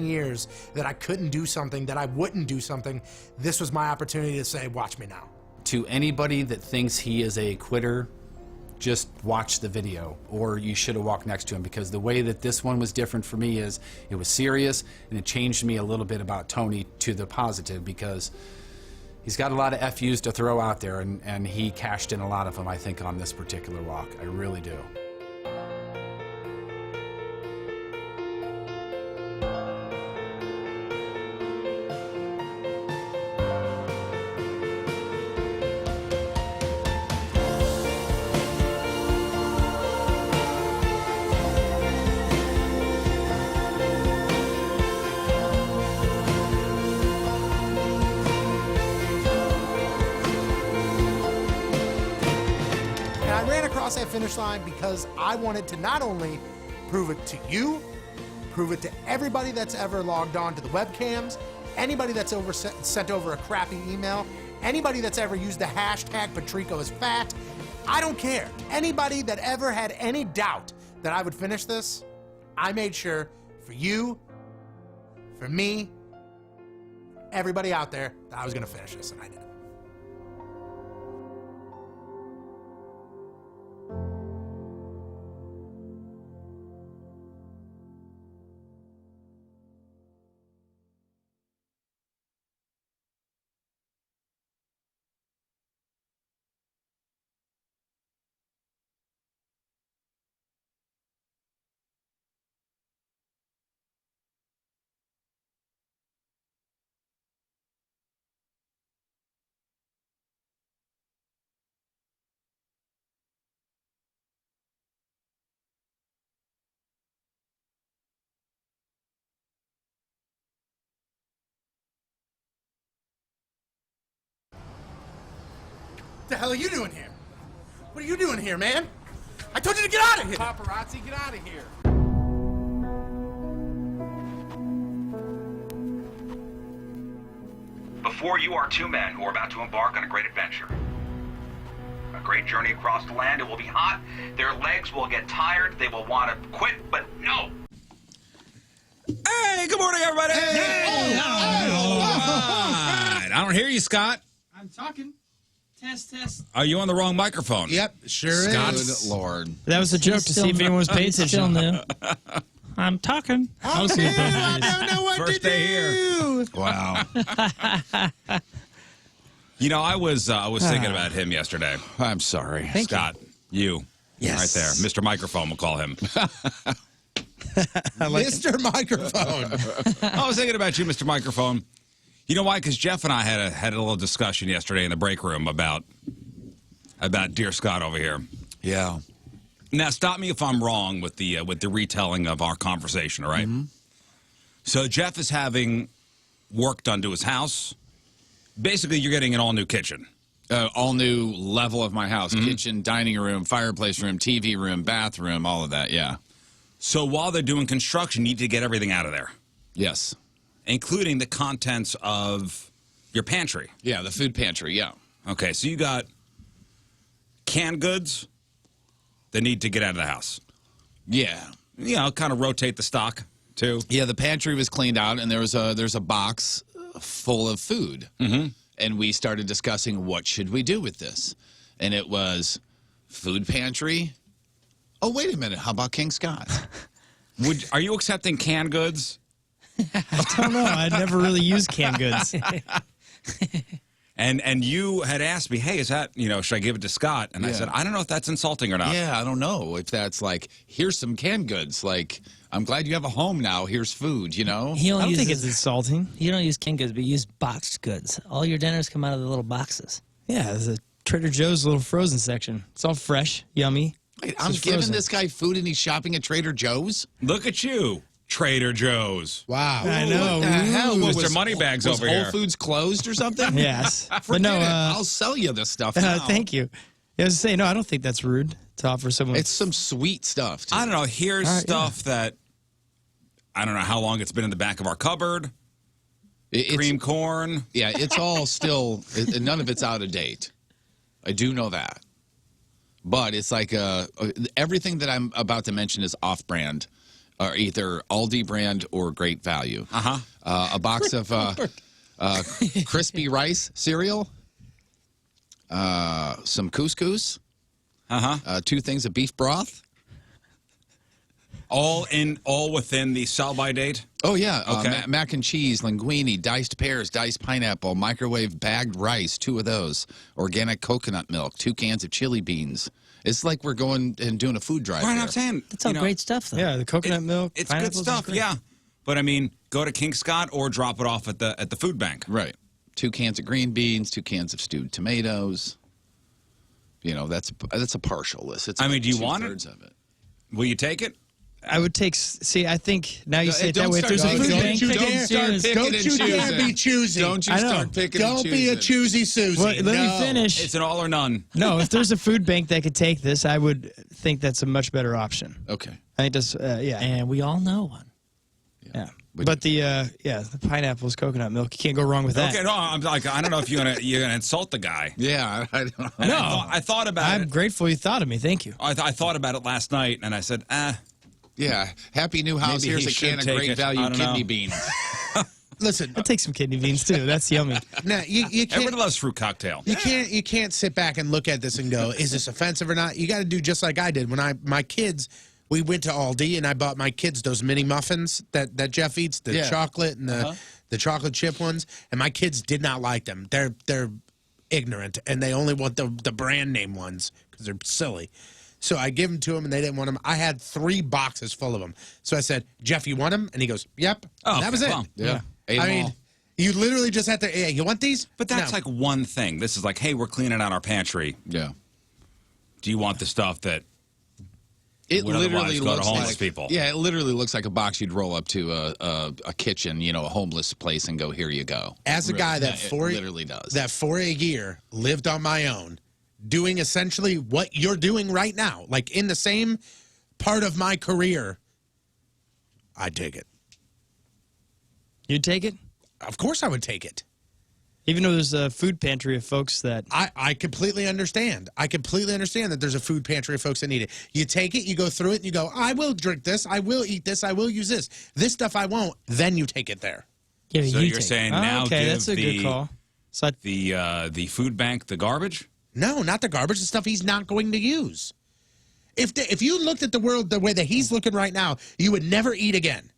years that I couldn't do something, that I wouldn't do something, this was my opportunity to say, watch me now. To anybody that thinks he is a quitter, just watch the video, or you should have walked next to him, because the way that this one was different for me is it was serious, and it changed me a little bit about Tony to the positive, because he's got a lot of FUs to throw out there, and he cashed in a lot of them, I think, on this particular walk. I really do. That finish line because I wanted to not only prove it to you, prove it to everybody that's ever logged on to the webcams, anybody that's sent over a crappy email, anybody that's ever used the hashtag Patrico is fat. I don't care. Anybody that ever had any doubt that I would finish this, I made sure for you, for me, everybody out there, that I was going to finish this, and I did. What the hell are you doing here? What are you doing here, man? I told you to get out of here! Paparazzi, get out of here. Before you are two men who are about to embark on a great adventure. A great journey across the land. It will be hot. Their legs will get tired. They will want to quit, but no. Hey, good morning, everybody. Hey. All right. I don't hear you, Scott. I'm talking. Test. Are you on the wrong microphone? Yep, sure Scott, is. Good Lord. That was a joke to see if anyone was paying attention. Still new. I'm talking. I don't know what First to day do. Here. Wow. You know, I was thinking about him yesterday. I'm sorry. Scott, you. Yes. Right there. Mr. Microphone, we'll call him. Mr. Microphone. I was thinking about you, Mr. Microphone. You know why? Because Jeff and I had a little discussion yesterday in the break room about dear Scott over here. Yeah. Now, stop me if I'm wrong with the retelling of our conversation. All right? Mm-hmm. So Jeff is having work done to his house. Basically, you're getting an all new kitchen. All new level of my house. Mm-hmm. Kitchen, dining room, fireplace room, TV room, bathroom, all of that. Yeah. So while they're doing construction, you need to get everything out of there. Yes. Including the contents of your pantry. Yeah, the food pantry, yeah. Okay, so you got canned goods that need to get out of the house. Yeah. You know, kind of rotate the stock, too. Yeah, the pantry was cleaned out, and there's a box full of food. Mm-hmm. And we started discussing what should we do with this. And it was food pantry. Oh, wait a minute. How about King Scott? Are you accepting canned goods? I don't know. I'd never really used canned goods. And you had asked me, hey, is that, should I give it to Scott? And I said, I don't know if that's insulting or not. Yeah, I don't know if that's like, here's some canned goods. Like, I'm glad you have a home now. Here's food, I don't think it's insulting. You don't use canned goods, but you use boxed goods. All your dinners come out of the little boxes. Yeah, there's a Trader Joe's little frozen section. It's all fresh, yummy. Wait, I'm giving this guy food and he's shopping at Trader Joe's? Look at you. Trader Joe's. Wow. I know. What the hell? Mr. Moneybags over here. Was Whole Foods closed or something? Yes. But no, I'll sell you this stuff now. Thank you. I was saying, no, I don't think that's rude to offer someone. It's some sweet stuff, too. I don't know. Here's stuff that, I don't know how long it's been in the back of our cupboard. Cream corn. Yeah, it's all still, none of it's out of date. I do know that. But it's like everything that I'm about to mention is off-brand. are either Aldi brand or Great Value. A box of crispy rice cereal, some couscous, 2 things of beef broth. All within the sell-by date? Oh, yeah. Okay. Mac and cheese, linguine, diced pears, diced pineapple, microwave bagged rice, 2 of those. Organic coconut milk, 2 cans of chili beans. It's like we're going and doing a food drive. Right, here. I'm saying. That's all great stuff, though. Yeah, the coconut milk. It's good pineapples is stuff, great. yeah. But I mean, go to King Scott or drop it off at the food bank. Right. 2 cans of green beans, 2 cans of stewed tomatoes. You know, that's a partial list. It's I mean, do you want two-thirds of it? Will you take it? I would take. See, I think now you say it that don't way. If start- there's a don't- food don't bank, you take dare- it serious. Don't Don't you dare be choosy. Don't you I know. start picking and Don't be a choosing. choosy Susie. Well, let me finish. It's an all or none. No, if there's a food bank that could take this, I would think that's a much better option. Okay. I think that's yeah. And we all know one. Yeah. But the pineapples, coconut milk, you can't go wrong with that. Okay, no, I'm like, I don't know if you're gonna insult the guy. Yeah, I don't And No. I thought about I'm it. grateful you thought of me. Thank you. I thought about it last night, and I said, Yeah. Happy new house. Maybe Here's he a can should of take Great it. Value I don't kidney know. beans. Listen, I'll take some kidney beans too. That's yummy. now you can't. everybody loves fruit cocktail. You can't sit back and look at this and go, is this offensive or not? You got to do just like I did when my kids. We went to Aldi and I bought my kids those mini muffins that Jeff eats, the Yeah. chocolate and the chocolate chip ones, and my kids did not like them. They're ignorant and they only want the brand name ones because they're silly. So I give them to them and they didn't want them. I had 3 boxes full of them. So I said, Jeff, you want them? And he goes, yep. Oh, that was okay, it. well, Yeah. Ate I 'em mean, all. you literally just have to. Hey, you want these? But that's No. like one thing. This is like, hey, we're cleaning out our pantry. Yeah. Do you want the stuff that? It would otherwise literally go to looks homeless like people. Yeah, it literally looks like a box you'd roll up to a kitchen, you know, a homeless place, and go, here you go. As a guy that it for literally does. that for a year lived on my own, doing essentially what you're doing right now, like in the same part of my career, I'd take it. You'd take it? Of course I would take it. Even though there's a food pantry of folks that. I completely understand. I completely understand that there's a food pantry of folks that need it. You take it, you go through it, and you go, I will drink this, I will eat this, I will use this. This stuff I won't. Then you take it there. Yeah, So you you're take it. saying Oh, now okay, give that's a the good call. So the food bank the garbage? No, not the garbage, the stuff he's not going to use. If you looked at the world the way that he's looking right now, you would never eat again.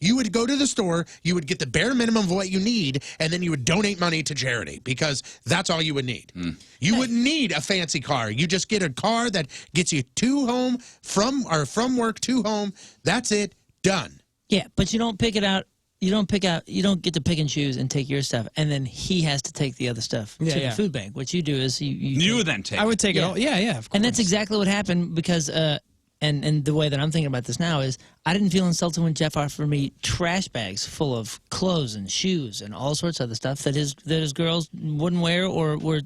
You would go to the store, you would get the bare minimum of what you need, and then you would donate money to charity because that's all you would need. You wouldn't need a fancy car. You just get a car that gets you to home from work to home. That's it. Done. Yeah, but you don't pick it out. You don't pick out. You don't get to pick and choose and take your stuff, and then he has to take the other stuff to the food bank. What you do is You take- then take I it. would take it Yeah. all. Yeah, yeah. Of course. and that's exactly what happened because and the way that I'm thinking about this now is I didn't feel insulted when Jeff offered me trash bags full of clothes and shoes and all sorts of other stuff that his girls wouldn't wear or were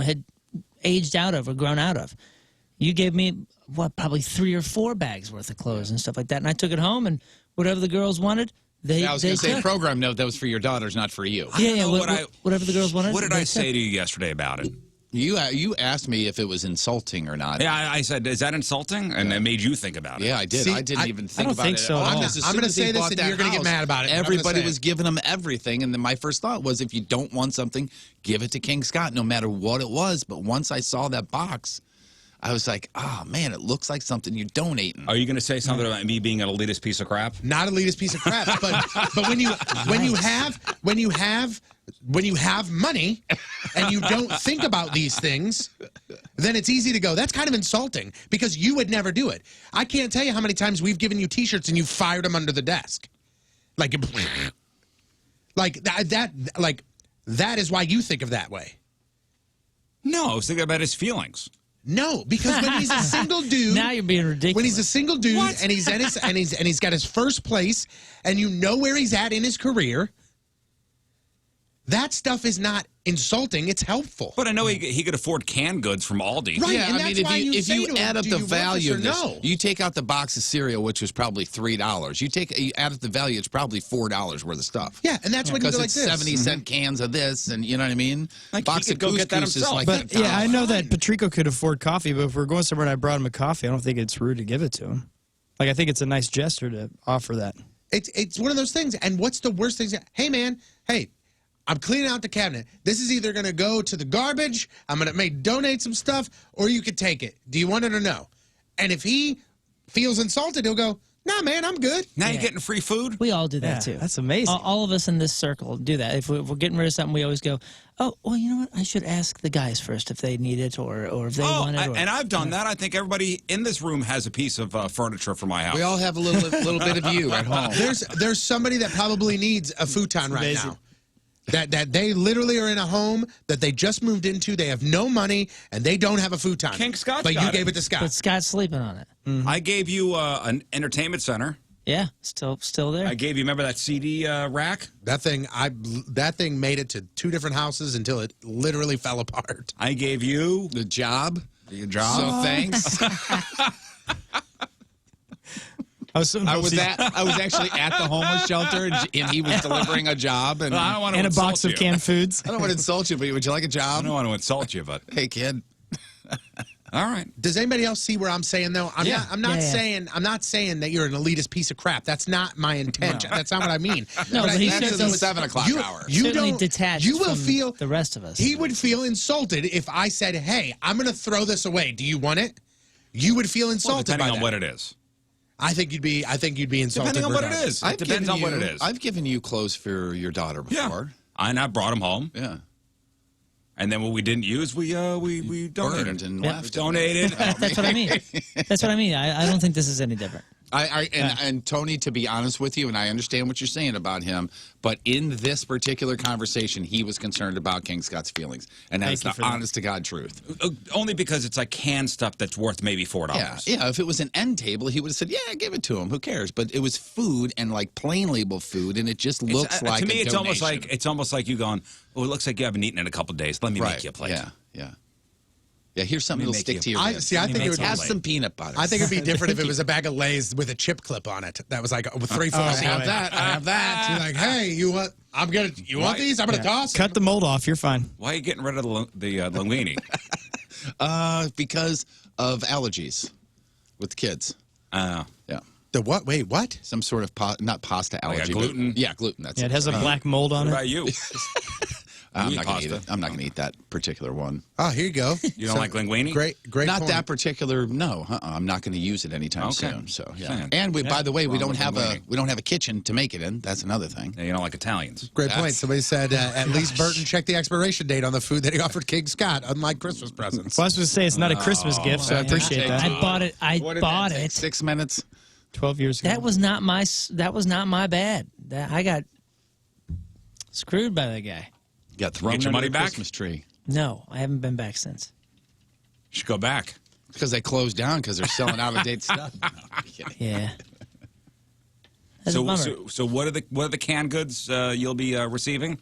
had aged out of or grown out of. You gave me probably 3 or 4 bags worth of clothes and stuff like that, and I took it home and whatever the girls wanted, they I was going to say, took. program note, that was for your daughters, not for you. Yeah, know whatever the girls wanted. What did they I say took. to you yesterday about it? You asked me if it was insulting or not. Yeah, I said, is that insulting? And it made you think about it. Yeah, I did. See, I didn't I even think don't about think it. so at at all. all. Because as I'm soon gonna as he say this bought and that you're gonna get house, mad about it. I'm gonna Everybody say was it. giving him everything, and then my first thought was, if you don't want something, give it to King Scott, no matter what it was. But once I saw that box, I was like, oh man, it looks like something you donate. Are you going to say something about me being an elitist piece of crap? Not elitist piece of crap, but when you have money and you don't think about these things, then it's easy to go, that's kind of insulting because you would never do it. I can't tell you how many times we've given you T-shirts and you fired them under the desk, like that is why you think of that way. No, I was thinking about his feelings. No, because when he's a single dude, Now you're being ridiculous. when he's a single dude What? and he's at his and he's got his first place and you know where he's at in his career, that stuff is not insulting, it's helpful. But I know he could afford canned goods from Aldi. Right. Yeah, and I mean, that's why you if say you to him, add up "Do the you want value of this this, or no?" you take out the box of cereal, which was probably $3. You add up the value, it's probably $4 worth of stuff. Yeah, and that's when you Because go like it's this. 70-cent cans of this, and you know what I mean. Like, Box he of could go get that couscous is himself. like But $1. yeah, I know that Patrico could afford coffee, but if we're going somewhere and I brought him a coffee, I don't think it's rude to give it to him. Like, I think it's a nice gesture to offer that. It's one of those things. And what's the worst thing? Hey, man, hey, I'm cleaning out the cabinet. This is either going to go to the garbage, I'm going to donate some stuff, or you could take it. Do you want it or no? And if he feels insulted, he'll go, nah, man, I'm good. Now you're getting free food? We all do that too. That's amazing. All of us in this circle do that. If we're getting rid of something, we always go, oh, well, you know what? I should ask the guys first if they need it or if they want it. And I've done that. I think everybody in this room has a piece of furniture for my house. We all have a little bit of you at home. There's somebody that probably needs a futon right now. That they literally are in a home that they just moved into. They have no money and they don't have a futon. King Scott's but you got gave it. it to Scott. But Scott's sleeping on it. I gave you an entertainment center. Yeah, still there. I gave you, remember that CD rack? That thing made it to 2 different houses until it literally fell apart. I gave you The job. the job. So thanks. I was actually at the homeless shelter, and he was delivering a job, and I don't want to And a insult box you. of canned foods. I don't want to insult you, but would you like a I job? don't want to insult you, but Hey, kid. all right. Does anybody else see where I'm saying though? I'm not saying that you're an elitist piece of crap. That's not my intention. That's not what I mean. No, but he That's certainly, the 7 o'clock hour. You certainly don't detached You will from feel the rest of us. He would feel insulted if I said, "Hey, I'm going to throw this away. Do you want it?" You would feel Well, insulted depending by on that. what it is. I think you'd be insulted. Depending on what it regardless. is. It depends on what it is. I've given you clothes for your daughter before. And I brought them home. Yeah. And then what we didn't use, we Burned donated. and Yeah. left. Donated. That's what I mean. That's what I mean. I don't think this is any different. And Tony, to be honest with you, and I understand what you're saying about him, but in this particular conversation, he was concerned about King Scott's feelings, and that's Thank you the for that. honest to God truth. Only because it's like canned stuff that's worth maybe $4. Yeah. If it was an end table, he would have said, "Yeah, give it to him. Who cares?" But it was food and like plain label food, and it just looks like to me, a it's donation. almost like you going, "Oh, it looks like you haven't eaten in a couple of days. Let me make you a plate." Yeah, here's something Let that'll me stick make to you- your I ribs. see. I think it would Have plate. some peanut butter. I think it'd be different if it was a bag of Lay's with a chip clip on it. That was like with 3 I fourths. have that. I have that. You're like, hey, you want? You want these? I'm gonna toss. Cut the mold off. You're fine. Why are you getting rid of the linguine? Because of allergies with the kids. Yeah. The what? Wait, what? Some sort of not pasta Like a allergy. but- gluten? Yeah, gluten. That's Yeah, it has a Uh, black mold on What it. about you? I'm eat not going to eat pasta? it. I'm not going to eat that particular one. Oh, here you go. You don't like linguine? Great. Not point. that particular. No, I'm not going to use it anytime Okay. soon. So yeah. Saying. And by the way, we Wrong don't with have linguine. a kitchen to make it in. That's another thing. Yeah, you don't like Italians. Great point. That's- Somebody said at least Burton checked the expiration date on the food that he offered King Scott, unlike Christmas presents. Well, I was going to say it's not a Christmas gift, so I appreciate that. I bought it. I What did bought that take? it. 6 minutes. 12 years ago. That was not my bad. I got screwed by that guy. Got thrown Get your under money the back? Christmas tree No, I haven't been back since. You should go back. because they closed down because they're selling out of date stuff. No, I'm kidding. Yeah. That's a bummer. So what are the canned goods you'll be receiving?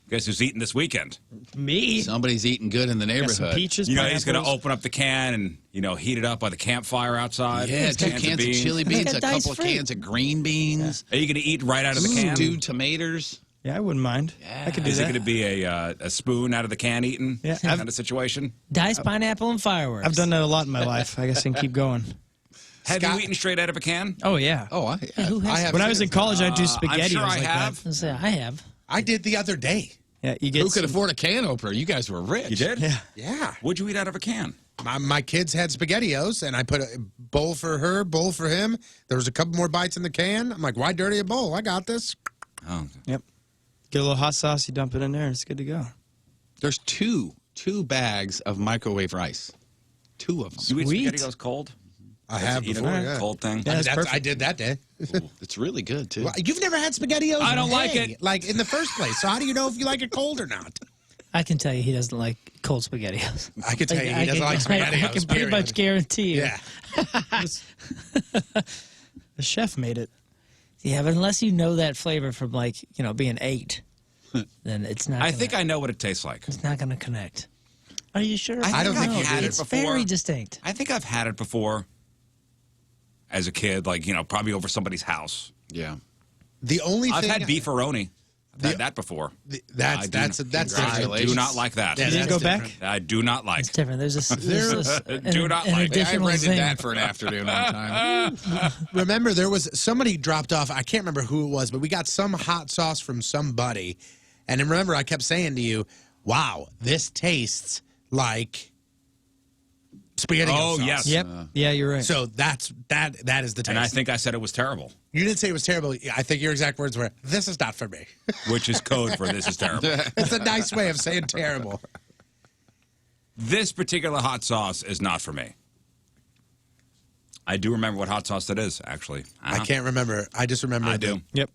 Guess who's eating this weekend? me. Somebody's eating good in the Got some neighborhood. peaches. You know, he's going to pineapples. open up the can and heat it up by the campfire outside. Yeah, 2 Cans cans of beans. chili beans, got a couple of diced fruit. cans of green beans, Are you going to eat right out of the can? stewed tomatoes. Yeah, I wouldn't mind. I could do Is it that. going to be a spoon out of the can eating Yeah, kind of situation? Diced pineapple and fireworks. I've done that a lot in my life. I guess I can keep going. Have Scott- you eaten straight out of a can? Oh, yeah. Oh, who has- I have When I was in college, I'd do I'm spaghetti. sure I like have. That. I have. I did the other day. Yeah, you get Who could some- afford a can opener? You guys were rich. You did? Yeah. Yeah. What'd you eat out of a can? My kids had SpaghettiOs, and I put a bowl for her, bowl for him. There was a couple more bites in the can. I'm like, why dirty a bowl? I got this. Oh, Yep. Get a little hot sauce, you dump it in there, and it's good to go. There's two bags of microwave rice. 2 of them. you eat Sweet. SpaghettiOs cold? I have Eat before, a yeah. cold thing? Yeah, that's I perfect. did that day. It's really good too. Well, you've never had SpaghettiOs? I don't like Hey, it. Like, in the first place. So how do you know if you like it cold or not? I can tell you he doesn't like cold spaghettios. I can tell you he doesn't like SpaghettiOs. I can pretty period. much guarantee you. Yeah. The chef made it. Yeah, but unless you know that flavor from being 8, then it's not. I think I know what it tastes like. it's not going to connect. Are you sure? I don't think know. you had it It's before. very distinct. I think I've had it before as a kid, probably over somebody's house. Yeah. The only I've thing had beefaroni. Had that before. That's I do not like that. Yeah, You didn't that's go back? different. I do not like. It's different. There's Do not like it. I additional rented zing. that for an afternoon one time. Remember, there was somebody dropped off. I can't remember who it was, but we got some hot sauce from somebody. And then remember, I kept saying to you, "Wow, this tastes like spaghetti." Oh, sauce. yes. Yep. Yeah, you're right. So that is the taste. And I think I said it was terrible, you didn't say it was terrible. I think your exact words were, "This is not for me." which is code for this is terrible. It's a nice way of saying terrible. This particular hot sauce is not for me. I do remember what hot sauce that is, actually. I can't remember. I just remember. I do. Yep.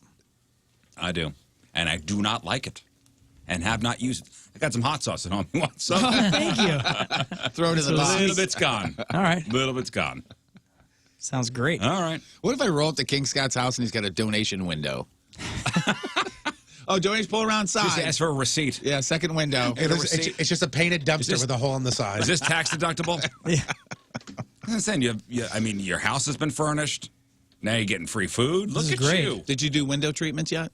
I do. And I do not like it. And have not used it. I got some hot sauce at home. You want some? Thank you. Throw it in the A box. little bit's gone. All right. Little bit's gone. Sounds great. All right. What if I roll up to King Scott's house and he's got a donation window? Oh, donate, pull around Just side. ask for a receipt. Yeah, second window. It's just a painted dumpster with a hole in the side. Is this tax deductible? Yeah. I'm saying I mean, your house has been furnished. Now you're getting free food. Look is at great. you. Did you do window treatments yet?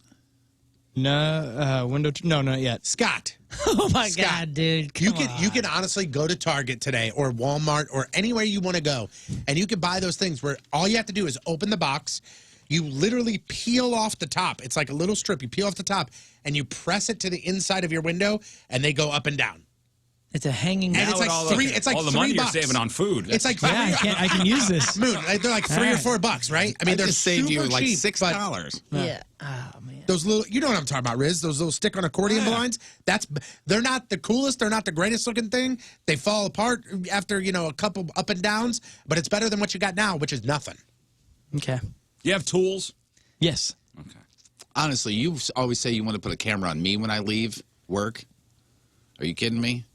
No, no, not yet. Scott? Oh my Scott, God, dude! You Come can honestly go to Target today or Walmart or anywhere you want to go, and you can buy those things where all you have to do is open the box. You literally peel off the top. It's like a little strip. You peel off the top, and you press it to the inside of your window, and they go up and down. It's a hanging. And it's like three. It's like all the money $3. you're saving on food. It's like Yeah, I can use this. Moon. They're like $3 or $4, right? I mean, I they're just saved you super like cheap, but $6. Yeah. Oh man. those little, you know what I'm talking about, Riz? Those little stick-on accordion blinds. They're not the coolest. They're not the greatest looking thing. They fall apart after a couple up and downs, but it's better than what you got now, which is nothing. Okay. You have tools? Yes. Okay. Honestly, you always say you want to put a camera on me when I leave work. Are you kidding me?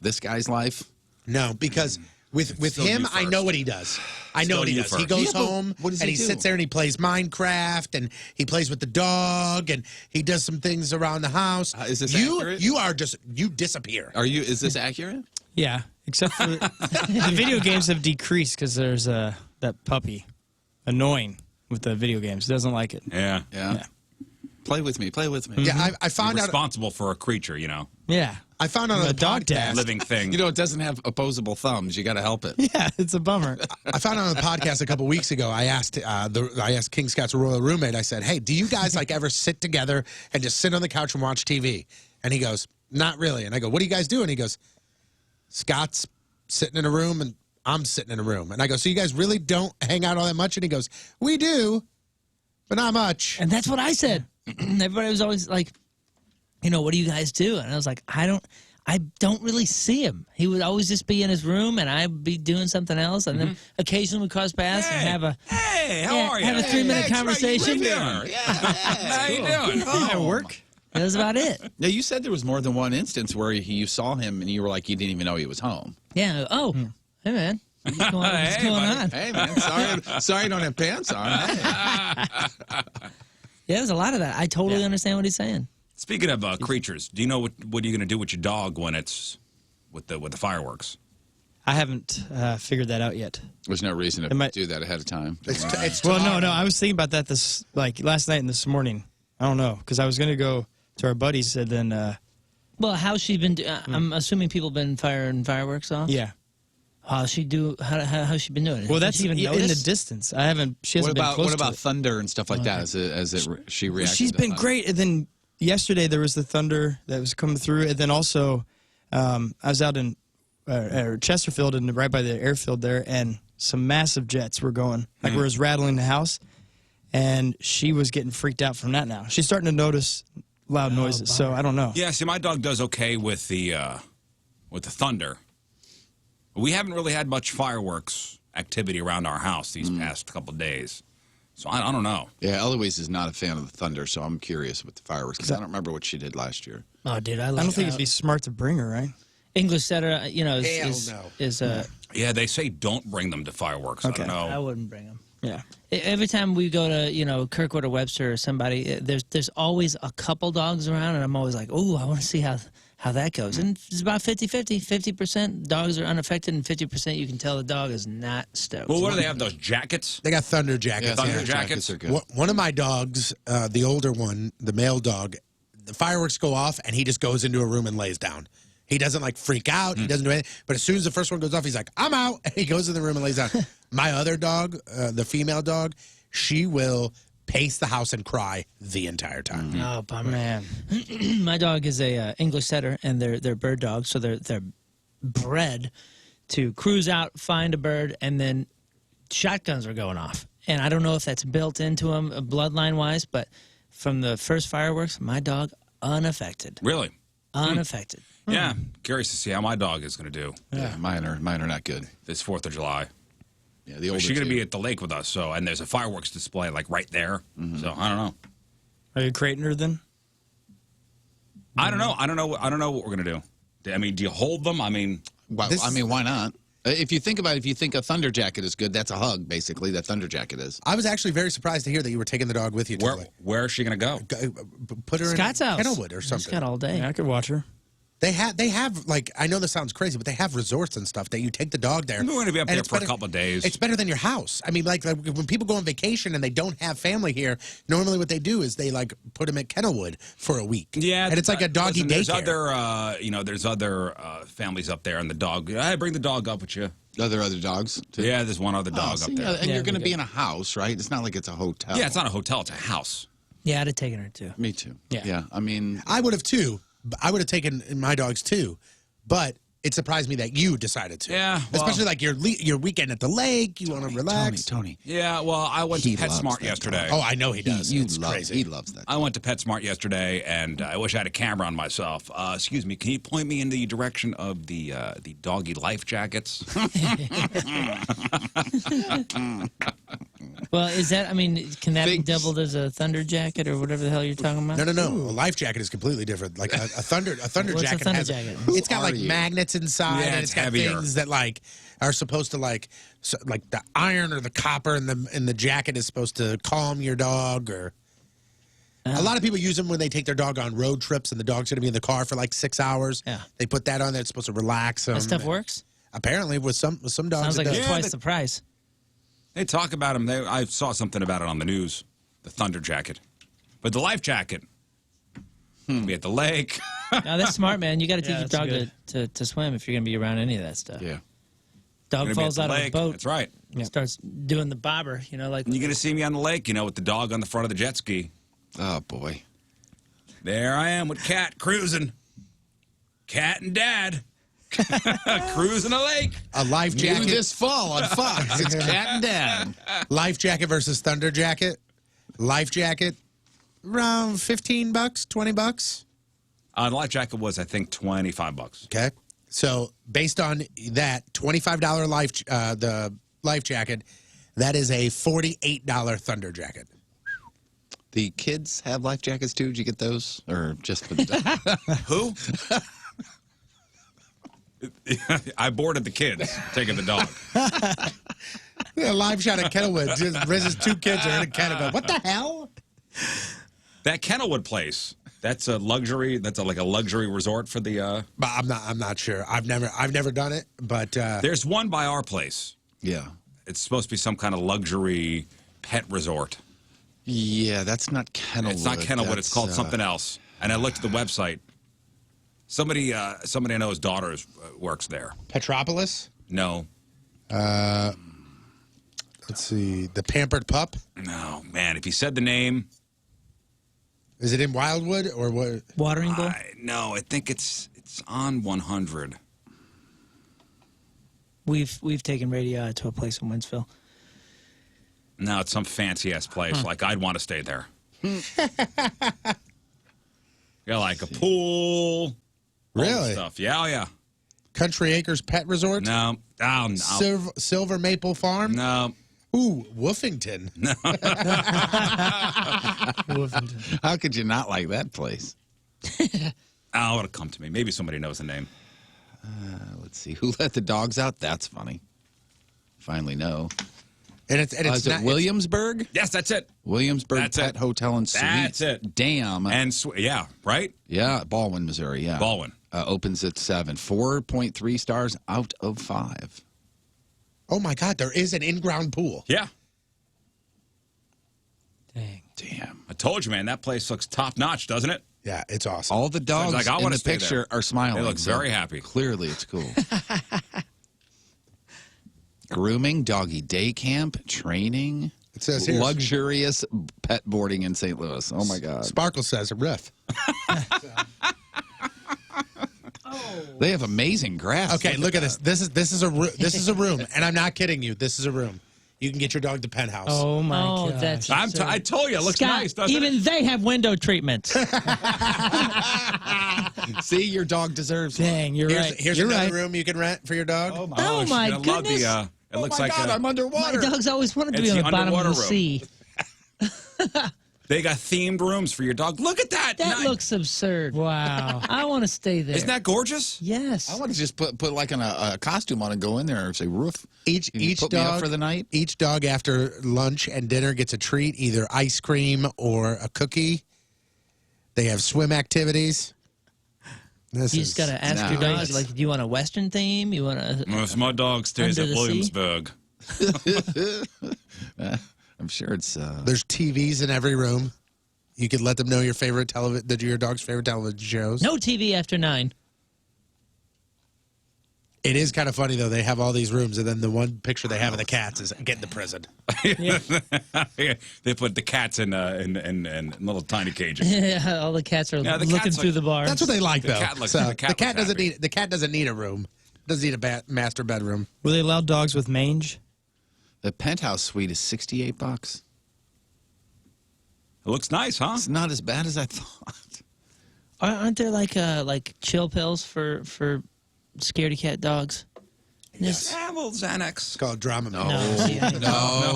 This guy's life? No, because with Still him, you I first. know what he does. I know Still what he you does. He first. goes Yeah, but home what does and he he do? sits there and he plays Minecraft and he plays with the dog and he does some things around the house. Is this you? accurate? You disappear. Is this accurate? Yeah, except for the video games have decreased because there's that puppy annoying with the video games. Doesn't like it. Yeah. Yeah. Play with me. Play with me. Yeah, I You're found out. responsible for a creature, Yeah. I found out I'm on a the dog podcast. dad. living thing. You know, it doesn't have opposable thumbs. You got to help it. Yeah, it's a bummer. I found out on the podcast a couple weeks ago. I asked King Scott's royal roommate. I said, "Hey, do you guys like ever sit together and just sit on the couch and watch TV?" And he goes, "Not really." And I go, "What do you guys do?" And he goes, "Scott's sitting in a room and I'm sitting in a room." And I go, "So you guys really don't hang out all that much?" And he goes, "We do, but not much." And that's what I said. Everybody was always like, what do you guys do? And I was like, I don't really see him. He would always just be in his room, and I'd be doing something else, and then occasionally we'd cross paths and have a Hey, how are you? have a 3-minute conversation. How you doing? At work? That was about it. Now, you said there was more than one instance where you saw him and you were like, you didn't even know he was home. Yeah. Oh, hey man, what's going, what's Hey, going buddy. on? Hey, man, sorry you don't have pants on. Hey. Yeah, there's a lot of that. I totally understand what he's saying. Speaking of creatures, do you know what are you going to do with your dog when it's with the fireworks? I haven't figured that out yet. There's no reason to might- do that ahead of time. It's Well, tomorrow. no. I was thinking about that last night and this morning. I don't know because I was gonna go to our buddies and then Well, how's she been? I'm assuming people been firing fireworks off. yeah. How's she do? How's she been doing? Well, Did that's she even in the notice? distance. I haven't. She What hasn't been about close what about to it. thunder and stuff like that? She reacted? She's to been thunder? great. And then yesterday there was the thunder that was coming through, and then also I was out in Chesterfield and right by the airfield there, and some massive jets were going, like where it was rattling the house, and she was getting freaked out from that. Now she's starting to notice loud noises. So I don't know. Yeah, see, my dog does okay with the thunder. We haven't really had much fireworks activity around our house these past couple of days, so I don't know. Yeah, Eloise is not a fan of the thunder, so I'm curious with the fireworks because I don't remember what she did last year. Oh, dude, I I don't think it'd be smart to bring her, right? English setter. Hell Is Yeah, they say don't bring them to fireworks. Okay. I don't I know. wouldn't bring them. Yeah. Every time we go to Kirkwood or Webster or somebody, there's always a couple dogs around, and I'm always like, oh, I want to see how that goes. And it's about 50-50. 50% dogs are unaffected, and 50% you can tell the dog is not stoked. Well, what do they have? Those jackets? They got thunder jackets. Thunder yeah, jackets are good. One of my dogs, the older one, the male dog, the fireworks go off, and he just goes into a room and lays down. He doesn't like freak out. He doesn't do anything. But as soon as the first one goes off, he's like, I'm out. And he goes in the room and lays down. My other dog, the female dog, she will pace the house and cry the entire time. Oh, bummer. Man. My dog is a English setter, and they're bird dogs, so they're bred to cruise out, find a bird, and then shotguns are going off. And I don't know if that's built into them bloodline-wise, but from the first fireworks, my dog unaffected. Really? Unaffected. Yeah. Curious to see how my dog is going to do. Yeah, mine are not good. This 4th of July. Yeah, the older She's going to two. be at the lake with us, so and there's a fireworks display like right there. So I don't know. Are you crating her then? I don't know. I don't know what we're going to do. I mean, do you hold them? I mean, Well, I mean, why not? If you think about it, if you think a thunder jacket is good, that's a hug, basically. That thunder jacket is. I was actually very surprised to hear that you were taking the dog with you. To where is she going to go? Put her Scott's in house. Kenilwood or something. Scott all day. Yeah, I could watch her. They have like, I know this sounds crazy, but they have resorts and stuff that you take the dog there. We're going to be up and there it's for a better- couple of days. It's better than your house. I mean, like when people go on vacation and they don't have family here, normally what they do is they like put them at Kenilwood for a week. Yeah, and it's like a doggy listen, daycare. there's other families up there, and the dog. I bring the dog up with you. Are there other dogs? Too? Yeah, there's one other dog see, up there. and Yeah, you're going to we be do. in a house, right? It's not like it's a hotel. Yeah, it's not a hotel; it's a house. Yeah, I'd have taken her too. Me too. Yeah. I mean, I would have too. I would have taken my dogs too, but it surprised me that you decided to. Yeah, well- especially like your weekend at the lake. You want to relax. Tony. Yeah, well, I went He to loves PetSmart that yesterday. Oh, I know he does. It's crazy. He loves that. I went to PetSmart yesterday, and I wish I had a camera on myself. Excuse me, can you point me in the direction of the doggy life jackets? Well, is that, I mean, can that be Thanks. doubled as a thunder jacket or whatever the hell you're talking about? No. A life jacket is completely different. Like a thunder What's a jacket thunder has. jacket? It's got Who like are you? magnets inside, Yeah, and it's it's got heavier. things that like are supposed to like the iron or the copper in the jacket is supposed to calm your dog. Or a lot of people use them when they take their dog on road trips, and the dog's going to be in the car for like 6 hours. Yeah. They put that on there. It's supposed to relax them. That stuff works? Apparently, with some dogs, Sounds like it it's does. twice the price. They talk about them. I saw something about it on the news, the thunder jacket. But the life jacket, be at the lake. Now, that's smart, man. You got to teach Yeah, your that's dog to swim if you're going to be around any of that stuff. Yeah. Dog Gonna be at falls the out of a lake. boat. That's right. Starts doing the bobber, like. You're going to see me on the lake, with the dog on the front of the jet ski. Oh, boy. There I am with Cat cruising. Cat and Dad. Cruising a lake. A life New jacket. this fall on Fox. It's Cat and Dad. Life jacket versus thunder jacket. Life jacket, around $15, $20. The life jacket was, I think, $25. Okay, so based on that $25 the life jacket, that is a $48 thunder jacket. The kids have life jackets too. Did you get those, or just for the dog? Who? I boarded the kids taking the dog. Yeah, live shot at Kenilwood. Riz's 2 kids are in a kennel. Go, what the hell? That Kenilwood place. That's a luxury. That's like a luxury resort for the. But I'm not sure. I've never done it. But There's one by our place. Yeah. It's supposed to be some kind of luxury pet resort. Yeah, that's not Kenilwood. It's not Kenilwood. It's called something else. And I looked at the website. Somebody I know his daughter works there. Petropolis. No. Let's see. The Pampered Pup. No, man. If you said the name. Is it in Wildwood or what? Watering bowl? No, I think it's on 100. We've taken radio to a place in Winsville. No, it's some fancy ass place. Like I'd want to stay there. Yeah, like a pool. all the Really? Stuff. Yeah, oh, yeah. Country Acres Pet Resort. No. Oh, no. Silver Maple Farm. No. Ooh, Woofington. How could you not like that place? Oh, it'll come to me. Maybe somebody knows the name. Let's see. Who let the dogs out? That's funny. Finally know. And it's Is it Williamsburg? Yes, that's it. Williamsburg That's Pet it. Hotel and Suites. That's it. Damn. And yeah, right? Yeah, Baldwin, Missouri. Yeah. Baldwin. Opens at 7. 4.3 stars out of 5. Oh my God, there is an in-ground pool. Yeah. Dang. Damn. I told you, man, that place looks top notch, doesn't it? Yeah, it's awesome. All the dogs like, I in wanna the stay picture there. are smiling. They look so very happy. Clearly, it's cool. Grooming, doggy day camp, training. It says here. Luxurious pet boarding in St. Louis. Oh my God. Sparkle says a riff. They have amazing grass. Okay, look at this. This is a room, and I'm not kidding you. This is a room. You can get your dog the penthouse. Oh my Oh, god. that's I told you, it looks Scott, nice, doesn't even it? they have window treatments. See, your dog deserves one. Dang, you're right. Here's you're another right. room you can rent for your dog. Oh, she's my gonna love goodness. the, it looks my like God, I'm underwater. My dog's always wanted to be It's on the the bottom of the underwater room. sea. they got themed rooms for your dog. Look at that. That looks absurd. Wow. I want to stay there. Isn't that gorgeous? Yes. I want to just put like a costume on and go in there and say, roof. Each Can you put me up dog for the night. Each dog after lunch and dinner gets a treat, either ice cream or a cookie. They have swim activities. You just got to ask your dog, like, do you want a Western theme? You want a... Well, if my dog stays Under at the sea? Williamsburg. I'm sure it's. There's TVs in every room. You could let them know your favorite your dog's favorite television shows. No TV after 9. It is kind of funny though. They have all these rooms, and then the one picture they have of the cats is get in the prison. Yeah, they put the cats in little tiny cages. Yeah, all the cats are Yeah, the looking cat's through like- the bars. That's what they like The though. cat looks- So, the cat looks happy. the cat doesn't need a room. Doesn't need a master bedroom. Will they allow dogs with mange? The penthouse suite is $68. It looks nice, huh? It's not as bad as I thought. Aren't there like chill pills for scaredy cat dogs? Yes. Yeah, well, Xanax. It's called Drama. No,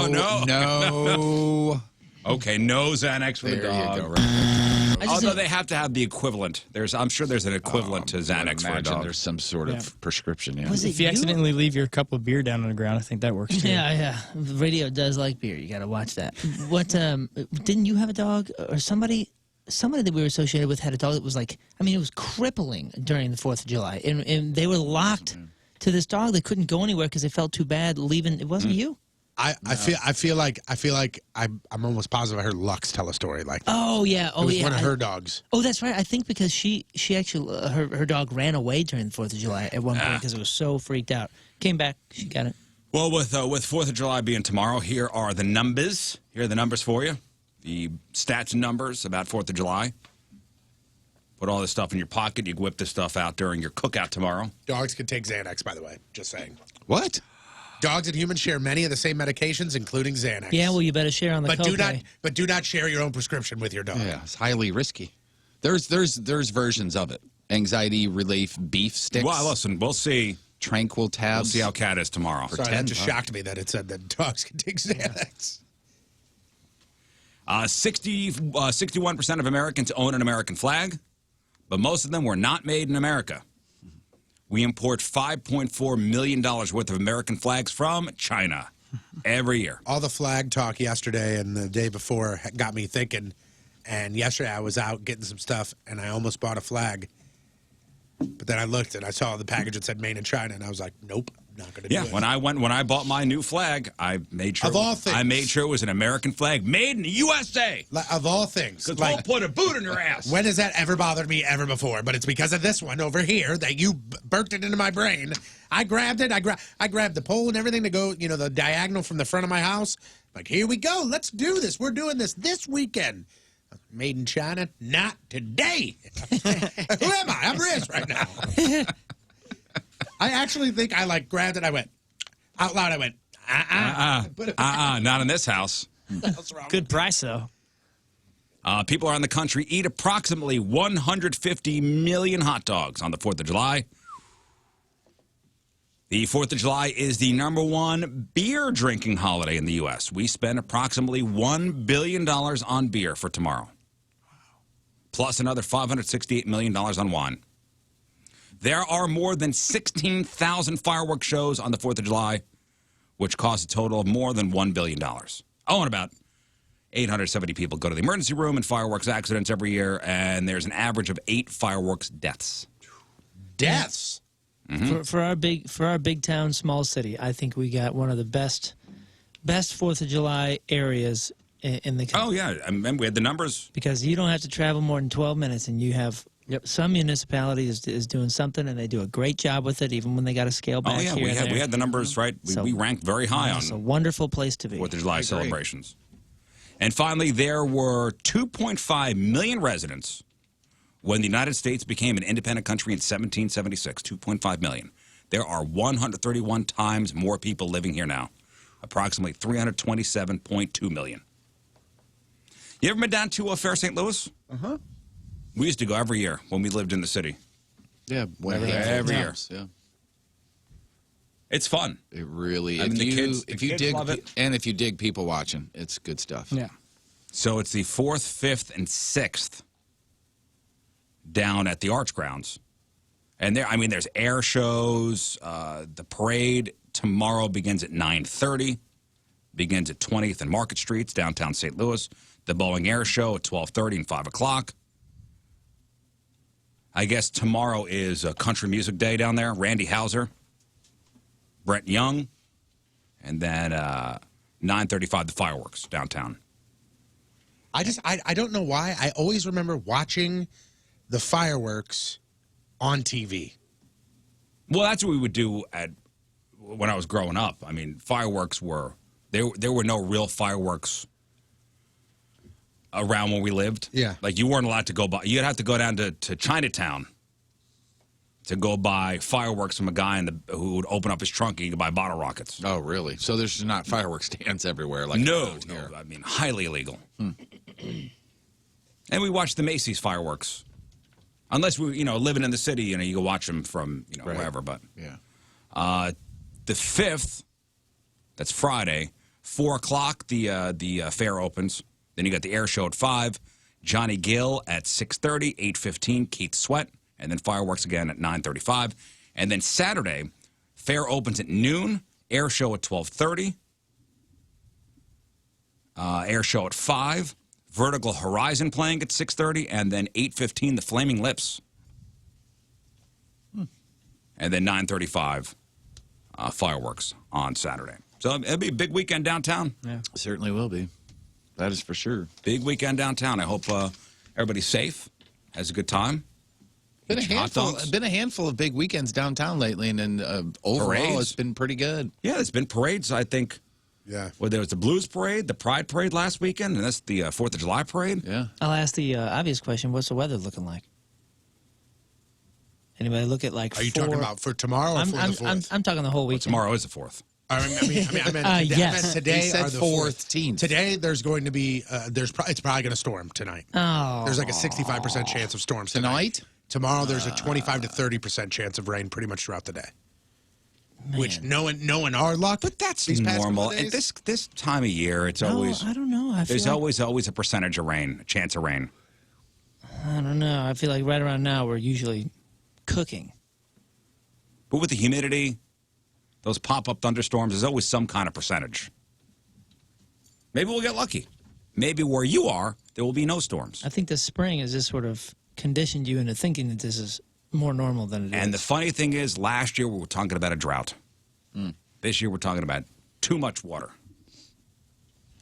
No. no. Okay, no Xanax for There the dog. you go. Right. Although they have to have the equivalent. I'm sure there's an equivalent to Xanax for a Imagine dog. there's some sort of prescription. Yeah. Was it If you accidentally leave your cup of beer down on the ground, I think that works too. Yeah. Radio does like beer. You got to watch that. What? Didn't you have a dog or somebody that we were associated with had a dog that was like, I mean, it was crippling during the 4th of July, and they were locked to this dog. They couldn't go anywhere because they felt too bad leaving. It wasn't you. I feel like I'm almost positive I heard Lux tell a story like that. Oh yeah. It Oh was yeah. one of her dogs. Oh, that's right. I think because she actually her dog ran away during the 4th of July at one point because it was so freaked out. Came back. She got it. Well, with 4th of July being tomorrow, here are the numbers. Here are the numbers for you. The stats and numbers about 4th of July. Put all this stuff in your pocket. You can whip this stuff out during your cookout tomorrow. Dogs can take Xanax, by the way. Just saying. What? Dogs and humans share many of the same medications, including Xanax. Yeah. Well, you better share on the copay. But do not share your own prescription with your dog. Yeah, it's highly risky. There's versions of it. Anxiety relief beef sticks. Well, listen, we'll see. Tranquil We'll tabs. see how Cat is tomorrow. Sorry, that just shocked me that it said that dogs can take Xanax. 61% of Americans own an American flag, but most of them were not made in America. We import $5.4 million worth of American flags from China every year. All the flag talk yesterday and the day before got me thinking. And yesterday I was out getting some stuff, and I almost bought a flag. But then I looked and I saw the package that said made in China, and I was like, nope, not going to do it. When I bought my new flag, I made sure Of all things. I made sure it was an American flag made in the USA. Of all things. Because we'll put a boot in your ass. When has that ever bothered me ever before? But it's because of this one over here that you burnt it into my brain. I grabbed it. I grabbed the pole and everything to go, the diagonal from the front of my house. Like, here we go. Let's do this. We're doing this weekend. Made in China? Not today. Who am I? I'm Riz right now. I actually think I grabbed it. I went out loud. I went, not in this house. What's wrong? Good price though. People around the country eat approximately 150 million hot dogs on the 4th of July. The 4th of July is the #1 beer drinking holiday in the U.S. We spend approximately $1 billion on beer for tomorrow, plus another $568 million on wine. There are more than 16,000 fireworks shows on the 4th of July, which cost a total of more than $1 billion. Oh, and about 870 people go to the emergency room in fireworks accidents every year, and there's an average of 8 fireworks deaths. Deaths? Mm-hmm. For our big town, small city, I think we got one of the best 4th of July areas in the country. Oh, yeah. I remember we had the numbers. Because you don't have to travel more than 12 minutes, and you have some municipality is doing something, and they do a great job with it, even when they got to scale back. Oh, yeah. Here We and there. had the numbers right. We ranked very high It's a on wonderful place to be. 4th of July celebrations. And finally, there were 2.5 million residents when the United States became an independent country in 1776. 2.5 million. There are 131 times more people living here now. Approximately 327.2 million. You ever been down to Fair St. Louis? Uh-huh. We used to go every year when we lived in the city. Yeah, every year. Yeah. It's fun. It really. I mean, if you dig, love it. and if you dig people watching, it's good stuff. Yeah. So it's the 4th, 5th, and 6th down at the Arch Grounds. And there's air shows. The parade tomorrow begins at 9:30. Begins at 20th and Market Streets, downtown St. Louis. The Bowling Air Show at 12:30 and 5 o'clock. I guess tomorrow is a country music day down there. Randy Houser, Brett Young, and then 9:35 the fireworks downtown. I don't know why. I always remember watching the fireworks on TV. Well, that's what we would do when I was growing up. I mean, fireworks were there were no real fireworks around where we lived. Yeah. Like you weren't allowed to go by. You'd have to go down to Chinatown to go buy fireworks from a guy who would open up his trunk and you could buy bottle rockets. Oh, really? So there's not fireworks stands everywhere like No, here. I mean, highly illegal. And we watched the Macy's fireworks. Unless we, living in the city, you can watch them from, wherever. But Yeah. the 5th, that's Friday, 4 o'clock, the fair opens. Then you got the air show at 5, Johnny Gill at 6:30, 8:15, Keith Sweat, and then fireworks again at 9:35. And then Saturday, fair opens at noon, air show at 12:30, air show at 5, Vertical Horizon playing at 6:30, and then 8:15, the Flaming Lips. And then 9:35, fireworks on Saturday. So it'll be a big weekend downtown. Yeah, certainly will be. That is for sure. Big weekend downtown. I hope everybody's safe, has a good time. Been a Eat your hot dogs. handful of big weekends downtown lately, and then overall Parades. it's been pretty good. Yeah, there's been parades, I think. Yeah. Well, there was the Blues Parade, the Pride Parade last weekend, and that's the 4th of July Parade. Yeah. I'll ask the obvious question: what's the weather looking like? Anybody look at like? Are you talking about for tomorrow or for the 4th? I'm talking the whole weekend. Tomorrow is the 4th. I meant today. Yes. I meant today He said are the 14th. Today there's going to be it's probably going to storm tonight. Oh, There's like a 65% chance of storms Tonight? Tomorrow there's a 25 to 30% chance of rain pretty much throughout the day. Which knowing our luck, But that's these past couple normal. of At days- this time of year, it's no, always I don't know. there's always a percentage of rain, a chance of rain. I don't know. I feel like right around now we're usually cooking. But with the humidity, those pop-up thunderstorms, there's always some kind of percentage. Maybe we'll get lucky. Maybe where you are, there will be no storms. I think the spring has just sort of conditioned you into thinking that this is more normal than it is. And the funny thing is, last year we were talking about a drought. This year we're talking about too much water.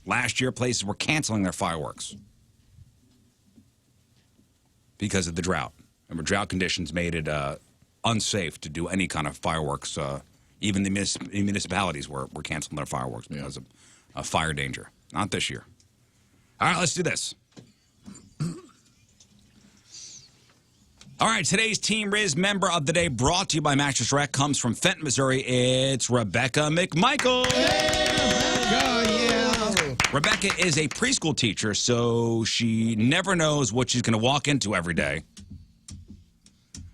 Last year places were canceling their fireworks because of the drought. Remember, drought conditions made it unsafe to do any kind of fireworks. Even the municipalities were canceling their fireworks because of fire danger. Not this year. All right, let's do this. All right, today's Team Riz member of the day, brought to you by Mattress Rec, comes from Fenton, Missouri. It's Rebecca McMichael. Rebecca is a preschool teacher, so she never knows what she's going to walk into every day.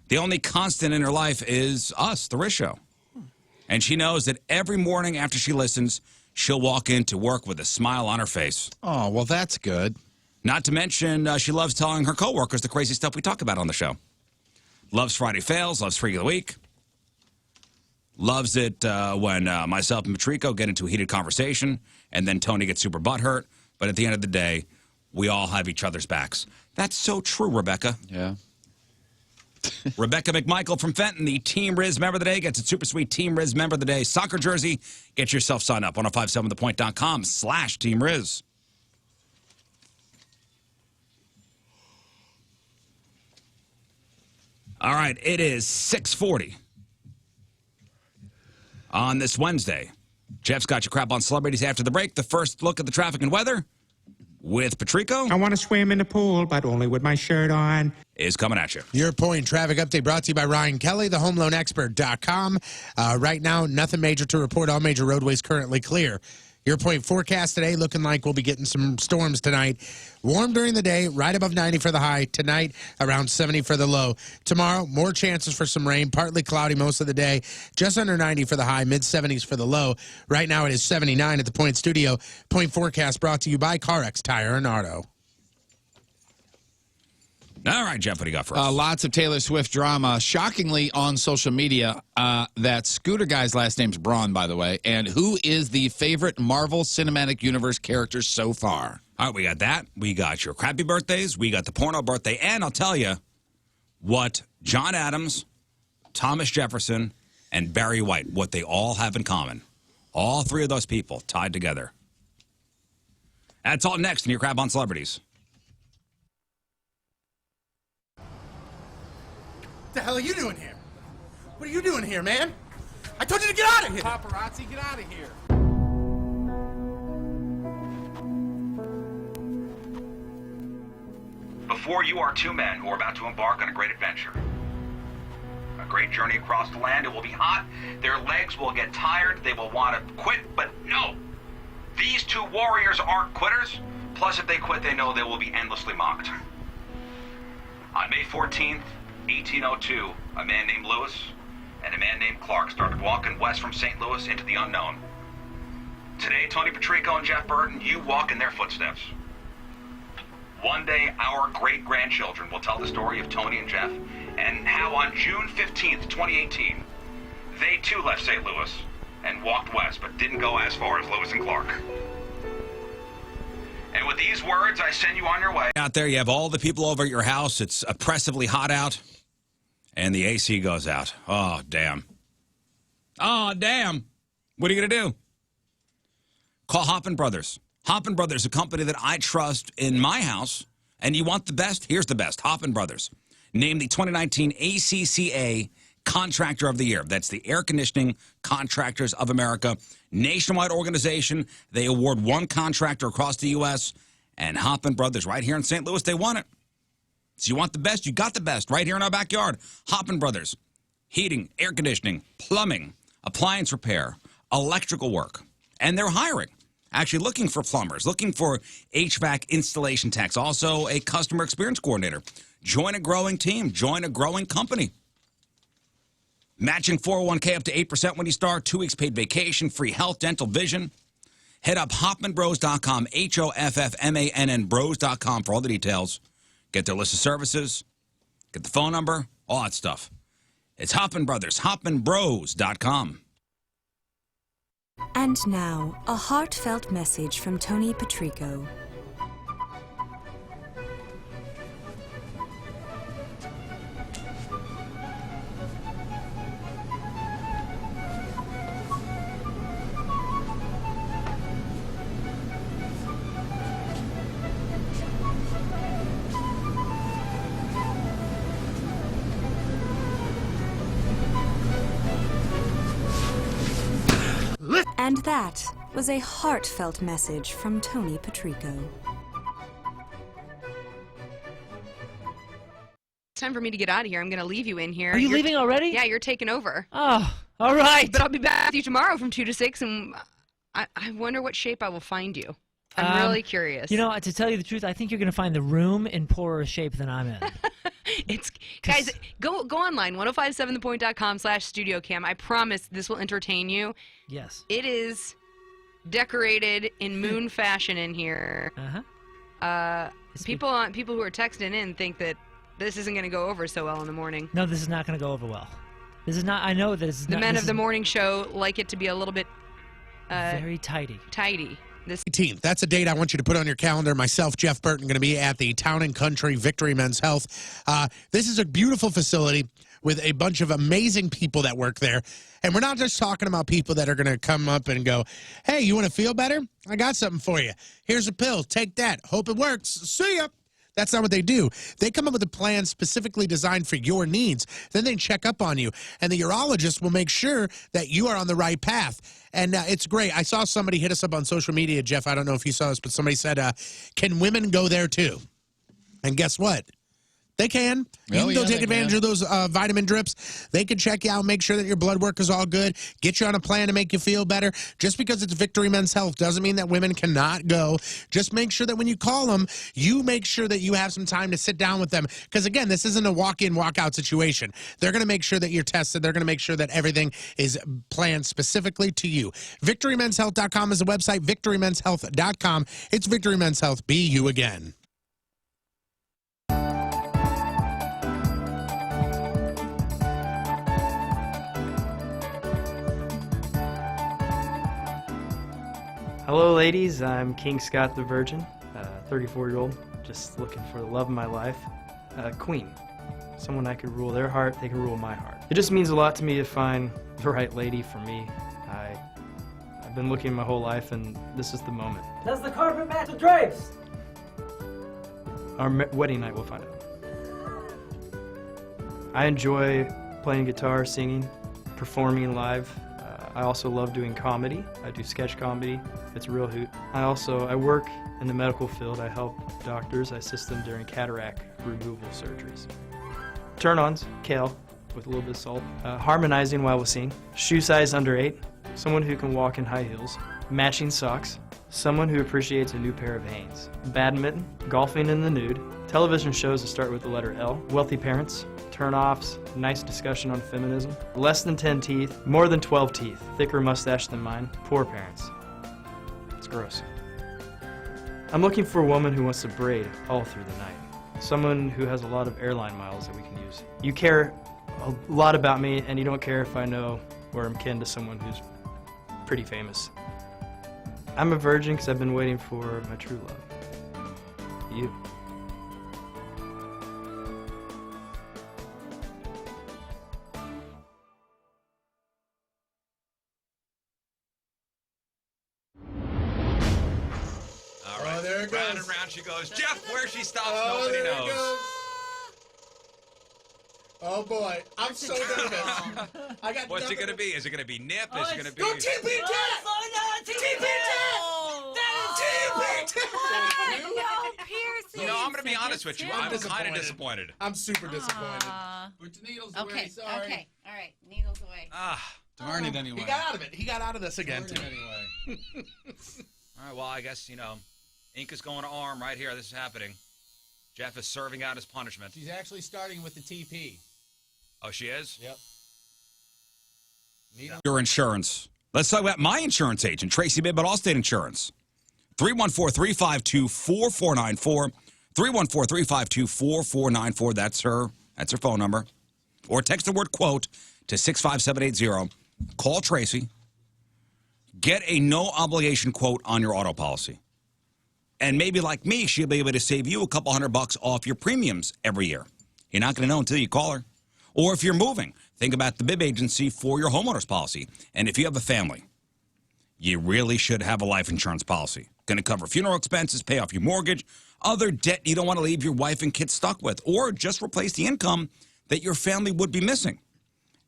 The only constant in her life is us, the Riz Show. And she knows that every morning after she listens, she'll walk into work with a smile on her face. Oh, well, that's good. Not to mention, she loves telling her coworkers the crazy stuff we talk about on the show. Loves Friday Fails, loves Freak of the Week. Loves it when myself and Matrico get into a heated conversation, and then Tony gets super butthurt. But at the end of the day, we all have each other's backs. That's so true, Rebecca. Yeah. Rebecca McMichael from Fenton, the Team Riz member of the day, gets a super sweet Team Riz member of the day soccer jersey. Get yourself signed up, 1057thepoint.com/Team Riz. All right, it is 6:40 on this Wednesday. Jeff's got your crap on celebrities after the break. The first look at the traffic and weather with Patrico I want to swim in the pool, but only with my shirt on. is coming at you. Your Point traffic update brought to you by Ryan Kelly, thehomeloanexpert.com. Right now, nothing major to report. All major roadways currently clear. Your Point forecast today looking like we'll be getting some storms tonight. Warm during the day, right above 90 for the high. Tonight, around 70 for the low. Tomorrow, more chances for some rain. Partly cloudy most of the day. Just under 90 for the high, mid-70s for the low. Right now, it is 79 at the Point Studio. Point forecast brought to you by CarX Tire and Auto. All right, Jeff, what do you got for us? Lots of Taylor Swift drama. Shockingly, on social media, that Scooter guy's last name's Braun, by the way. And who is the favorite Marvel Cinematic Universe character so far? All right, we got that. We got your crappy birthdays. We got the porno birthday. And I'll tell you what John Adams, Thomas Jefferson, and Barry White, what they all have in common. All three of those people tied together. That's all next in your Crap on Celebrities. What the hell are you doing here? What are you doing here, man? I told you to get out of here! Paparazzi, get out of here. Before you are two men who are about to embark on a great adventure. A great journey across the land. It will be hot. Their legs will get tired. They will want to quit, but no. These two warriors aren't quitters. Plus, if they quit, they know they will be endlessly mocked. On May 14th, 1802, a man named Lewis and a man named Clark started walking west from St. Louis into the unknown. Today, Tony Patrico and Jeff Burton, you walk in their footsteps. One day, our great-grandchildren will tell the story of Tony and Jeff and how on June 15th, 2018, they too left St. Louis and walked west, but didn't go as far as Lewis and Clark. And with these words, I send you on your way. Out there, you have all the people over at your house. It's oppressively hot out, and the AC goes out. Oh, damn. Oh, damn. What are you going to do? Call Hoppin Brothers. Hoppin Brothers, a company that I trust in my house, and you want the best? Here's the best. Hoppin Brothers. Named the 2019 ACCA Contractor of the Year. That's the Air Conditioning Contractors of America. Nationwide organization. They award one contractor across the U.S., and Hoppin Brothers right here in St. Louis, they won it. So you want the best? You got the best right here in our backyard. Hoppin Brothers. Heating, air conditioning, plumbing, appliance repair, electrical work. And they're hiring. Actually looking for plumbers, looking for HVAC installation techs, also a customer experience coordinator. Join a growing team. Join a growing company. Matching 401k up to 8% when you start. 2 weeks paid vacation, free health, dental, vision. Head up hoffmanbros.com, HOFFMANN bros.com for all the details. Get their list of services, get the phone number, all that stuff. It's Hoffman Brothers, hoffmanbros.com. And now, a heartfelt message from Tony Patrico. And that was a heartfelt message from Tony Patrico. It's time for me to get out of here. I'm going to leave you in here. Are you leaving already? Yeah, you're taking over. Oh, all right. But I'll be back with you tomorrow from 2 to 6, and I wonder what shape I will find you. I'm really curious. You know, to tell you the truth, I think you're going to find the room in poorer shape than I'm in. Guys, go online, 1057thepoint.com/studiocam. I promise this will entertain you. Yes. It is decorated in moon fashion in here. People who are texting in think that this isn't going to go over so well in the morning. No, this is not going to go over well. This is not. I know that this is the not. men of the morning show like it to be a little bit very tidy. This 18th. That's a date I want you to put on your calendar. Myself, Jeff Burton, going to be at the Town and Country Victory Men's Health. This is a beautiful facility with a bunch of amazing people that work there. And we're not just talking about people that are going to come up and go, hey, you want to feel better? I got something for you. Here's a pill. Take that. Hope it works. See ya. That's not what they do. They come up with a plan specifically designed for your needs. Then they check up on you, and the urologist will make sure that you are on the right path. And it's great. I saw somebody hit us up on social media, Jeff. I don't know if you saw this, but somebody said, can women go there too? And guess what? They can. You can go take advantage of those vitamin drips. They can check you out, make sure that your blood work is all good, get you on a plan to make you feel better. Just because it's Victory Men's Health doesn't mean that women cannot go. Just make sure that when you call them, you make sure that you have some time to sit down with them. Because, again, this isn't a walk-in, walk-out situation. They're going to make sure that you're tested. They're going to make sure that everything is planned specifically to you. VictoryMen'sHealth.com is the website. VictoryMen'sHealth.com. It's Victory Men's Health. Be you again. Hello, ladies. I'm King Scott the Virgin, 34-year-old, just looking for the love of my life. Queen. Someone I could rule their heart, they can rule my heart. It just means a lot to me to find the right lady for me. I've been looking my whole life, and this is the moment. Does the carpet match the drapes? Our wedding night, we'll find out. I enjoy playing guitar, singing, performing live. I also love doing comedy. I do sketch comedy. It's a real hoot. I work in the medical field. I help doctors. I assist them during cataract removal surgeries. Turn-ons, kale with a little bit of salt. Harmonizing while we sing. Shoe size under 8. Someone who can walk in high heels. Matching socks. Someone who appreciates a new pair of Hanes. Badminton. Golfing in the nude. Television shows that start with the letter L. Wealthy parents. Turn-offs, nice discussion on feminism. Less than 10 teeth, more than 12 teeth, thicker mustache than mine. Poor parents. It's gross. I'm looking for a woman who wants to braid all through the night. Someone who has a lot of airline miles that we can use. You care a lot about me, and you don't care if I know or I'm kin to someone who's pretty famous. I'm a virgin because I've been waiting for my true love. You. Round and round she goes. Jeff, where she stops, nobody knows. Oh boy, I'm so nervous. I got. What's it gonna be? Is it gonna be nip? Is it gonna be? Go TP You know, I'm gonna be honest with you. I'm kind of disappointed. I'm super disappointed. Put the needles Okay, away. Sorry. okay, all right, needles away. Darn it anyway. He got out of it. He got out of this again. Darn it anyway. All right, well, I guess, ink is going to arm right here. This is happening. Jeff is serving out his punishment. She's actually starting with the TP. Oh, she is? Yep. Your insurance. Let's talk about my insurance agent, Tracy Bibb at Allstate Insurance. 314-352-4494. 314-352-4494. That's her phone number. Or text the word quote to 65780. Call Tracy. Get a no-obligation quote on your auto policy. And maybe like me, she'll be able to save you a couple $100 off your premiums every year. You're not going to know until you call her. Or if you're moving, think about the Bibb Agency for your homeowner's policy. And if you have a family, you really should have a life insurance policy. Going to cover funeral expenses, pay off your mortgage, other debt you don't want to leave your wife and kids stuck with, or just replace the income that your family would be missing.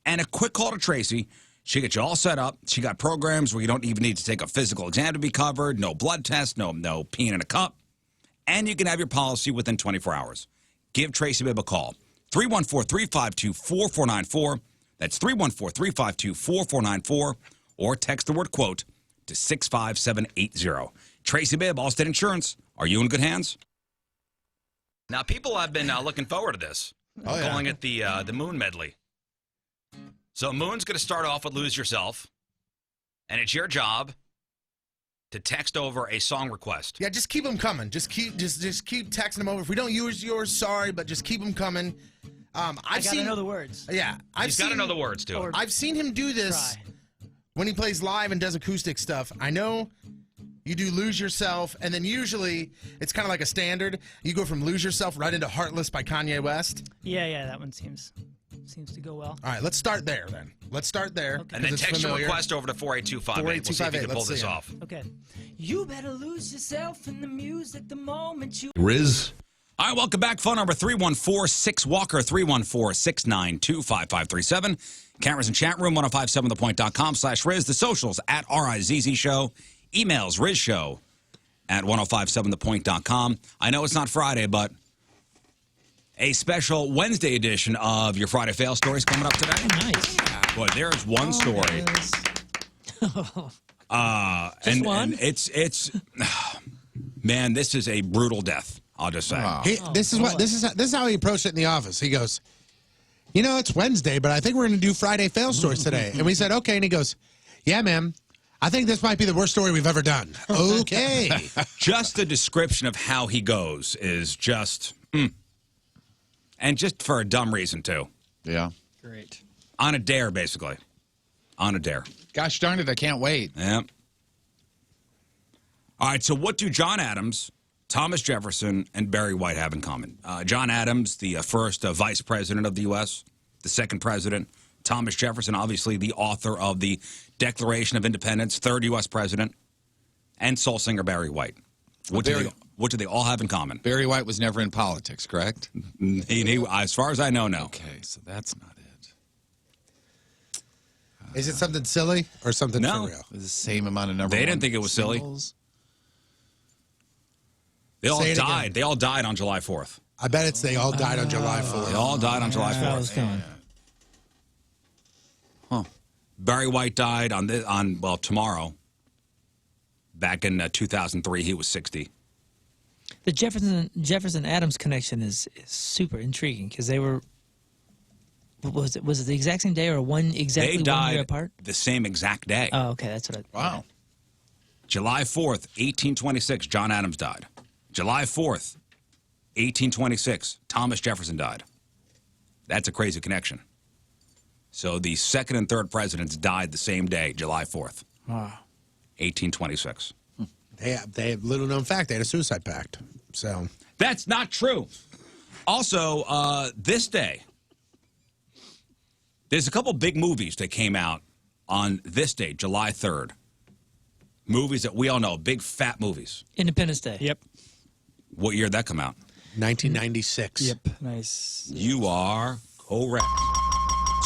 And a quick call to Tracy. She gets you all set up. She got programs where you don't even need to take a physical exam to be covered, no blood test, no peeing in a cup. And you can have your policy within 24 hours. Give Tracy Bibb a call. 314-352-4494. That's 314-352-4494. Or text the word quote to 65780. Tracy Bibb, Allstate Insurance. Are you in good hands? Now, people have been looking forward to this. Oh, yeah. Calling it the Moon Medley. So Moon's going to start off with Lose Yourself, and it's your job to text over a song request. Yeah, just keep them coming. Just keep texting them over. If we don't use yours, sorry, but just keep them coming. I gotta know the words. Yeah, He's got to know the words to it. I've seen him do this when he plays live and does acoustic stuff. I know you do Lose Yourself, and then usually it's kind of like a standard. You go from Lose Yourself right into Heartless by Kanye West. Yeah, that one seems to go well. All right, let's start there then. Let's start there. Okay. And then text your request over to 48258. We'll see if you can pull this off. Okay. You better lose yourself in the music the moment you... Riz All right, welcome back. Phone number 314-6-WALKER, 314-692-5537. Cameras and chat room, 1057thepoint.com/Riz. The socials at RIZZ Show. Emails, RizShow at 1057thepoint.com. I know it's not Friday, but a special Wednesday edition of your Friday Fail Stories coming up today. Oh, nice. Boy, there's one story. Just one? And it's man, this is a brutal death. I'll just say. This is how he approached it in the office. He goes, you know, it's Wednesday, but I think we're going to do Friday Fail Stories today. And we said, okay. And he goes, yeah, ma'am. I think this might be the worst story we've ever done. Okay. Just the description of how he goes is just, and just for a dumb reason too. Yeah. Great. On a dare, basically. On a dare. Gosh darn it, I can't wait. Yeah. All right, so what do John Adams, Thomas Jefferson, and Barry White have in common? John Adams, the first vice president of the U.S., the second president. Thomas Jefferson, obviously the author of the Declaration of Independence, third U.S. president, and soul singer Barry White. What do they all have in common? Barry White was never in politics, correct? As far as I know, no. Okay, so that's not it. Is it something silly or something No. for real? It's the same amount of number They one didn't think it was silly. symbols. They all Say it died. again. They all died on July 4th. I bet it's they all died on July 4th. They all died on July I was 4th. coming. Barry White died on tomorrow. Back in 2003, he was 60. The Jefferson Adams connection is super intriguing because they were. Was it the exact same day or exactly They died 1 year apart? the same exact day. Oh, okay, that's what I. Wow. July 4th, 1826, John Adams died. July 4th, 1826, Thomas Jefferson died. That's a crazy connection. So the second and third presidents died the same day, July 4th, Wow. 1826. They have little known fact. They had a suicide pact. So That's not true. Also, this day, there's a couple big movies that came out on this day, July 3rd. Movies that we all know, big fat movies. Independence Day. Yep. What year did that come out? 1996. Yep. Nice. You are correct.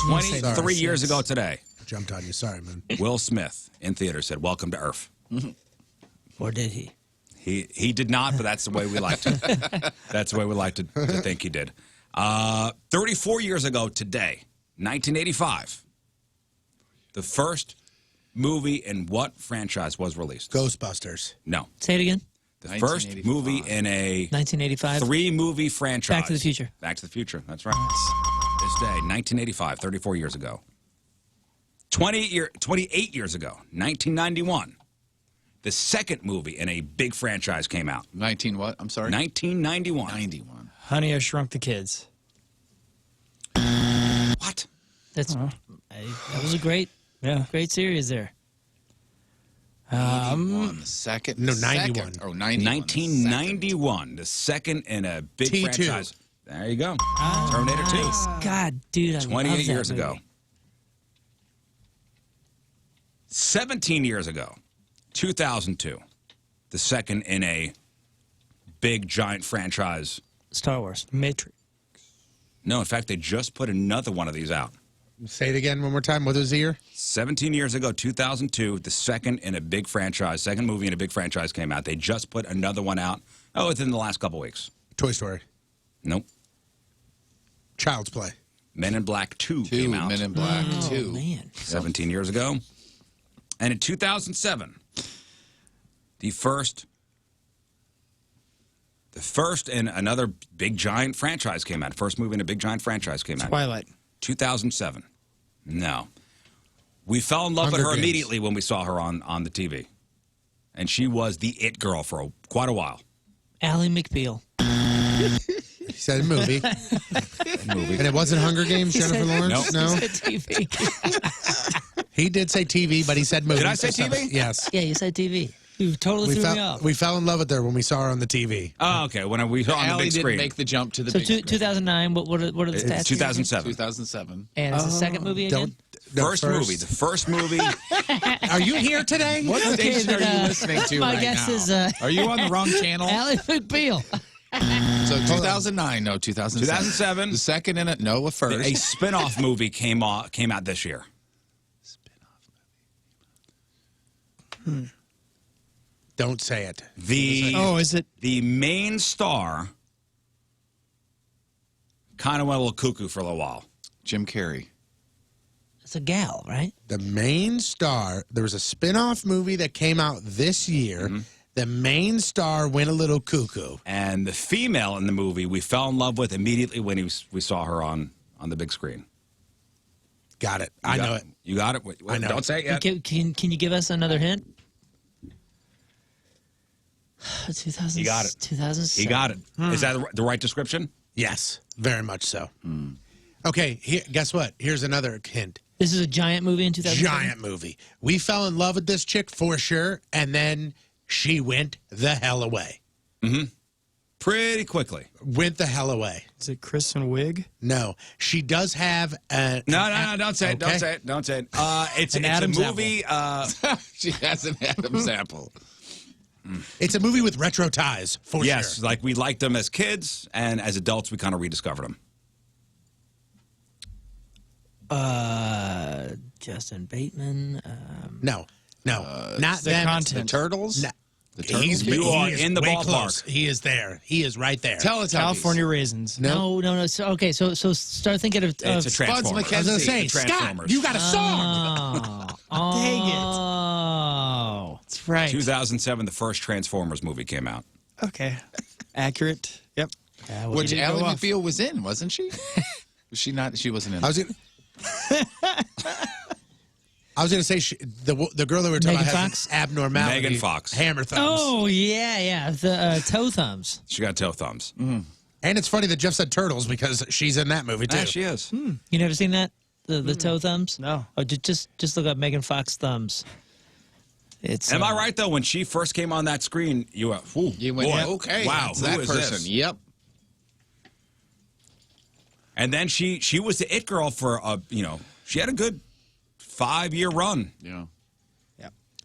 Sorry. 23 years ago today, Jumped on you. Sorry, man. Will Smith in theater said, "Welcome to Earth." Or did he? He did not, but that's the way we like to. That's the way we like to think he did. 34 years ago today, 1985, the first movie in what franchise was released? Ghostbusters. No. Say it again. The first movie in a 1985. 3-movie franchise. Back to the Future. Back to the Future. That's right. This day, 1985, 34 years ago. 28 years ago, 1991. The second movie in a big franchise came out. 19 what? I'm sorry? 1991. 91. Honey, I Shrunk the Kids. What? That's that was a great series there. 81, the second. No, second. 91. Oh, 91. 1991. The second in a big T2. franchise. There you go. Terminator 2. God, dude, I 28 love that years movie. ago. 17 years ago, 2002, the second in a big, giant franchise. Star Wars. Matrix. No, in fact, they just put another one of these out. Say it again one more time. What was the year? 17 years ago, 2002, the second in a big franchise, second movie in a big franchise came out. They just put another one out, within the last couple weeks. Toy Story. Nope. Child's Play. Men in Black 2 came out. Men in Black 2. Man. 17 years ago. And in 2007, the first in another big giant franchise came out. First movie in a big giant franchise came out. Twilight. 2007. No. We fell in love Hunger with her Games. immediately when we saw her on the TV. And she was the it girl for quite a while. Ally McBeal. He said movie. And it wasn't Hunger Games, Jennifer Lawrence? Nope. No. He said TV. He did say TV, but he said movie. Did I say TV? Yes. Yeah, you said TV. You totally threw me off. We fell in love with her when we saw her on the TV. Oh, okay. When we saw on the Allie big didn't screen. make the jump to the So big screen. 2009. What are the stats? 2007. 2007. And it's the second movie again. First movie. The first movie. Are you here today? What station are you listening to my right guess now? is Are you on the wrong channel? Ally McBeal. So 2009, no, 2007. 2007. The second in it, no, a first. A spin-off movie came out this year. Don't say it. Is it? The main star kind of went a little cuckoo for a little while. Jim Carrey. It's a gal, right? The main star, there was a spin-off movie that came out this year. Mm-hmm. The main star went a little cuckoo. And the female in the movie we fell in love with immediately when we saw her on the big screen. Got it. I know it. You got it? I know Don't it. say it yet. Can you give us another hint? 2000. He got it. 2007. He got it. Is that the right description? Yes, very much so. Okay, guess what? Here's another hint. This is a giant movie in 2007? Giant movie. We fell in love with this chick for sure, and then she went the hell away. Mm-hmm. Pretty quickly. Went the hell away. Is it Kristen Wiig? No. She does have a... No, don't say it. Don't say it. Don't say it. It's a movie... She has an Adam's apple. It's a movie with retro ties, for yes, sure. like we liked them as kids, and as adults, we kind of rediscovered them. Justin Bateman. No, not the them. content. The Turtles? No. The Turtles? You are is in the way ballpark. close. He is there. He is right there. California Raisins. No. So, okay, so start thinking of... It's a Transformer. I was going to say, Scott, Transformers. you got a song. Dang it. Oh. That's right. 2007, the first Transformers movie came out. Okay. Accurate. Yep. Which didn't Ally go off. McBeal was in, wasn't she? Was she not? She wasn't in. I was going to say the girl that we were talking Megan about Fox? has an abnormality. Megan Fox. Hammer thumbs. Oh, yeah. The toe thumbs. She got toe thumbs. And it's funny that Jeff said turtles because she's in that movie, too. Yeah, she is. You never seen that? The toe thumbs? No. Oh, just look up Megan Fox thumbs. It's. Am I right, though? When she first came on that screen, you went, ooh, You went, boy, yeah, okay. wow, that's who that is person. this? Yep. And then she was the it girl for, she had a good 5-year run. Yeah.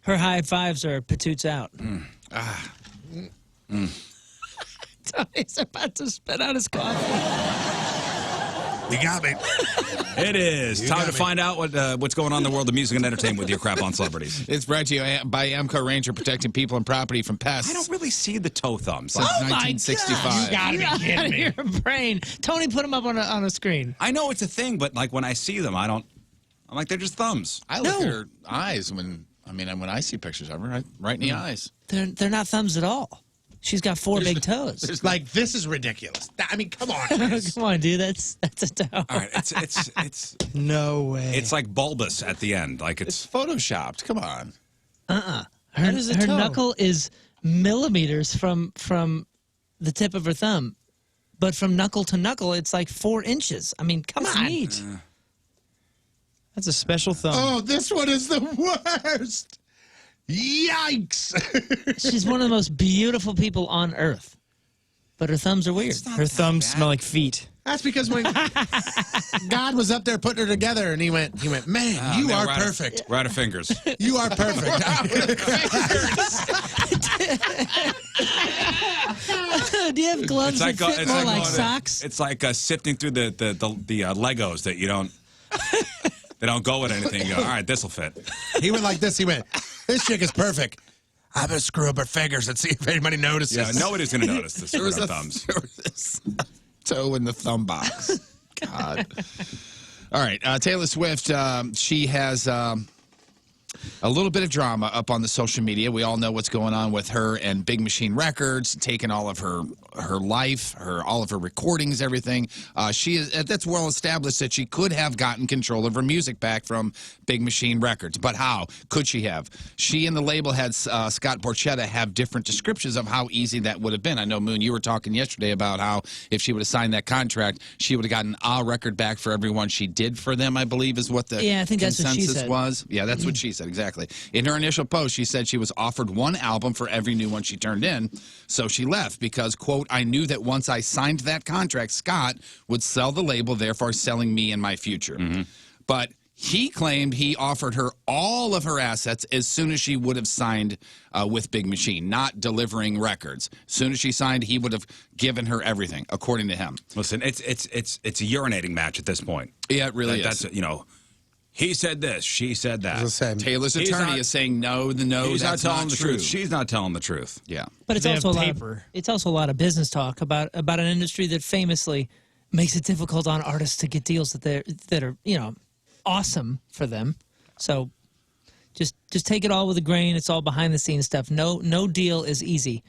Her high fives are patoots out. Tony's about to spit out his coffee. You got me. It is You time got to me. find out what's going on in the world of music and entertainment with your crap on celebrities. It's brought to you by Amco Ranger, protecting people and property from pests. I don't really see the toe thumbs. Since Oh, 1965. You gotta be kidding me. Your brain. Tony, put them up on a screen. I know it's a thing, but like when I see them, I'm like, they're just thumbs. I look at her eyes when I see pictures of her, right in the eyes. They're not thumbs at all. She's got 4 big toes. It's like, this is ridiculous. I mean, come on, Chris. Come on, dude. That's a toe. All right, it's No way. it's like bulbous at the end, like It's photoshopped. Come on. Her is a toe? knuckle is millimeters from the tip of her thumb, but from knuckle to knuckle, it's like 4 inches. I mean, come on. neat. That's a special thumb. Oh, this one is the worst. Yikes. She's one of the most beautiful people on earth, but her thumbs are weird. Her thumbs smell like feet. That's because when God was up there putting her together, and he went, man, you are perfect. We're out of fingers. You are perfect. Do you have gloves that fit it's more like going- socks? It's like sifting through the Legos that you don't. They don't go with anything. You go, all right, this will fit. He went like this. He went, this chick is perfect. I'm going to screw up her fingers and see if anybody notices. Yeah, nobody's going to notice the There was screwed a up thumbs. there was this toe in the thumb box. God. All right, Taylor Swift. She has a little bit of drama up on the social media. We all know what's going on with her and Big Machine Records, taking all of her life, all of her recordings, everything. That's well established that she could have gotten control of her music back from Big Machine Records. But how could she have? She and the label had Scott Borchetta have different descriptions of how easy that would have been. I know, Moon, you were talking yesterday about how if she would have signed that contract, she would have gotten a record back for everyone she did for them, I believe is what the I think that's what she consensus said. was. Yeah, that's what she said, exactly. In her initial post, she said she was offered 1 album for every new one she turned in, so she left because, quote, I knew that once I signed that contract, Scott would sell the label, therefore selling me and my future. But He claimed he offered her all of her assets as soon as she would have signed with Big Machine, not delivering records. As soon as she signed, he would have given her everything, according to him. Listen, it's a urinating match at this point. Yeah, it really is. That's, he said this, she said that. Taylor's attorney is saying no, he's that's not telling not the true. truth. She's not telling the truth. Yeah. But it's also a lot of business talk about an industry that famously makes it difficult on artists to get deals that are awesome for them. So just take it all with a grain. It's all behind the scenes stuff. No deal is easy.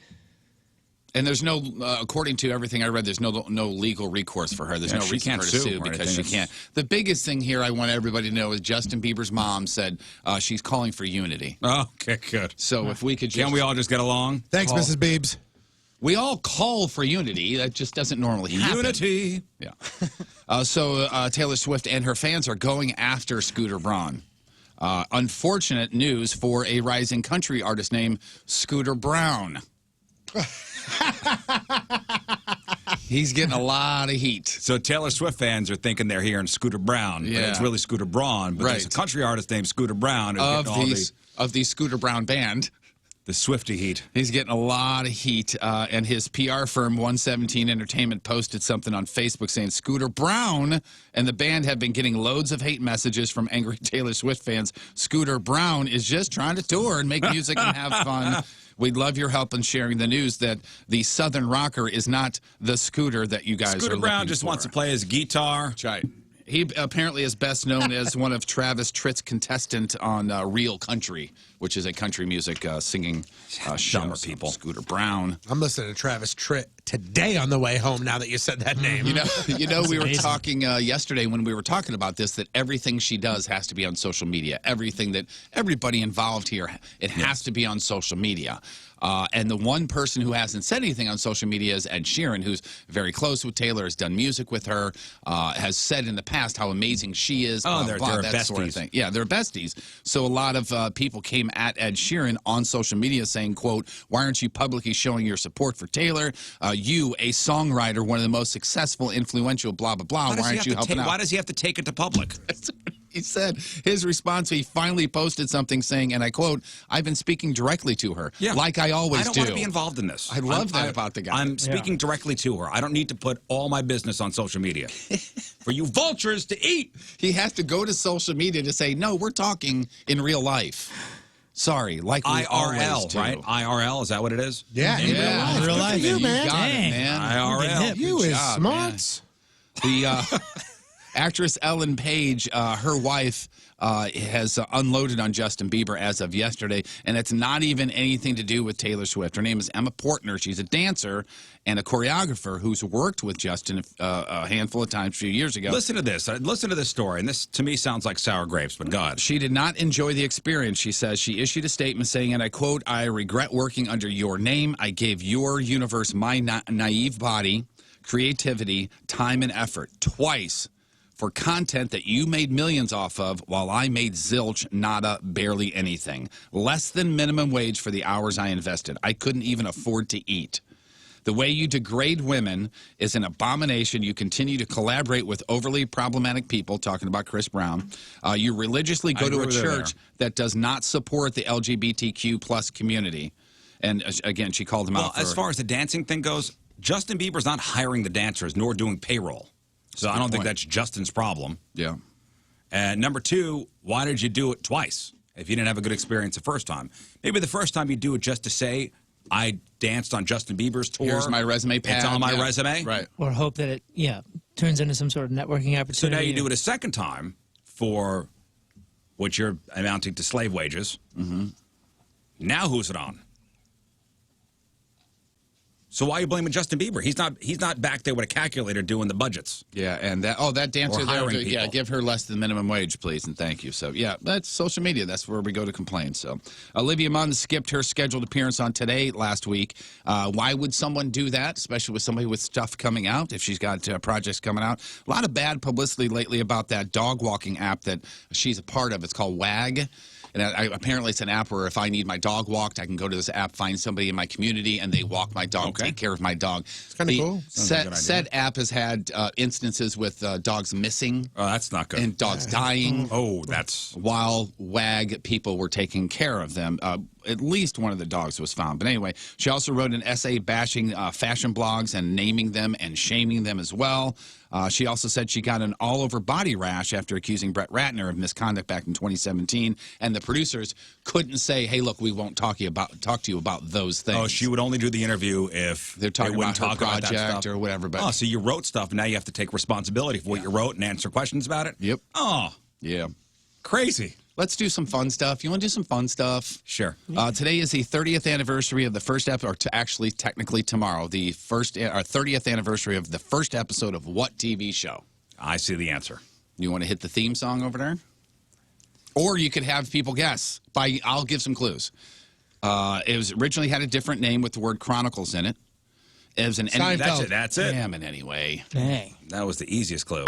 And there's no, according to everything I read, there's no legal recourse for her. There's no reason for her to sue because she can't. The biggest thing here I want everybody to know is Justin Bieber's mom said she's calling for unity. Oh, okay, good. So if we could just... Can't we all just get along? Thanks, Mrs. Biebs. We all call for unity. That just doesn't normally happen. Unity. Yeah. So Taylor Swift and her fans are going after Scooter Braun. Unfortunate news for a rising country artist named Scooter Braun. He's getting a lot of heat. So Taylor Swift fans are thinking they're hearing Scooter Braun, but it's really Scooter Braun. But there's a country artist named Scooter Braun of the Scooter Braun band. The Swiftie heat. He's getting a lot of heat, and his PR firm, 117 Entertainment, posted something on Facebook saying Scooter Braun and the band have been getting loads of hate messages from angry Taylor Swift fans. Scooter Braun is just trying to tour and make music and have fun. We'd love your help in sharing the news that the Southern rocker is not the Scooter that you guys are looking for. Scooter Braun just wants to play his guitar. That's right. He apparently is best known as one of Travis Tritt's contestant on Real Country, which is a country music singing show. People. Scooter Braun. I'm listening to Travis Tritt today on the way home now that you said that name. You know, we were talking yesterday when we were talking about this, that everything she does has to be on social media. Everything that everybody involved here, it has to be on social media. And the one person who hasn't said anything on social media is Ed Sheeran, who's very close with Taylor, has done music with her, has said in the past how amazing she is. They're that besties. sort of thing. Yeah, they're besties. So a lot of people came at Ed Sheeran on social media saying, quote, why aren't you publicly showing your support for Taylor? You, a songwriter, one of the most successful, influential, blah, blah, blah. Why aren't you helping out? Why does he have to take it to public? He said his response, he finally posted something saying, and I quote, I've been speaking directly to her, like I always do. I don't want to be involved in this. I love that about the guy. I'm speaking directly to her. I don't need to put all my business on social media. For you vultures to eat. He has to go to social media to say, no, we're talking in real life. Sorry, like we always do. Right? IRL, is that what it is? Yeah, in real life. You, man. got it, man. IRL. You is smart. The actress Ellen Page, her wife, has unloaded on Justin Bieber as of yesterday, and it's not even anything to do with Taylor Swift. Her name is Emma Portner. She's a dancer and a choreographer who's worked with Justin a handful of times a few years ago. Listen to this. Listen to this story, and this, to me, sounds like sour grapes, but God. She did not enjoy the experience, she says. She issued a statement saying, and I quote, I regret working under your name. I gave your universe my naive body, creativity, time, and effort twice for content that you made millions off of while I made zilch, nada, barely anything. Less than minimum wage for the hours I invested. I couldn't even afford to eat. The way you degrade women is an abomination. You continue to collaborate with overly problematic people, talking about Chris Brown. You religiously go to a church that does not support the LGBTQ plus community. And again, she called him out for... As far as the dancing thing goes, Justin Bieber's not hiring the dancers nor doing payroll. So I don't think that's Justin's problem. Yeah. And number two, why did you do it twice if you didn't have a good experience the first time? Maybe the first time you do it just to say, I danced on Justin Bieber's tour. Here's my resume pad. It's on my resume. Right. Or hope that it, turns into some sort of networking opportunity. So now you do it a second time for what you're amounting to slave wages. Mm-hmm. Now who's it on? So why are you blaming Justin Bieber? He's not back there with a calculator doing the budgets. Yeah, and that dancer Or there, hiring people. give her less than minimum wage, please, and thank you. So yeah, that's social media. That's where we go to complain. So Olivia Munn skipped her scheduled appearance on Today last week. Why would someone do that, especially with somebody with stuff coming out? If she's got projects coming out, a lot of bad publicity lately about that dog walking app that she's a part of. It's called WAG. And apparently it's an app where if I need my dog walked, I can go to this app, find somebody in my community, and they walk my dog, take care of my dog. It's kind of cool. Said app has had instances with dogs missing. Oh, that's not good. And dogs dying. Oh, that's... While WAG people were taking care of them. At least one of the dogs was found. But anyway, she also wrote an essay bashing fashion blogs and naming them and shaming them as well. She also said she got an all-over body rash after accusing Brett Ratner of misconduct back in 2017, and the producers couldn't say, "Hey, look, we won't talk to you about those things." Oh, she would only do the interview if they're talking about her about that project stuff. or whatever. But so you wrote stuff, and now you have to take responsibility for what you wrote and answer questions about it. Yep. Oh, yeah, crazy. Let's do some fun stuff. You want to do some fun stuff? Sure. Today is the 30th anniversary of the first episode, or actually technically tomorrow, the 30th anniversary of the first episode of what TV show? I see the answer. You want to hit the theme song over there? Or you could have people guess. I'll give some clues. It was originally had a different name with the word Chronicles in it. It was an Seinfeld. That's it. Damn it, anyway. Dang. That was the easiest clue.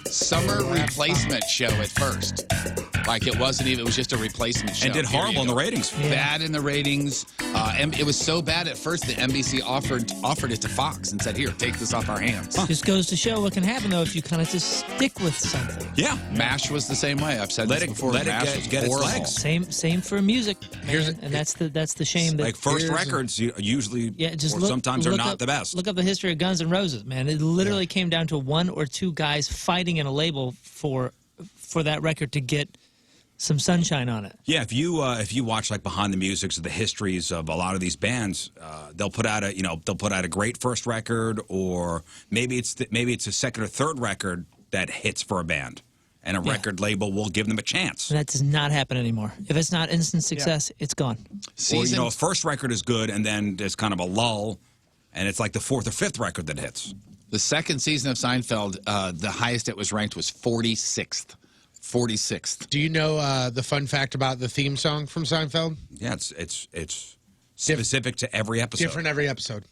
Summer replacement show at first. Like it wasn't even, it was just a replacement show. And did horrible in the ratings. Yeah. Bad in the ratings. And it was so bad at first that NBC offered it to Fox and said, "Here, take this off our hands." Just goes to show what can happen, though, if you kind of just stick with something. Yeah. MASH was the same way. I've said this before. Let MASH it get its legs. Same for music. And that's the shame. That like first records usually, or sometimes are not the best. Look up the history of Guns N' Roses, man. It literally came down to one or two guys fighting in a label for that record to get some sunshine on it. Yeah, if you watch like behind the musics of the histories of a lot of these bands, they'll put out a great first record, or maybe it's a second or third record that hits for a band, and a record label will give them a chance. And that does not happen anymore. If it's not instant success, it's gone. Or a first record is good, and then there's kind of a lull, and it's like the fourth or fifth record that hits. The second season of Seinfeld, the highest it was ranked was 46th. 46th. Do you know the fun fact about the theme song from Seinfeld? Yeah, it's specific to every episode. Different every episode.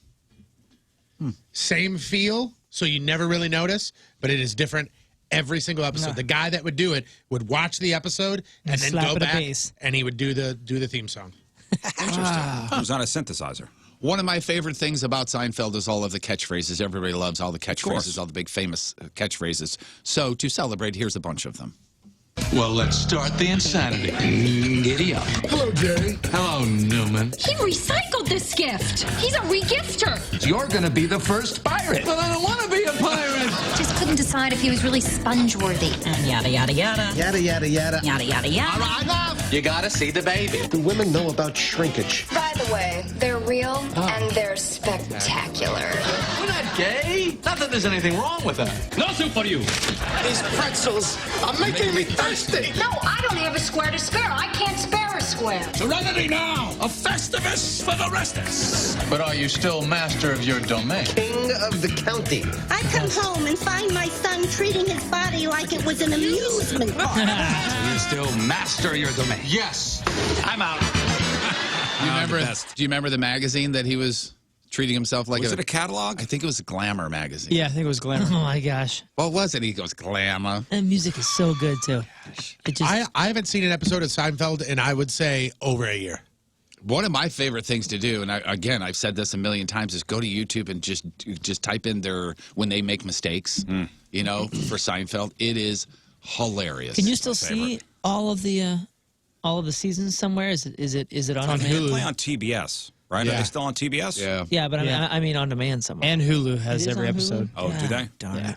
Same feel, so you never really notice, but it is different every single episode. The guy that would do it would watch the episode and then go back and he would do the theme song. Interesting. It was on a synthesizer. One of my favorite things about Seinfeld is all of the catchphrases. Everybody loves all the catchphrases, all the big famous catchphrases. So to celebrate, here's a bunch of them. Well, let's start the insanity. Giddy up. Hello, Jerry. Hello, Newman. He recycled this gift. He's a regifter. You're going to be the first pirate. But I don't want to be a pirate. Just couldn't decide if he was really sponge-worthy. Yada, yada, yada. Yada, yada, yada. Yada, yada, yada. Enough. You got to see the baby. Do women know about shrinkage? By the way, they're real and they're spectacular. We're not gay. Not that there's anything wrong with that. No soup for you. These pretzels are making me thirsty. No, I don't have a square to spare. I can't spare a square. Serenity now. A Festivus for the rest of us. But are you still master of your domain? King of the county. I come home and find my son treating his body like it was an amusement park. You still master your domain? Yes. I'm out. Do you remember the magazine that he was treating himself like? Was it a catalog? I think it was a Glamour magazine. Yeah, I think it was Glamour. Oh my gosh. What was it? He goes, Glamour. And music is so good too. It just, I haven't seen an episode of Seinfeld in, I would say, over a year. One of my favorite things to do, and I've said this a million times, is go to YouTube and just type in when they make mistakes, for Seinfeld. It is hilarious. Can you still see all of the seasons somewhere? Is it on They demand? play on TBS, right? Yeah. Are they still on TBS? Yeah. Yeah, but I mean on demand somewhere. And Hulu has It is every on Hulu? episode. Oh, do they? Darn it.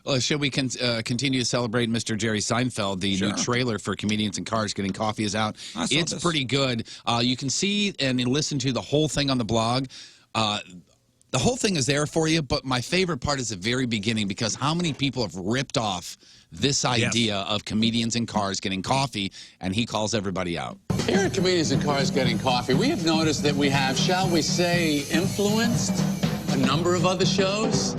Well, should we continue to celebrate Mr. Jerry Seinfeld? The new trailer for Comedians in Cars Getting Coffee is out. It's pretty good. You can see and listen to the whole thing on the blog. The whole thing is there for you, but my favorite part is the very beginning, because how many people have ripped off this idea of comedians in cars getting coffee, and he calls everybody out. Here at Comedians in Cars Getting Coffee, we have noticed that we have, shall we say, influenced a number of other shows,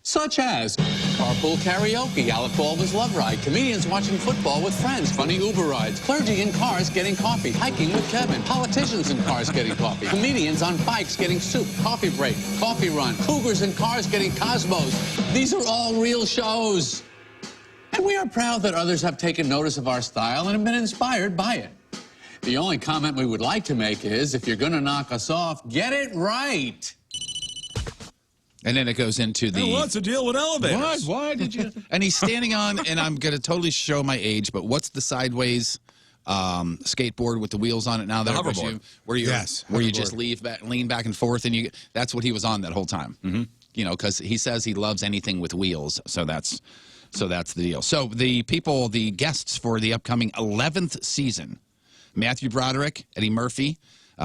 such as Carpool Karaoke, Alec Baldwin's Love Ride, Comedians Watching Football with Friends, Funny Uber Rides, Clergy in Cars Getting Coffee, Hiking with Kevin, Politicians in Cars Getting Coffee, Comedians on Bikes Getting Soup, Coffee Break, Coffee Run, Cougars in Cars Getting Cosmos. These are all real shows. And we are proud that others have taken notice of our style and have been inspired by it. The only comment we would like to make is, if you're going to knock us off, get it right. And then it goes into the... Hey, what's the deal with elevators? Why did you... And he's standing on, and I'm going to totally show my age, but what's the sideways skateboard with the wheels on it now? The That hoverboard. where you hoverboard. just lean back and forth, and that's what he was on that whole time. Mm-hmm. You know, because he says he loves anything with wheels, so that's the deal. So the guests for the upcoming 11th season, Matthew Broderick, Eddie Murphy,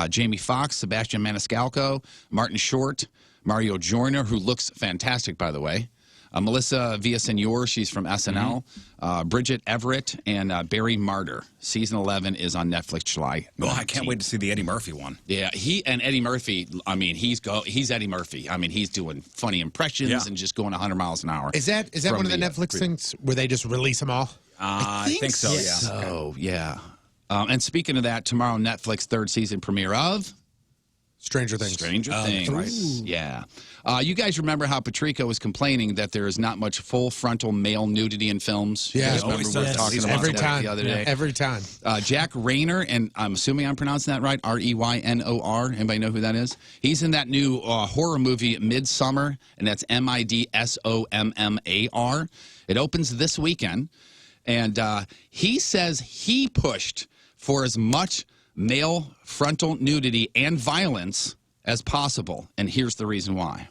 Jamie Foxx, Sebastian Maniscalco, Martin Short, Mario Joyner, who looks fantastic, by the way, Melissa Villasenor, she's from SNL, Bridget Everett, and Barry Martyr. Season 11 is on Netflix July 19th. Well, I can't wait to see the Eddie Murphy one. Yeah, Eddie Murphy, I mean, he's Eddie Murphy. I mean, he's doing funny impressions and just going 100 miles an hour. Is that one of the Netflix things where they just release them all? I think so, yeah. So, yeah. And speaking of that, tomorrow, Netflix third season premiere of... Stranger Things. Stranger Things. Right. Yeah. You guys remember how Patrico was complaining that there is not much full frontal male nudity in films? Yeah. You guys remember we were talking about every that time. the other day? Every time. Jack Rayner, and I'm assuming I'm pronouncing that right, Reynor. Anybody know who that is? He's in that new horror movie, Midsummer, and that's Midsommar. It opens this weekend, and he says he pushed for as much male frontal nudity and violence as possible, and here's the reason why.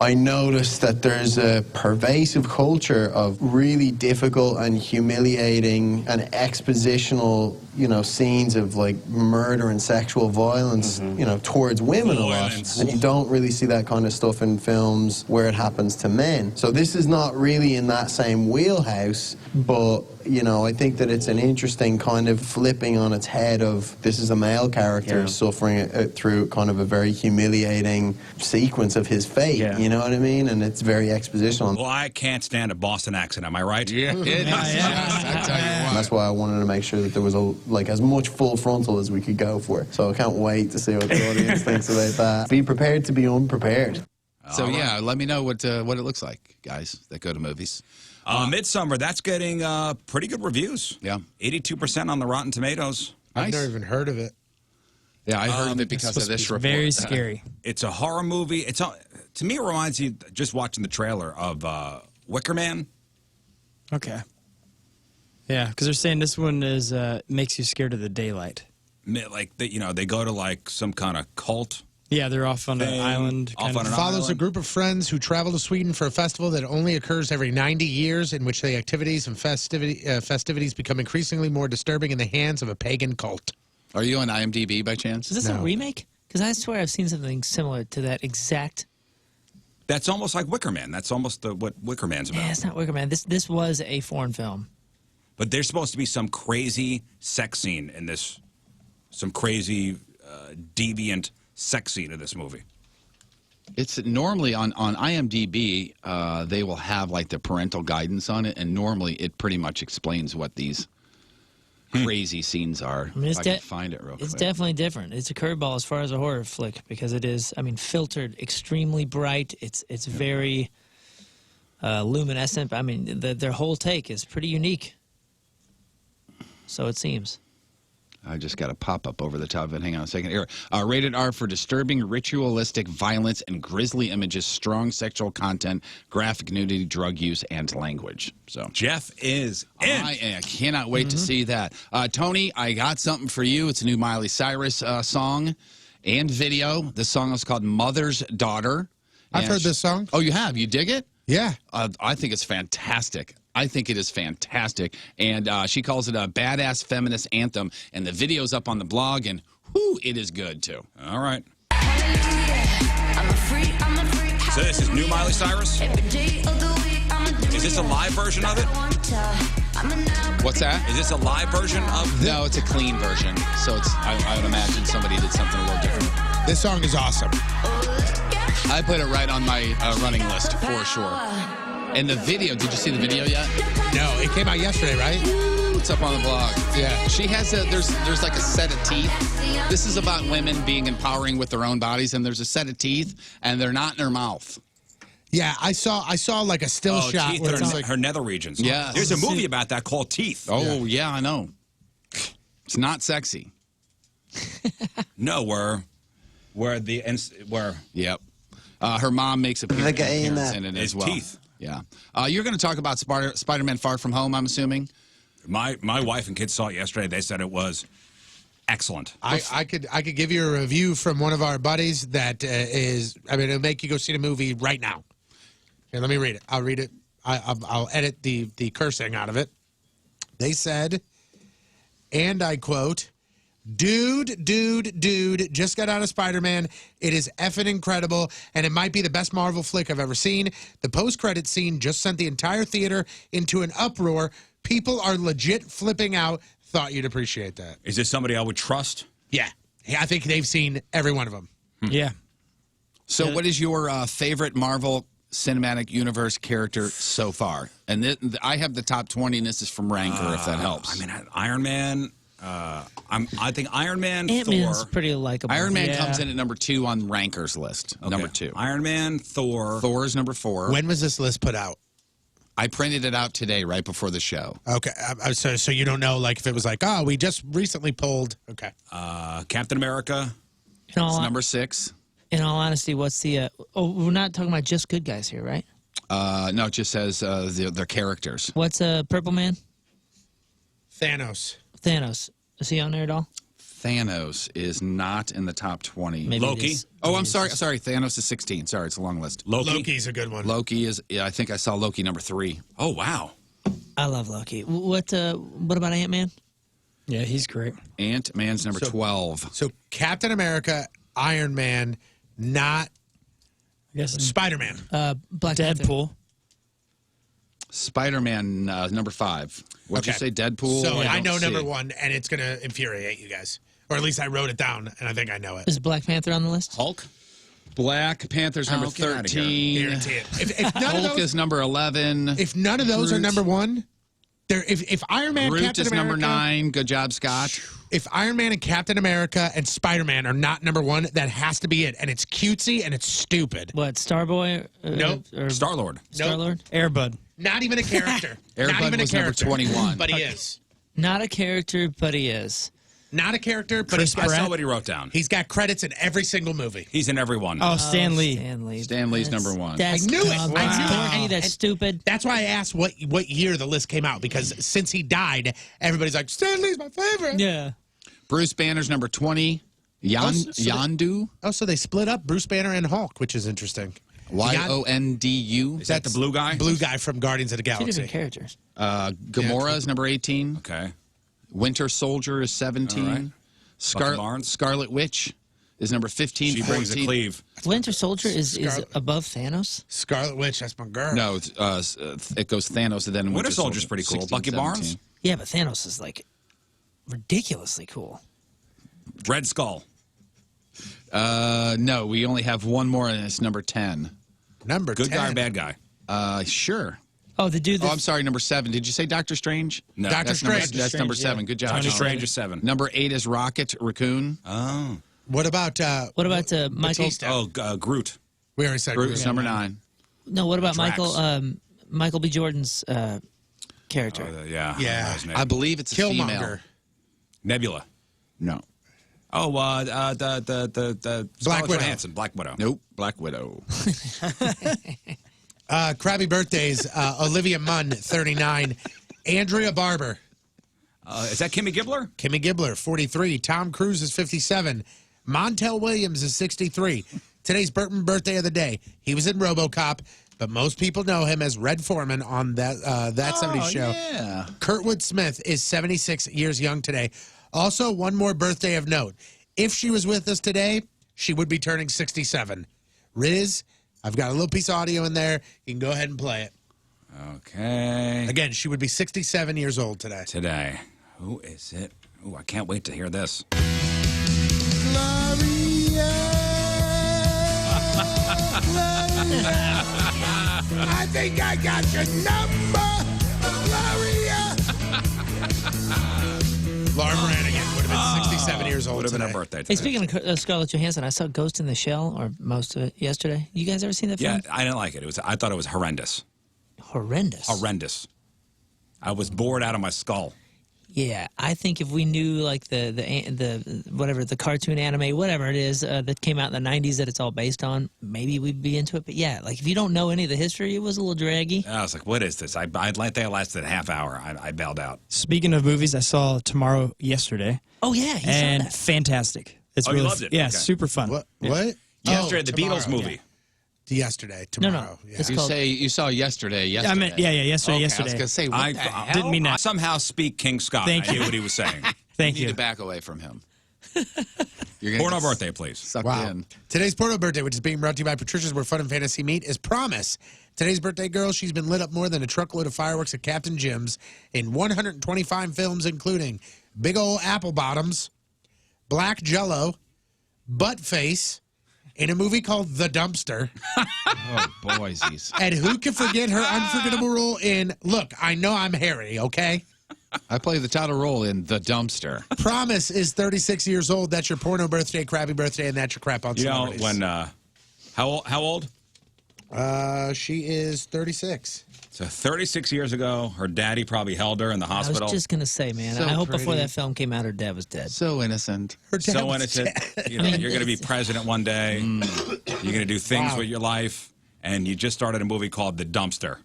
I noticed that there's a pervasive culture of really difficult and humiliating and expositional, scenes of like murder and sexual violence, towards women a lot. And you don't really see that kind of stuff in films where it happens to men. So this is not really in that same wheelhouse, but I think that it's an interesting kind of flipping on its head of this is a male character suffering through kind of a very humiliating sequence of his fate. You know what I mean? And it's very expositional. Well, I can't stand a Boston accent. Am I right? Yeah, it is. I tell you what. That's why I wanted to make sure that there was as much full frontal as we could go for. So I can't wait to see what the audience thinks about that. Be prepared to be unprepared. So let me know what it looks like, guys that go to movies. Midsummer, that's getting pretty good reviews. Yeah. 82% on the Rotten Tomatoes. I've never even heard of it. Yeah, I heard of it because of this report. Very scary. It's a horror movie. To me, it reminds you, just watching the trailer, of Wicker Man. Okay. Yeah, because they're saying this one is makes you scared of the daylight. Like, they go to like some kind of cult. Yeah, they're off on an island. Follows a group of friends who travel to Sweden for a festival that only occurs every 90 years, in which the activities and festivities become increasingly more disturbing in the hands of a pagan cult. Are you on IMDb by chance? Is this a remake? Because I swear I've seen something similar to that exact. That's almost like Wicker Man. That's almost what Wicker Man's about. Yeah, it's not Wicker Man. This was a foreign film. But there's supposed to be some crazy sex scene in this, some crazy deviant sex scene in this movie. It's normally on IMDb, they will have like the parental guidance on it, and normally it pretty much explains what these crazy scenes are. I mean, if I can find it real quick. It's definitely different. It's a curveball as far as a horror flick because it is, filtered extremely bright. It's very luminescent. I mean, their whole take is pretty unique. So it seems. I just got a pop-up over the top of it. Hang on a second here. Rated R for disturbing, ritualistic violence and grisly images, strong sexual content, graphic nudity, drug use, and language. So Jeff is in. I cannot wait to see that. Tony, I got something for you. It's a new Miley Cyrus song and video. The song is called Mother's Daughter. I've heard this song. Oh, you have? You dig it? Yeah. I think it's fantastic. I think it is fantastic. And she calls it a badass feminist anthem. And the video's up on the blog, and whoo, it is good, too. All right. So this is new Miley Cyrus? Is this a live version of it? What's that? Is this a live version of No, it's a clean version. So it's I would imagine somebody did something a little different. This song is awesome. I put it right on my running list, for sure. And the video, did you see the video yet? No, it came out yesterday, right? It's up on the blog. Yeah. She has there's like a set of teeth. This is about women being empowering with their own bodies, and there's a set of teeth, and they're not in her mouth. Yeah, I saw like a still shot. Teeth Where in it's her, like, her nether regions. Yeah. There's a movie about that called Teeth. Oh, yeah, I know. It's not sexy. No, Yep. Her mom makes a appearance in it as His well. teeth. Yeah. You're going to talk about Spider-Man Far From Home, I'm assuming? My wife and kids saw it yesterday. They said it was excellent. I could give you a review from one of our buddies that is, I mean, it'll make you go see the movie right now. Here, let me read it. I'll read it. I'll edit the cursing out of it. They said, and I quote, dude, just got out of Spider-Man. It is effing incredible, and it might be the best Marvel flick I've ever seen. The post-credit scene just sent the entire theater into an uproar. People are legit flipping out. Thought you'd appreciate that. Is this somebody I would trust? Yeah. I think they've seen every one of them. Yeah. So what is your favorite Marvel Cinematic Universe character so far? And I have the top 20, and this is from Ranker, if that helps. I mean, Iron Man. I think Iron Man, Ant-Man's Thor. pretty likable. Iron Man comes in at number 2 on Ranker's list. Okay. Number 2. Iron Man, Thor. Thor is number 4. When was this list put out? I printed it out today, right before the show. Okay, so you don't know, like, if it was like, oh, we just recently pulled. Okay. Captain America. It's number 6. In all honesty, what's the? We're not talking about just good guys here, right? No, it just says their characters. What's Purple Man? Thanos. Is he on there at all? Thanos is not in the top 20. Maybe Loki. Oh, I'm sorry. Thanos is 16. Sorry, it's a long list. Loki's a good one. Loki is. Yeah, I think I saw Loki number 3. Oh wow. I love Loki. What about Ant-Man? Yeah, he's great. Ant-Man's number 12. So Captain America, Iron Man, not Spider-Man. Black Panther. Deadpool. Spider-Man number 5. What'd you say? Deadpool? So I don't know see. number 1, and it's going to infuriate you guys. Or at least I wrote it down, and I think I know it. Is Black Panther on the list? Hulk. Black Panther's number get outta here. 13. Guarantee it. If none of Hulk those, is number 11. if none of those are Groot. number 1, if Iron Man, Groot Captain is America, number 9. Good job, Scott. if Iron Man and Captain America and Spider-Man are not number 1, that has to be it. And it's cutesy and it's stupid. What, Starboy? Nope. Or Star-Lord. Star-Lord? Airbud. Not even a character. Airbud Not even was a number character. 21. But he is. Not a character, but he is. Not a character, but Chris I saw Pratt. what he wrote down. he's got credits in every single movie. He's in every one. Oh, Stan Lee. Stan Lee's number 1. That's I knew it. dumb. I That's knew it. corny. That's stupid. That's why I asked what year the list came out, because since he died, everybody's like, Stan Lee's my favorite. Yeah. Bruce Banner's number 20. Yondu. Oh, so they split up Bruce Banner and Hulk, which is interesting. Yondu. Is that the blue guy? Blue guy from Guardians of the Two Galaxy. different characters. Gamora is number 18. Okay. Winter Soldier is 17. All right. Bucky Barnes. Scarlet Witch is number 15. She brings a 14. cleave. Winter Soldier is above Thanos? Scarlet Witch, that's my girl. No, it goes Thanos and then Winter Soldier's pretty cool. 16, Bucky 17. Barnes? Yeah, but Thanos is like ridiculously cool. Red Skull. No, we only have one more, and it's number 10. Number Good 10. guy or bad guy? Sure. Oh, the dude. Oh, I'm sorry, number 7. Did you say Doctor Strange? No. Doctor That's number, Strange. that's number 7. Good job. Doctor Strange is 7. Number 8 is Rocket Raccoon. Oh. What about Michael? Batista? Oh, Groot. We already said Groot's number 9. No, what about Drax. Michael B. Jordan's character? Yeah. Yeah. I believe it's a female. Killmonger. Nebula. No. Oh, the Black Scarlett Widow. Johansson, Black Widow. Nope. Black Widow. Crabby birthdays. Olivia Munn, 39. Andrea Barber. Is that Kimmy Gibbler? Kimmy Gibbler, 43. Tom Cruise is 57. Montel Williams is 63. Today's Burton birthday of the day. He was in RoboCop, but most people know him as Red Foreman on that 70s show. Yeah. Kurtwood Smith is 76 years young today. Also, one more birthday of note. If she was with us today, she would be turning 67. Riz, I've got a little piece of audio in there. You can go ahead and play it. Okay. Again, she would be 67 years old today. Today. Who is it? Ooh, I can't wait to hear this. I think I got your number, Gloria. Laura Branigan would have have been 67 years old Would have been her today. birthday Hey, today. speaking of Scarlett Johansson, I saw Ghost in the Shell, or most of it, yesterday. You guys ever seen that Yeah, film? I didn't like it. I thought it was horrendous. Horrendous. Horrendous. I was bored out of my skull. Yeah, I think if we knew like the whatever the cartoon anime, whatever it is that came out in the '90s that it's all based on, maybe we'd be into it. But yeah, like if you don't know any of the history, it was a little draggy. I was like, what is this? I think it lasted a half hour. I bailed out. Speaking of movies, I saw Tomorrow yesterday. Oh yeah, he saw and that. fantastic. It's Oh, really you loved it? Yeah, Okay. super fun. What? Yeah. What? Yesterday, the Tomorrow, Beatles movie. yeah. Yesterday, tomorrow. Yeah. It's You called- say you saw yesterday. Yeah, I meant yesterday. Okay, yesterday. I was gonna say, what the hell? Didn't mean I that. somehow speak King Scott. Thank I you. knew what he was saying. Thank You you. need to back away from him. You're gonna Porno get birthday, please. Sucked Wow. in. Today's Porno birthday, which is being brought to you by Patricia's Where Fun and Fantasy Meet, is Promise. Today's birthday girl, she's been lit up more than a truckload of fireworks at Captain Jim's in 125 films, including Big Ol' Apple Bottoms, Black Jello, Butt Face, in a movie called The Dumpster. Oh, boysies. And who can forget her unforgettable role in Look, I Know I'm Harry, okay? I play the title role in The Dumpster. Promise is 36 years old. That's your porno birthday, crappy birthday, and that's your crap on You know, celebrities. when, how old? She is 36. So 36 years ago, her daddy probably held her in the I was hospital. just gonna say, man. So I hope before pretty. that film came out, her dad was dead. So innocent. Her dad So was innocent. dead. You know, you're going to be president one day. You're going to do things Wow. with your life, and you just started a movie called The Dumpster.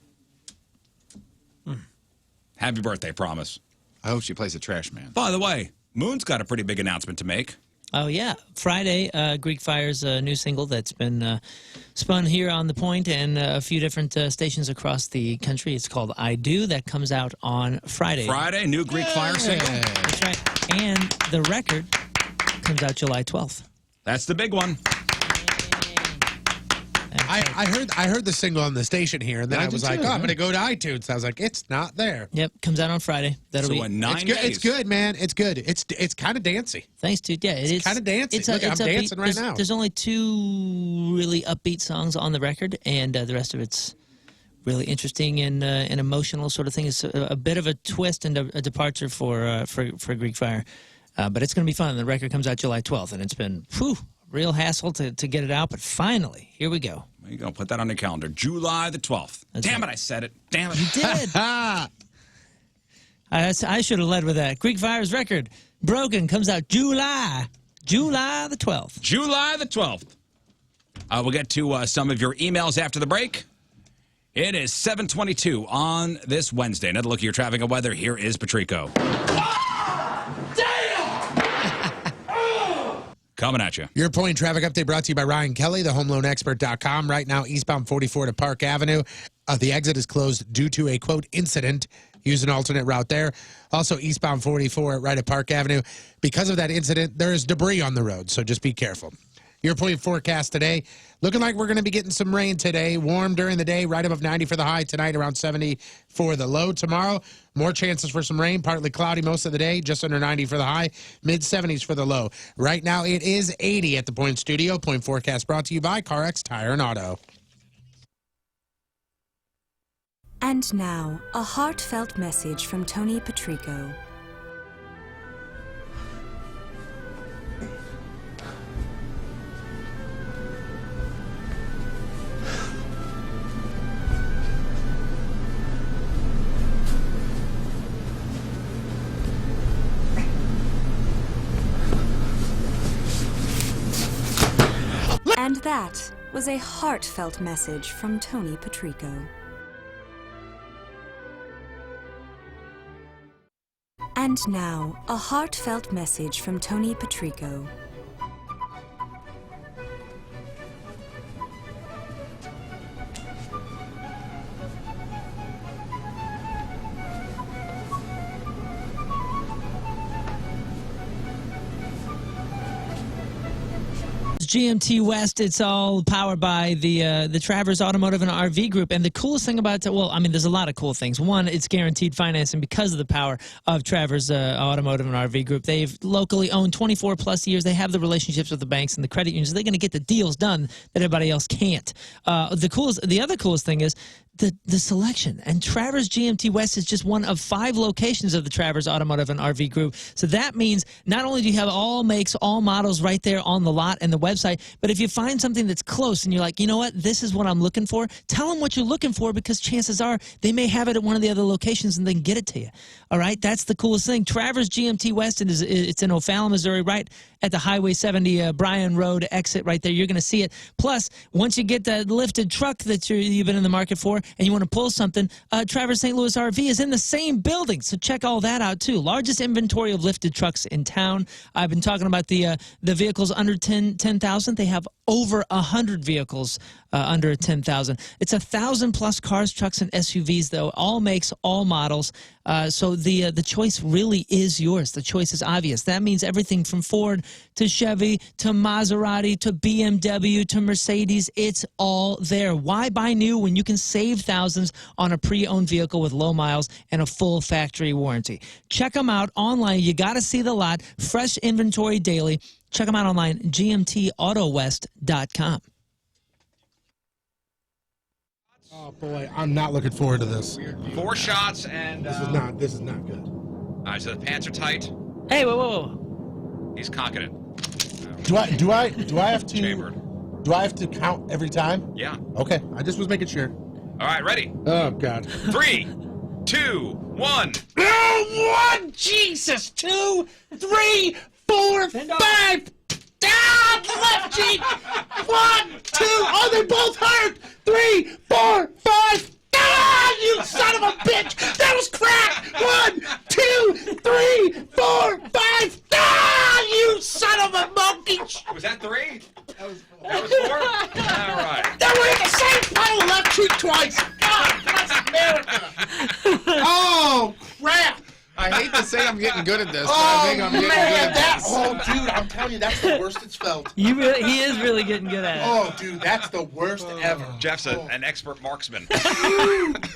Happy birthday, Promise. I hope she plays a trash man. By the way, Moon's got a pretty big announcement to make. Oh yeah, Friday, Greek Fire's new single that's been spun here on The Point and a few different stations across the country. It's called "I Do." That comes out on Friday. Friday, new Greek Fire single. That's right. And the record comes out July 12th. That's the big one. I heard the single on the station here, and then I did was like, too, oh, I'm yeah. going to go to iTunes. I was like, it's not there. Yep, comes out on Friday. That'll So be in 9 It's good. days. It's good, man. It's good. It's kind of dancey. Thanks, dude. Yeah, it is kinda dancing. Look, I'm upbeat. dancing right now. There's only 2 really upbeat songs on the record, and the rest of it's really interesting and emotional sort of thing. It's a bit of a twist and a departure for Greek Fire, but it's going to be fun. The record comes out July 12th, and it's been real hassle to get it out, but finally, here we go. There you go. Put that on the calendar. July the 12th. Damn it, I said it. Damn it. You did. I should have led with that. Greek Fire's record, Broken, comes out July the 12th. July the 12th. We'll get to some of your emails after the break. It is 7:22 on this Wednesday. Another look at your traffic and weather. Here is Patrico. Coming at you. Your point traffic update brought to you by Ryan Kelly, the homeloanexpert.com. Right now, eastbound 44 to Park Avenue. The exit is closed due to a, quote, incident. Use an alternate route there. Also, eastbound 44 right at Park Avenue. Because of that incident, there is debris on the road, so just be careful. Your point forecast today, looking like we're going to be getting some rain today. Warm during the day, right above 90 for the high. Tonight, around 70 for the low. Tomorrow, more chances for some rain. Partly cloudy most of the day, just under 90 for the high. Mid-70s for the low. Right now, it is 80 at the Point Studio. Point forecast brought to you by CarX Tire and Auto. And now, a heartfelt message from Tony Patrico. And that was a heartfelt message from Tony Patrico. And now, a heartfelt message from Tony Patrico. GMT West, it's all powered by the Travers Automotive and RV Group. And the coolest thing about it, well, I mean, there's a lot of cool things. One, it's guaranteed financing because of the power of Travers Automotive and RV Group. They've locally owned 24 plus years. They have the relationships with the banks and the credit unions. They're going to get the deals done that everybody else can't. The other coolest thing is the selection. And Travers GMT West is just one of 5 locations of the Travers Automotive and RV Group. So that means not only do you have all makes, all models right there on the lot and the website, but if you find something that's close and you're like, you know what, this is what I'm looking for, tell them what you're looking for, because chances are they may have it at one of the other locations and they can get it to you. All right, that's the coolest thing. Travers GMT West, and it's in O'Fallon, Missouri, right at the Highway 70 Bryan Road exit right there. You're going to see it. Plus, once you get that lifted truck that you've been in the market for and you want to pull something, Travers St. Louis RV is in the same building. So check all that out, too. Largest inventory of lifted trucks in town. I've been talking about the vehicles under 10,000. They have over 100 vehicles under 10,000. It's 1,000+ cars, trucks, and SUVs, though. All makes, all models. So the choice really is yours. The choice is obvious. That means everything from Ford to Chevy to Maserati to BMW to Mercedes. It's all there. Why buy new when you can save thousands on a pre-owned vehicle with low miles and a full factory warranty? Check them out online. You got to see the lot. Fresh inventory daily. Check them out online, gmtautowest.com. Oh boy, I'm not looking forward to this. 4 shots and This is not good. all right, so the pants are tight. Hey, whoa. He's cocking it. Do I have to Chambered. do I have to count every time? Yeah. Okay, I just was making sure. All right, ready? Oh God. 3, 2, 1. Oh, 1, Jesus, 2, 3, 4, 5. Down the left cheek. 1, 2. Oh, they both hurt. 3, 4, 5. Ah, you son of a bitch! That was crack. 1, 2, 3, 4, 5. Ah, you son of a monkey! Was that 3? That was 4. All right. They were in the same pile, left cheek twice. God bless America. Oh crap! I hate to say I'm getting good at this, but Oh I think I'm getting good man, at that this. oh dude, I'm telling you, that's the worst it's felt. He is really getting good at it. Oh dude, that's the worst ever. Jeff's an expert marksman.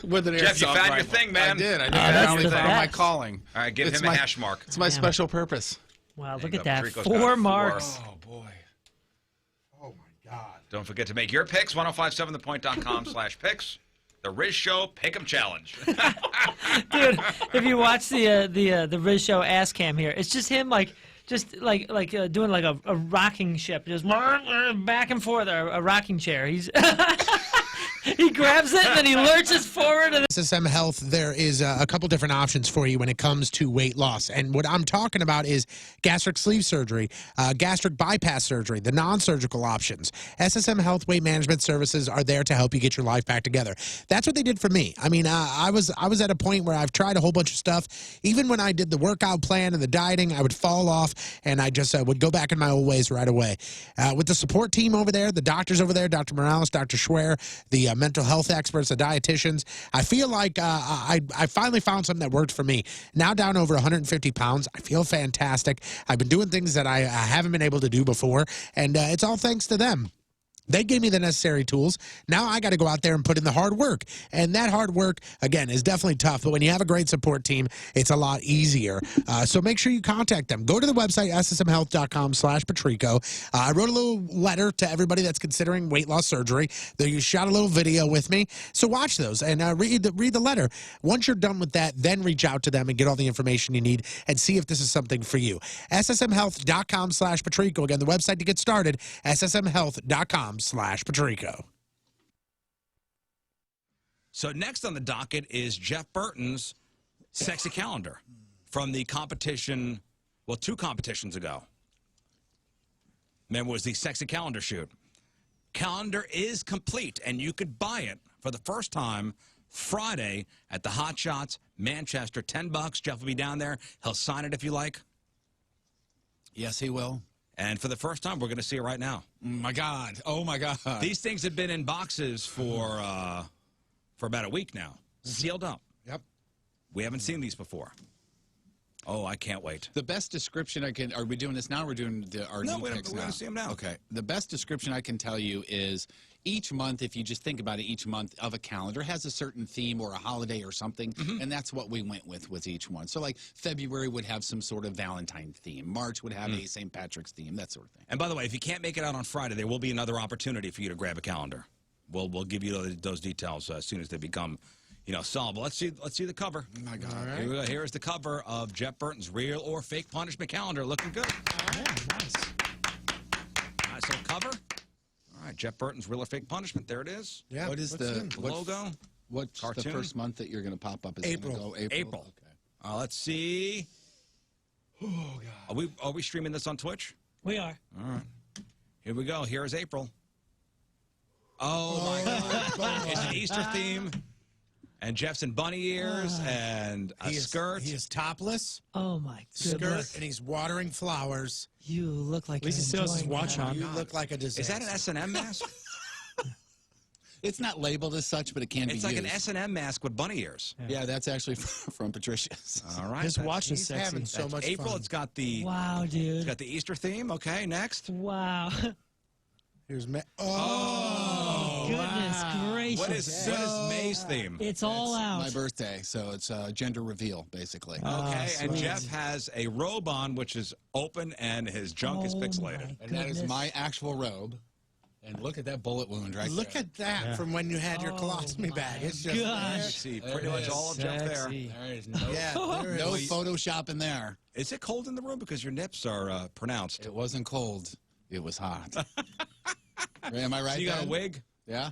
With an Jeff, you airsoft found your rifle. thing, man. I did. I that's finally the found best. my calling. All right, give It's him a hash mark. It's my special purpose. Wow, There look you at go. that. Patrico's got 4 4. marks. Oh boy. Oh my God. Don't forget to make your picks, 1057thepoint.com/picks. The Riz Show Pick'em Challenge. Dude, if you watch the Riz Show ass cam here, it's just him doing like a rocking ship, just back and forth, a rocking chair. He's he grabs it and then he lurches forward. And SSM Health, there is a couple different options for you when it comes to weight loss. And what I'm talking about is gastric sleeve surgery, gastric bypass surgery, the non-surgical options. SSM Health Weight Management Services are there to help you get your life back together. That's what they did for me. I mean, I was at a point where I've tried a whole bunch of stuff. Even when I did the workout plan and the dieting, I would fall off and I just would go back in my old ways right away. With the support team over there, the doctors over there, Dr. Morales, Dr. Schwer, the mental health experts, the dietitians, I feel like I finally found something that worked for me. Now down over 150 pounds. I feel fantastic. I've been doing things that I haven't been able to do before, and it's all thanks to them. They gave me the necessary tools. Now I got to go out there and put in the hard work. And that hard work, again, is definitely tough. But when you have a great support team, it's a lot easier. So make sure you contact them. Go to the website, ssmhealth.com/Patrico. I wrote a little letter to everybody that's considering weight loss surgery. You shot a little video with me. So watch those and read the letter. Once you're done with that, then reach out to them and get all the information you need and see if this is something for you. ssmhealth.com/Patrico. Again, the website to get started, ssmhealth.com/Patrico. So next on the docket is Jeff Burton's sexy calendar from the competition, well, 2 competitions ago. Remember, it was the sexy calendar shoot. Calendar is complete, and you could buy it for the first time Friday at the Hot Shots, Manchester. $10. Jeff will be down there. He'll sign it if you like. Yes, he will. And for the first time, we're going to see it right now. My God. Oh, my God. These things have been in boxes for about a week now, sealed up. Yep. We haven't seen these before. Oh, I can't wait. The best description I can... Are we doing this now or are we doing our new picks now? We're going to see them now. Okay. The best description I can tell you is each month, if you just think about it, each month of a calendar has a certain theme or a holiday or something, and that's what we went with each one. So, like, February would have some sort of Valentine theme. March would have a St. Patrick's theme, that sort of thing. And by the way, if you can't make it out on Friday, there will be another opportunity for you to grab a calendar. we'll give you those details as soon as they become, solvable. Let's see the cover. Oh my God! Right. Here we go. Here is the cover of Jeff Burton's Real or Fake Punishment calendar. Looking good. Nice. Nice little cover. All right, Jeff Burton's Real or Fake Punishment. There it is. Yeah. What is The logo? What's Cartoon? the first month that you're going to pop up? Is April. It gonna go April. Okay. Let's see. Oh God! Are we streaming this on Twitch? We are. All right. Here we go. Here is April. Oh my God! It's an Easter theme, and Jeff's in bunny ears and a skirt. He is topless. Oh my Skirt, goodness. and he's watering flowers. You look like At least he still has his watch on. You look like a disaster. Is that an S&M mask? It's not labeled as such, but it can be It's used. like an S&M mask with bunny ears. Yeah, that's actually from Patricia's. All right. His watch is He's sexy. having so That's much April. fun. It's got the Wow, it's dude. got the Easter theme. Okay, next. Wow. Here's May. Goodness gracious. What is May's theme? It's all out. My birthday, so it's a gender reveal, basically. Okay, and sweet. Jeff has a robe on, which is open, and his junk is Oh, pixelated. my And that is goodness. my actual robe. And look at that bullet wound right Look there. at that from when you had your colostomy bag. It's just gosh. See, pretty much all of Jeff there. Sexy. There is no, Yeah, there no is. Photoshop in there. Is it cold in the room because your nips are pronounced? It wasn't cold. It was hot. Am I right? So you got a Ben? wig? Yeah.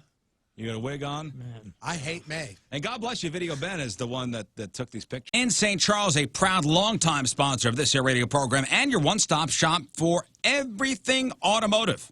You got a wig on? I hate May. And God bless you, Video Ben is the one that took these pictures. In St. Charles, a proud longtime sponsor of this here radio program and your one-stop shop for everything automotive.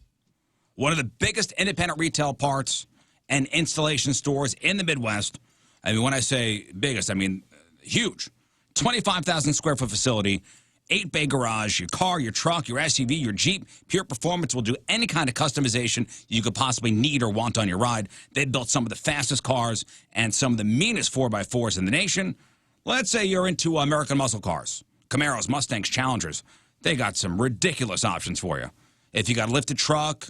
One of the biggest independent retail parts and installation stores in the Midwest. I mean, when I say biggest, I mean huge. 25,000 square foot facility, 8-bay garage, your car, your truck, your SUV, your Jeep. Pure Performance will do any kind of customization you could possibly need or want on your ride. They built some of the fastest cars and some of the meanest 4x4s in the nation. Let's say you're into American muscle cars, Camaros, Mustangs, Challengers. They got some ridiculous options for you. If you got a lifted truck,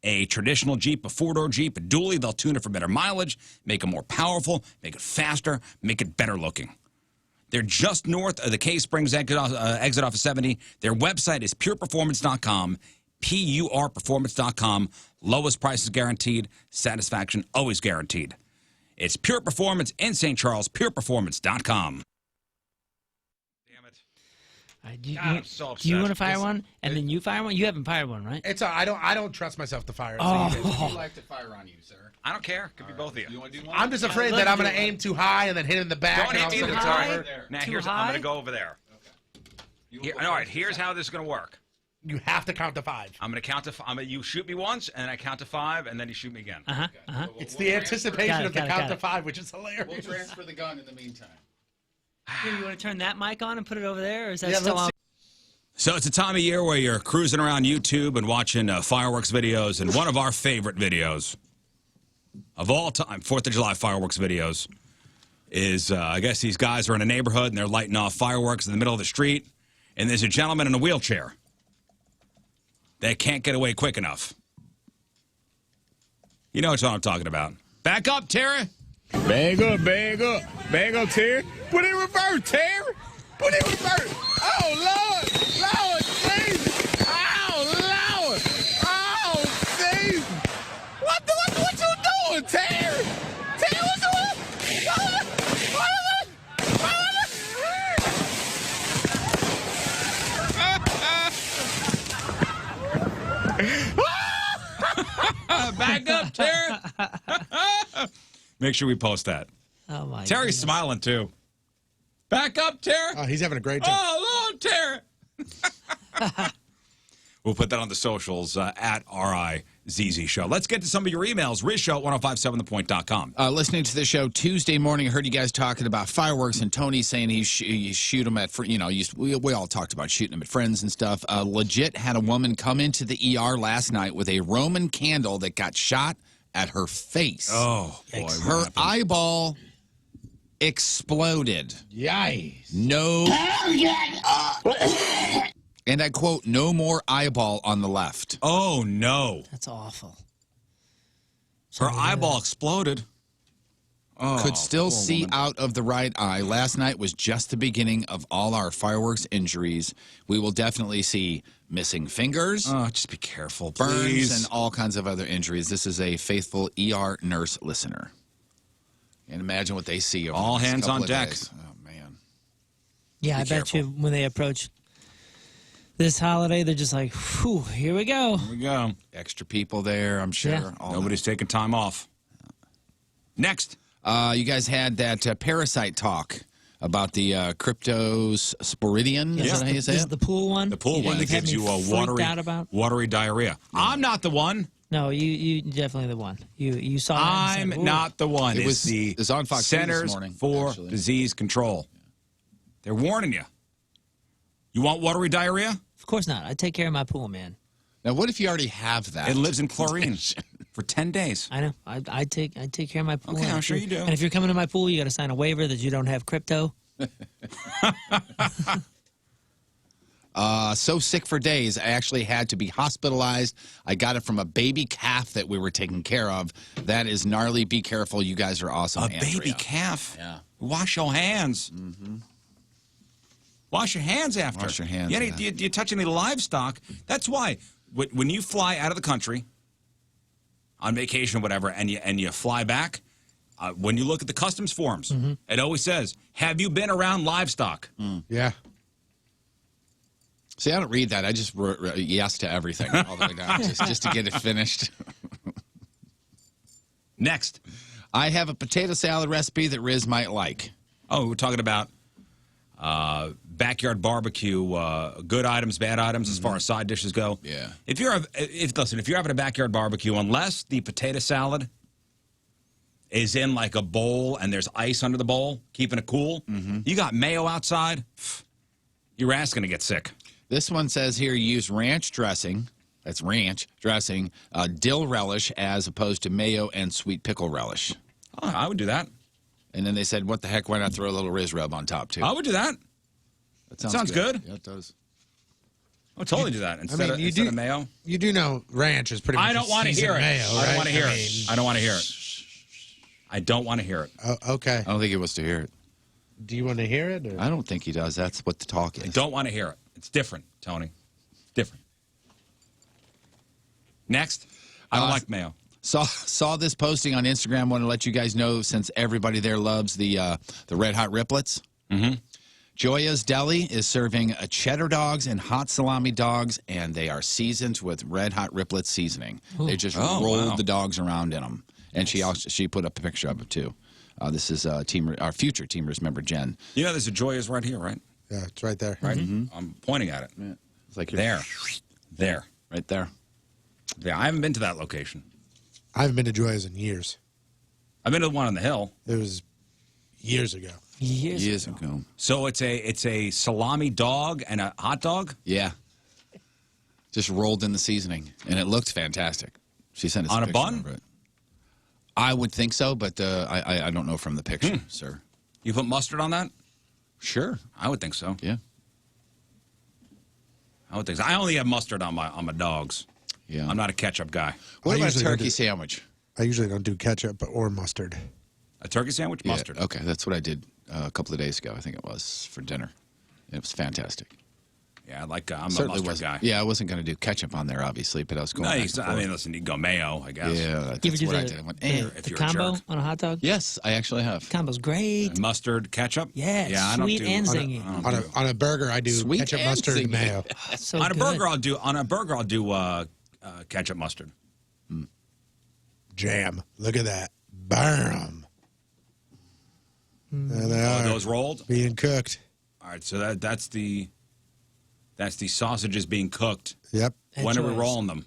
a traditional Jeep, a four-door Jeep, a dually, they'll tune it for better mileage, make it more powerful, make it faster, make it better looking. They're just north of the Cave Springs exit off of 70. Their website is pureperformance.com, PURperformance.com. Lowest prices guaranteed, satisfaction always guaranteed. It's Pure Performance in St. Charles, pureperformance.com. Damn it. Do you, God, I'm so do you upset. want to fire one and then you fire one? You haven't fired one, right? It's I don't trust myself to fire. Oh. Would you like to fire on you, sir? I don't care. Could be both of you. You want to do one? I'm just afraid that I'm going to aim too high and then hit in the back. Don't and hit me all in of the a sudden high? it's over. Now, Too I'm high? going to go over there. Here, all right, here's how this is going to work. You have to count to 5. I'm going to count to you shoot me once, and then I count to 5, and then you shoot me again. It's the anticipation Got it, of the got it, count got to it. 5, which is hilarious. We'll transfer the gun in the meantime. Here, you want to turn that mic on and put it over there, or is that Yeah, still let's on? So it's a time of year where you're cruising around YouTube and watching fireworks videos, and one of our favorite videos of all time, 4th of July fireworks videos, is I guess these guys are in a neighborhood and they're lighting off fireworks in the middle of the street, and there's a gentleman in a wheelchair that can't get away quick enough. You know what I'm talking about. Back up, Terry. Bag up, Terry. Put it in reverse, Terry. Put it in reverse. Oh, Lord. Lord, Jesus. Oh, Lord. Oh, Jesus. What you doing, Terry? Terry, what you Back up, Terry. Make sure we post that. Oh my! Terry's smiling too. Back up, Terry. Oh, he's having a great time. Oh, Lord, Terry. We'll put that on the socials at RIZZ Show. Let's get to some of your emails. RizShow at 1057thepoint.com. Listening to the show Tuesday morning, I heard you guys talking about fireworks and Tony saying you shoot them at, we all talked about shooting them at friends and stuff. Legit had a woman come into the ER last night with a Roman candle that got shot at her face. Oh, boy. Her eyeball exploded. Yikes. No. And I quote, no more eyeball on the left. Oh, no. That's awful. Her eyeball exploded. Could still see out of the right eye. Last night was just the beginning of all our fireworks injuries. We will definitely see missing fingers. Oh, just be careful, burns, please. and all kinds of other injuries. This is a faithful ER nurse listener. And imagine what they see. Over All the next hands couple on of deck. days. Oh, man. Yeah, I bet you when they approach this holiday, they're just like, whew, here we go. Here we go. Extra people there, I'm sure. Yeah. Nobody's taking time off. Next. You guys had that parasite talk about the cryptosporidium. Yeah, Is that how you say this is it? the pool one. The pool one that you've had gives me you a freaked out about? watery diarrhea. I'm not the one. No, you definitely the one. You saw that and I'm said, "Ooh." not the one. It It's was on Fox News this Centers morning, for actually. Disease Control. They're warning you. You want watery diarrhea? Of course not. I take care of my pool, man. Now, what if you already have that? It lives in chlorine for 10 days. I know. I take care of my pool. Okay, I'm sure you do. And if you're coming to my pool, you got to sign a waiver that you don't have crypto. So sick for days, I actually had to be hospitalized. I got it from a baby calf that we were taking care of. That is gnarly. Be careful. You guys are awesome. A baby calf? Yeah. Wash your hands. Mm-hmm. Wash your hands after. Wash your hands, Yeah, yeah. you touch any livestock. That's why when you fly out of the country on vacation or whatever, and you fly back, when you look at the customs forms, it always says, "Have you been around livestock?" Yeah. See, I don't read that. I just wrote yes to everything all the way down, just to get it finished. Next. I have a potato salad recipe that Riz might like. Oh, we're talking about backyard barbecue, good items, bad items as far as side dishes go. Yeah. If you're having a backyard barbecue, unless the potato salad is in like a bowl and there's ice under the bowl, keeping it cool, you got mayo outside, your ass gonna get sick. This one says here use ranch dressing. That's ranch dressing, dill relish as opposed to mayo and sweet pickle relish. Oh, I would do that. And then they said, what the heck, why not throw a little Riz rub on top, too? I would do that. That sounds good. Yeah, it does. I would totally do that instead of mayo. You do know ranch is pretty much I don't want to hear it. mayo, I don't right? want to hear it. I don't want to hear it. I don't want to hear it. Oh, okay. I don't think he wants to hear it. Do you want to hear it? Or? I don't think he does. That's what the talk is. I don't want to hear it. It's different, Tony. It's different. Next. I don't like mayo. Saw this posting on Instagram. Want to let you guys know, since everybody there loves the Red Hot Riplets. Mm-hmm. Joya's Deli is serving cheddar dogs and hot salami dogs, and they are seasoned with Red Hot Riplet seasoning. They just rolled the dogs around in them, and she put up a picture of it too. This is our future Team Riz member Jen. You know, there's a Joya's right here, right? Yeah, it's right there. Right. I'm pointing at it. Yeah. It's like there, right there. Yeah, I haven't been to that location. I haven't been to Joya's in years. I've been to the one on the hill. It was years ago. Years ago. So it's a salami dog and a hot dog? Yeah. Just rolled in the seasoning, and it looked fantastic. She sent us On a picture bun? of it. I would think so, but I don't know from the picture, sir. You put mustard on that? Sure. I would think so. Yeah. I would think so. I only have mustard on my dogs. Yeah. I'm not a ketchup guy. What I about a usually don't turkey do- sandwich? I usually don't do ketchup or mustard. A turkey sandwich? Yeah, Mustard. okay, that's what I did a couple of days ago, I think it was, for dinner. It was fantastic. Yeah, I'm Certainly a mustard wasn't, guy. Yeah, I wasn't going to do ketchup on there, obviously, but I was going No, back you, and I forth. mean, listen, you go mayo, I guess. Yeah, You ever that's do what I the, did. I went, if the you're a combo jerk. on a hot dog? Yes, I actually have. Combo's great. Mustard, ketchup? Yeah, I don't sweet do, and I don't- zingy. I don't do- On a burger, I do Sweet ketchup, and mustard, and zingy. mayo. So on a good. burger, I'll do ketchup mustard. Jam. Look at that. Bam. There they are. Those rolled? Being cooked. All right, so that's the sausages being cooked. Yep. When are we choice. rolling them?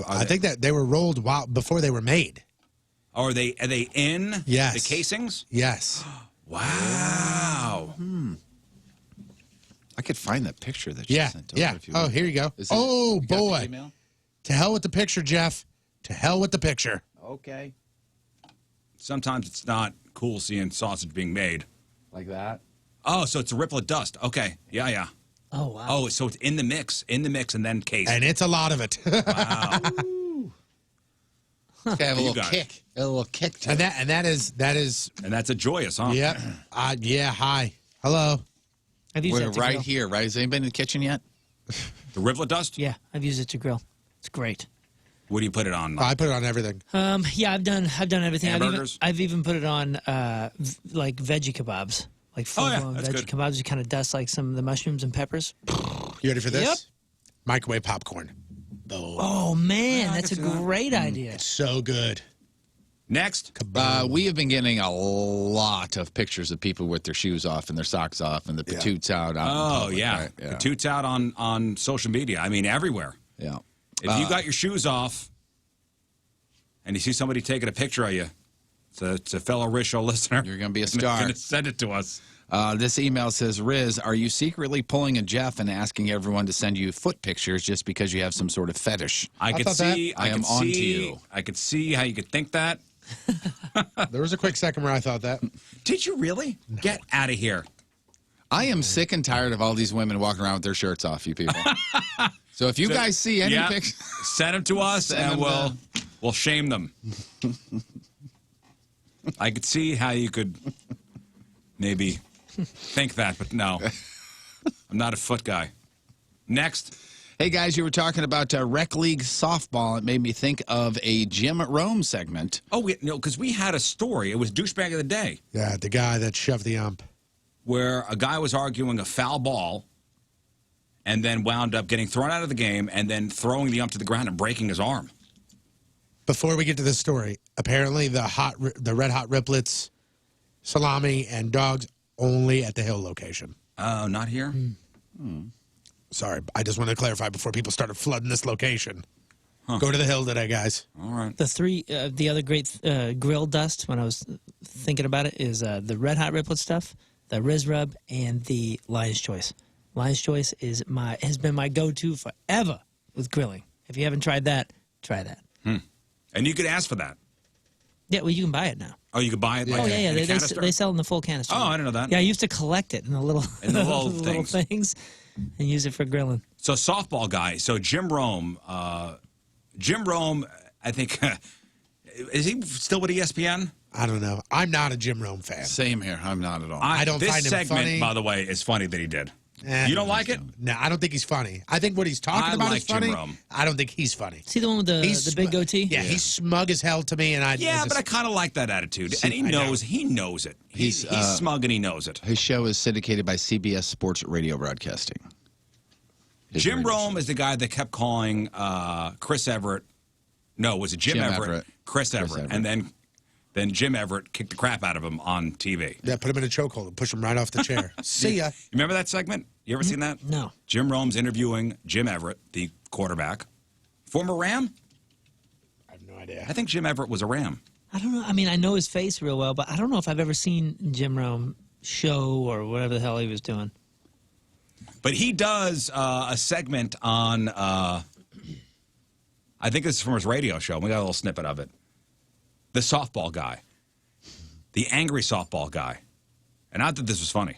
I think that they were rolled before they were made. Oh, are they in Yes. the casings? Yes. Wow. I could find that picture that you Yeah. sent over. Yeah. If you Oh, want. here you go. Is it- Oh, you got the boy. email? To hell with the picture, Jeff. To hell with the picture. Okay. Sometimes it's not cool seeing sausage being made. Like that? Oh, so it's a ripple of dust. Okay. Yeah. Oh, wow. Oh, so it's in the mix, and then cased. And it's a lot of it. Wow. Have a You little got it. kick. A little kick. To And it. that is And that's a joyous, huh? Yep. Yeah. Hi. Hello. I've used We're that to right grill. here, right? Has anybody in the kitchen yet? The rivulet dust? Yeah, I've used it to grill. It's great. What do you put it on? I put it on everything. Yeah, I've done everything. Hamburgers? I've even put it on like veggie kebabs, like full-blown that's veggie good. kebabs. You kind of dust like some of the mushrooms and peppers. You ready for this? Yep. Microwave popcorn. Oh man, I that's a can see that. great idea. So good. Next. We have been getting a lot of pictures of people with their shoes off and their socks off and the patoots out. In Oh, public, yeah. right? The toots out on social media. I mean, everywhere. Yeah. If you got your shoes off and you see somebody taking a picture of you, it's a fellow Riz Show listener. You're going to be a star. Gonna send it to us. This email says, Riz, are you secretly pulling a Jeff and asking everyone to send you foot pictures just because you have some sort of fetish? I could thought that. see. I am could on to see, you. I could see how you could think that. There was a quick second where I thought that. Did you really? Get out of here. I am sick and tired of all these women walking around with their shirts off, you people. So if you guys see any pictures, send them to us and we'll shame them. I could see how you could maybe think that, but no. I'm not a foot guy. Next. Hey, guys, you were talking about rec league softball. It made me think of a Jim Rome segment. Oh, because we had a story. It was Douchebag of the Day. Yeah, the guy that shoved the ump. Where a guy was arguing a foul ball and then wound up getting thrown out of the game and then throwing the ump to the ground and breaking his arm. Before we get to this story, apparently the Red Hot Riplets, salami, and dogs only at the Hill location. Oh, not here? Sorry, I just wanted to clarify before people started flooding this location. Go to the Hill today, guys. All right. The other great grill dust when I was thinking about it is the Red Hot Riplet stuff, the Riz Rub, and the Lion's Choice. Lion's Choice has been my go-to forever with grilling. If you haven't tried that, try that. And you could ask for that. Yeah, well, you can buy it now. Oh, you could buy it? Oh, Like yeah. in a They canister? sell in the full canister. Oh, I didn't know that. Yeah, I used to collect it in the little, little things and use it for grilling. So softball guy. So Jim Rome. Jim Rome, I think, is he still with ESPN? I don't know. I'm not a Jim Rome fan. Same here. I'm not at all. I don't this find him segment, funny. by the way, is funny that he did. You don't like it? No, I don't think he's funny. I think what he's talking I about like is funny. Jim Rome. I don't think he's funny. See the one with the big goatee? Yeah, he's smug as hell to me, and But I kind of like that attitude. And he knows it. He's smug and he knows it. His show is syndicated by CBS Sports Radio Broadcasting. Jim Rome is the guy that kept calling Chris Everett. No, was it Jim Everett? Chris Everett. And then Jim Everett kicked the crap out of him on TV. Yeah, put him in a chokehold and push him right off the chair. See ya. You remember that segment? You ever seen that? No. Jim Rome's interviewing Jim Everett, the quarterback. Former Ram? I have no idea. I think Jim Everett was a Ram. I don't know. I mean, I know his face real well, but I don't know if I've ever seen Jim Rome show or whatever the hell he was doing. But he does a segment on, I think this is from his radio show. We got a little snippet of it. The softball guy. The angry softball guy. And I thought this was funny.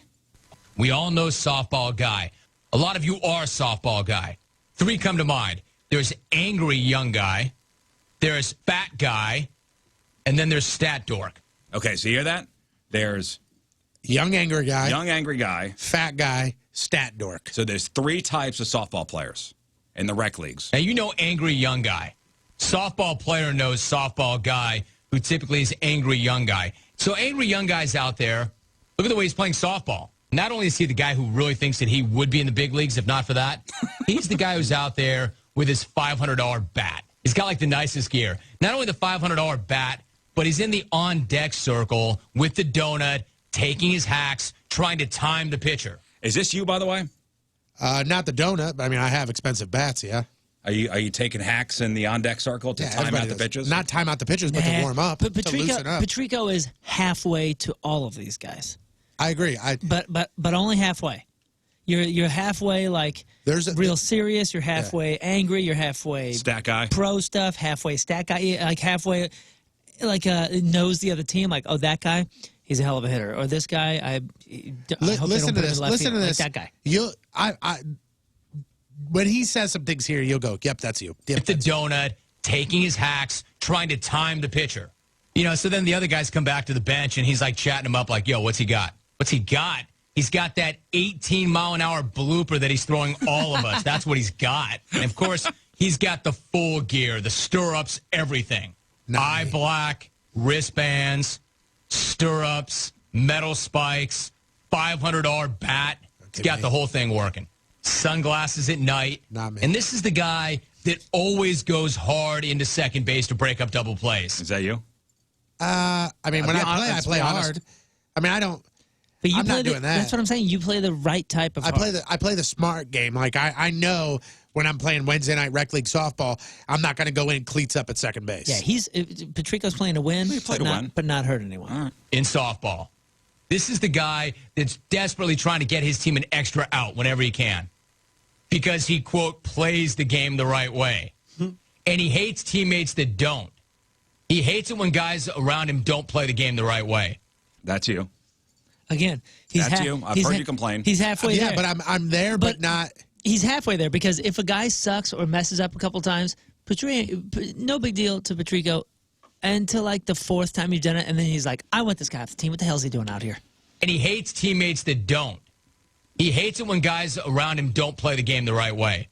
We all know softball guy. A lot of you are softball guy. 3 come to mind. There's angry young guy. There's fat guy. And then there's stat dork. Okay, so you hear that? There's young angry guy, fat guy, stat dork. So there's 3 types of softball players in the rec leagues. Now, you know angry young guy. Softball player knows softball guy, who typically is angry young guy. So angry young guy's out there. Look at the way he's playing softball. Not only is he the guy who really thinks that he would be in the big leagues if not for that, he's the guy who's out there with his $500 bat. He's got like the nicest gear. Not only the $500 bat, but he's in the on-deck circle with the donut, taking his hacks, trying to time the pitcher. Is this you, by the way? Not the donut, but I mean, I have expensive bats, yeah. Are you taking hacks in the on-deck circle to time out the pitches? Not time out the pitches, but to warm up, But to loosen up. Patrico is halfway to all of these guys. I agree. But only halfway. You're halfway like real serious. You're halfway angry. You're halfway stat guy, pro stuff. Halfway stat guy. Like halfway, like knows the other team. Like, oh, that guy, he's a hell of a hitter. Or this guy, I hope listen to this. Listen to this. Like that guy. When he says some things here, you'll go, "Yep, that's you." Yep, with the donut, taking his hacks, trying to time the pitcher. You know, so then the other guys come back to the bench, and he's like chatting him up like, yo, what's he got? What's he got? He's got that 18-mile-an-hour blooper that he's throwing all of us. That's what he's got. And, of course, he's got the full gear, the stirrups, everything. Eye black, wristbands, stirrups, metal spikes, $500 bat. He's got the whole thing working. Sunglasses at night. Not me. And this is the guy that always goes hard into second base to break up double plays. Is that you? I mean, when I play hard. I mean, I don't. But you I'm play not doing that. That's what I'm saying. You play the right type of. I play the smart game. Like I know when I'm playing Wednesday night rec league softball, I'm not going to go in cleats up at second base. Yeah, Patrico's playing to win, but not hurt anyone. In softball, this is the guy that's desperately trying to get his team an extra out whenever he can, because he quote plays the game the right way, and he hates teammates that don't. He hates it when guys around him don't play the game the right way. That's you. Again, he's That's you. I've heard you complain. He's halfway there. Yeah, but I'm there, but not. He's halfway there because if a guy sucks or messes up a couple times, no big deal to Patrico until like the fourth time you've done it, and then he's like, I want this guy off the team. What the hell is he doing out here? And he hates teammates that don't. He hates it when guys around him don't play the game the right way.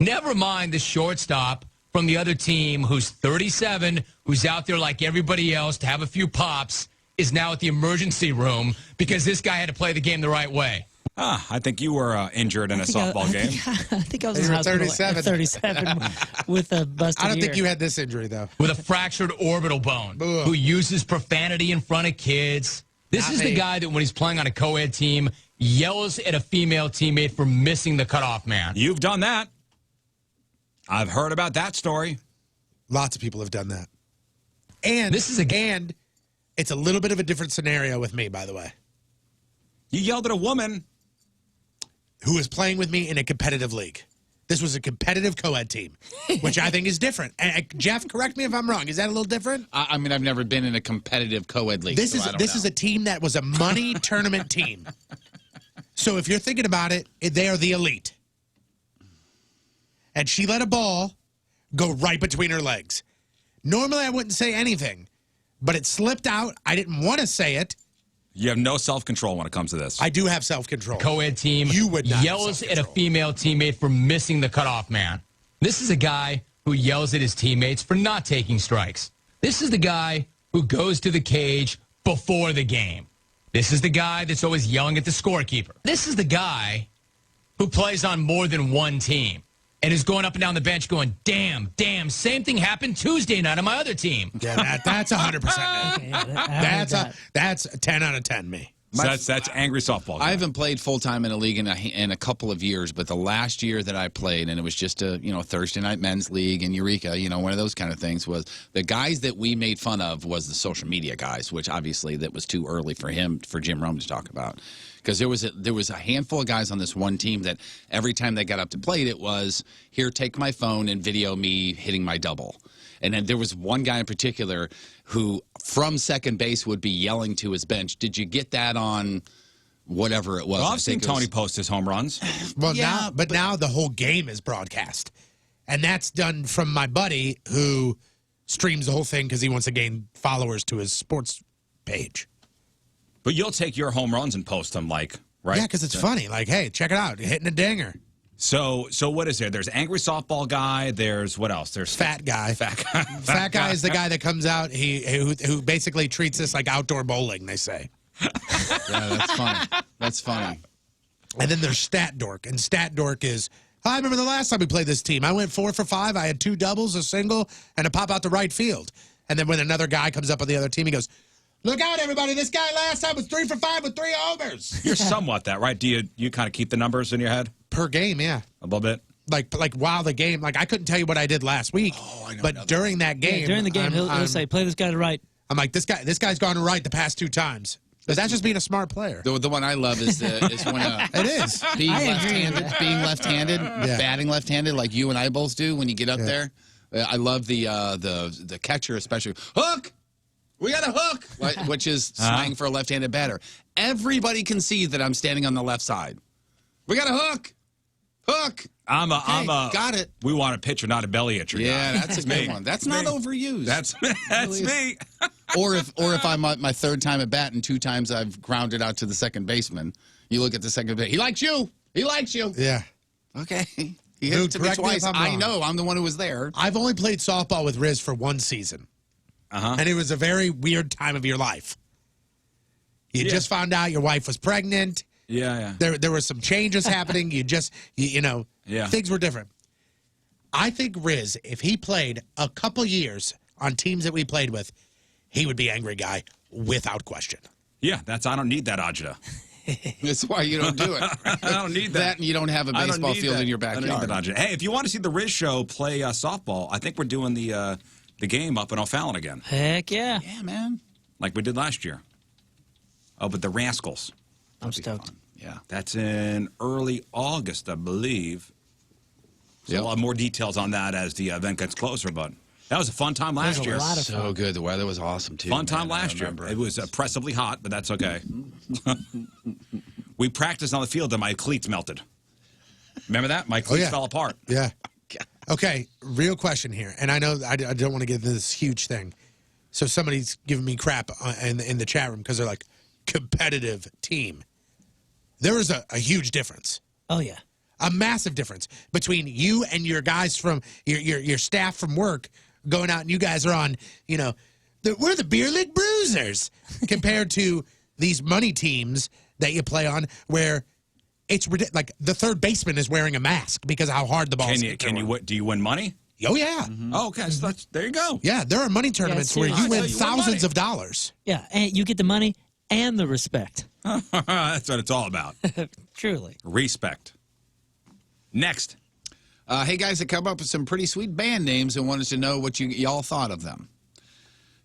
Never mind the shortstop from the other team who's 37, who's out there like everybody else to have a few pops, is now at the emergency room because this guy had to play the game the right way. I think you were injured in a softball game. I think I was in the hospital 37. at 37 with a busted I don't ear. think you had this injury though. With a fractured orbital bone, who uses profanity in front of kids. This is the guy that when he's playing on a co-ed team, yells at a female teammate for missing the cutoff man. You've done that. I've heard about that story. Lots of people have done that. And and it's a little bit of a different scenario with me, by the way. You yelled at a woman who was playing with me in a competitive league. This was a competitive co-ed team, which I think is different. And Jeff, correct me if I'm wrong. Is that a little different? I mean, I've never been in a competitive co-ed league. This is a team that was a money tournament team. So if you're thinking about it, they are the elite. And she let a ball go right between her legs. Normally, I wouldn't say anything, but it slipped out. I didn't want to say it. You have no self-control when it comes to this. I do have self-control. Co-ed team yells at a female teammate for missing the cutoff man. This is a guy who yells at his teammates for not taking strikes. This is the guy who goes to the cage before the game. This is the guy that's always yelling at the scorekeeper. This is the guy who plays on more than one team and is going up and down the bench going, damn, same thing happened Tuesday night on my other team. Yeah, that's 100% me. Okay, that's a 10 out of 10 me. So that's angry softball. I haven't played full-time in a league in a couple of years, but the last year that I played, and it was just a Thursday night men's league in Eureka, one of those kind of things, was the guys that we made fun of was the social media guys, which obviously that was too early for Jim Rome to talk about. Because there was a handful of guys on this one team that every time they got up to plate, it was, here, take my phone and video me hitting my double. And then there was one guy in particular who, from second base, would be yelling to his bench, did you get that on whatever it was? Well, I've seen Tony post his home runs. Well, now the whole game is broadcast. And that's done from my buddy who streams the whole thing because he wants to gain followers to his sports page. But you'll take your home runs and post them, right? Yeah, because it's funny. Like, hey, check it out. You're hitting a dinger. So what is there? There's angry softball guy. There's what else? There's fat guy. Fat guy is the guy that comes out who basically treats this like outdoor bowling, they say. Yeah, that's funny. That's funny. And then there's Stat Dork. And Stat Dork is, I remember the last time we played this team. I went 4 for 5. I had 2 doubles, a single, and a pop out to right field. And then when another guy comes up on the other team, he goes, look out, everybody. This guy last time was 3 for 5 with 3 homers. You're somewhat that, right? Do you kind of keep the numbers in your head? Per game, yeah. A little bit? Like while the game, I couldn't tell you what I did last week. Oh, I know. But during that game. Yeah, during the game, he'll say, play this guy to right. I'm like, this guy's gone to right the past 2 times. But that's just being a smart player. The one I love is when it is being left-handed, batting left-handed, like you and I both do when you get up there. I love the catcher especially. Hook! We got a hook, which is slang for a left-handed batter. Everybody can see that I'm standing on the left side. We got a hook. Hook. got it. We want a pitcher, not a belly itcher. Yeah, guy. that's a good one. That's not overused. That's me. or if I'm at my third time at bat and 2 times I've grounded out to the second baseman, you look at the second base. He likes you. He likes you. Yeah. Okay. He hit Dude, it to me correct me if twice. I'm I wrong. know. I'm the one who was there. I've only played softball with Riz for 1 season. And it was a very weird time of your life. You just found out your wife was pregnant. Yeah. There were some changes happening. You know, things were different. I think Riz, if he played a couple years on teams that we played with, he would be angry guy without question. Yeah, I don't need that agita. That's why you don't do it. I don't need that. And you don't have a baseball field in your backyard. I don't need that agita. Hey, if you want to see the Riz Show play softball, I think we're doing the game up in O'Fallon again. Heck yeah. Yeah, man. Like we did last year. Oh, but the Rascals. I'm stoked. Yeah. That's in early August, I believe. So I'll have more details on that as the event gets closer, but that was a fun time last year. So good. The weather was awesome, too. Fun time last year. It was oppressively hot, but that's okay. We practiced on the field and my cleats melted. Remember that? My cleats fell apart. Yeah. Okay, real question here. And I know I don't want to get into this huge thing. So somebody's giving me crap in the chat room because they're like, competitive team. There is a huge difference. Oh, yeah. A massive difference between you and your guys from your staff from work going out and you guys are on, we're the Beer League Bruisers compared to these money teams that you play on where it's like the third baseman is wearing a mask because of how hard the ball is. Do you win money? Oh, yeah. Oh, okay. So there you go. Yeah, there are money tournaments where you win thousands of dollars. Yeah, and you get the money and the respect. That's what it's all about. Truly. Respect. Next. Hey, guys, I come up with some pretty sweet band names and wanted to know what y'all thought of them.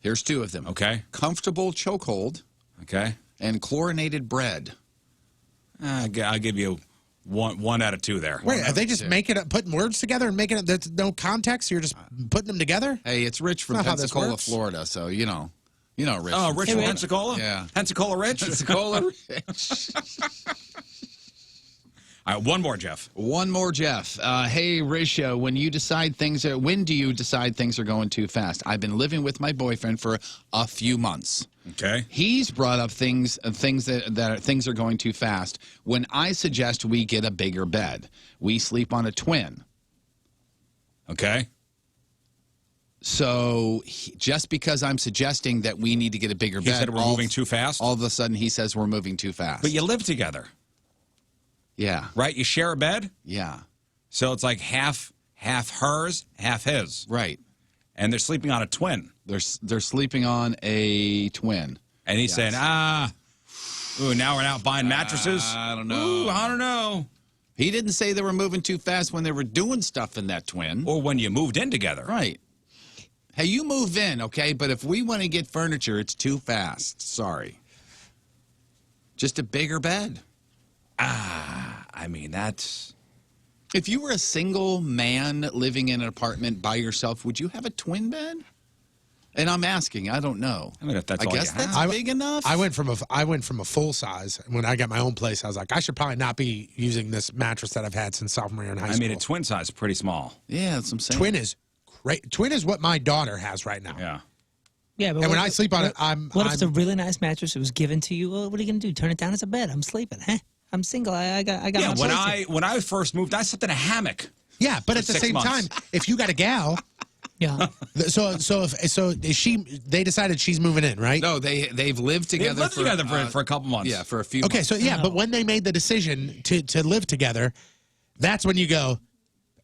Here's 2 of them. Okay. Comfortable Chokehold. Okay. And Chlorinated Bread. I'll give you one out of 2 there. Wait, are they just making it, putting words together and making it, there's no context? You're just putting them together? Hey, it's Rich from Pensacola, Florida, so you know Rich. Oh, Rich from Pensacola? Yeah. Pensacola Rich? Pensacola Rich. All right, one more, Jeff. Hey, Risha, when do you decide things are going too fast? I've been living with my boyfriend for a few months. Okay. He's brought up things are going too fast when I suggest we get a bigger bed. We sleep on a twin. Okay. So just because I'm suggesting that we need to get a bigger bed, he said we're moving too fast. All of a sudden, he says we're moving too fast. But you live together. Yeah. Right? You share a bed? Yeah. So it's like half hers, half his. Right. And they're sleeping on a twin. They're sleeping on a twin. And he's saying, now we're out buying mattresses? I don't know. Ooh, I don't know. He didn't say they were moving too fast when they were doing stuff in that twin. Or when you moved in together. Right. Hey, you move in, okay? But if we want to get furniture, it's too fast. Sorry. Just a bigger bed. I mean, that's... If you were a single man living in an apartment by yourself, would you have a twin bed? And I'm asking, I don't know. I mean, if that's I all guess you have. that's big enough. I went from a full size. When I got my own place, I was like, I should probably not be using this mattress that I've had since sophomore year in high school. I mean, a twin size is pretty small. Yeah, that's what I'm saying. Twin is great. Twin is what my daughter has right now. Yeah. Yeah, but and when I sleep on it, What if it's a really nice mattress? It was given to you. Well, what are you gonna do? Turn it down as a bed? I'm sleeping. Huh? I'm single. I got. Yeah. My When I first moved, I slept in a hammock. Yeah, but at the 6 same months. time, if you got a gal, yeah. So is she? They decided she's moving in, right? No, they've lived together. They've lived together for a couple months. Yeah, for a few. Okay, months. so yeah, but when they made the decision to live together, that's when you go,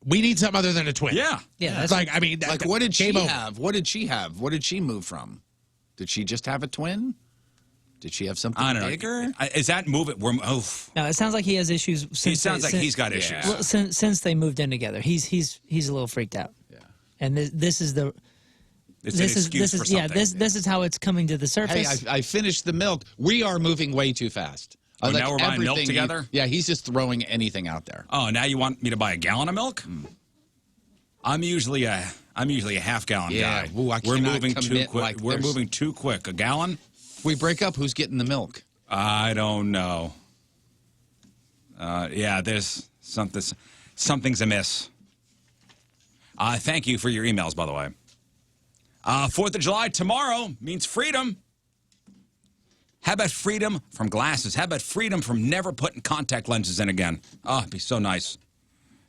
we need something other than a twin. Yeah. Yeah. It's like, I mean, Like, what did she game over. have? What did she have? What did she move from? Did she just have a twin? Did she have something I don't bigger? know. Is that moving? No, it sounds like he has issues. He sounds like he's got issues. Well, since they moved in together, he's a little freaked out. Yeah. And this is the. It's this an excuse is for something. this is how it's coming to the surface. Hey, I finished the milk. We are moving way too fast. Oh, now we're buying milk together? Yeah, he's just throwing anything out there. Oh, now you want me to buy a gallon of milk? I'm usually a half gallon Yeah. guy. Ooh, I We're cannot moving too commit quick. like We're there's- moving too quick. A gallon? If we break up, who's getting the milk? I don't know. Yeah, there's something. something's amiss. Thank you for your emails, by the way. 4th of July tomorrow means freedom. How about freedom from glasses? How about freedom from never putting contact lenses in again? Oh, it'd be so nice.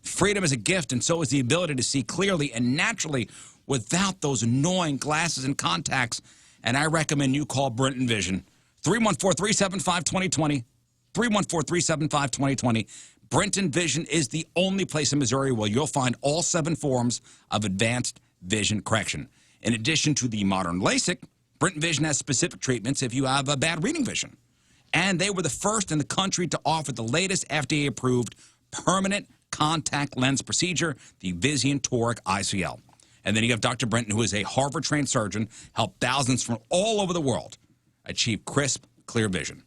Freedom is a gift, and so is the ability to see clearly and naturally without those annoying glasses and contacts. And I recommend you call Brenton Vision. 314-375-2020. 314-375-2020. Brenton Vision is the only place in Missouri where you'll find all 7 forms of advanced vision correction. In addition to the modern LASIK, Brenton Vision has specific treatments if you have a bad reading vision. And they were the first in the country to offer the latest FDA-approved permanent contact lens procedure, the Visian Toric ICL. And then you have Dr. Brenton, who is a Harvard-trained surgeon, helped thousands from all over the world achieve crisp, clear vision.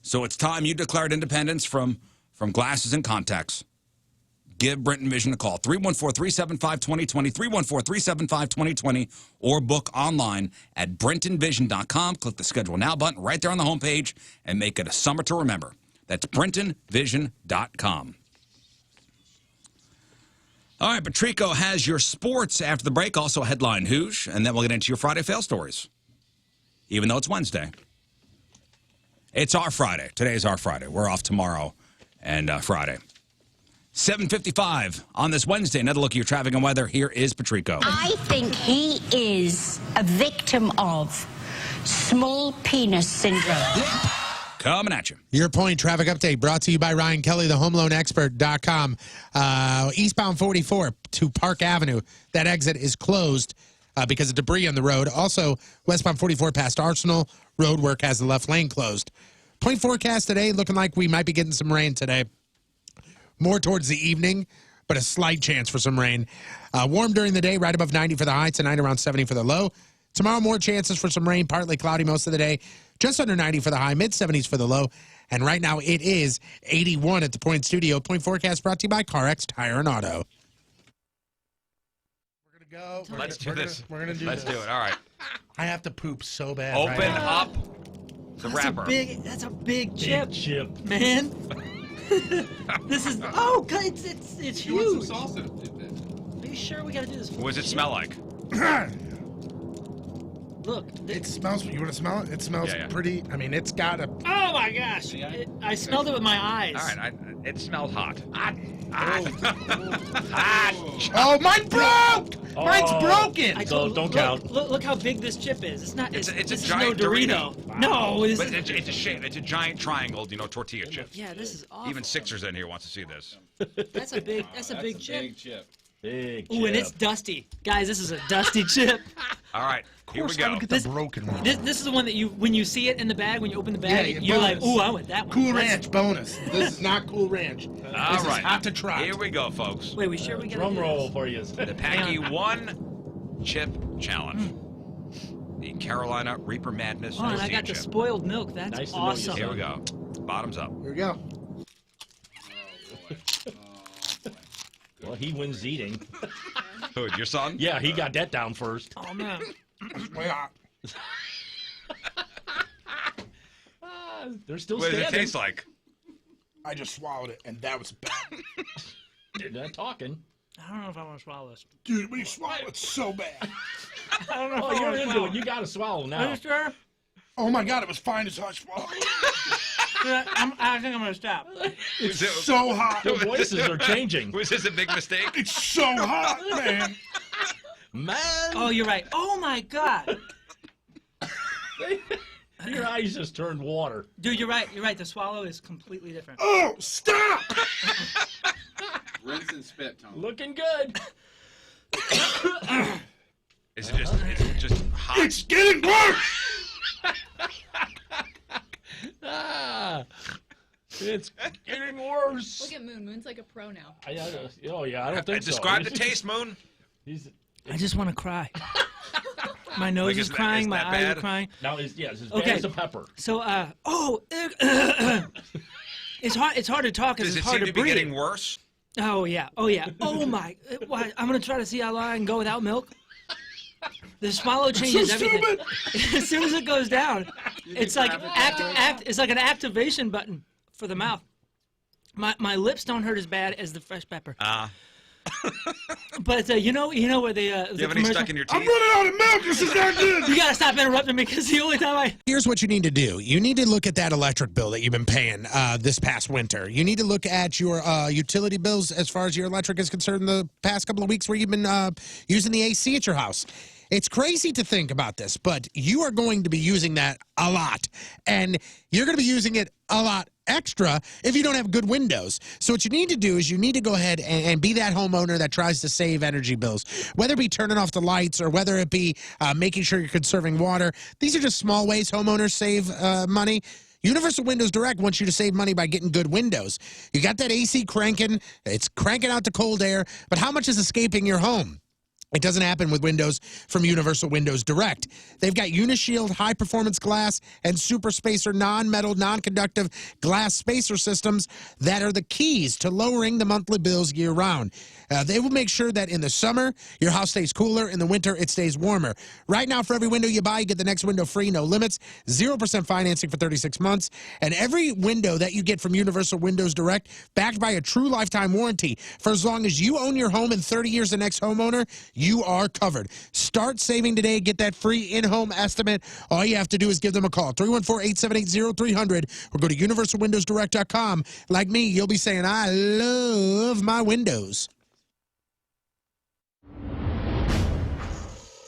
So it's time you declared independence from glasses and contacts. Give Brenton Vision a call, 314-375-2020, 314-375-2020, or book online at brentonvision.com. Click the Schedule Now button right there on the homepage and make it a summer to remember. That's brentonvision.com. All right, Patrico has your sports after the break, also a headline Hoosh, and then we'll get into your Friday fail stories, even though it's Wednesday. It's our Friday. Today is our Friday. We're off tomorrow and Friday. 7:55 on this Wednesday. Another look at your traffic and weather. Here is Patrico. I think he is a victim of small penis syndrome. Coming at you. Your Point traffic update brought to you by Ryan Kelly, thehomeloanexpert.com. Eastbound 44 to Park Avenue. That exit is closed because of debris on the road. Also, westbound 44 past Arsenal. Road work has the left lane closed. Point forecast today looking like we might be getting some rain today. More towards the evening, but a slight chance for some rain. Warm during the day, right above 90 for the high. Tonight around 70 for the low. Tomorrow, more chances for some rain, partly cloudy most of the day. Just under 90 for the high, mid-70s for the low. And right now it is 81 at the Point Studio. Point forecast brought to you by CarX Tire and Auto. We're going to go. Let's do this. We're going to do Let's this. do it. All right. I have to poop so bad. Open right now. up the wrapper. That's a big chip, man. This is God, it's huge. Are you sure we gotta do this? What does it smell like? Look, it smells. You want to smell it? It smells pretty. I mean, it's got a. Oh my gosh! I smelled it with my eyes. All right, it smells hot. Oh, mine broke! Mine's broken. Don't count. Look how big this chip is. It's not. It's this a is giant no Dorito. No, this but is. it's a shape. It's a giant triangle. Tortilla chip. Yeah, this is awful. Even Sixers in here wants to see this. That's a big. That's a big chip. Big chip. Ooh, and it's dusty, guys. This is a dusty chip. All right, here we go. Get the broken one. This is the one that when you see it in the bag, when you open the bag, you're bonus. like, ooh, I want that one. Cool Ranch bonus. This is not Cool Ranch. All This right, is hot to try. Here we go, folks. Wait, we sure we got Drum roll for you. The Packy Hang One Chip Challenge. The Carolina Reaper Madness. Oh, and I Protein got the chip. spoiled milk. That's awesome. Here we go. Bottoms up. Here we go. Well, he wins eating. Who, your son? Yeah, he got that down first. Oh, man. They're still What standing. does it taste like? I just swallowed it, and that was bad. They're not talking. I don't know if I want to swallow this. Dude, when you swallow it, it's so bad. I don't know. Oh, if I you're wanna into swallow it. You got to swallow Are now. you sure? Oh my God, it was fine as I swallowed. I think I'm gonna stop. It's so hot. Their voices are changing. Was this a big mistake? It's so hot, man. Man. Oh, you're right. Oh my God. Your eyes just turned water. Dude, you're right. You're right. The swallow is completely different. Oh, stop! Rinse and spit, Tom. Looking good. Is it just hot? It's getting worse. It's getting worse. Look at Moon. Moon's like a pro now. I don't think so. Describe the taste, Moon. I just want to cry. My nose Like, is crying. isn't My that eyes bad? are crying. Now, it's as bad Okay. as a pepper. So, it's hard. It's hard to talk because Does it's it hard seem to to be breathe. getting worse? Oh yeah. Oh yeah. Oh my. Why, I'm gonna try to see how long I can go without milk. The swallow changes everything. As soon as it goes down, it's like it's like an activation button for the mouth. My lips don't hurt as bad as the fresh pepper. But you know where the You have any stuck in your teeth? I'm running out of milk. This is not good. You gotta stop interrupting me because the only time Here's what you need to do. You need to look at that electric bill that you've been paying this past winter. You need to look at your utility bills as far as your electric is concerned the past couple of weeks where you've been using the AC at your house. It's crazy to think about this, but you are going to be using that a lot. And you're going to be using it a lot extra if you don't have good windows. So what you need to do is you need to go ahead and be that homeowner that tries to save energy bills, whether it be turning off the lights or whether it be making sure you're conserving water. These are just small ways homeowners save money. Universal Windows Direct wants you to save money by getting good windows. You got that AC cranking, it's cranking out the cold air, but how much is escaping your home? It doesn't happen with windows from Universal Windows Direct. They've got Unishield high-performance glass and Super Spacer non-metal, non-conductive glass spacer systems that are the keys to lowering the monthly bills year-round. They will make sure that in the summer, your house stays cooler. In the winter, it stays warmer. Right now, for every window you buy, you get the next window free, no limits, 0% financing for 36 months. And every window that you get from Universal Windows Direct, backed by a true lifetime warranty. For as long as you own your home and 30 years the next homeowner, you are covered. Start saving today. Get that free in-home estimate. All you have to do is give them a call, 314-878-0300, or go to universalwindowsdirect.com. Like me, you'll be saying, I love my windows.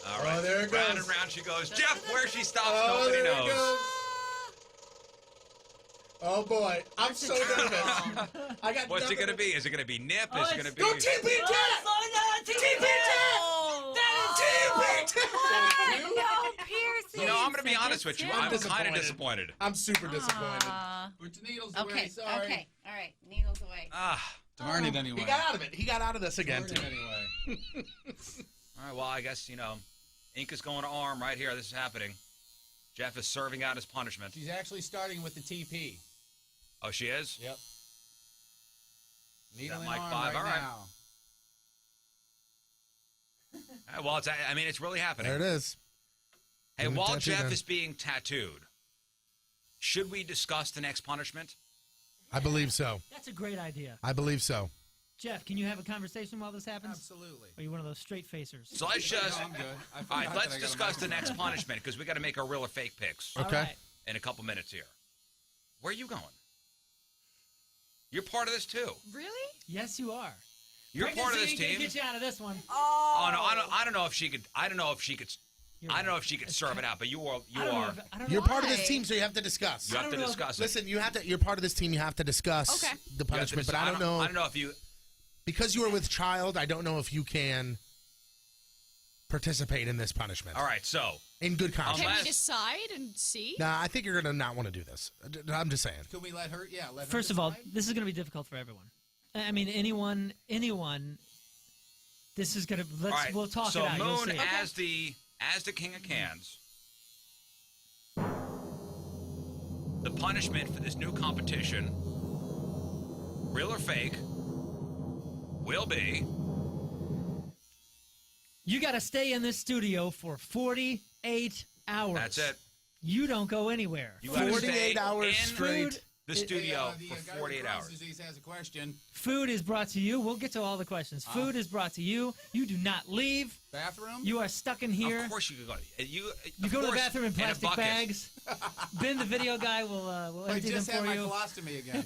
All right. there it round goes. and round she goes. Jeff, where she stops, Oh, nobody there it knows. goes. Oh boy, I'm so nervous. I got. What's it going to be? Is it going to be nip? Oh, Is it going to be? Go TP Tap! No, I'm going to be honest with you. I'm kind of disappointed. I'm super disappointed. Put your needles Okay, away. Sorry. okay, all right, needles away. Darn it anyway. He got out of it. He got out of this again. Darn it anyway. All right, well, I guess, ink is going to arm right here. This is happening. Jeff is serving out his punishment. She's actually starting with the TP. Oh, she is? Yep. Needle That in mic arm 5, right all right. now. Well, it's really happening. There it is. Hey, Give him a while tattoo Jeff there. is being tattooed, should we discuss the next punishment? I believe so. That's a great idea. I believe so. Jeff, can you have a conversation while this happens? Absolutely. Or are you one of those straight facers? So let's just. No, I'm good. I All forgot right, that let's I got a discuss the microphone. next punishment because we got to make our real or fake picks Okay. All right. in a couple minutes here. Where are you going? You're part of this too. Really? Yes, you are. You're part of this Pregnancy ain't team. gonna get you out of this one. Oh no, I don't know if she could. I don't know if she could serve it out. But you are. You're part of this team, so you have to discuss. You have to discuss it. Listen, you have to. You're part of this team. You have to discuss Okay. the punishment. But I don't know. I don't know if you. Because you were with child, I don't know if you can participate in this punishment. All right, so in good conscience. Can we decide and see? Nah, I think you're gonna not want to do this. I'm just saying. Could we let her? Yeah, let her. First of all, this is going to be difficult for everyone. I mean, anyone. This is going to. All right, We'll talk so it out. You'll Moon, see. as the king of cans, the punishment for this new competition, real or fake, will be. You got to stay in this studio for 48 hours. That's it. You don't go anywhere. You got to stay 48 hours in straight. the studio the for guy with 48 Crohn's hours. disease has a question. Food is brought to you. We'll get to all the questions. Food is brought to you. You do not leave. Bathroom? You are stuck in here. Of course you could go. You go to the course, bathroom in plastic bucket. bags. Ben, the video guy, will I empty them just had for my you. colostomy again.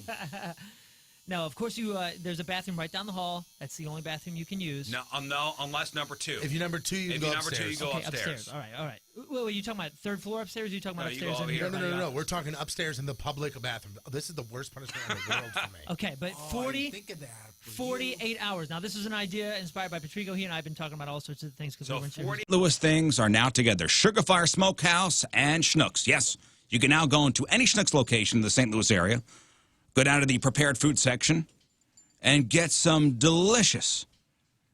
No, of course you. There's a bathroom right down the hall. That's the only bathroom you can use. No, unless number 2. If you're number 2, you If go you're number 2, upstairs. you go Okay, upstairs. All right. Wait, you talking about third floor upstairs? Or you talking about No, you go upstairs over in here. your No. We're talking upstairs in the public bathroom. This is the worst punishment in the world for me. Okay, but Oh, I didn't think of that. For 48 hours. Now, this is an idea inspired by Patrico. He and I have been talking about all sorts of things because So we were in 40 Lewis things are now together. Sugarfire Smokehouse and Schnucks. Yes, you can now go into any Schnucks location in the St. Louis area, go down to the prepared food section, and get some delicious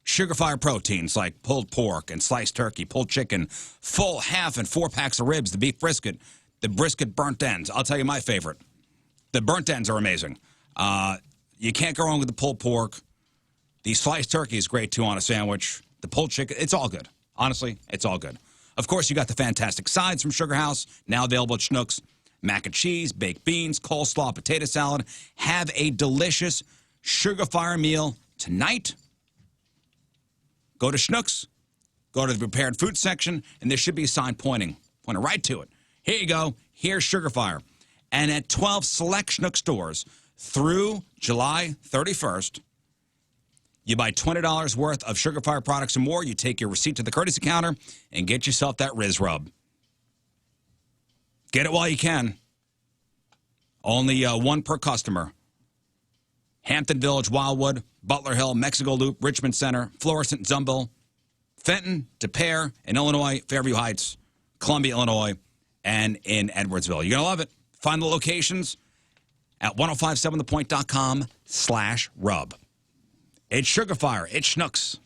Sugarfire proteins like pulled pork and sliced turkey, pulled chicken, full half and 4 packs of ribs, the beef brisket, the brisket burnt ends. I'll tell you my favorite. The burnt ends are amazing. You can't go wrong with the pulled pork. The sliced turkey is great, too, on a sandwich. The pulled chicken, it's all good. Honestly, it's all good. Of course, you got the fantastic sides from Sugar House, now available at Schnucks. mac and cheese, baked beans, coleslaw, potato salad. Have a delicious Sugar Fire meal tonight. Go to Schnucks, go to the prepared food section, and there should be a sign pointing right to it. Here you go. Here's Sugar Fire. And at 12 select Schnucks stores through July 31st, you buy $20 worth of Sugar Fire products and more. You take your receipt to the courtesy counter and get yourself that Riz Rub. Get it while you can. Only one per customer. Hampton Village, Wildwood, Butler Hill, Mexico Loop, Richmond Center, Florissant, Zumbill, Fenton, De Pere, in Illinois, Fairview Heights, Columbia, Illinois, and in Edwardsville. You're going to love it. Find the locations at 1057thepoint.com/rub. It's Sugar Fire. It's Schnucks.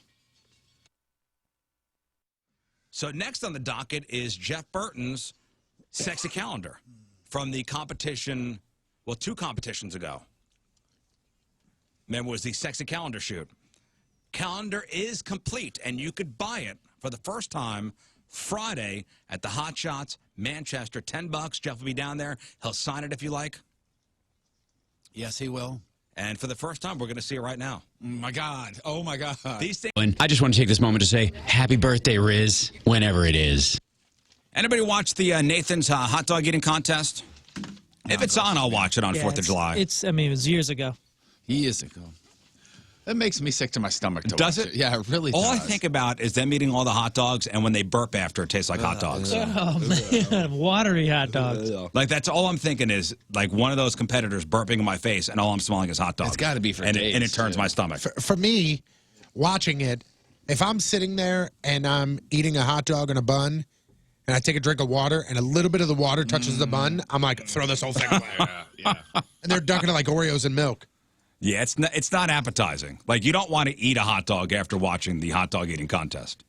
So next on the docket is Jeff Burton's sexy calendar from the competition, well, 2 competitions ago. Remember, it was the sexy calendar shoot. Calendar is complete, and you could buy it for the first time Friday at the Hot Shots, Manchester. $10. Jeff will be down there. He'll sign it if you like. Yes, he will. And for the first time, we're going to see it right now. My God. Oh, my God. These things. I just want to take this moment to say happy birthday, Riz, whenever it is. Anybody watch the Nathan's hot dog eating contest? If it's on, I'll watch it on 4th of July. I mean, it was years ago. Years ago. That makes me sick to my stomach. Does it? Yeah, it really does. All I think about is them eating all the hot dogs, and when they burp after, it tastes like hot dogs. Oh, man. Watery hot dogs. Like, that's all I'm thinking is, like, one of those competitors burping in my face, and all I'm smelling is hot dogs. It's got to be for days. And it turns my stomach. For me, watching it, if I'm sitting there and I'm eating a hot dog and a bun, and I take a drink of water, and a little bit of the water touches the bun, I'm like, throw this whole thing away. And they're dunking it like Oreos in milk. Yeah, it's not appetizing. Like, you don't want to eat a hot dog after watching the hot dog eating contest.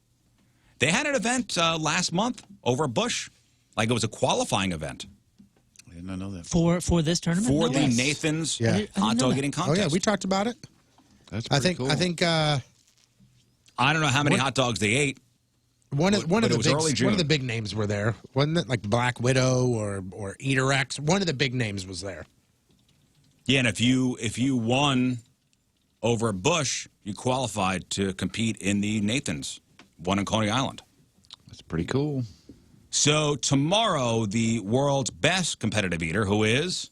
They had an event last month over at Busch. Like, it was a qualifying event. I did not know that. For this tournament? For the Yes. Nathan's Yeah. hot dog eating contest. Oh, yeah, we talked about it. That's I pretty think. cool. I think. I don't know how many hot dogs they ate. One of the big names were there. Wasn't it like Black Widow or Eater X? One of the big names was there. Yeah, and if you won over at Busch, you qualified to compete in the Nathan's, one in Coney Island. That's pretty cool. So tomorrow, the world's best competitive eater, who is,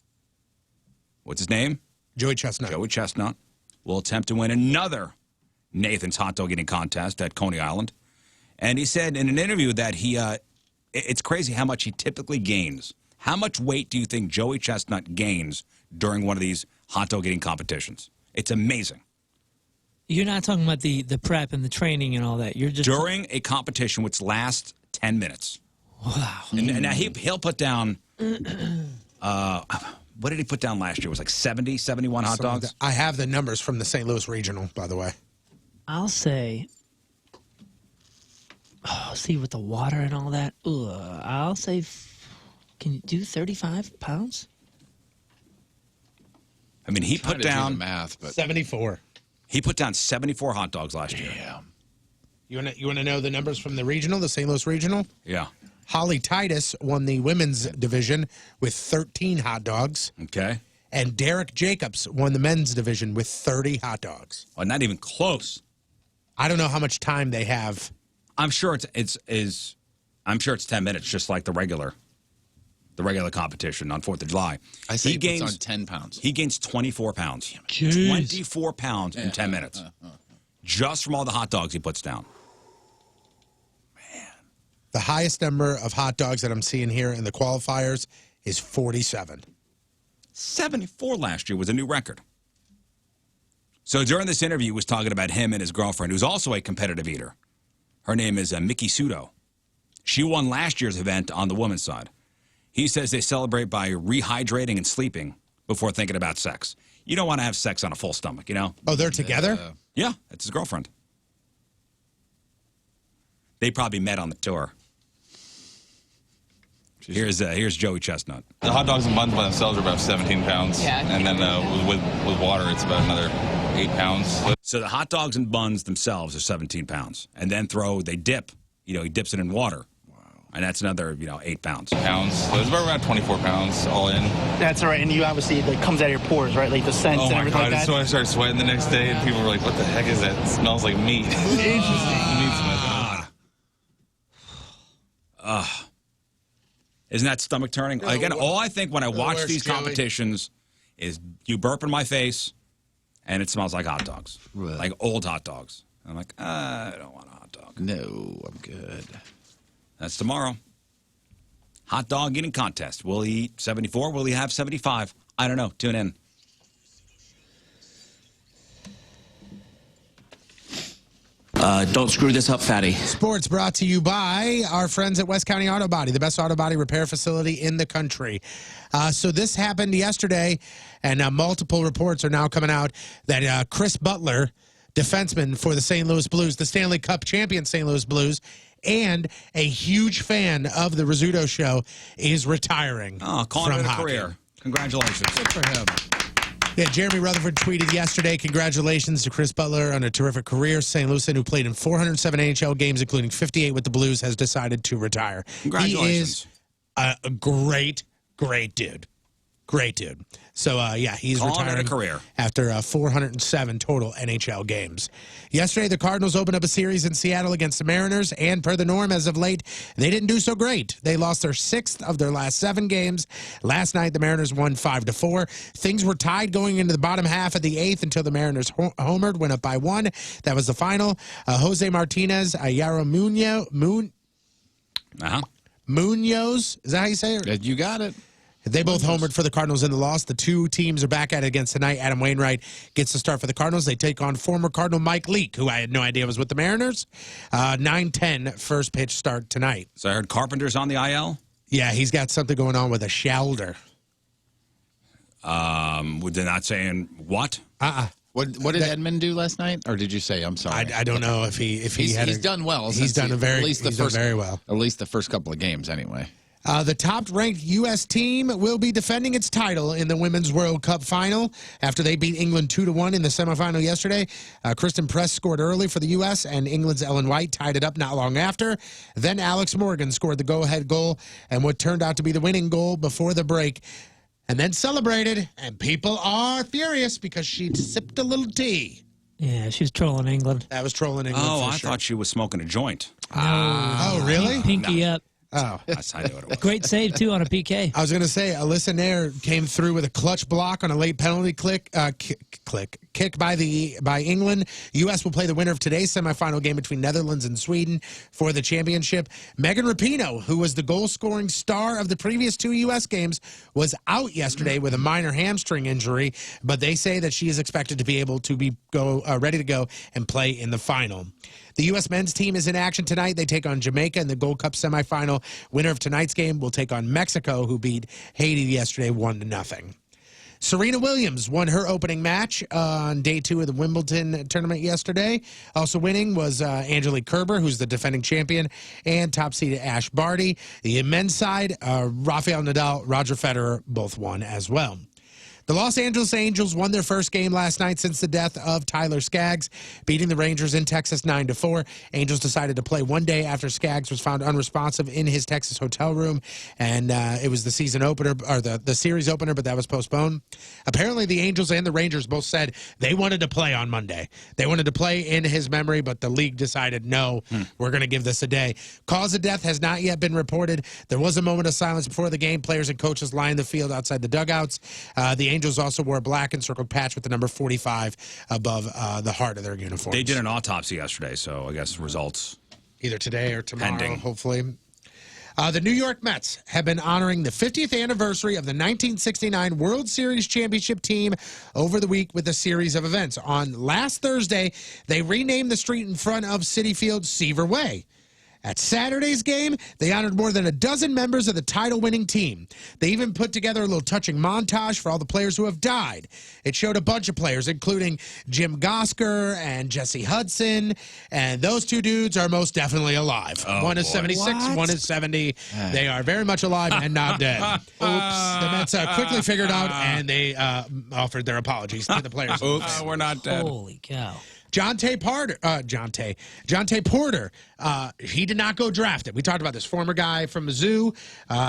what's his name? Joey Chestnut. Joey Chestnut will attempt to win another Nathan's hot dog eating contest at Coney Island. And he said in an interview that it's crazy how much he typically gains. How much weight do you think Joey Chestnut gains during one of these hot dog eating competitions? It's amazing. You're not talking about the prep and the training and all that. You're just during a competition which lasts 10 minutes. Wow. And now he'll put down, what did he put down last year? It was like 70, 71 hot dogs? I have the numbers from the St. Louis Regional, by the way. I'll say, see, with the water and all that, I'll say, can you do 35 pounds? I mean, he put down the math, but 74. He put down 74 hot dogs last year. Yeah. You want to know the numbers from the regional, the St. Louis Regional? Yeah. Holly Titus won the women's division with 13 hot dogs. Okay. And Derek Jacobs won the men's division with 30 hot dogs. Oh, not even close. I don't know how much time they have. I'm sure it's 10 minutes, just like the regular competition on 4th of July. I say he puts on 10 pounds. He gains 24 pounds. Jeez. 24 pounds in 10 minutes. Just from all the hot dogs he puts down. The highest number of hot dogs that I'm seeing here in the qualifiers is 47. 74 last year was a new record. So during this interview, he was talking about him and his girlfriend, who's also a competitive eater. Her name is Mickey Sudo. She won last year's event on the women's side. He says they celebrate by rehydrating and sleeping before thinking about sex. You don't want to have sex on a full stomach, you know? Oh, they're together? Yeah, that's his girlfriend. They probably met on the tour. Here's Joey Chestnut. The hot dogs and buns by themselves are about 17 pounds. Yeah. And then with water, it's about another 8 pounds. So the hot dogs and buns themselves are 17 pounds. And then they dip. You know, he dips it in water. Wow. And that's another, 8 pounds. So it's about around 24 pounds all in. That's all right. And you obviously, it comes out of your pores, right? Like the scent Oh and my everything God. like that. So I started sweating the next day, and people were like, what the heck is that? It smells like meat. Isn't that stomach turning? Again, all I think when I watch these competitions is you burp in my face, and it smells like hot dogs, like old hot dogs. I'm like, I don't want a hot dog. No, I'm good. That's tomorrow. Hot dog eating contest. Will he eat 74? Will he have 75? I don't know. Tune in. Don't screw this up, fatty. Sports brought to you by our friends at West County Auto Body, the best auto body repair facility in the country. So this happened yesterday, and multiple reports are now coming out that Chris Butler, defenseman for the St. Louis Blues, the Stanley Cup champion St. Louis Blues, and a huge fan of the Rizzuto Show, is retiring calling from it a hockey. career. Congratulations. Good for him. Yeah, Jeremy Rutherford tweeted yesterday, congratulations to Chris Butler on a terrific career. St. Louisan, who played in 407 NHL games, including 58 with the Blues, has decided to retire. Congratulations. He is a great, great dude. Great dude. So, yeah, he's Calling it a retiring career. after 407 total NHL games. Yesterday, the Cardinals opened up a series in Seattle against the Mariners, and per the norm, as of late, they didn't do so great. They lost their 6th of their last 7 games. Last night, the Mariners won 5-4. Things were tied going into the bottom half of the 8th until the Mariners homered, went up by 1. That was the final. Jose Martinez, Yaro Munoz, is that how you say it? You got it. They both homered for the Cardinals in the loss. The two teams are back at it again tonight. Adam Wainwright gets the start for the Cardinals. They take on former Cardinal Mike Leake, who I had no idea was with the Mariners. 9-10 first pitch start tonight. So I heard Carpenter's on the IL? Yeah, he's got something going on with a shoulder. They're not saying what? What did Edmund do last night? Or did you say? I'm sorry. I don't know if he he's done well. He's done very well. At least the first couple of games, anyway. The top-ranked U.S. team will be defending its title in the Women's World Cup final after they beat England 2-1 in the semifinal yesterday. Kristen Press scored early for the U.S., and England's Ellen White tied it up not long after. Then Alex Morgan scored the go-ahead goal and what turned out to be the winning goal before the break, and then celebrated, and people are furious because she sipped a little tea. Yeah, she was trolling England. That was trolling England Oh, for I sure. thought she was smoking a joint. Oh, really? Pinky up. Oh. That's how I knew what it was. Great save, too, on a PK. I was going to say, Alyssa Nair came through with a clutch block on a late penalty kick by England. U.S. will play the winner of today's semifinal game between Netherlands and Sweden for the championship. Megan Rapinoe, who was the goal-scoring star of the previous 2 U.S. games, was out yesterday with a minor hamstring injury, but they say that she is expected to be able to be ready to go and play in the final. The U.S. men's team is in action tonight. They take on Jamaica in the Gold Cup semifinal. Winner of tonight's game will take on Mexico, who beat Haiti yesterday 1-0. Serena Williams won her opening match on day 2 of the Wimbledon tournament yesterday. Also winning was Angelique Kerber, who's the defending champion, and top-seeded Ash Barty. The men's side, Rafael Nadal, Roger Federer, both won as well. The Los Angeles Angels won their first game last night since the death of Tyler Skaggs, beating the Rangers in Texas 9-4. Angels decided to play one day after Skaggs was found unresponsive in his Texas hotel room, and it was the season opener, or the series opener, but that was postponed. Apparently, the Angels and the Rangers both said they wanted to play on Monday. They wanted to play in his memory, but the league decided, no, we're going to give this a day. Cause of death has not yet been reported. There was a moment of silence before the game. Players and coaches lined the field outside the dugouts. The Angels also wore a black encircled patch with the number 45 above the heart of their uniforms. They did an autopsy yesterday, so I guess results either today or tomorrow, pending. hopefully. The New York Mets have been honoring the 50th anniversary of the 1969 World Series championship team over the week with a series of events. On last Thursday, they renamed the street in front of Citi Field Seaver Way. At Saturday's game, they honored more than a dozen members of the title-winning team. They even put together a little touching montage for all the players who have died. It showed a bunch of players, including Jim Gosker and Jesse Hudson, and those two dudes are most definitely alive. One is 76, one is 70. They are very much alive and not dead. Oops. The Mets quickly figured out, and they offered their apologies to the players. Oops, we're not dead. Holy cow. Jonte Porter, he did not go drafted. We talked about this former guy from Mizzou.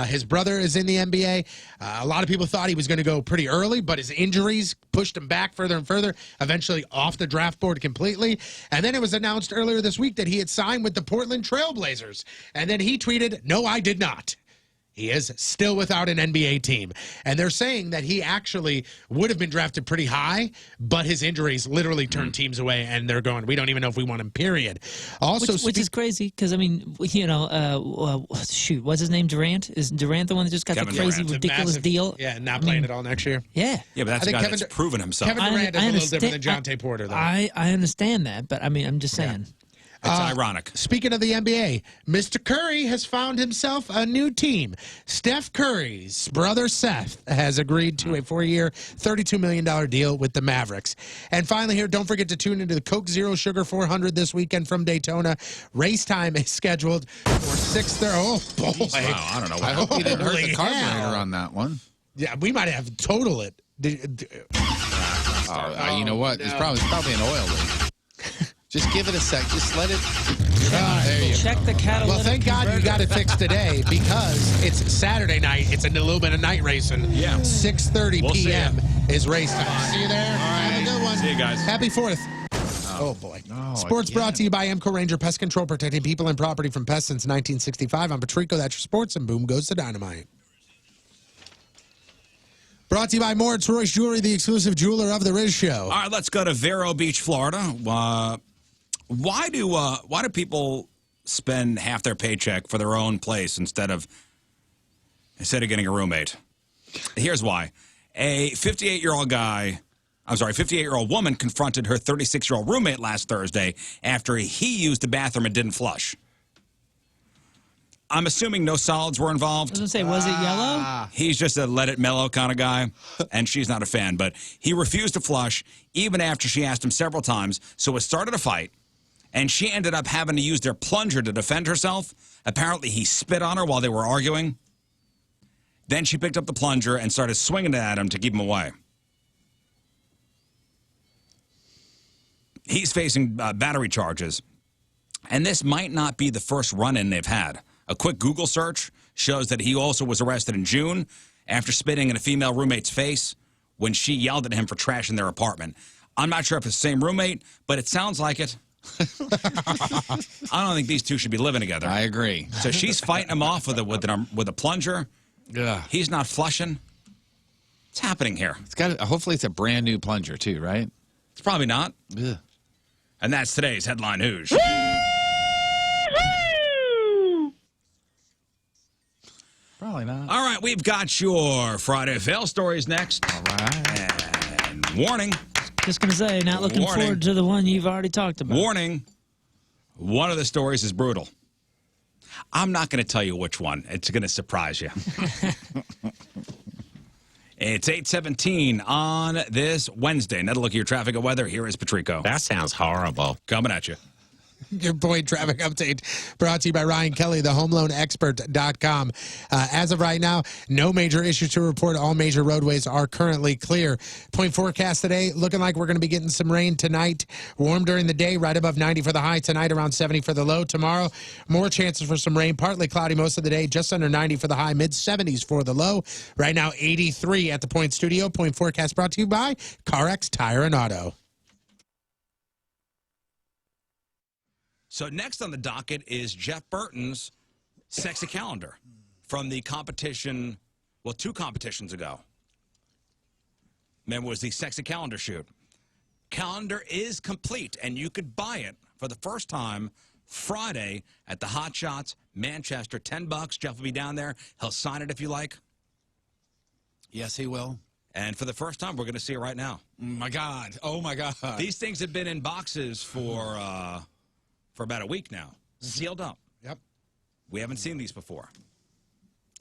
His brother is in the NBA. A lot of people thought he was going to go pretty early, but his injuries pushed him back further and further, eventually off the draft board completely. And then it was announced earlier this week that he had signed with the Portland Trailblazers. And then he tweeted, "No, I did not." He is still without an NBA team. And they're saying that he actually would have been drafted pretty high, but his injuries literally turned teams away, and they're going, we don't even know if we want him, period. Also, which is crazy, because, I mean, you know, shoot, what's his name, Durant? Is Durant the one that just got Kevin the crazy, Durant. ridiculous deal? Yeah, not playing at all next year. Yeah. Yeah, but that's a guy that's proven himself. Kevin Durant is a little different than Jonte Porter, though. I understand that, but, I mean, I'm just saying. It's ironic. Speaking of the NBA, Mr. Curry has found himself a new team. Steph Curry's brother Seth has agreed to a 4-year, $32 million deal with the Mavericks. And finally here, don't forget to tune into the Coke Zero Sugar 400 this weekend from Daytona. Race time is scheduled for 6:30. Oh, boy. Wow, I don't know. I hope you didn't hurt the Holy carburetor hell. on that one. Yeah, we might have total it. You know what? It's probably an oil leak. Just give it a sec. Just let it. There you Check the catalytic. Well, thank God you got it fixed today, because it's Saturday night. It's a little bit of night racing. Yeah. 6:30 We'll see p.m. is race time. See you there. All right. Have a good one. See you guys. Happy 4th. Oh, boy. Sports brought to you by Emco Ranger Pest Control, protecting people and property from pests since 1965. I'm Patrico. That's your sports, and boom goes the dynamite. Brought to you by Moritz Royce Jewelry, the exclusive jeweler of the Riz Show. All right, let's go to Vero Beach, Florida. Why do people spend half their paycheck for their own place instead of getting a roommate? Here's why. A 58-year-old woman confronted her 36-year-old roommate last Thursday after he used the bathroom and didn't flush. I'm assuming no solids were involved. I was going to say, was it yellow? He's just a let it mellow kind of guy, and she's not a fan. But he refused to flush even after she asked him several times, so it started a fight, and she ended up having to use their plunger to defend herself. Apparently, he spit on her while they were arguing. Then she picked up the plunger and started swinging it at him to keep him away. He's facing battery charges, and this might not be the first run-in they've had. A quick Google search shows that he also was arrested in June after spitting in a female roommate's face when she yelled at him for trashing their apartment. I'm not sure if it's the same roommate, but it sounds like it. I don't think these two should be living together. I agree. So she's fighting him off with a plunger. Yeah. He's not flushing. What's happening here? Hopefully it's a brand new plunger too, right? It's probably not. Ugh. And that's today's Headline Who's. Probably not. All right, we've got your Friday Fail Stories next. All right. And warning. Just going to say, not looking forward to the one you've already talked about. Warning. One of the stories is brutal. I'm not going to tell you which one. It's going to surprise you. It's 8:17 on this Wednesday. Another look at your traffic and weather. Here is Patrico. That sounds horrible. Coming at you. Your boy traffic update brought to you by Ryan Kelly, the homeloanexpert.com. As of right now, no major issues to report. All major roadways are currently clear. Point forecast today, looking like we're going to be getting some rain tonight. Warm during the day, right above 90 for the high. Tonight, around 70 for the low. Tomorrow, more chances for some rain. Partly cloudy most of the day, just under 90 for the high. Mid-70s for the low. Right now, 83 at the Point Studio. Point forecast brought to you by CarX Tire and Auto. So next on the docket is Jeff Burton's sexy calendar from the competition, well, 2 competitions ago. Remember, it was the sexy calendar shoot. Calendar is complete, and you could buy it for the first time Friday at the Hot Shots, Manchester. $10. Jeff will be down there. He'll sign it if you like. Yes, he will. And for the first time, we're going to see it right now. My God. Oh, my God. These things have been in boxes for about a week now, sealed up. Yep. We haven't seen these before.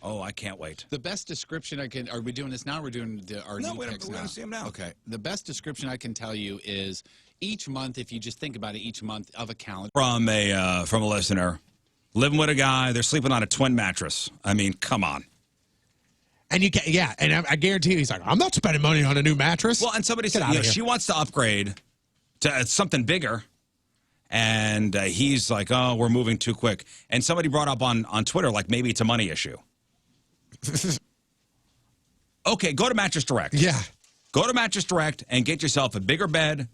Oh, I can't wait. The best description I can... Are we doing this now? Or we're doing our new picks now? We're going to see them now. Okay. The best description I can tell you is each month, if you just think about it, each month of a calendar. From a listener, living with a guy, they're sleeping on a twin mattress. I mean, come on. And you can, yeah, and I guarantee you, he's like, I'm not spending money on a new mattress. Well, and somebody Get said, out of here. she wants to upgrade It's something bigger. And he's like, oh, we're moving too quick. And somebody brought up on Twitter, like, maybe it's a money issue. Okay, go to Mattress Direct. Yeah. Go to Mattress Direct and get yourself a bigger bed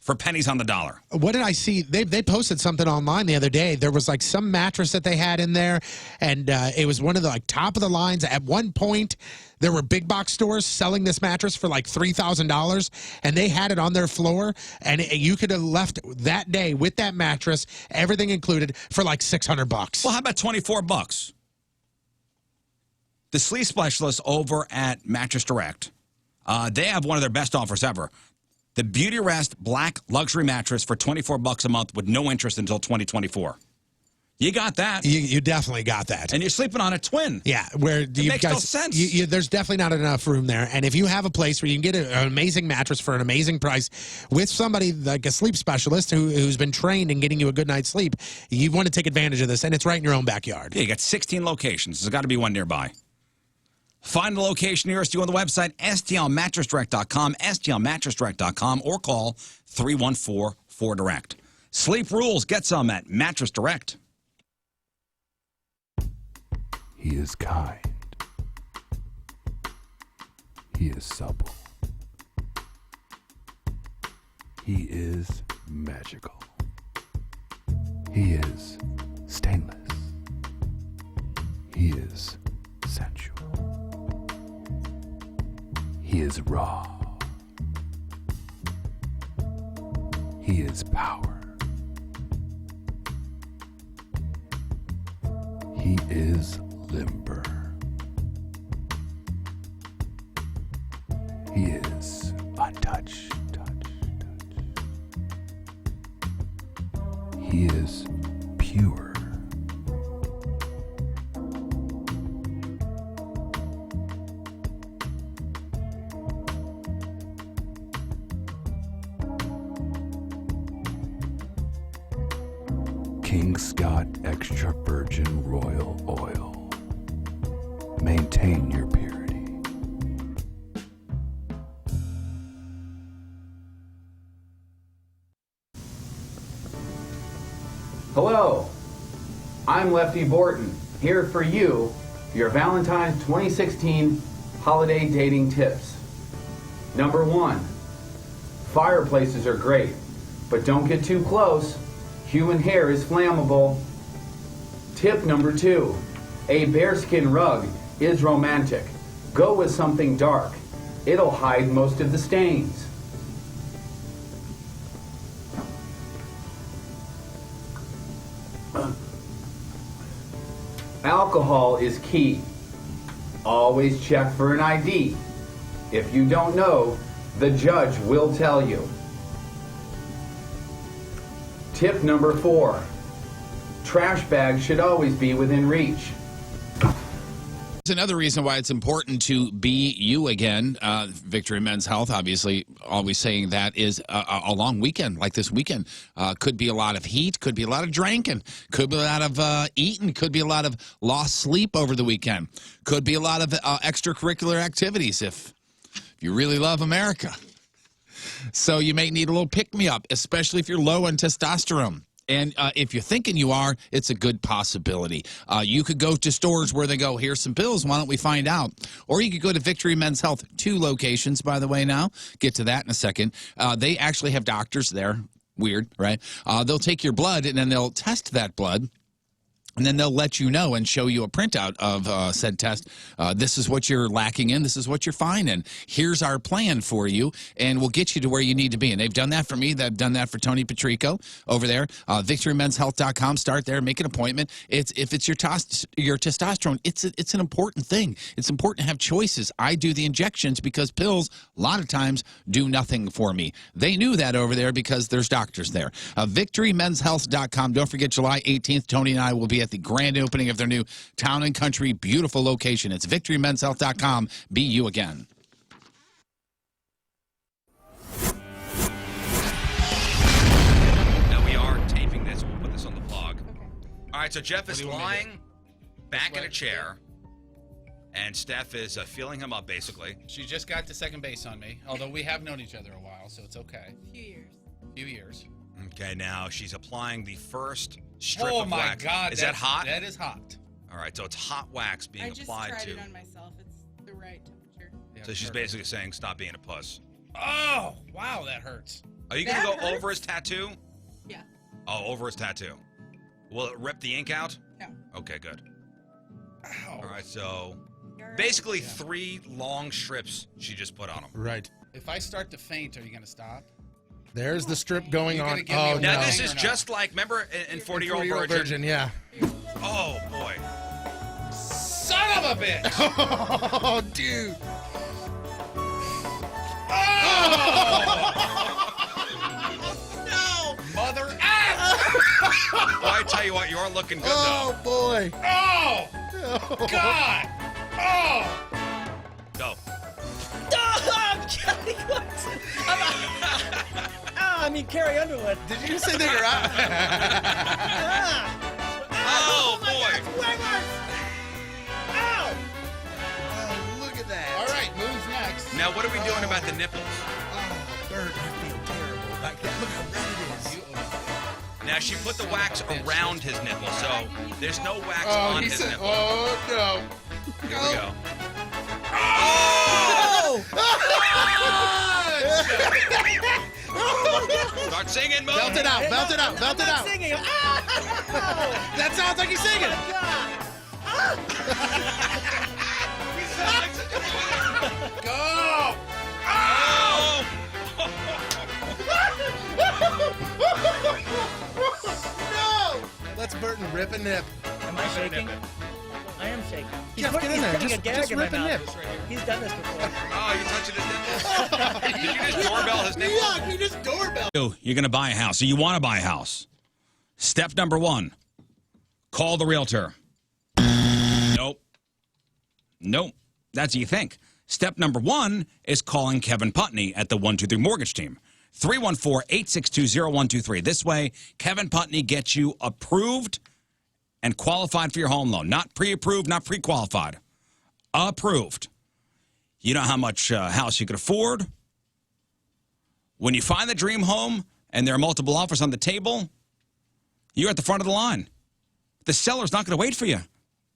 for pennies on the dollar. What did I see? They posted something online the other day. There was like some mattress that they had in there, and it was one of the like top of the lines. At one point, there were big box stores selling this mattress for like $3,000, and they had it on their floor, and you could have left that day with that mattress, everything included, for like $600. Well, how about $24? The sleep specialists over at Mattress Direct, they have one of their best offers ever. The Beauty Rest Black Luxury Mattress for $24 a month with no interest until 2024. You got that. You definitely got that. And you're sleeping on a twin. Yeah, where it makes no sense. There's definitely not enough room there. And if you have a place where you can get an amazing mattress for an amazing price with somebody like a sleep specialist who's been trained in getting you a good night's sleep, you want to take advantage of this, and it's right in your own backyard. Yeah, you got 16 locations. There's got to be one nearby. Find the location nearest you on the website, stlmattressdirect.com, stlmattressdirect.com, or call 314-4DIRECT. Sleep rules. Get some at Mattress Direct. He is kind. He is supple. He is magical. He is stainless. He is sensual. He is raw. He is power. He is limber. He is untouched. He is pure. King Scott Extra Virgin Royal Oil. Maintain your purity. Hello, I'm Lefty Borton, here for you, your Valentine's 2016 holiday dating tips. Number 1, fireplaces are great, but don't get too close. Human hair is flammable. Tip number 2, a bearskin rug is romantic. Go with something dark. It'll hide most of the stains. Alcohol is key. Always check for an ID. If you don't know, the judge will tell you. Tip number 4, trash bags should always be within reach. It's another reason why it's important to be you again. Victory Men's Health, obviously, always saying that is a long weekend, like this weekend. Could be a lot of heat, could be a lot of drinking, could be a lot of eating, could be a lot of lost sleep over the weekend, could be a lot of extracurricular activities if you really love America. So you may need a little pick-me-up, especially if you're low on testosterone. And if you're thinking you are, it's a good possibility. You could go to stores where they go, here's some pills, why don't we find out? Or you could go to Victory Men's Health, 2 locations, by the way, now. Get to that in a second. They actually have doctors there. Weird, right? They'll take your blood, and then they'll test that blood. And then they'll let you know and show you a printout of said test. This is what you're lacking in. This is what you're fine in. Here's our plan for you, and we'll get you to where you need to be. And they've done that for me. They've done that for Tony Patrico over there. VictoryMen'sHealth.com. Start there. Make an appointment. If it's your testosterone, it's an important thing. It's important to have choices. I do the injections because pills, a lot of times, do nothing for me. They knew that over there because there's doctors there. VictoryMen'sHealth.com. Don't forget, July 18th, Tony and I will be at the grand opening of their new Town and Country beautiful location. It's VictoryMen'sHealth.com. Be you again. Now we are taping this. We'll put this on the blog. All right, so Jeff is lying back in a chair, and Steph is feeling him up, basically. She just got to second base on me, although we have known each other a while, so it's okay. A few years. Few years. Okay, now she's applying the first strip Oh of my wax. God! Is that hot? That is hot. All right, so it's hot wax being I just applied tried to. it on myself. It's the right temperature. So she's basically saying, "Stop being a puss." Oh, wow, that hurts. Are you gonna That go hurts? over his tattoo? Yeah. Oh, over his tattoo. Will it rip the ink out? No. Okay, good. All right, so basically 3 long strips she just put on him. Right. If I start to faint, are you going to stop? There's the strip going You on. gonna give me Oh, a Now no. this is just like, remember in 40-Year-Old 40-Year-Old Virgin? yeah. Oh boy. Son of a bitch! Oh, dude. No! Mother F! Well, I tell you what, you're looking good Oh, boy. Oh! God! Oh! though. Go. Oh, I'm Kelly Clarkson. I mean Carrie Underwood. Did you just say that you're out? Oh boy. Way worse. Ow! Oh, look at that. All right, moves next. Now what are we doing about the nipples? Oh, Bert, I feel terrible. Like that. Look how red it is. Now she put the wax around his nipple, so there's no wax Oh, on he his said, nipple. oh, no. Here we go. Start singing, Mo. Belt it out, belt it out, belt it out. Singing. That sounds like he's singing. Go! Oh! No! Let's Burton rip a nip. Am I shaking? I am shaking. Jeff, get in there. Putting Just- a gag just in my rip a mouth. nip. He's done this before. Oh, you touching his nipple? Did you just doorbell his nipple? Yeah, he just doorbell. You're going to buy a house, so you want to buy a house. Step number 1, call the realtor. Nope. Nope. That's what you think. Step number 1 is calling Kevin Putney at the 123 Mortgage Team. 314-862-0123. This way, Kevin Putney gets you approved and qualified for your home loan. Not pre-approved, not pre-qualified. Approved. You know how much house you could afford. When you find the dream home and there are multiple offers on the table, you're at the front of the line. The seller's not going to wait for you.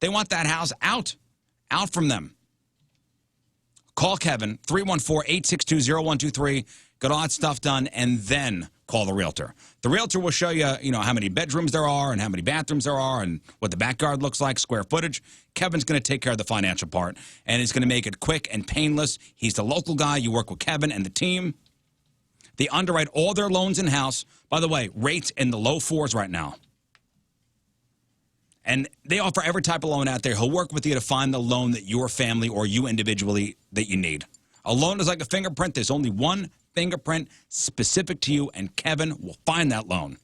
They want that house out from them. Call Kevin, 314-862-0123. Get all that stuff done, and then call the realtor. The realtor will show you, how many bedrooms there are and how many bathrooms there are and what the backyard looks like, square footage. Kevin's going to take care of the financial part, and he's going to make it quick and painless. He's the local guy. You work with Kevin and the team. They underwrite all their loans in-house. By the way, rates in the low 4s right now. And they offer every type of loan out there. He'll work with you to find the loan that your family or you individually that you need. A loan is like a fingerprint. There's only one fingerprint specific to you, and Kevin will find that loan.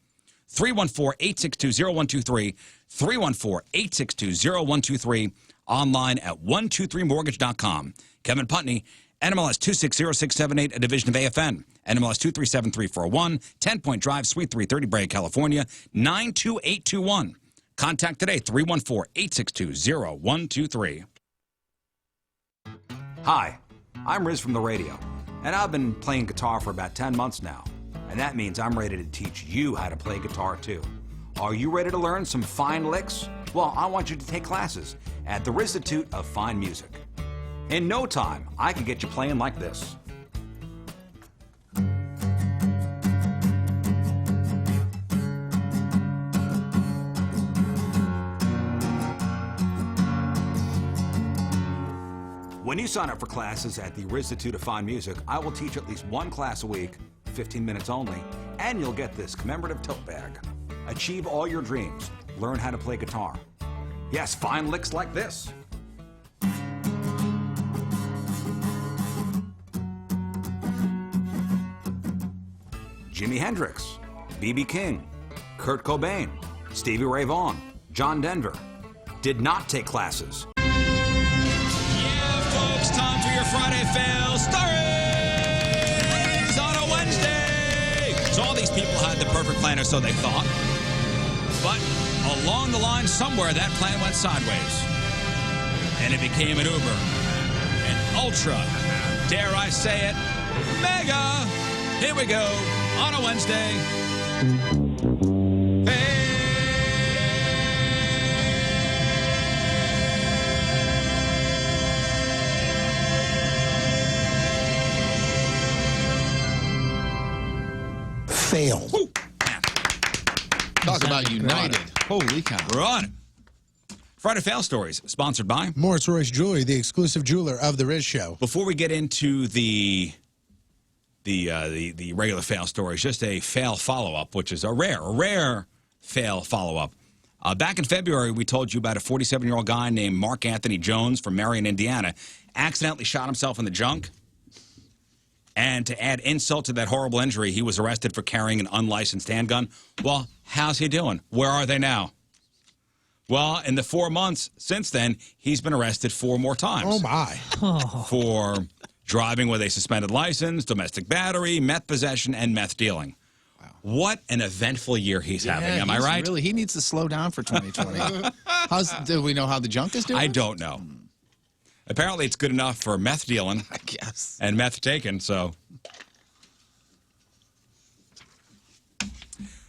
314-862-0123, 314-862-0123, online at 123mortgage.com. Kevin Putney, NMLS 260678, a division of AFN. NMLS 237341, 10-Point Drive, Suite 330, Brea, California, 92821. Contact today, 314-862-0123. Hi, I'm Riz from the radio, and I've been playing guitar for about 10 months now. And that means I'm ready to teach you how to play guitar too. Are you ready to learn some fine licks? Well, I want you to take classes at the Rizzuto of Fine Music. In no time, I can get you playing like this. When you sign up for classes at the Rizzuto of Fine Music, I will teach at least one class a week, 15 minutes only, and you'll get this commemorative tote bag. Achieve all your dreams. Learn how to play guitar. Yes, fine licks like this. Jimi Hendrix, B.B. King, Kurt Cobain, Stevie Ray Vaughan, John Denver did not take classes. Folks, time for your Friday Fail Stories on a Wednesday. So all these people had the perfect plan, or so they thought. But along the line somewhere, that plan went sideways. And it became an uber, an ultra, dare I say it, mega. Here we go. on a Wednesday. Fail. Talk about United. Holy cow. We're on it. Friday Fail Stories, sponsored by Morris Royce Jewelry, the exclusive jeweler of the Riz Show. Before we get into the regular fail stories, just a fail follow-up, which is a rare fail follow-up. Back in February, we told you about a 47-year-old guy named Mark Anthony Jones from Marion, Indiana, accidentally shot himself in the junk. And to add insult to that horrible injury, he was arrested for carrying an unlicensed handgun. Well, how's he doing? Where are they now? Well, in the 4 months since then, he's been arrested 4 more times. Oh, my. For driving with a suspended license, domestic battery, meth possession, and meth dealing. Wow. What an eventful year he's having. Am I right? Really, he needs to slow down for 2020. Do we know how the junk is doing? I don't know. Apparently, it's good enough for meth dealing. I guess. And meth taken, so.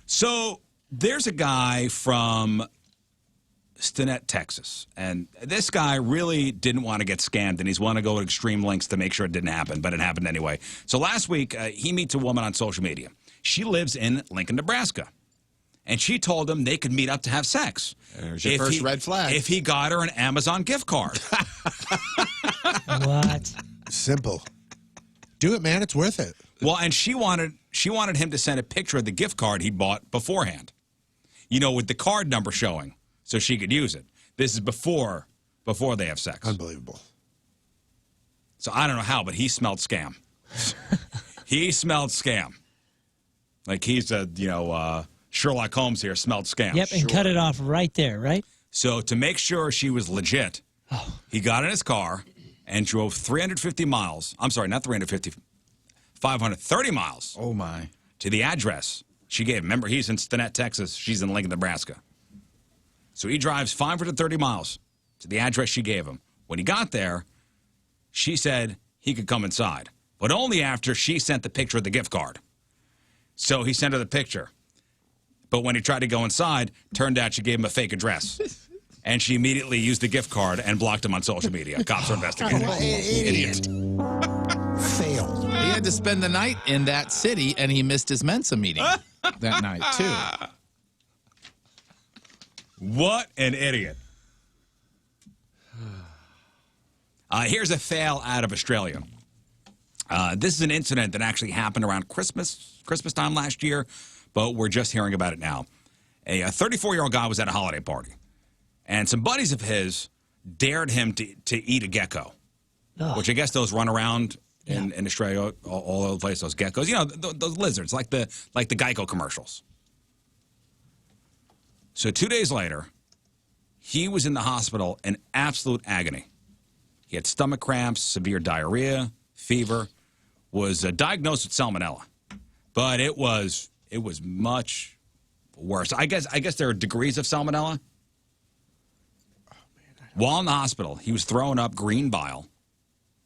So, there's a guy from Stinnett, Texas. And this guy really didn't want to get scammed, and he's want to go to extreme lengths to make sure it didn't happen, but it happened anyway. So last week, he meets a woman on social media. She lives in Lincoln, Nebraska. And she told him they could meet up to have sex. There's your first red flag. If he got her an Amazon gift card. What? Simple. Do it, man. It's worth it. Well, and she wanted him to send a picture of the gift card he'd bought beforehand. You know, with the card number showing. So she could use it. This is before they have sex. Unbelievable. So I don't know how, but he smelled scam. He smelled scam. Like he's a, Sherlock Holmes here, smelled scam. Yep, and cut it off right there, right? So to make sure she was legit, he got in his car and drove 350 miles. I'm sorry, not 350, 530 miles. Oh, my. To the address she gave him. Remember, he's in Stinnett, Texas. She's in Lincoln, Nebraska. So he drives 530 miles to the address she gave him. When he got there, she said he could come inside, but only after she sent the picture of the gift card. So he sent her the picture. But when he tried to go inside, turned out she gave him a fake address. And she immediately used the gift card and blocked him on social media. Cops are investigating. Idiot. Failed. He had to spend the night in that city, and he missed his Mensa meeting that night, too. What an idiot. Here's a fail out of Australia. This is an incident that actually happened around Christmas time last year, but we're just hearing about it now. A 34-year-old guy was at a holiday party, and some buddies of his dared him to eat a gecko, which I guess those run around in Australia all over the place, those geckos. You know, those lizards, like the Geico commercials. So 2 days later, he was in the hospital in absolute agony. He had stomach cramps, severe diarrhea, fever, was diagnosed with salmonella. But it was much worse. I guess there are degrees of salmonella. While in the hospital, he was throwing up green bile.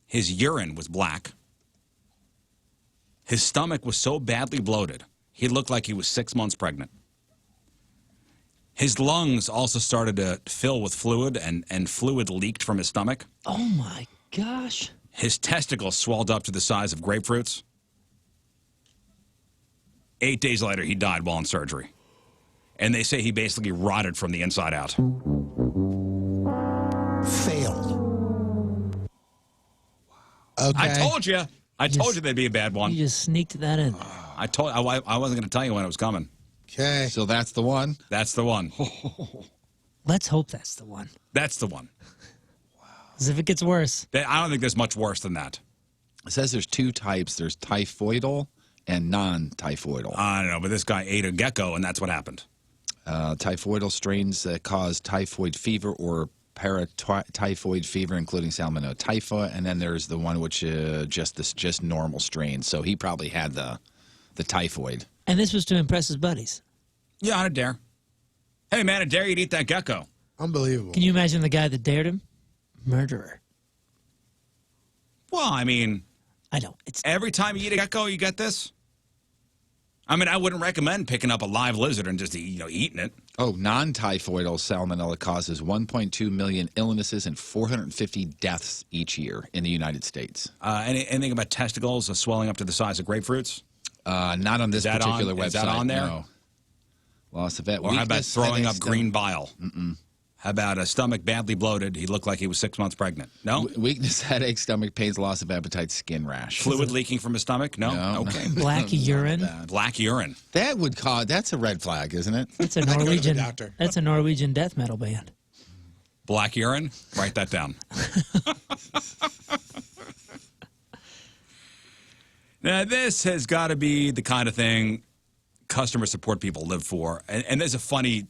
His urine was black. His stomach was so badly bloated, he looked like he was 6 months pregnant. His lungs also started to fill with fluid, and fluid leaked from his stomach. Oh, my gosh. His testicles swelled up to the size of grapefruits. 8 days later, he died while in surgery. And they say he basically rotted from the inside out. Failed. Okay. I told you. I told you there'd be a bad one. You just sneaked that in. I wasn't going to tell you when it was coming. Okay. So that's the one? That's the one. Let's hope that's the one. That's the one. As if it gets worse. I don't think there's much worse than that. It says there's 2 types. There's typhoidal and non-typhoidal. I don't know, but this guy ate a gecko, and that's what happened. Typhoidal strains that cause typhoid fever or paratyphoid fever, including salmonella typhi, and then there's the one which just normal strain. So he probably had the typhoid. And this was to impress his buddies. Yeah, on a dare. Hey, man, I dare you to eat that gecko. Unbelievable. Can you imagine the guy that dared him? Murderer. Well, I mean, I know. It's every time you eat a gecko, you get this? I mean, I wouldn't recommend picking up a live lizard and just eating it. Oh, non-typhoidal salmonella causes 1.2 million illnesses and 450 deaths each year in the United States. Anything about testicles swelling up to the size of grapefruits? Not on this particular website. Is that on there? No. Loss of vet. Or how about Weakness, throwing headache, up green bile? Mm-mm. How about a stomach badly bloated? He looked like he was 6 months pregnant. No? Weakness, headache, stomach pains, loss of appetite, skin rash. Fluid leaking from his stomach? No? Okay. Black urine. Black urine. That would cause, that's a red flag, isn't it? That's a Norwegian. That's a Norwegian death metal band. Black urine? Write that down. Now, this has got to be the kind of thing customer support people live for. And there's a funny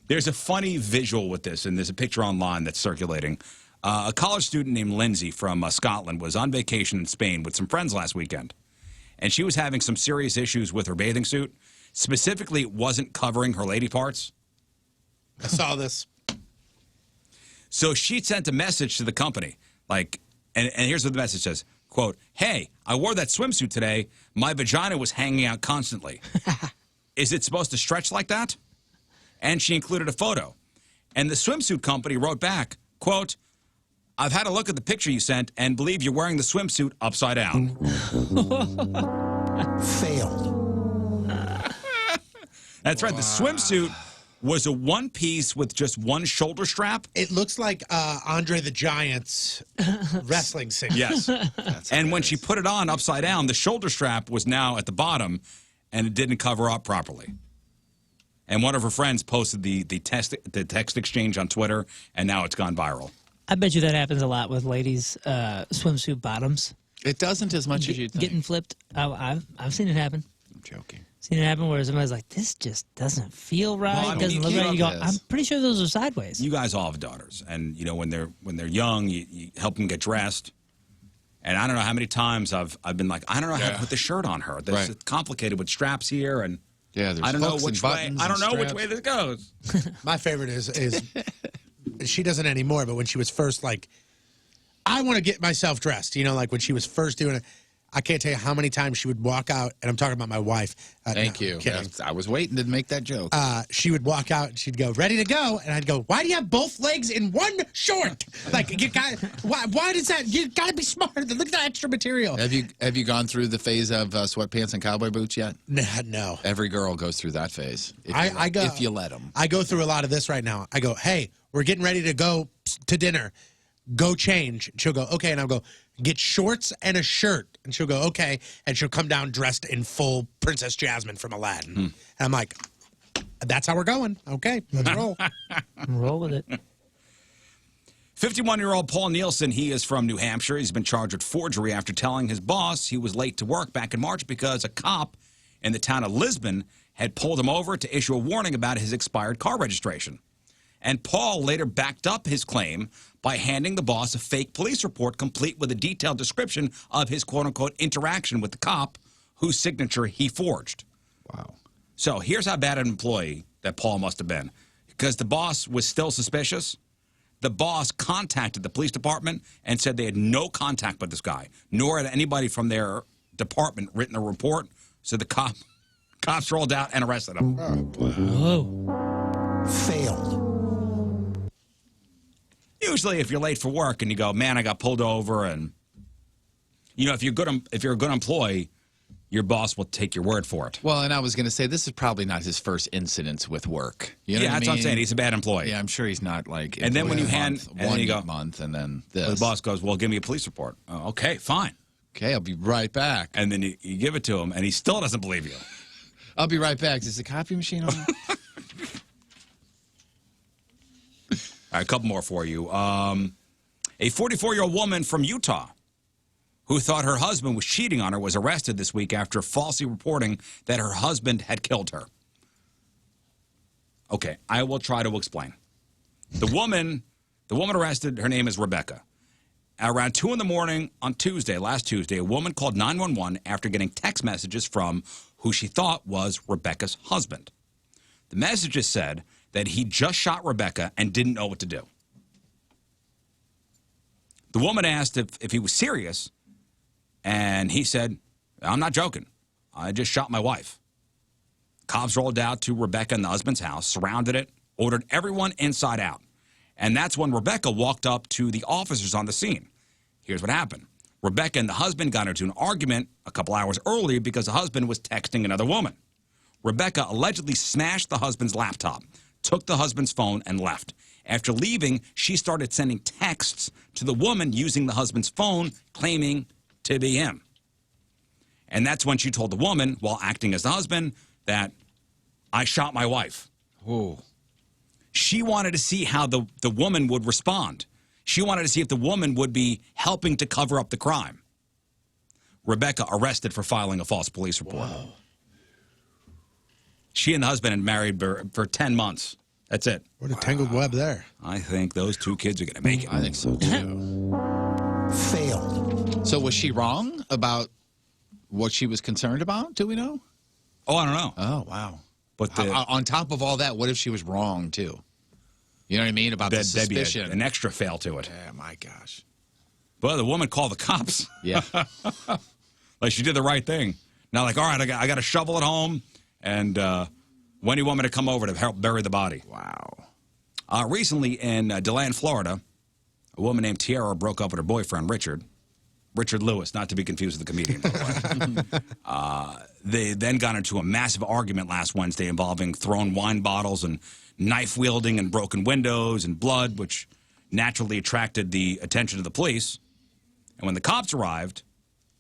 visual with this, and there's a picture online that's circulating. A college student named Lindsay from Scotland was on vacation in Spain with some friends last weekend, and she was having some serious issues with her bathing suit. Specifically, it wasn't covering her lady parts. I saw this. So she sent a message to the company, and here's what the message says, quote, "Hey, I wore that swimsuit today. My vagina was hanging out constantly. Is it supposed to stretch like that?" And she included a photo. And the swimsuit company wrote back, quote, "I've had a look at the picture you sent and believe you're wearing the swimsuit upside down." Failed. That's right. The swimsuit was a one piece with just one shoulder strap. It looks like Andre the Giant's wrestling suit. Yes. And when she put it on upside down, the shoulder strap was now at the bottom, and it didn't cover up properly. And one of her friends posted the text exchange on Twitter, and now it's gone viral. I bet you that happens a lot with ladies' swimsuit bottoms. It doesn't as much as you'd think. Getting flipped. I've seen it happen. I'm joking. Seen it happen where somebody's like, "This just doesn't feel right. Well, I mean, doesn't look right." You go, "I'm pretty sure those are sideways." You guys all have daughters, and when they're young, you help them get dressed. And I don't know how many times I've been like, I don't know how to put the shirt on her. It's complicated with straps here, and there's I don't know hooks and which way. buttons I don't and know which straps. way this goes. My favorite is she doesn't anymore, but when she was first I want to get myself dressed, like when she was first doing it. I can't tell you how many times she would walk out, and I'm talking about my wife. Thank you. Kidding. I was waiting to make that joke. She would walk out, and she'd go, "Ready to go," and I'd go, "Why do you have both legs in one short? You got why does that? You got to be smarter. Look at that extra material." Have you gone through the phase of sweatpants and cowboy boots yet? No. Every girl goes through that phase. If you let them. I go through a lot of this right now. I go, "Hey, we're getting ready to go to dinner. Go change." And she'll go, "Okay," and I'll go, "Get shorts and a shirt." And she'll go, "Okay," and she'll come down dressed in full Princess Jasmine from Aladdin. And I'm like, "That's how we're going. Okay, let's roll." Roll with it. 51-year-old Paul Nielsen, he is from New Hampshire. He's been charged with forgery after telling his boss he was late to work back in March because a cop in the town of Lisbon had pulled him over to issue a warning about his expired car registration. And Paul later backed up his claim by handing the boss a fake police report complete with a detailed description of his quote-unquote interaction with the cop whose signature he forged. Wow. So here's how bad an employee that Paul must have been. Because the boss was still suspicious, the boss contacted the police department and said they had no contact with this guy, nor had anybody from their department written a report. So the cops rolled out and arrested him. Whoa. Failed. Usually, if you're late for work and you go, "Man, I got pulled over," and if you're a good employee, your boss will take your word for it. Well, and I was going to say this is probably not his first incidents with work. You know That's what I'm saying. He's a bad employee. Yeah, I'm sure he's not like. And then when you hand one you go, month, and then this, the boss goes, "Well, give me a police report." Oh, okay, fine. Okay, I'll be right back. And then you give it to him, and he still doesn't believe you. I'll be right back. Is the copy machine on? All right, a couple more for you. A 44-year-old woman from Utah who thought her husband was cheating on her was arrested this week after falsely reporting that her husband had killed her. Okay, I will try to explain. The woman arrested, her name is Rebecca. Around 2 in the morning on last Tuesday, a woman called 911 after getting text messages from who she thought was Rebecca's husband. The messages said that he just shot Rebecca and didn't know what to do. The woman asked if he was serious, and he said, "I'm not joking. I just shot my wife." Cops rolled out to Rebecca and the husband's house, surrounded it, ordered everyone inside out. And that's when Rebecca walked up to the officers on the scene. Here's what happened. Rebecca and the husband got into an argument a couple hours earlier because the husband was texting another woman. Rebecca allegedly smashed the husband's laptop, took the husband's phone, and left. After leaving, she started sending texts to the woman using the husband's phone, claiming to be him. And that's when she told the woman, while acting as the husband, that I shot my wife. Whoa. She wanted to see how the woman would respond. She wanted to see if the woman would be helping to cover up the crime. Rebecca arrested for filing a false police report. Whoa. She and the husband had married for 10 months. That's it. What a tangled web there. I think those two kids are going to make it. I think so, too. Failed. So was she wrong about what she was concerned about? Do we know? Oh, I don't know. Oh, wow. But on top of all that, what if she was wrong, too? You know what I mean? About the suspicion. That'd be an extra fail to it. Yeah, my gosh. But the woman called the cops. Yeah. Like she did the right thing. Now, like, all right, I got a shovel at home, and when do you want me to come over to help bury the body? Wow. Recently in DeLand, Florida, a woman named Tiara broke up with her boyfriend, Richard Lewis, not to be confused with the comedian, by the way. They then got into a massive argument last Wednesday involving thrown wine bottles and knife wielding and broken windows and blood, which naturally attracted the attention of the police. And when the cops arrived,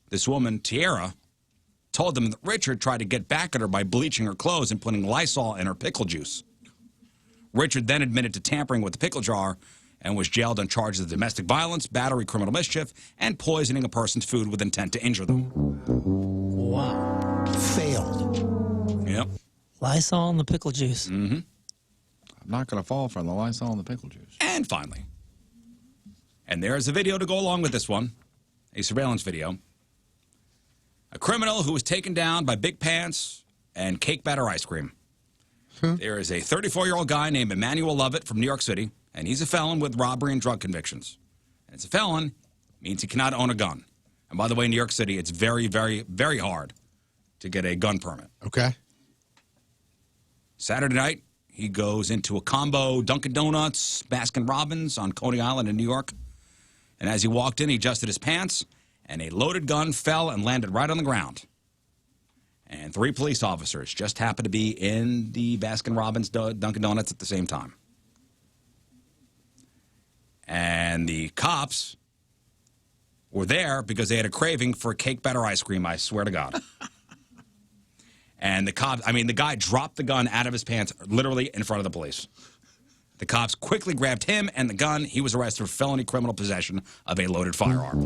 this woman, Tiara, told them that Richard tried to get back at her by bleaching her clothes and putting Lysol in her pickle juice. Richard then admitted to tampering with the pickle jar and was jailed on charges of domestic violence, battery, criminal mischief, and poisoning a person's food with intent to injure them. Wow. Failed. Yep. Lysol and the pickle juice. Mm-hmm. I'm not going to fall for the Lysol and the pickle juice. And finally, and there's a video to go along with this one, a surveillance video. A criminal who was taken down by big pants and cake batter ice cream. There is a 34-year-old guy named Emmanuel Lovett from New York City, and he's a felon with robbery and drug convictions. And it's a felon means he cannot own a gun. And by the way, in New York City, it's very, very, very hard to get a gun permit. Okay. Saturday night, he goes into a combo Dunkin' Donuts, Baskin-Robbins on Coney Island in New York. And as he walked in, he adjusted his pants, and a loaded gun fell and landed right on the ground. And 3 police officers just happened to be in the Baskin-Robbins Dunkin' Donuts at the same time. And the cops were there because they had a craving for cake batter ice cream, I swear to God. And the cops, I mean, the guy dropped the gun out of his pants literally in front of the police. The cops quickly grabbed him and the gun. He was arrested for felony criminal possession of a loaded firearm.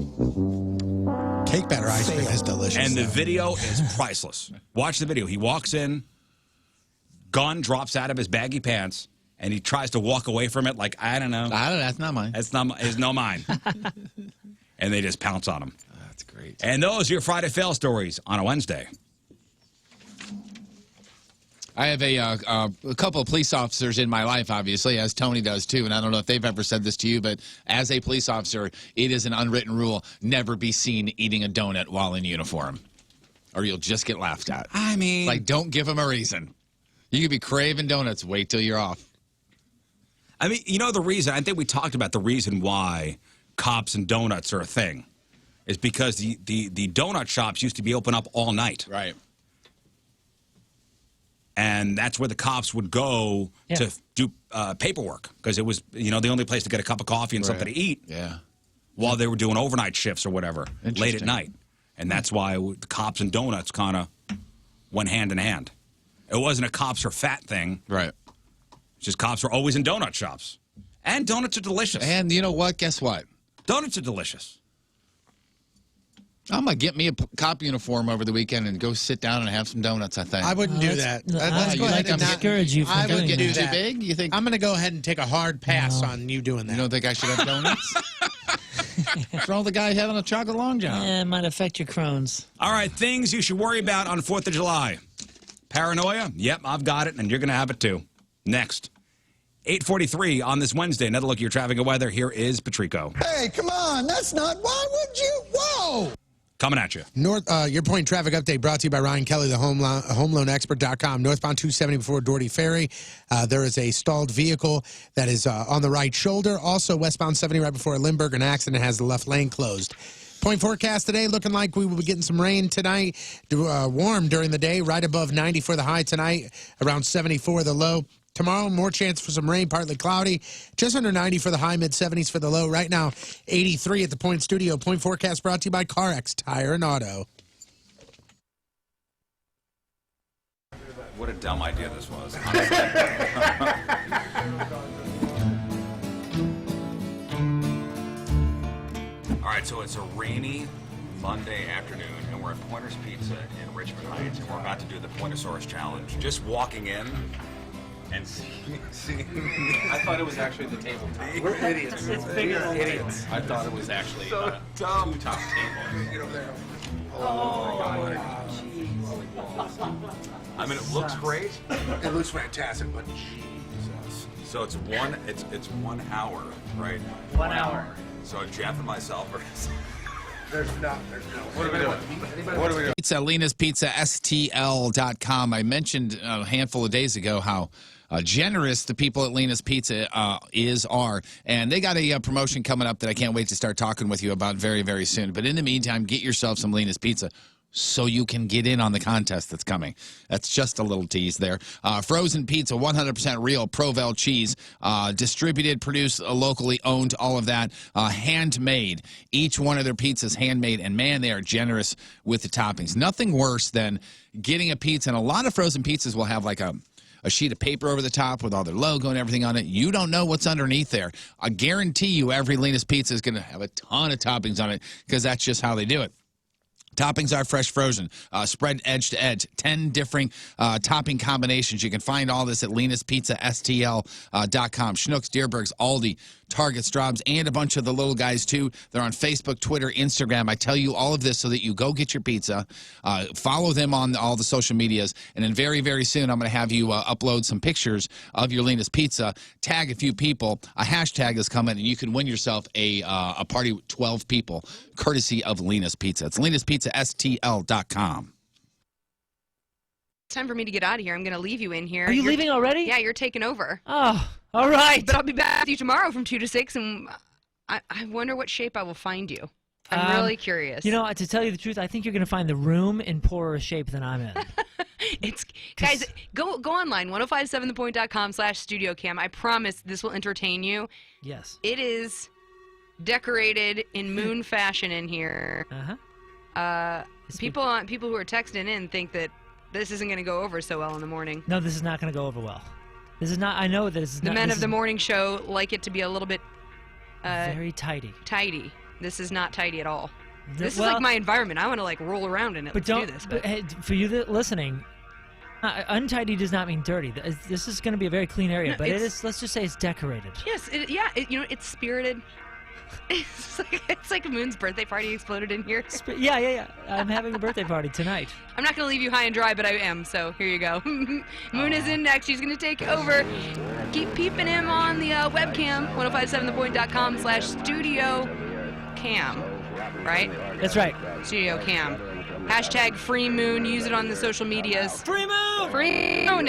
Cake batter ice cream is delicious. And the video is priceless. Watch the video. He walks in, gun drops out of his baggy pants, and he tries to walk away from it like, I don't know. That's not mine. It's no mine. And they just pounce on him. That's great. And those are your Friday fail stories on a Wednesday. I have a couple of police officers in my life, obviously, as Tony does too. And I don't know if they've ever said this to you, but as a police officer, it is an unwritten rule: never be seen eating a donut while in uniform, or you'll just get laughed at. I mean, like, don't give them a reason. You could be craving donuts. Wait till you're off. I mean, you know the reason? I think we talked about the reason why cops and donuts are a thing is because the donut shops used to be open up all night. Right. And that's where the cops would go to do paperwork because it was, the only place to get a cup of coffee and something to eat. Yeah. While they were doing overnight shifts or whatever, late at night. And that's why the cops and donuts kind of went hand in hand. It wasn't a cops are fat thing. Right. It's just cops are always in donut shops. And donuts are delicious. And you know what? Guess what? Donuts are delicious. I'm going to get me a cop uniform over the weekend and go sit down and have some donuts, I think. I wouldn't do that. Let's go ahead and discourage you from I doing wouldn't do that. that. Too big? You think? I'm going to go ahead and take a hard pass on you doing that. You don't think I should have donuts? What's wrong with the guy having a chocolate long john? Yeah, it might affect your Crohn's. All right, things you should worry about on 4th of July. Paranoia? Yep, I've got it, and you're going to have it too. Next. 8:43 on this Wednesday. Another look at your traffic and weather. Here is Patrico. Hey, come on. That's not. Why would you? Whoa! Coming at you. Your point traffic update brought to you by Ryan Kelly, the homeloanexpert.com. Northbound 270 before Doherty Ferry. There is a stalled vehicle that is on the right shoulder. Also, westbound 70 right before Lindbergh, an accident has the left lane closed. Point forecast today looking like we will be getting some rain tonight. Warm during the day, right above 90 for the high tonight, around 74 the low. Tomorrow, more chance for some rain, partly cloudy. Just under 90 for the high, mid-70s for the low. Right now, 83 at the Point Studio. Point forecast brought to you by CarX Tire and Auto. What a dumb idea this was. All right, so it's a rainy Monday afternoon, and we're at Pointer's Pizza in Richmond Heights, and we're about to do the Pointosaurus Challenge. Just walking in and seeing I thought it was actually the table top. We're idiots. It's bigger than idiots. I thought it was actually So dumb. top table. Get over there. Oh, I mean, it looks great. It looks fantastic, but Jesus. So it's 1 hour, right? 1 hour. So Jeff and myself are. There's no. What are we doing? What are we doing? Pizza, Lena's Pizza, STL.com. I mentioned a handful of days ago how generous the people at Lena's Pizza are. And they got a promotion coming up that I can't wait to start talking with you about very, very soon. But in the meantime, get yourself some Lena's Pizza so you can get in on the contest that's coming. That's just a little tease there. Frozen pizza, 100% real Provel cheese, distributed, produced, locally owned, all of that. Handmade. Each one of their pizzas handmade, and man, they are generous with the toppings. Nothing worse than getting a pizza, and a lot of frozen pizzas will have like a sheet of paper over the top with all their logo and everything on it. You don't know what's underneath there. I guarantee you every Lena's Pizza is going to have a ton of toppings on it because that's just how they do it. Toppings are fresh frozen, spread edge to edge, 10 different topping combinations. You can find all this at lenaspizzastl.com. Schnucks, Deerbergs, Aldi, Target, Straub's, and a bunch of the little guys, too. They're on Facebook, Twitter, Instagram. I tell you all of this so that you go get your pizza, follow them on all the social medias, and then very, very soon I'm going to have you upload some pictures of your Lena's Pizza, tag a few people. A hashtag is coming, and you can win yourself a party with 12 people, courtesy of Lena's Pizza. It's lenaspizzastl.com. Time for me to get out of here. I'm going to leave you in here. Are you leaving already? Yeah, you're taking over. Oh, all right. But I'll be back with you tomorrow from 2 to 6, and I wonder what shape I will find you. I'm really curious. You know, to tell you the truth, I think you're going to find the room in poorer shape than I'm in. Guys, go online, 1057thepoint.com/studiocam. I promise this will entertain you. Yes. It is decorated in moon fashion in here. People who are texting in think that this isn't going to go over so well in the morning. No, this is not going to go over well. This is not. I know that this is the not. men of the morning show like it to be a little bit very tidy. Tidy. This is not tidy at all. This is well, like my environment. I want to like roll around in it. But Let's do this. But hey, for you listening, untidy does not mean dirty. This is going to be a very clean area, No, but it is. Let's just say it's decorated. Yes, it's spirited. It's like Moon's birthday party exploded in here. Yeah. I'm having a birthday party tonight. I'm not going to leave you high and dry, but I am, so here you go. Moon is in next. She's going to take over. Keep peeping him on the webcam, 1057thepoint.com/studiocam. Right? That's right. Studio Cam. Hashtag Free Moon. Use it on the social medias. Free Moon! Free Moon!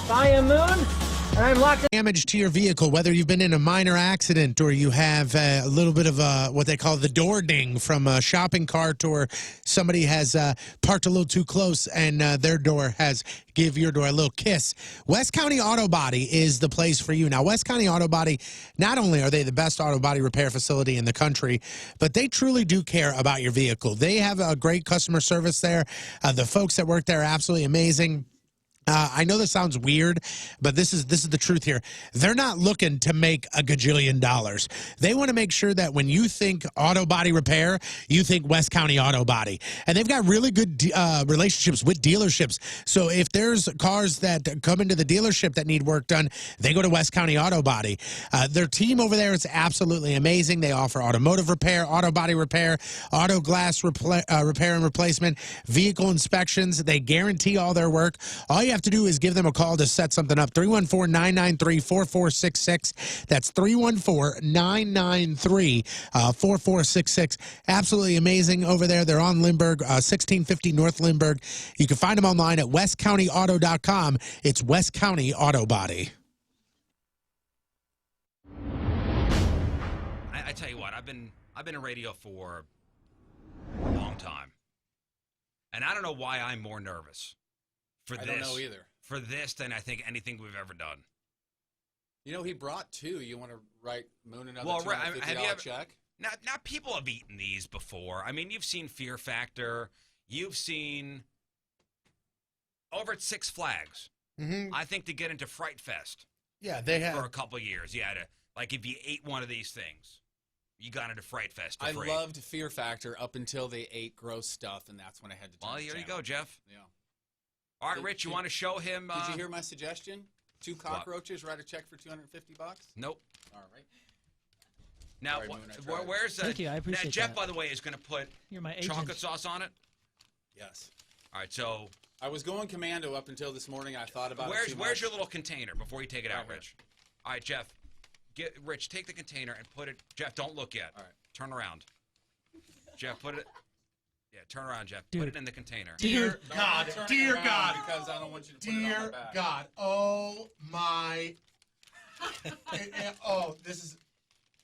Fire Moon, I'm locked in. Damage to your vehicle, whether you've been in a minor accident or you have a little bit of what they call the door ding from a shopping cart, or somebody has parked a little too close and their door has give your door a little kiss. West County Auto Body is the place for you. Now, West County Auto Body, not only are they the best auto body repair facility in the country, but they truly do care about your vehicle. They have a great customer service there. The folks that work there are absolutely amazing. I know this sounds weird, but this is the truth here. They're not looking to make a gajillion dollars. They want to make sure that when you think auto body repair, you think West County Auto Body. And they've got really good relationships with dealerships. So if there's cars that come into the dealership that need work done, they go to West County Auto Body. Their team over there is absolutely amazing. They offer automotive repair, auto body repair, auto glass repair and replacement, vehicle inspections. They guarantee all their work. All you have to do is give them a call to set something up. 314-993-4466. That's 314-993-4466. Absolutely amazing over there. They're on Lindbergh, 1650 North Lindbergh. You can find them online at westcountyauto.com. It's West County Auto Body. I tell you what, I've been in radio for a long time, and I don't know why I'm more nervous for this. I don't know either. For this than I think anything we've ever done. You know, he brought two. You want to write Moon another $250 check? Now, people have eaten these before. I mean, you've seen Fear Factor. You've seen over at Six Flags. Mm-hmm. I think to get into Fright Fest. Yeah, they have. For a couple of years. You had to, like, if you ate one of these things, you got into Fright Fest for free. I loved Fear Factor up until they ate gross stuff, and that's when I had to turn Well, the here you channel. go, Jeff. Yeah. All right, Rich, you want to show him? Did you hear my suggestion? 2 cockroaches, write a check for $250? Nope. All right. Now, Sorry, Moon, I tried. where's Thank you, I appreciate now, Jeff, that. by the way, is going to put You're my agent. chocolate sauce on it. Yes. All right, so I was going commando up until this morning. I thought about it too much. where's your little container before you take it out, Right Rich? All right, Jeff, Rich, take the container and put it. Jeff, don't look yet. All right. Turn around. Jeff, put it. Yeah, turn around, Jeff. Dude. Put it in the container. Dear God, dear God, because I don't want you to put it on my dear back. God, oh my, oh, this is,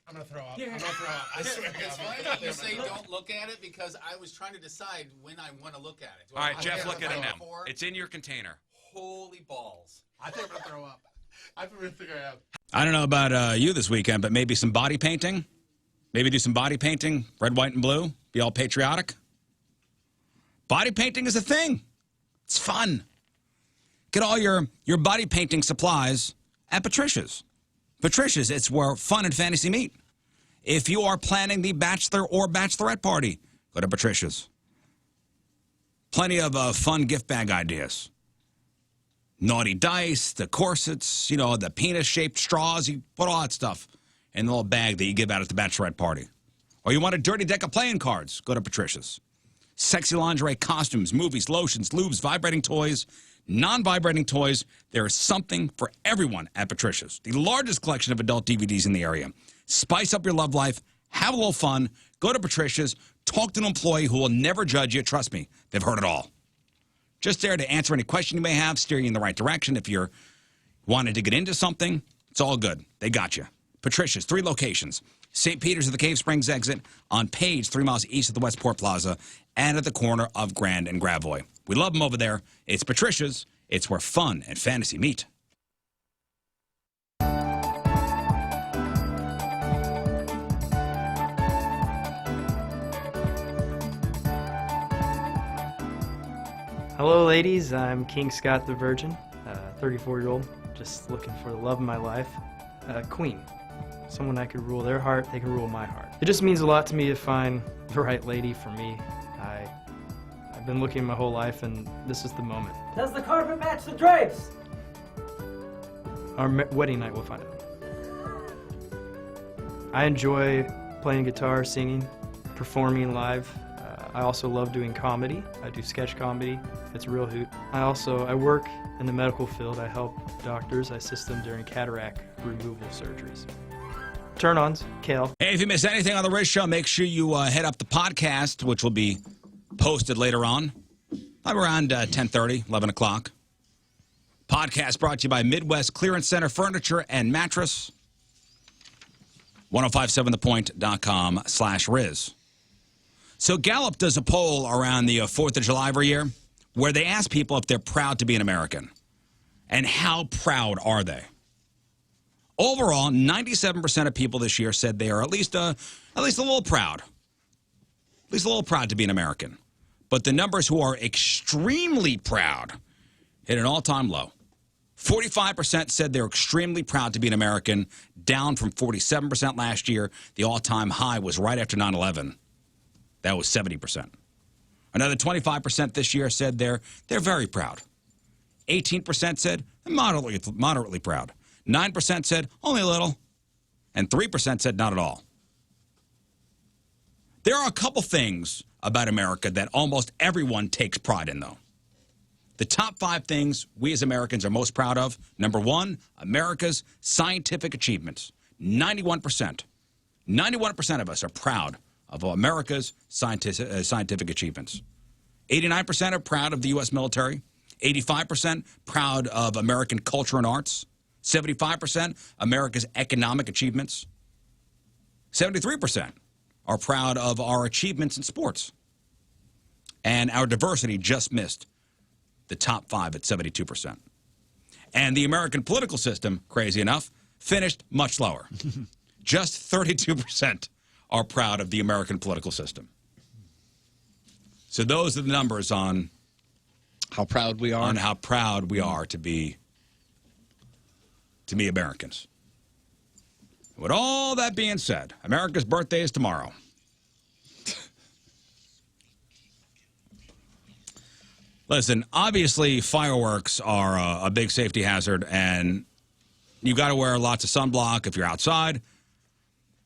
I'm gonna throw up. I'm gonna throw up. I swear to It's God. funny that you say don't look at it because I was trying to decide when I want to look at it. Do All I right, look Jeff, look at it now. before? It's in your container. Holy balls. I think I'm gonna throw up. I really think I am. I don't know about you this weekend, but maybe some body painting. Maybe do some body painting, red, white, and blue. Be all patriotic. Body painting is a thing. It's fun. Get all your body painting supplies at Patricia's. Patricia's, it's where fun and fantasy meet. If you are planning the bachelor or bachelorette party, go to Patricia's. Plenty of fun gift bag ideas. Naughty dice, the corsets, you know, the penis-shaped straws. You put all that stuff in the little bag that you give out at the bachelorette party. Or you want a dirty deck of playing cards, go to Patricia's. Sexy lingerie, costumes, movies, lotions, lubes, vibrating toys, non-vibrating toys. There is something for everyone at Patricia's. The largest collection of adult DVDs in the area. Spice up your love life. Have a little fun. Go to Patricia's. Talk to an employee who will never judge you. Trust me, they've heard it all. Just there to answer any question you may have, steer you in the right direction. If you're wanting to get into something, it's all good. They got you. Patricia's, 3 locations. St. Peter's at the Cave Springs exit, on Page, 3 miles east of the Westport Plaza, and at the corner of Grand and Gravois. We love them over there. It's Patricia's. It's where fun and fantasy meet. Hello, ladies. I'm King Scott the Virgin, 34-year-old, just looking for the love of my life. Queen. Someone I could rule their heart, they can rule my heart. It just means a lot to me to find the right lady for me. I've been looking my whole life, and this is the moment. Does the carpet match the drapes? Our wedding night, we'll find out. I enjoy playing guitar, singing, performing live. I also love doing comedy. I do sketch comedy. It's a real hoot. I work in the medical field. I help doctors. I assist them during cataract removal surgeries. Turn-ons, Kale. Hey, if you miss anything on the Riz Show, make sure you head up the podcast, which will be posted later on, around 10:30, 11 o'clock. Podcast brought to you by Midwest Clearance Center Furniture and Mattress. 1057thepoint.com/Riz. So Gallup does a poll around the 4th of July every year where they ask people if they're proud to be an American. And how proud are they? Overall, 97% of people this year said they are at least a little proud. At least a little proud to be an American. But the numbers who are extremely proud hit an all-time low. 45% said they're extremely proud to be an American, down from 47% last year. The all-time high was right after 9/11. That was 70%. Another 25% this year said they're very proud. 18% said moderately proud. 9% said only a little. And 3% said not at all. There are a couple things about America that almost everyone takes pride in, though. The top 5 things we as Americans are most proud of. Number 1, America's scientific achievements. 91%. 91% of us are proud of America's scientific achievements. 89% are proud of the U.S. military. 85% proud of American culture and arts. 75% America's economic achievements. 73% are proud of our achievements in sports. And our diversity just missed the top 5 at 72%. And the American political system, crazy enough, finished much lower. Just 32% are proud of the American political system. So those are the numbers on how proud we are. On how proud we are to be Americans. With all that being said, America's birthday is tomorrow. Listen, obviously fireworks are a big safety hazard, and you got to wear lots of sunblock if you're outside.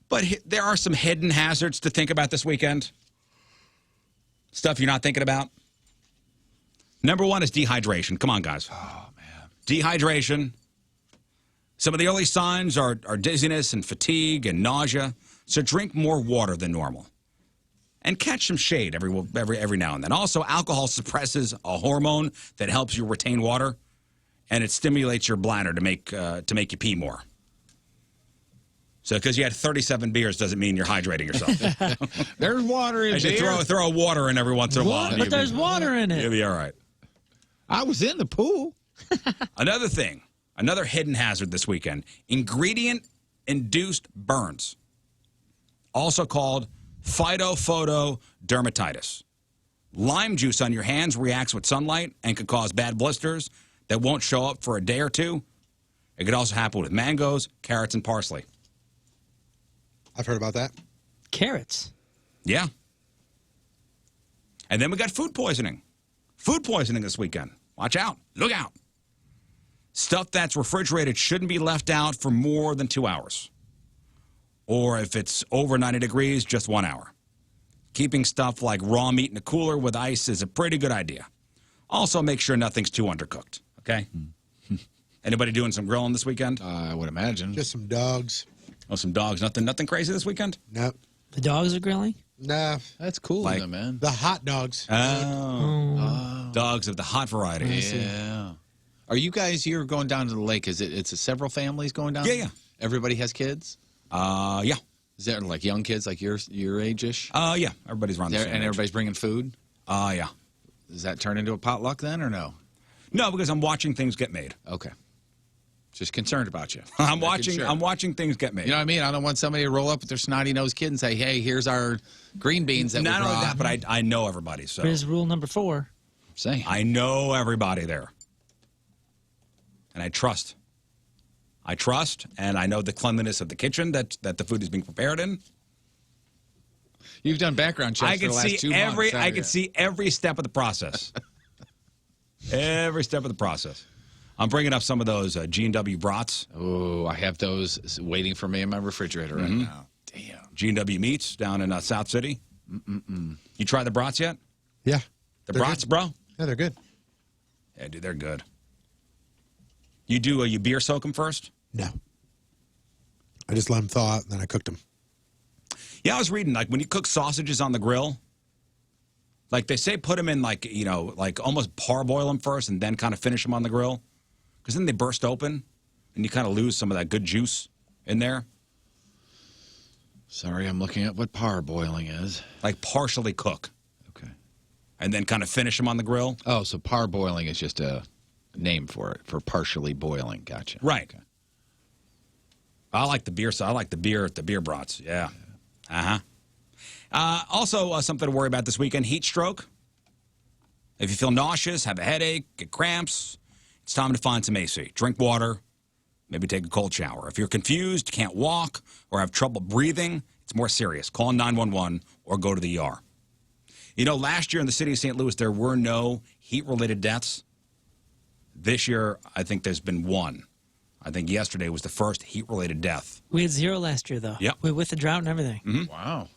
But there are some hidden hazards to think about this weekend. Stuff you're not thinking about. Number 1 is dehydration. Come on, guys. Oh, man. Dehydration. Some of the early signs are dizziness and fatigue and nausea. So drink more water than normal. And catch some shade every now and then. Also, alcohol suppresses a hormone that helps you retain water, and it stimulates your bladder to make you pee more. So because you had 37 beers doesn't mean you're hydrating yourself. There's water in there. Throw water in every once in a while. But there's water in it. You'll be all right. I was in the pool. Another thing, another hidden hazard this weekend, ingredient-induced burns, also called phytophotodermatitis. Lime juice on your hands reacts with sunlight and could cause bad blisters that won't show up for a day or two. It could also happen with mangoes, carrots, and parsley. I've heard about that. Carrots. Yeah. And then we got food poisoning. Food poisoning this weekend. Watch out. Look out. Stuff that's refrigerated shouldn't be left out for more than 2 hours. Or if it's over 90 degrees, just 1 hour. Keeping stuff like raw meat in a cooler with ice is a pretty good idea. Also, make sure nothing's too undercooked, okay? Anybody doing some grilling this weekend? I would imagine. Just some dogs. Oh, some dogs. Nothing crazy this weekend? Nope. The dogs are grilling? Nah. That's cool, Like- man. The hot dogs. Dogs of the hot variety. Yeah. Are you guys here going down to the lake? It's several families going down? Yeah. Everybody has kids? Yeah. Is there like young kids, like your age-ish? Yeah. Everybody's around the same And age. everybody's bringing food? Yeah. Does that turn into a potluck then, or no? No, because I'm watching things get made. Okay. Just concerned about you. I'm Making sure. watching things get made. You know what I mean? I don't want somebody to roll up with their snotty-nosed kid and say, hey, here's our green beans that Not we only brought. that, but I know everybody. So Here's rule number 4. Saying. I know everybody there. And I trust. And I know the cleanliness of the kitchen that the food is being prepared in. You've done background checks I for can the last see 2 months. I can see every step of the process. Every step of the process. I'm bringing up some of those G&W brats. Oh, I have those waiting for me in my refrigerator right now. Damn. G&W meats down in South City. You tried the brats yet? Yeah. The They're brats, good. bro? Yeah, they're good. Yeah, dude, they're good. You beer soak them first? No. I just let them thaw out, and then I cooked them. Yeah, I was reading, like, when you cook sausages on the grill, like, they say put them in, like, like, almost parboil them first and then kind of finish them on the grill. because then they burst open, and you kind of lose some of that good juice in there. Sorry, I'm looking at what parboiling is. Like partially cook. Okay. And then kind of finish them on the grill. Oh, so parboiling is just a name for it, for partially boiling. Gotcha. Right. Okay. I like the beer. So I like the beer brats. Yeah. Also, something to worry about this weekend: heat stroke. If you feel nauseous, have a headache, get cramps, it's time to find some AC. Drink water, maybe take a cold shower. If you're confused, can't walk, or have trouble breathing, it's more serious. Call 911 or go to the ER. You know, last year in the city of St. Louis, there were no heat-related deaths. This year, I think there's been one. I think yesterday was the first heat-related death. We had 0 last year, though. Yep. With the drought and everything. Mm-hmm. Wow.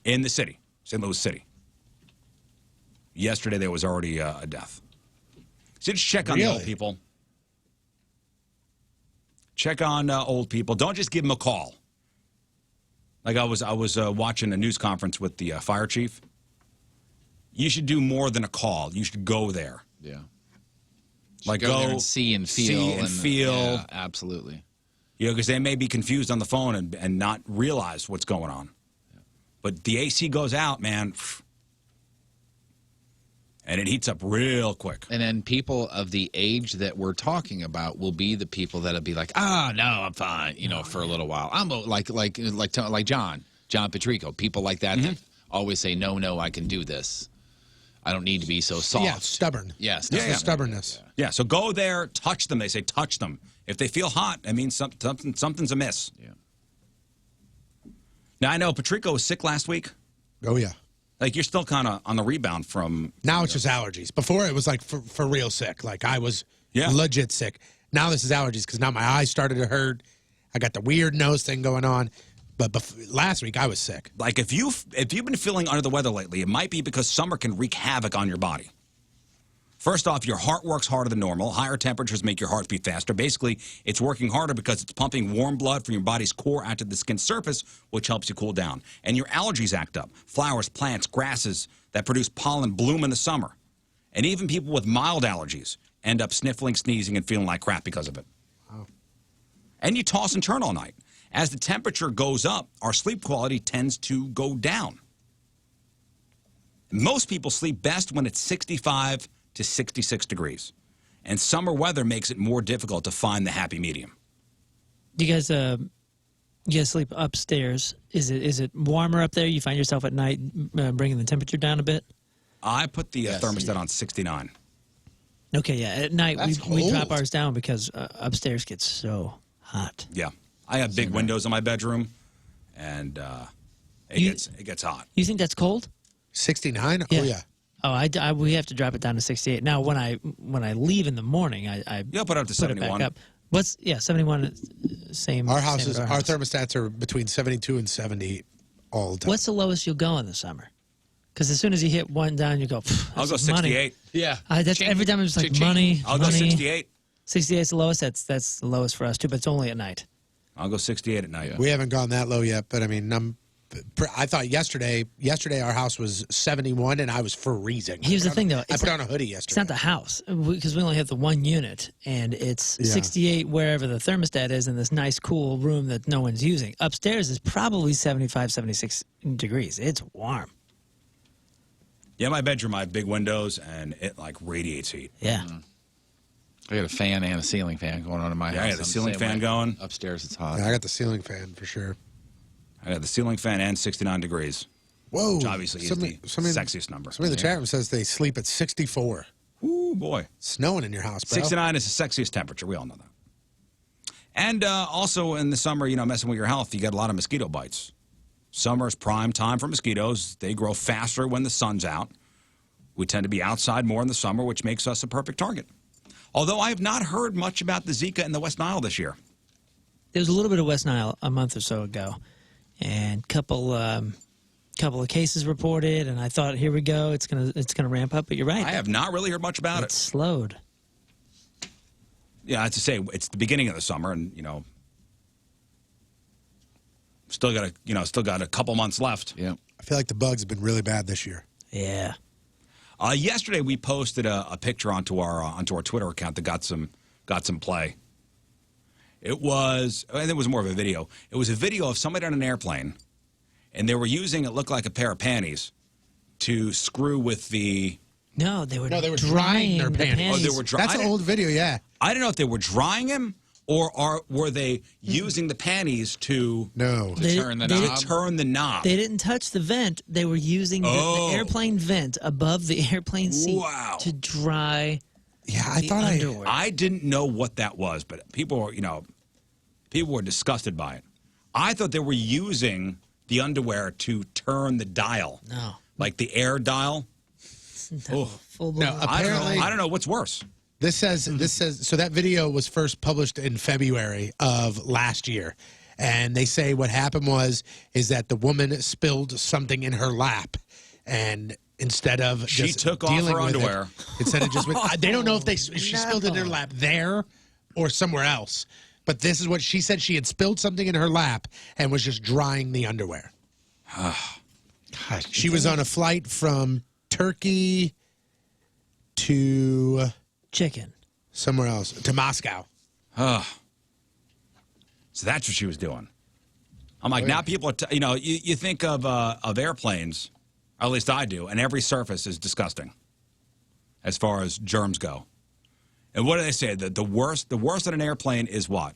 In the city, St. Louis City. Yesterday, there was already a death. So just check on the old people. Check on old people. Don't just give them a call. Like I was watching a news conference with the fire chief. You should do more than a call. You should go there. Yeah. Like go there and see and feel. Yeah, absolutely. You know, because they may be confused on the phone and not realize what's going on. Yeah. But the AC goes out, man. And it heats up real quick. And then people of the age that we're talking about will be the people that'll be like, no, I'm fine, you know, for a little while. I'm like John Petrico, people like that that always say, no, I can do this. I don't need to be so soft. Yeah, stubborn. Yes, stubbornness. Yeah, so go there, touch them. They say touch them. If they feel hot, that means something's amiss. Yeah. Now, I know Petrico was sick last week. Oh, yeah. Like, you're still kind of on the rebound from... Now it's just allergies. Before, it was like for real sick. Like, I was legit sick. Now this is allergies because now my eyes started to hurt. I got the weird nose thing going on. But last week, I was sick. Like, if you've been feeling under the weather lately, it might be because summer can wreak havoc on your body. First off, your heart works harder than normal. Higher temperatures make your heart beat faster. Basically, it's working harder because it's pumping warm blood from your body's core out to the skin surface, which helps you cool down. And your allergies act up. Flowers, plants, grasses that produce pollen bloom in the summer. And even people with mild allergies end up sniffling, sneezing, and feeling like crap because of it. Wow. And you toss and turn all night. As the temperature goes up, our sleep quality tends to go down. Most people sleep best when it's 65 to 66 degrees. And summer weather makes it more difficult to find the happy medium. You guys sleep upstairs. Is it warmer up there? You find yourself at night bringing the temperature down a bit? I put the thermostat on 69. Okay, yeah. At night, we drop ours down because upstairs gets so hot. Yeah. I have big windows in my bedroom, and it gets hot. You think that's cold? 69? Yeah. Oh, yeah. Oh, we have to drop it down to 68. Now, when I leave in the morning, I put it up to 71. It back up. 71, same. Our houses, our thermostats are between 72 and 70 all the time. What's the lowest you'll go in the summer? Because as soon as you hit one down, you go, I'll go 68. Money. Yeah. That's every time it's like money. I'll go 68. 68 is the lowest. That's the lowest for us, too, but it's only at night. I'll go 68 at night. We haven't gone that low yet, but I mean, I thought yesterday our house was 71 and I was freezing. Here's the thing, though. I put on a hoodie yesterday. It's not the house because we only have the one unit, and it's 68 wherever the thermostat is in this nice, cool room that no one's using. Upstairs is probably 75, 76 degrees. It's warm. Yeah, my bedroom, I have big windows, and it, like, radiates heat. Yeah. Mm-hmm. I got a fan and a ceiling fan going on in my house. Yeah, the ceiling fan going. Upstairs, it's hot. Yeah, I got the ceiling fan for sure. I got the ceiling fan and 69 degrees. Whoa. Which obviously is the sexiest number. Somebody in the chat room says they sleep at 64. Ooh, boy. It's snowing in your house, bro. 69 is the sexiest temperature. We all know that. And also in the summer, messing with your health, you get a lot of mosquito bites. Summer is prime time for mosquitoes. They grow faster when the sun's out. We tend to be outside more in the summer, which makes us a perfect target. Although I have not heard much about the Zika in the West Nile this year. There was a little bit of West Nile a month or so ago, and couple of cases reported. And I thought, here we go, it's gonna ramp up. But you're right. I have not really heard much about it. It's slowed. Yeah, I have to say it's the beginning of the summer, and still got a couple months left. Yeah, I feel like the bugs have been really bad this year. Yeah. Yesterday we posted a picture onto our Twitter account that got some got some play. It was more of a video. It was a video of somebody on an airplane, and they were using, it looked like a pair of panties, to screw with the... No, they were drying their panties. Oh, they were drying. That's an old video, yeah. I don't know if they were drying him, or were they using the panties to turn the knob? They didn't touch the vent. They were using the airplane vent above the airplane seat to dry. Yeah, underwear. I didn't know what that was, but people were disgusted by it. I thought they were using the underwear to turn the dial. No. Like the air dial. No, apparently I don't know what's worse. This says so that video was first published in February of last year, and they say what happened is that the woman spilled something in her lap, and instead of She just took off dealing her with it, underwear. instead of just they don't know if she spilled it in her lap there or somewhere else, but this is what she said. She had spilled something in her lap and was just drying the underwear. She was on a flight from Turkey to somewhere else, to Moscow. So that's what she was doing. I'm like, now people are, you think of airplanes, or at least I do, and every surface is disgusting as far as germs go. And what do they say? The worst on an airplane is what?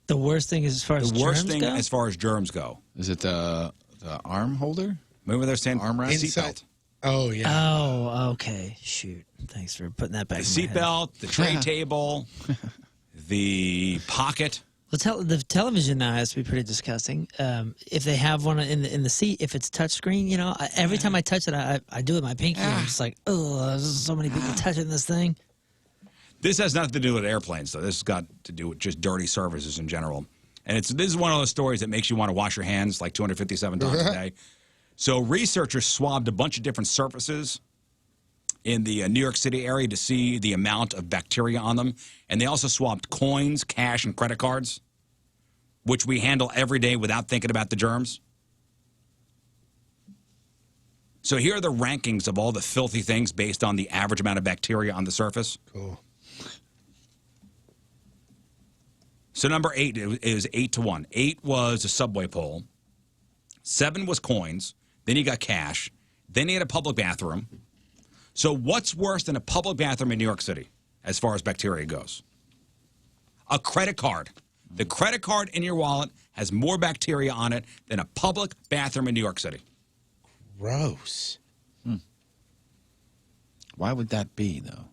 The worst thing is as far as The worst germs thing go? as far as germs go. Is it the arm holder? Remember they're saying armrest? seatbelt. Oh, yeah. Oh, okay. Shoot. Thanks for putting that back The in my head. seatbelt, the tray table, the pocket. Well, the television now has to be pretty disgusting. If they have one in the seat, if it's touchscreen, every time I touch it, I do it with my pinky. I'm just like, oh, there's so many people touching this thing. This has nothing to do with airplanes, though. This has got to do with just dirty surfaces in general. And this is one of those stories that makes you want to wash your hands like 257 times a day. So researchers swabbed a bunch of different surfaces in the New York City area to see the amount of bacteria on them. And they also swabbed coins, cash, and credit cards, which we handle every day without thinking about the germs. So here are the rankings of all the filthy things based on the average amount of bacteria on the surface. Cool. So number 8 is 8 to 1. 8 was a subway pole. 7 was coins. Then you got cash. Then you had a public bathroom. So what's worse than a public bathroom in New York City as far as bacteria goes? A credit card. The credit card in your wallet has more bacteria on it than a public bathroom in New York City. Gross. Why would that be, though?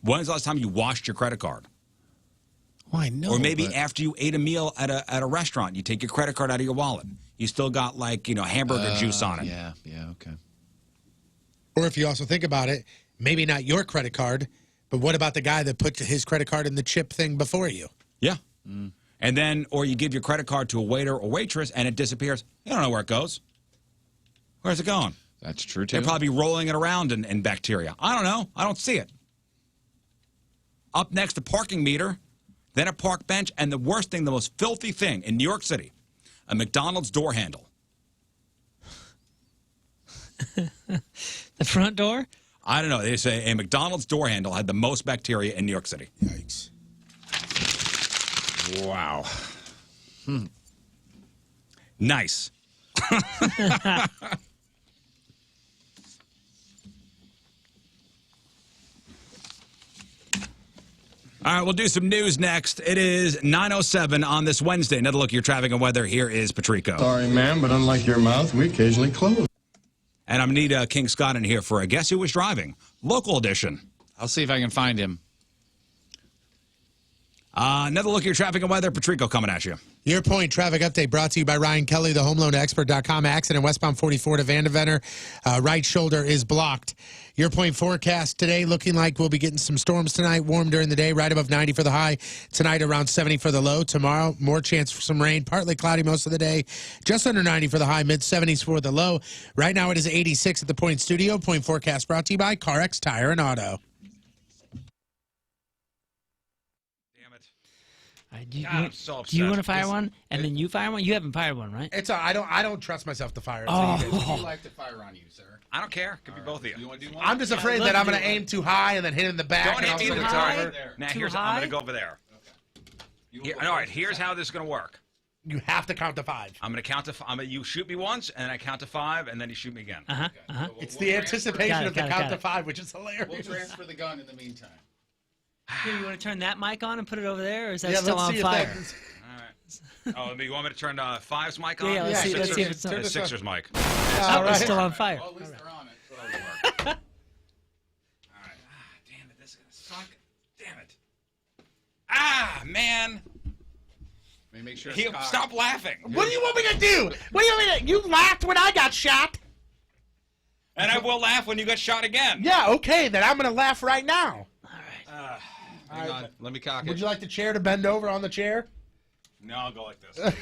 When's the last time you washed your credit card? Why no? Or maybe after you ate a meal at a restaurant, you take your credit card out of your wallet. You still got hamburger juice on it. Yeah, okay. Or if you also think about it, maybe not your credit card, but what about the guy that put his credit card in the chip thing before you? Yeah. And then, or you give your credit card to a waiter or waitress and it disappears. You don't know where it goes. Where's it going? That's true, too. They're probably rolling it around in bacteria. I don't know. I don't see it. Up next, a parking meter, then a park bench, and the worst thing, the most filthy thing in New York City, a McDonald's door handle. The front door? I don't know. They say a McDonald's door handle had the most bacteria in New York City. Yikes. Wow. Nice. All right, we'll do some news next. It is 9:07 on this Wednesday. Another look at your traffic and weather. Here is Patrico. Sorry, ma'am, but unlike your mouth, we occasionally close. And I'm going to need King Scott in here for a Guess Who Was Driving? Local edition. I'll see if I can find him. Another look at your traffic and weather. Patrico coming at you. Your Point traffic update brought to you by Ryan Kelly, the homeloanexpert.com. Accident westbound 44 to Vandeventer. Right shoulder is blocked. Your Point forecast today looking like we'll be getting some storms tonight. Warm during the day, right above 90 for the high. Tonight around 70 for the low. Tomorrow, more chance for some rain. Partly cloudy most of the day. Just under 90 for the high, mid-70s for the low. Right now it is 86 at the Point studio. Point forecast brought to you by CarX Tire and Auto. Do you, God, I'm so do you upset. want to fire This- one and then you fire one? You haven't fired one, right? It's I don't trust myself to fire. Oh. So you guys- Would you like to fire on you, sir? I don't care. Could be both of you. You want to do one? I'm just afraid love that to I'm going do to it. aim too high and then hit in the back. Don't and hit all me in of a the sudden high? it's over. Now Too here's I'm high? gonna go over there. All right, here's how this is gonna work. You have to count to 5. I'm gonna count to. You shoot me once, and then I count to 5, and then you shoot me again. It's the anticipation Got it, of the got it, count got to it. 5, which is hilarious. We'll transfer the gun in the meantime. Here, you want to turn that mic on and put it over there, or is that Yeah, still let's on see if fire? that- Oh, you want me to turn Five's mic on? Yeah, let's see- let's see if Sixers- it's on. Sixers mic. Oh, it's still on fire. Well, at least they're on it. So that'll work. All right. Damn it, this is gonna suck. Damn it. Ah, man. Let me make sure it's cocked. Stop laughing. What do you want me to do? What do you want me to? You laughed when I got shot. And I will laugh when you get shot again. Yeah, okay, then I'm going to laugh right now. Hang on. Let me cock it. Would you like the chair to bend over on the chair? No, I'll go like this.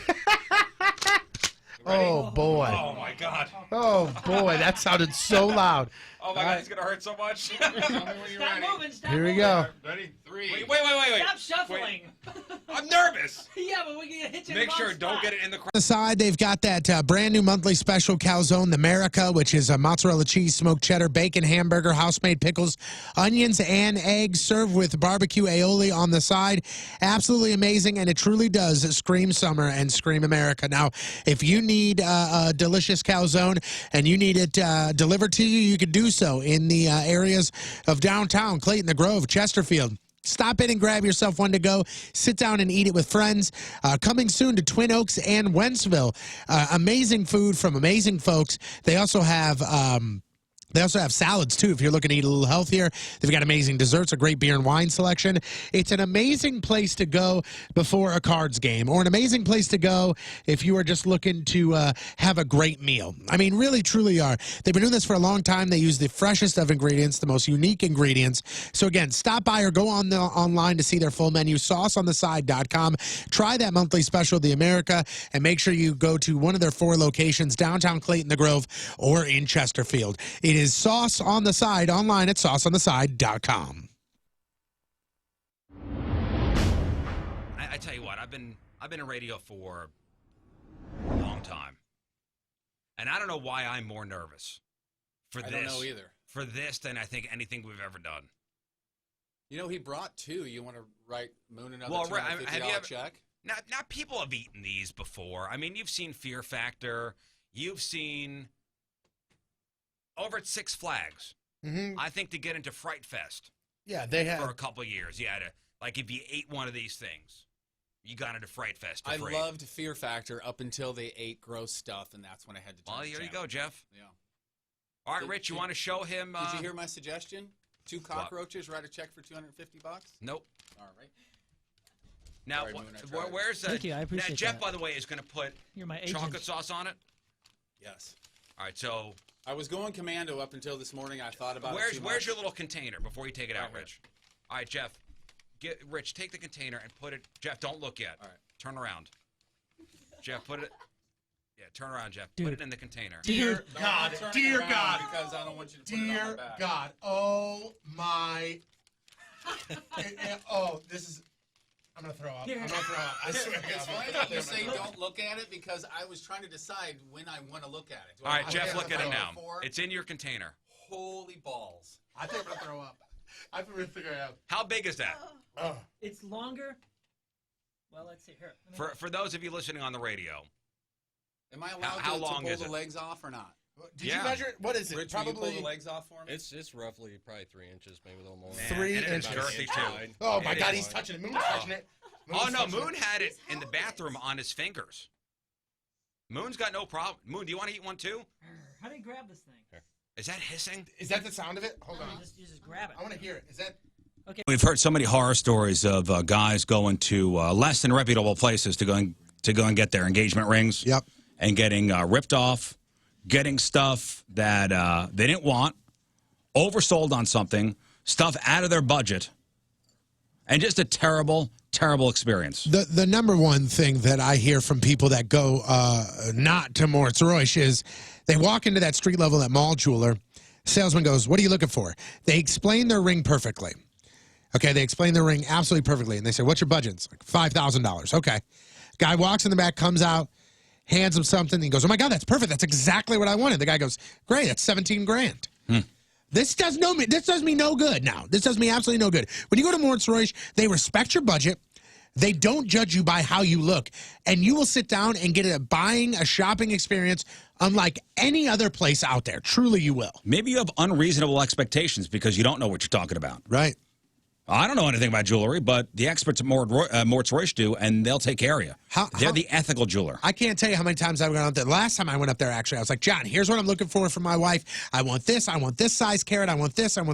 Oh, boy. Oh, my God. Oh, boy, that sounded so loud. Oh, my God, it's going to hurt so much. Tell me when you're ready. moving, stop Here we go. Ready? 3. Wait. Stop shuffling. Wait. I'm nervous. Yeah, but we can hit you Make sure, don't get it in the On the side, they've got that brand new monthly special calzone, the America, which is a mozzarella cheese, smoked cheddar, bacon, hamburger, house-made pickles, onions, and eggs, served with barbecue aioli on the side. Absolutely amazing, and it truly does scream summer and scream America. Now, if you need a delicious calzone and you need it delivered to you, you can do so in the areas of downtown, Clayton, the Grove, Chesterfield. Stop in and grab yourself one to go. Sit down and eat it with friends. Coming soon to Twin Oaks and Wentzville. Amazing food from amazing folks. They also have salads, too, if you're looking to eat a little healthier. They've got amazing desserts, a great beer and wine selection. It's an amazing place to go before a Cards game, or an amazing place to go if you are just looking to have a great meal. I mean, really, truly are. They've been doing this for a long time. They use the freshest of ingredients, the most unique ingredients. So, again, stop by or go online to see their full menu, sauceontheside.com. Try that monthly special, the America, and make sure you go to one of their 4 locations, downtown Clayton, the Grove, or in Chesterfield. It is Sauce on the Side, online at sauceontheside.com. I tell you what, I've been in radio for a long time, and I don't know why I'm more nervous for I this. don't know either. For this than I think anything we've ever done. You know, he brought 2. You want to write Moon another Well, $250 have you ever, check? Not people have eaten these before. I mean, you've seen Fear Factor. You've seen over at Six Flags. Mm-hmm. I think to get into Fright Fest. Yeah, they have. For a couple of years, you had to, like, if you ate one of these things, you got into Fright Fest for I free. loved Fear Factor up until they ate gross stuff, and that's when I had to. Well, turn the here you channel. go, Jeff. Yeah. All right, Rich, you want to show him? Did you hear my suggestion? 2 cockroaches, write a check for $250. Nope. All right. Now, Sorry, Moon, I tried. where's Thank you, I appreciate now, Jeff, that. by the way, is going to put You're my chocolate agent. sauce on it. Yes. All right, so I was going commando up until this morning. I thought about it too where's much. your little container before you take it out, Right Rich? All right, Jeff, Rich, take the container and put it. Jeff, don't look yet. All right, turn around. Jeff, put it. Yeah, turn around, Jeff. Put Dude. it in the container. Dear God, Turn it dear around God, because I don't want you to put it on my dear back. God. Oh, my. Oh, this is. I'm going to throw up. I'm going to throw up. I swear to It's God. funny that you say don't look at it because I was trying to decide when I want to look at it. Do All I right, look Jeff, at look at it now. before? It's in your container. Holy balls. I think I'm going to throw up. I think we're going to figure it out. How big is that? Oh. It's longer. Well, let's see here. Let me- For those of you listening on the radio, Am I allowed how to long pull is the it? legs off or not? Did you measure it? What is it? Rich, will you Probably pull the legs off for me? It's roughly probably 3 inches, maybe a little more. 3 and it is inches. girthy, too. Oh, my It God, is. he's touching it. Moon's touching it. Oh, Moon's no, touching Moon had it in the bathroom on his fingers. Moon's got no problem. Moon, do you want to eat one, too? How do you grab this thing? Is that hissing? Is that the sound of it? Hold on. You just grab it. I want to hear it. Is that... We've heard so many horror stories of guys going to less than reputable places to go and get their engagement rings. Yep. And getting ripped off, getting stuff that they didn't want, oversold on something, stuff out of their budget, and just a terrible, terrible experience. The number one thing that I hear from people that go not to Moritz Royce is they walk into that street level at mall jeweler. Salesman goes, "What are you looking for?" They explain their ring perfectly. Okay, they explain the ring absolutely perfectly. And they say, what's your budget? It's like $5,000. Okay. Guy walks in the back, comes out, hands him something. And he goes, oh, my God, that's perfect. That's exactly what I wanted. The guy goes, great, that's 17 grand. This does me no good now. This does me absolutely no good. When you go to Mort's Royce, they respect your budget. They don't judge you by how you look. And you will sit down and get a shopping experience unlike any other place out there. Truly, you will. Maybe you have unreasonable expectations because you don't know what you're talking about. Right. I don't know anything about jewelry, but the experts at Mort's Royce do, and they'll take care of you. They're the ethical jeweler. I can't tell you how many times I've gone up there. Last time I went up there, actually, I was like, John, here's what I'm looking for my wife. I want this size carat, I want this. And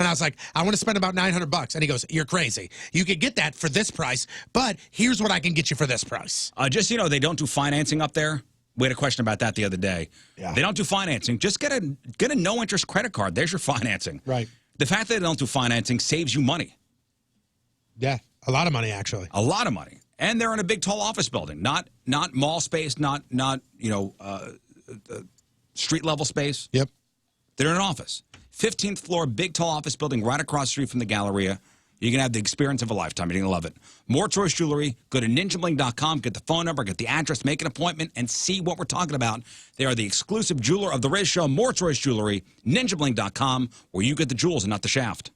I was like, I want to spend about $900. And he goes, you're crazy. You could get that for this price, but here's what I can get you for this price. Just so you know, they don't do financing up there. We had a question about that the other day. Yeah. They don't do financing. Just get a no-interest credit card. There's your financing. Right. The fact that they don't do financing saves you money. Yeah, a lot of money, actually. A lot of money. And they're in a big, tall office building. Not mall space, not street-level space. Yep. They're in an office. 15th floor, big, tall office building right across the street from the Galleria. You're going to have the experience of a lifetime. You're going to love it. Mort's Royce Jewelry. Go to ninjabling.com, get the phone number, get the address, make an appointment, and see what we're talking about. They are the exclusive jeweler of the Riz Show, Mort's Royce Jewelry, ninjabling.com, where you get the jewels and not the shaft.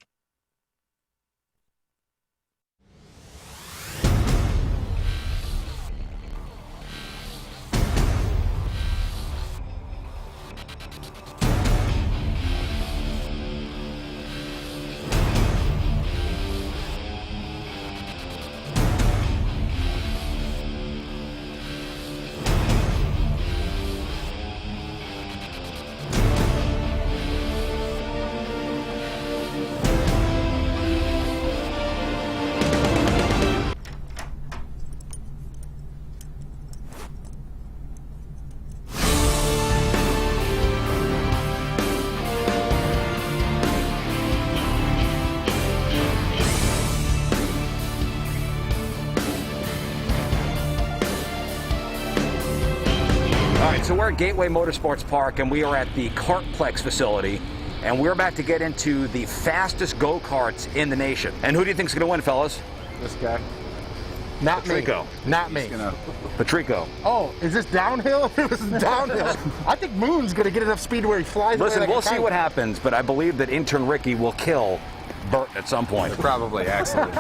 All right, so we're at Gateway Motorsports Park, and we are at the Kartplex facility, and we're about to get into the fastest go-karts in the nation. And who do you think's going to win, fellas? This guy. Not Patrico. me. Not me. Patrico. Oh, is this downhill? It was downhill. I think Moon's going to get enough speed where he flies away Listen, like we'll a see kite. what happens, but I believe that intern Ricky will kill Bert at some point. Probably, excellent.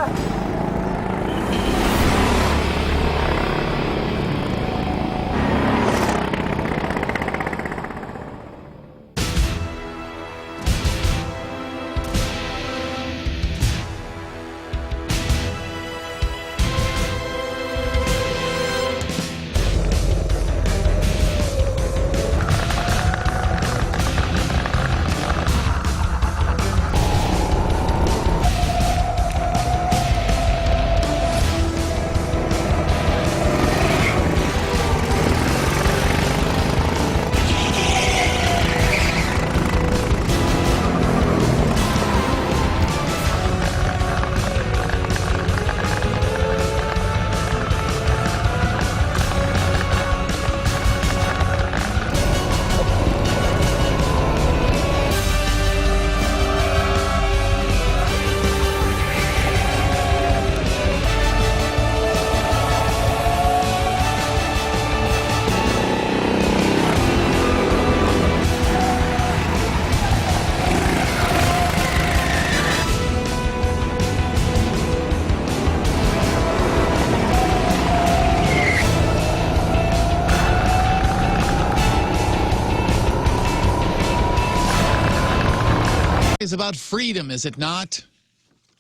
Is about freedom, is it not?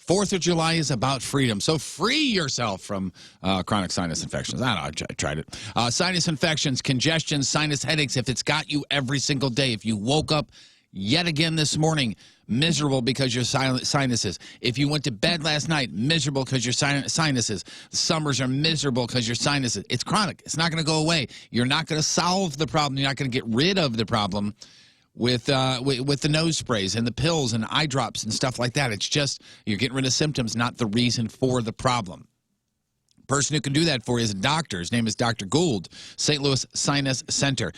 4th of July is about freedom. So free yourself from chronic sinus infections. I don't know, I tried it. Sinus infections, congestion, sinus headaches, if it's got you every single day. If you woke up yet again this morning miserable because your sinuses. If you went to bed last night miserable because your sinuses. Summers are miserable because your sinuses. It's chronic. It's not going to go away. You're not going to solve the problem. You're not going to get rid of the problem with the nose sprays and the pills and eye drops and stuff like that. It's just you're getting rid of symptoms, not the reason for the problem. Person who can do that for you is a doctor. His name is Dr. Gould, St. Louis Sinus Center.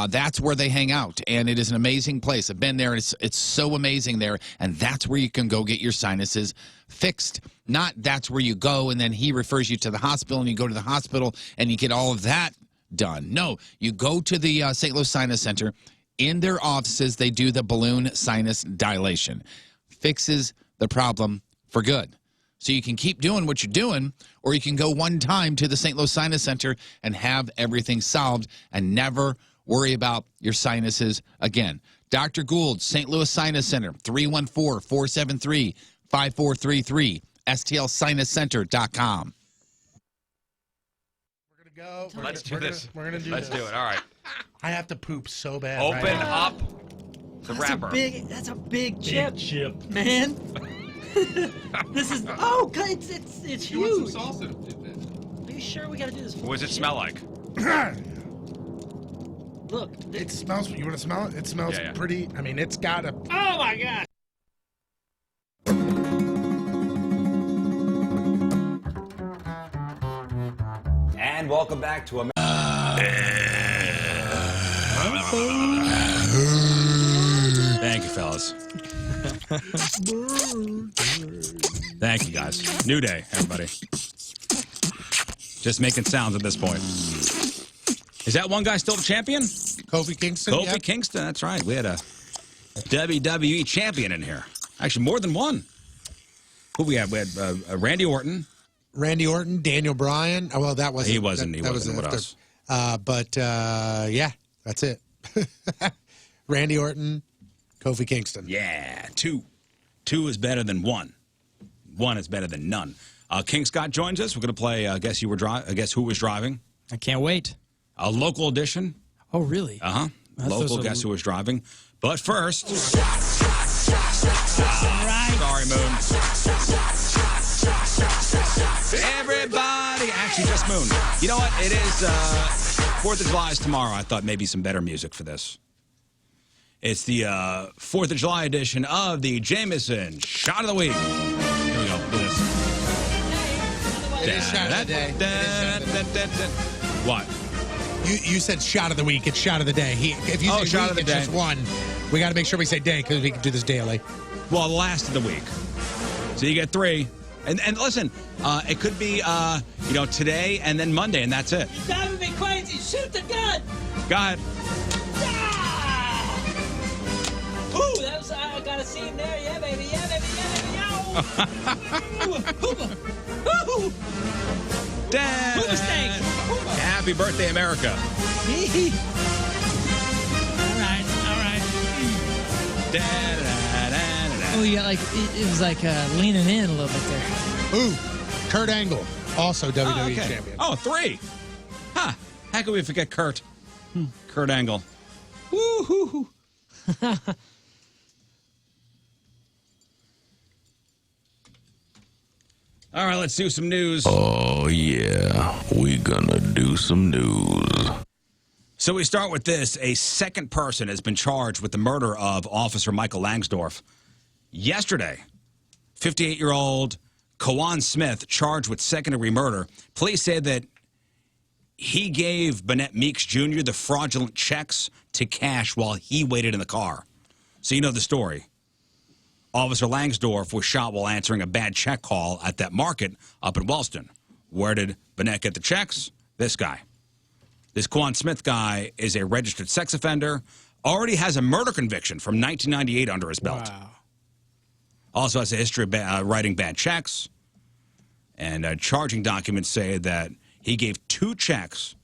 That's where they hang out, and it is an amazing place. I've been there, and it's so amazing there, and that's where you can go get your sinuses fixed. Not that's where you go, and then he refers you to the hospital, and you go to the hospital, and you get all of that done. No, you go to the St. Louis Sinus Center. In their offices, they do the balloon sinus dilation. Fixes the problem for good. So you can keep doing what you're doing, or you can go one time to the St. Louis Sinus Center and have everything solved and never worry about your sinuses again. Dr. Gould, St. Louis Sinus Center, 314-473-5433, stlsinuscenter.com. Let's do this. We're gonna do Let's this. do it. All right. I have to poop so bad. Open right now. up the wrapper. That's a big chip, man. This is God, it's huge. Are you sure we gotta do this? What does it smell like? Look, It smells. You want to smell it? It smells pretty. I mean, it's got a. oh my god. And welcome back to America. Thank you, fellas. Thank you, guys. New day, everybody. Just making sounds at this point. Is that one guy still the champion? Kofi Kingston. Kofi Kingston, that's right. We had a WWE champion in here. Actually, more than one. Who we had? We had Randy Orton. Randy Orton, Daniel Bryan. Oh, well, that wasn't. He wasn't. That was What after. else? But yeah, that's it. Randy Orton, Kofi Kingston. Yeah, two. Two is better than one. One is better than none. King Scott joins us. We're going to play Guess Who Was Driving. I can't wait. A local edition. Oh, really? Uh-huh. Local Guess Who Was Driving. But first... Sorry, Moon. Everybody... Actually, just Moon. You know what? It is 4th of July is tomorrow. I thought maybe some better music for this. It's the 4th of July edition of the Jameson Shot of the Week. Here we go. Do this. It is shot of the day. What? You said shot of the week. It's shot of the day. If you say shot week, of the it's day. just one. We got to make sure we say day because we can do this daily. Well, the last of the week. So you get 3. And listen, it could be, today and then Monday, and that's it. You're driving me crazy. Shoot the gun. Go ahead. Ooh, that was, I got a scene there. Yeah, baby. Yeah, baby. Yeah, baby. Ooh. Hoover steak. Happy birthday, America. All right. Oh, yeah, like it was like leaning in a little bit there. Ooh, Kurt Angle, also WWE okay. champion. Oh, 3. Huh. How could we forget Kurt? Kurt Angle. Woo-hoo-hoo. All right, let's do some news. Oh, yeah. We gonna do some news. So we start with this. A second person has been charged with the murder of Officer Michael Langsdorff. Yesterday, 58-year-old Kawan Smith charged with second-degree murder. Police said that he gave Bennett Meeks Jr. the fraudulent checks to cash while he waited in the car. So you know the story. Officer Langsdorff was shot while answering a bad check call at that market up in Wellston. Where did Bennett get the checks? This guy. This Quan Smith guy is a registered sex offender, already has a murder conviction from 1998 under his belt. Wow. Also has a history of writing bad checks. And charging documents say that he gave 2 checks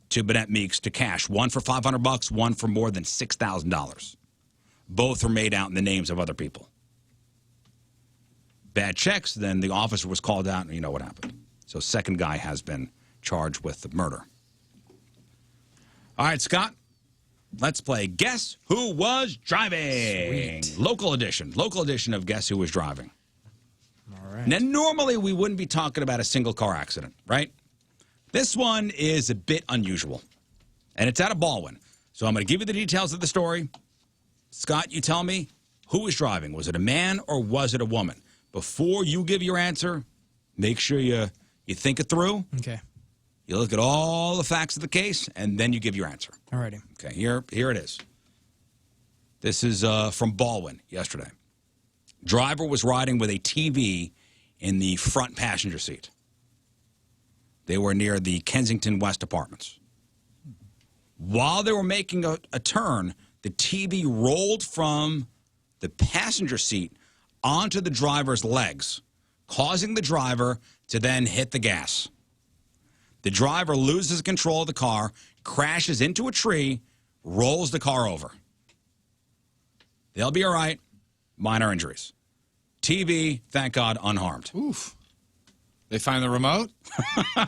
to Bennett Meeks to cash, one for $500, one for more than $6,000. Both were made out in the names of other people. Bad checks, then the officer was called out, and you know what happened. So second guy has been charged with the murder. All right, Scott, let's play Guess Who Was Driving? Sweet. Local edition of Guess Who Was Driving. All right. Now, normally we wouldn't be talking about a single car accident, right? This one is a bit unusual, and it's out of Baldwin. So I'm going to give you the details of the story. Scott, you tell me, who was driving? Was it a man or was it a woman? Before you give your answer, make sure you You think it through. Okay. You look at all the facts of the case, and then you give your answer. Alrighty. Okay, here it is. This is from Baldwin yesterday. Driver was riding with a TV in the front passenger seat. They were near the Kensington West Apartments. While they were making a turn, the TV rolled from the passenger seat onto the driver's legs, causing the driver to then hit the gas. The driver loses control of the car, crashes into a tree, rolls the car over. They'll be all right. Minor injuries. TV, thank God, unharmed. Oof. They find the remote? I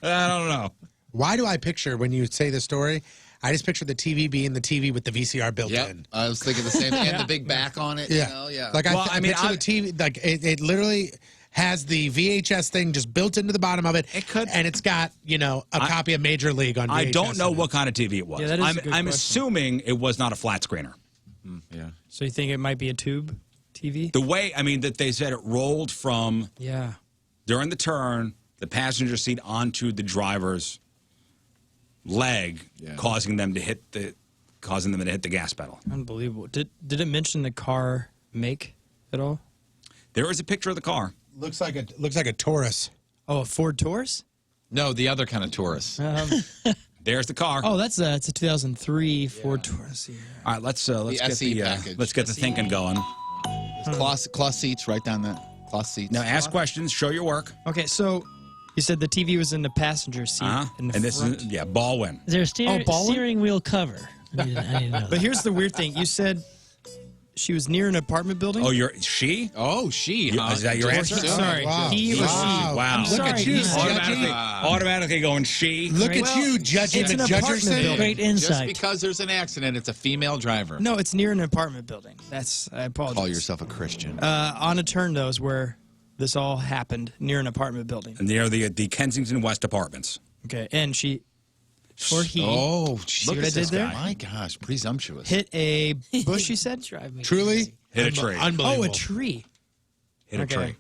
don't know. Why do I picture, when you say the story, I just picture the TV being the TV with the VCR built in. I was thinking the same thing. And the big back on it. Yeah. You know? Yeah. Like, I picture the TV, like, it literally has the VHS thing just built into the bottom of it. It could. And it's got, you know, a copy of Major League on VHS. I don't know what kind of TV it was. Yeah, that is a good I'm question. assuming it was not a flat screener. Yeah. So you think it might be a tube TV? The way, I mean, that they said it rolled from Yeah. during the turn, the passenger seat onto the driver's leg, causing them to hit the gas pedal. Unbelievable. Did it mention the car make at all? There is a picture of the car. Looks like a Taurus. Oh, a Ford Taurus? No, the other kind of Taurus. There's the car. Oh, it's a 2003 Ford Taurus. Yeah. All right, let's get SE the package. let's get the thinking going. Cloth seats, right down that. Cloth seats. Now ask questions, show your work. Okay, so you said the TV was in the passenger seat in the And this front. is Baldwin. Is there a Baldwin? steering wheel cover? I didn't know that. But here's the weird thing. You said she was near an apartment building? Oh, she? Oh, she. Huh? Is that your answer? Sorry. He or she? Wow. I'm sorry. Look at you, Automatically going she. Look at you, judging it's the an judger apartment saying. building. Great Just insight. because there's an accident, it's a female driver. No, it's near an apartment building. I apologize. Call yourself a Christian. On a turn, though, is where this all happened, near an apartment building. Near the Kensington West Apartments. Okay, and she, or he, Oh, see look what I at did this there? guy. My gosh, presumptuous. hit a bush, you said? Truly? Hit a tree. Unbelievable. Oh, a tree. Hit a Okay. tree. Man,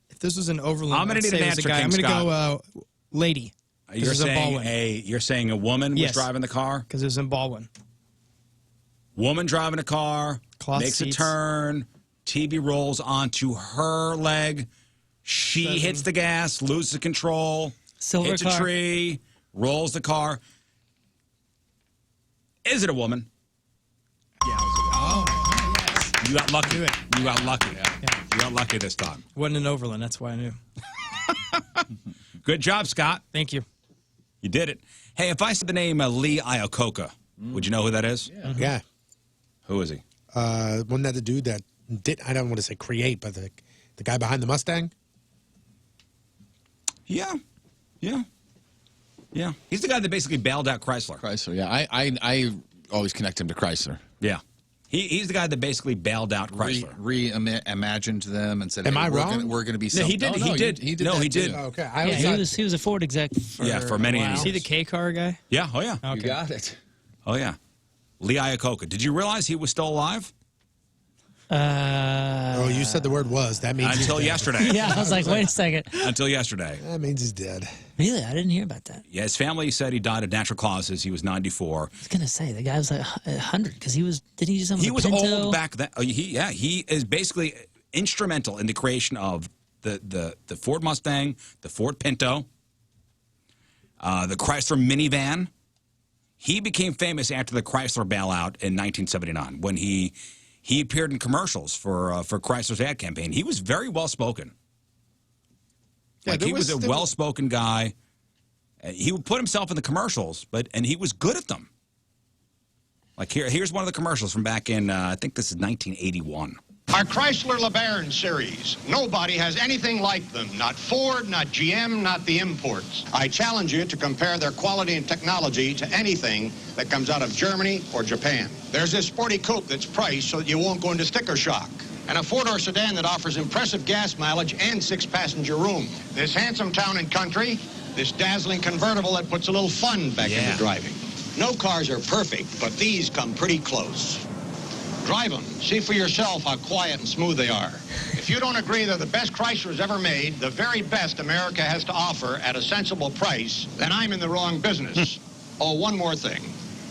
if this was an Overland, I'm gonna I'd need say an it was a answer, guy. King I'm gonna Scott. go lady. 'cause it You're was in Baldwin. saying a woman was Yes. driving the car? Because it was in Baldwin. Woman driving a car, Cloth makes seats. a turn, TV rolls onto her leg. She hits the gas, loses control, Silver hits car. a tree, rolls the car. Is it a woman? Yeah, it was a woman. You got lucky. You got lucky. You got lucky this time. Wasn't in Overland, that's why I knew. Good job, Scott. Thank you. You did it. Hey, if I said the name Lee Iacocca, would you know who that is? Yeah. Who is he? Wasn't that the dude that did, I don't want to say create, but the guy behind the Mustang? Yeah. He's the guy that basically bailed out Chrysler. Chrysler, yeah. I always connect him to Chrysler. Yeah. He's the guy that basically bailed out Chrysler. Reimagined them and said, Am hey, I we're wrong? Gonna, we're going to be No, he something. did. Oh, He no, did. He did. No, that he too. did. Oh, okay. Yeah, he was a Ford exec for many a while. years. Is he the K car guy? Yeah. Oh, yeah. Okay. You got it. Oh, yeah. Lee Iacocca. Did you realize he was still alive? Oh, you said the word was. That means Until he's dead. yesterday. Yeah, I was like, wait a second. Until yesterday. That means he's dead. Really? I didn't hear about that. Yeah, his family said he died of natural causes. He was 94. I was going to say, the guy was like 100 because he was, didn't he do something He with was Pinto? old back then. He is basically instrumental in the creation of the Ford Mustang, the Ford Pinto, the Chrysler minivan. He became famous after the Chrysler bailout in 1979 when he appeared in commercials for Chrysler's ad campaign. He was very well spoken. Yeah, Like he was a well-spoken guy. He would put himself in the commercials, and he was good at them. Like here's one of the commercials from back in I think this is 1981. Our Chrysler LeBaron series. Nobody has anything like them. Not Ford, not GM, not the imports. I challenge you to compare their quality and technology to anything that comes out of Germany or Japan. There's this sporty coupe that's priced so that you won't go into sticker shock. And a four-door sedan that offers impressive gas mileage and 6-passenger room. This handsome town and country, this dazzling convertible that puts a little fun back into driving. No cars are perfect, but these come pretty close. Drive them. See for yourself how quiet and smooth they are. If you don't agree they're the best Chryslers ever made, the very best America has to offer at a sensible price, then I'm in the wrong business. Oh, one more thing.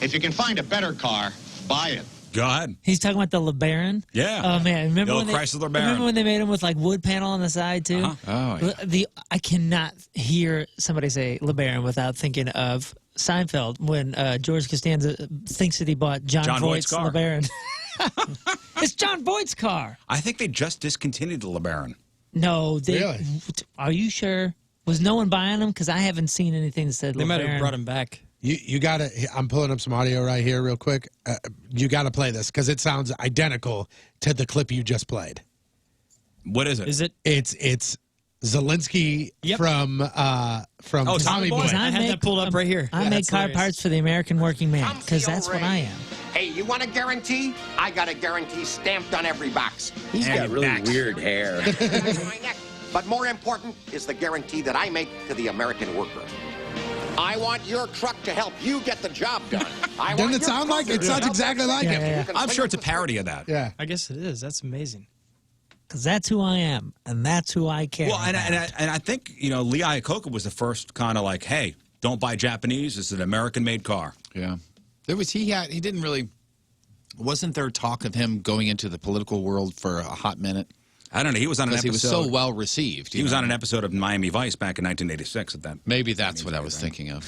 If you can find a better car, buy it. Go ahead. He's talking about the LeBaron. Yeah. Oh man, remember The when old Chrysler LeBaron. Remember when they made him with like wood panel on the side too? Oh, yeah. I cannot hear somebody say LeBaron without thinking of Seinfeld when George Costanza thinks that he bought John Voight's car. LeBaron. It's John Voight's car. I think they just discontinued the LeBaron. No, they. Really? Are you sure? Was no one buying them? Because I haven't seen anything that said They might have LeBaron. brought him back. You got to. I'm pulling up some audio right here, real quick. You got to play this because it sounds identical to the clip you just played. What is it? Is it? It's Zelensky from Tommy Boy. I have that pulled up right here. I Yeah, make that's car hilarious. parts for the American working man because that's what I am. Hey, you want a guarantee? I got a guarantee stamped on every box. He's got really weird hair. But more important is the guarantee that I make to the American worker. I want your truck to help you get the job done. Doesn't it sound like it? Sounds exactly like it. I'm sure it's a parody of that. Yeah. I guess it is. That's amazing. Because that's who I am, and that's who I care Well, and about. I think, Lee Iacocca was the first kind of like, hey, don't buy Japanese. This is an American-made car. Yeah. He didn't really, wasn't there talk of him going into the political world for a hot minute? I don't know. He was on an episode. He was so well received. He was on an episode of Miami Vice back in 1986 at that. Maybe that's what I was thinking of.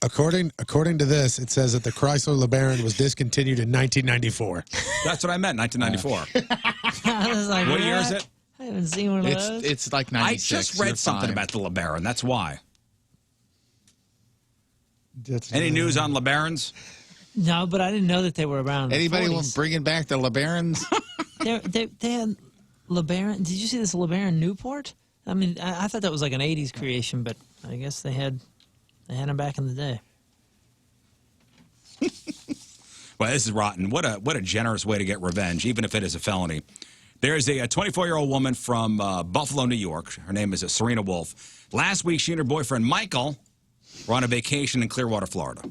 According to this, it says that the Chrysler LeBaron was discontinued in 1994. That's what I meant, 1994. I was like, What year is it? I haven't seen one of those. It's like I 96. just read something about the LeBaron. That's why. Any news on LeBarons? No, but I didn't know that they were around. Anybody in the want 40s. bringing back the LeBarons? They had LeBaron. Did you see this LeBaron Newport? I mean, I thought that was like an '80s creation, but I guess they had them back in the day. Well, this is rotten. What a generous way to get revenge, even if it is a felony. There's a 24-year-old woman from Buffalo, New York. Her name is Serena Wolf. Last week, she and her boyfriend Michael were on a vacation in Clearwater, Florida.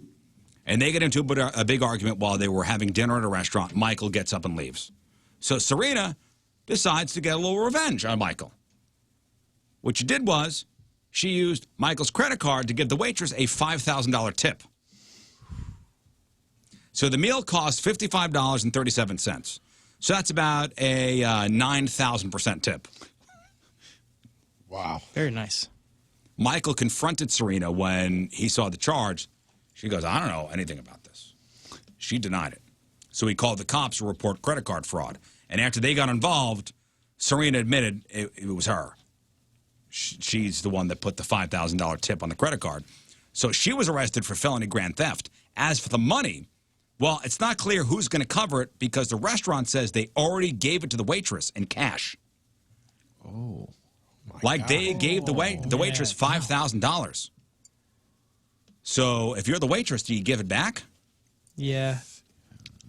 And they get into a big argument while they were having dinner at a restaurant. Michael gets up and leaves. So Serena decides to get a little revenge on Michael. What she did was she used Michael's credit card to give the waitress a $5,000 tip. So the meal cost $55.37. So that's about a 9,000% tip. Wow. Very nice. Michael confronted Serena when he saw the charge. She goes, I don't know anything about this. She denied it. So he called the cops to report credit card fraud. And after they got involved, Serena admitted it was her. She's the one that put the $5,000 tip on the credit card. So she was arrested for felony grand theft. As for the money, well, it's not clear who's going to cover it because the restaurant says they already gave it to the waitress in cash. Oh. Like they gave the waitress $5,000. So if you're the waitress, do you give it back? Yeah.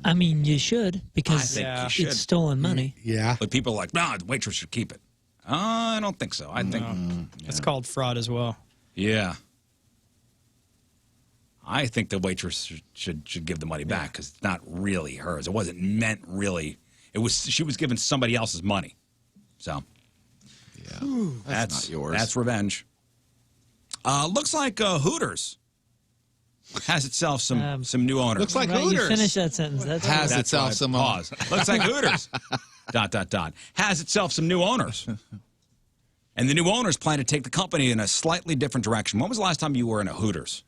I mean, you should because I think you should. it's stolen money. Yeah. But people are like, no, the waitress should keep it. I don't think so. I think It's called fraud as well. Yeah. I think the waitress should give the money back because it's not really hers. It wasn't meant really. She was giving somebody else's money. So Yeah. That's not yours. That's revenge. Looks like Hooters has itself some new owners. Looks like Right, Hooters. you finish that sentence. That's Has right. itself some pause. Looks like Hooters. ... Has itself some new owners. And the new owners plan to take the company in a slightly different direction. When was the last time you were in a Hooters?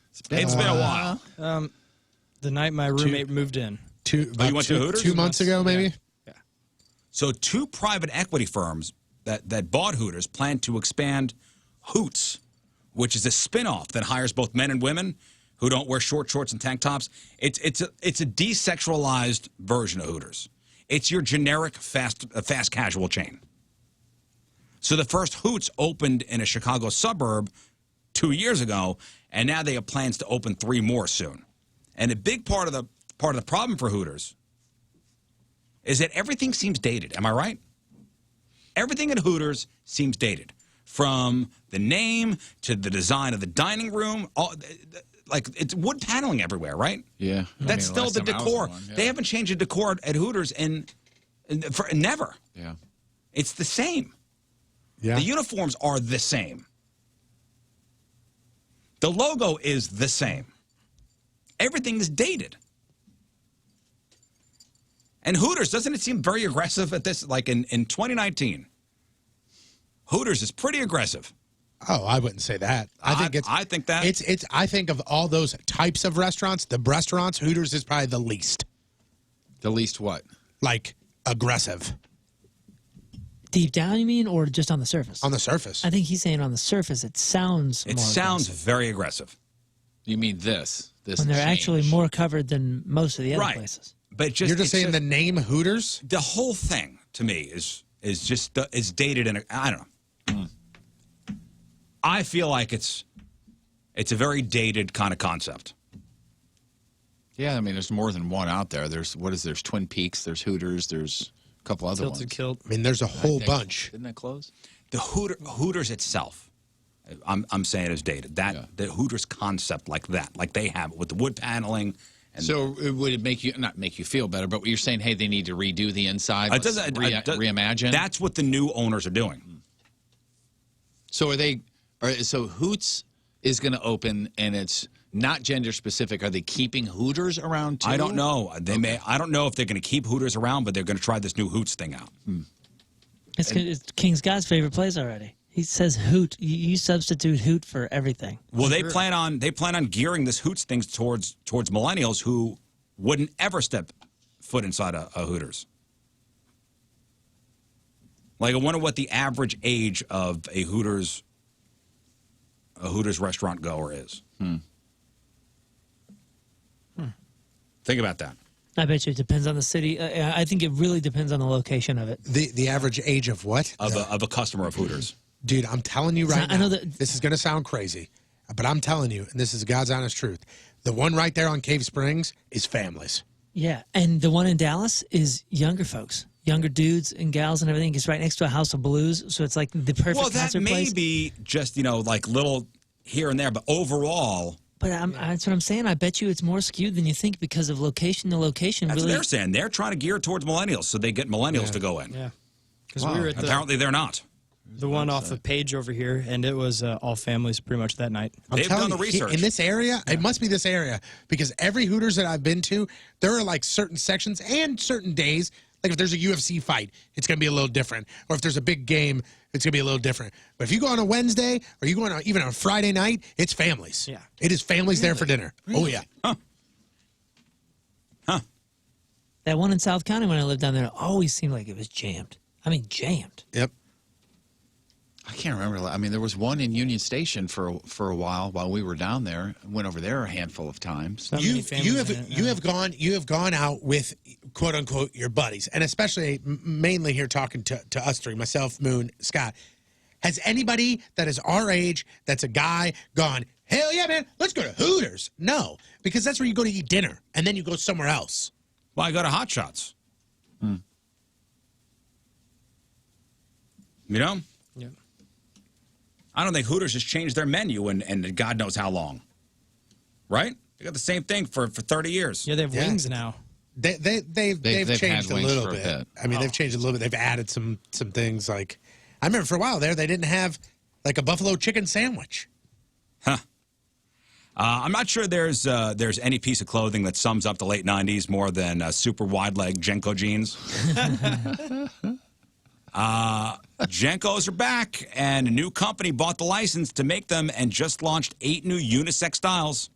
It's been a while. The night my roommate moved in. You went to Hooters? 2 months ago, maybe? Yeah. So two private equity firms that bought Hooters plan to expand Hoots, which is a spinoff that hires both men and women who don't wear short shorts and tank tops. It's a desexualized version of Hooters. It's your generic fast casual chain. So the first Hoots opened in a Chicago suburb 2 years ago, and now they have plans to open 3 more soon. And a big part of the problem for Hooters is that everything seems dated. Am I right? Everything at Hooters seems dated, from the name to the design of the dining room. like it's wood paneling everywhere, right? Yeah. That's still the decor. They haven't changed the decor at Hooters for never. Yeah. It's the same. Yeah. The uniforms are the same. The logo is the same. Everything is dated. And Hooters, doesn't it seem very aggressive at this? Like in 2019, Hooters is pretty aggressive. Oh, I wouldn't say that. I think that it's. I think of all those types of restaurants, Hooters is probably the least. The least what? Like aggressive. Deep down, you mean, or just on the surface? On the surface. I think he's saying on the surface it sounds It more sounds aggressive. very aggressive. You mean this? This when they're change. actually more covered than most of the other Right. places. But You're just it's saying the name Hooters? The whole thing to me is just is dated and I don't know. I feel like it's a very dated kind of concept. Yeah, I mean, there's more than one out there. There's Twin Peaks, there's Hooters, there's a couple other Tilted ones. Kilt. I mean, there's a whole bunch. Didn't that close? The Hooters itself, I'm saying is dated. The Hooters concept like that, like they have it with the wood paneling. And So would it make you not make you feel better, but you're saying, hey, they need to redo the inside, it doesn't reimagine. That's what the new owners are doing. So so Hoots is going to open, and it's not gender specific. Are they keeping Hooters around too? I don't know. They may. I don't know if they're going to keep Hooters around, but they're going to try this new Hoots thing out. It's King Scott's favorite place already. He says hoot. You substitute hoot for everything. Well, they plan on gearing this Hoots thing towards millennials who wouldn't ever step foot inside a Hooters. Like, I wonder what the average age of a Hooters restaurant goer is. Think about that. I bet you it depends on the city. I think it really depends on the location of it. The average age of what? Of a customer of Hooters. Dude, I'm telling you right I know now, that- this is going to sound crazy, but I'm telling you, and this is God's honest truth, the one right there on Cave Springs is families. Yeah, and the one in Dallas is younger folks, younger dudes and gals and everything. It's right next to a House of Blues, so it's like the perfect Well, that concert may place. be just like little here and there, but overall, But that's what I'm saying. I bet you it's more skewed than you think because of location. The location that's really. what they're saying. They're trying to gear towards millennials, so they get millennials to go in. Yeah. Because we were at Apparently, they're not. the one off the page over here, and it was all families pretty much that night. I'm telling you, in this area, it must be this area, because every Hooters that I've been to, there are like certain sections and certain days. Like if there's a UFC fight, it's going to be a little different. Or if there's a big game, it's going to be a little different. But if you go on a Wednesday or you go on even on a Friday night, it's families. Yeah. It is families there for dinner. Oh, yeah. That one in South County when I lived down there always seemed like it was jammed. I mean, jammed. Yep. I can't remember. I mean, there was one in Union Station for a while we were down there. Went over there a handful of times. You have gone out with quote unquote your buddies, and especially mainly here talking to us three, myself, Moon, Scott. Has anybody that is our age, that's a guy, gone, hell yeah, man, let's go to Hooters? No, because that's where you go to eat dinner, and then you go somewhere else. Well, I go to Hot Shots. You know? Yeah. I don't think Hooters has changed their menu in God knows how long. Right? They got the same thing for 30 years. Yeah, they have wings now. They've had changed a wings little for a bit. bit. I mean, they've changed a little bit. They've added some things like, I remember for a while there, they didn't have like a buffalo chicken sandwich. I'm not sure there's any piece of clothing that sums up the late 90s more than super wide leg Jenko jeans. Jenkos are back, and a new company bought the license to make them and just launched 8 new unisex styles.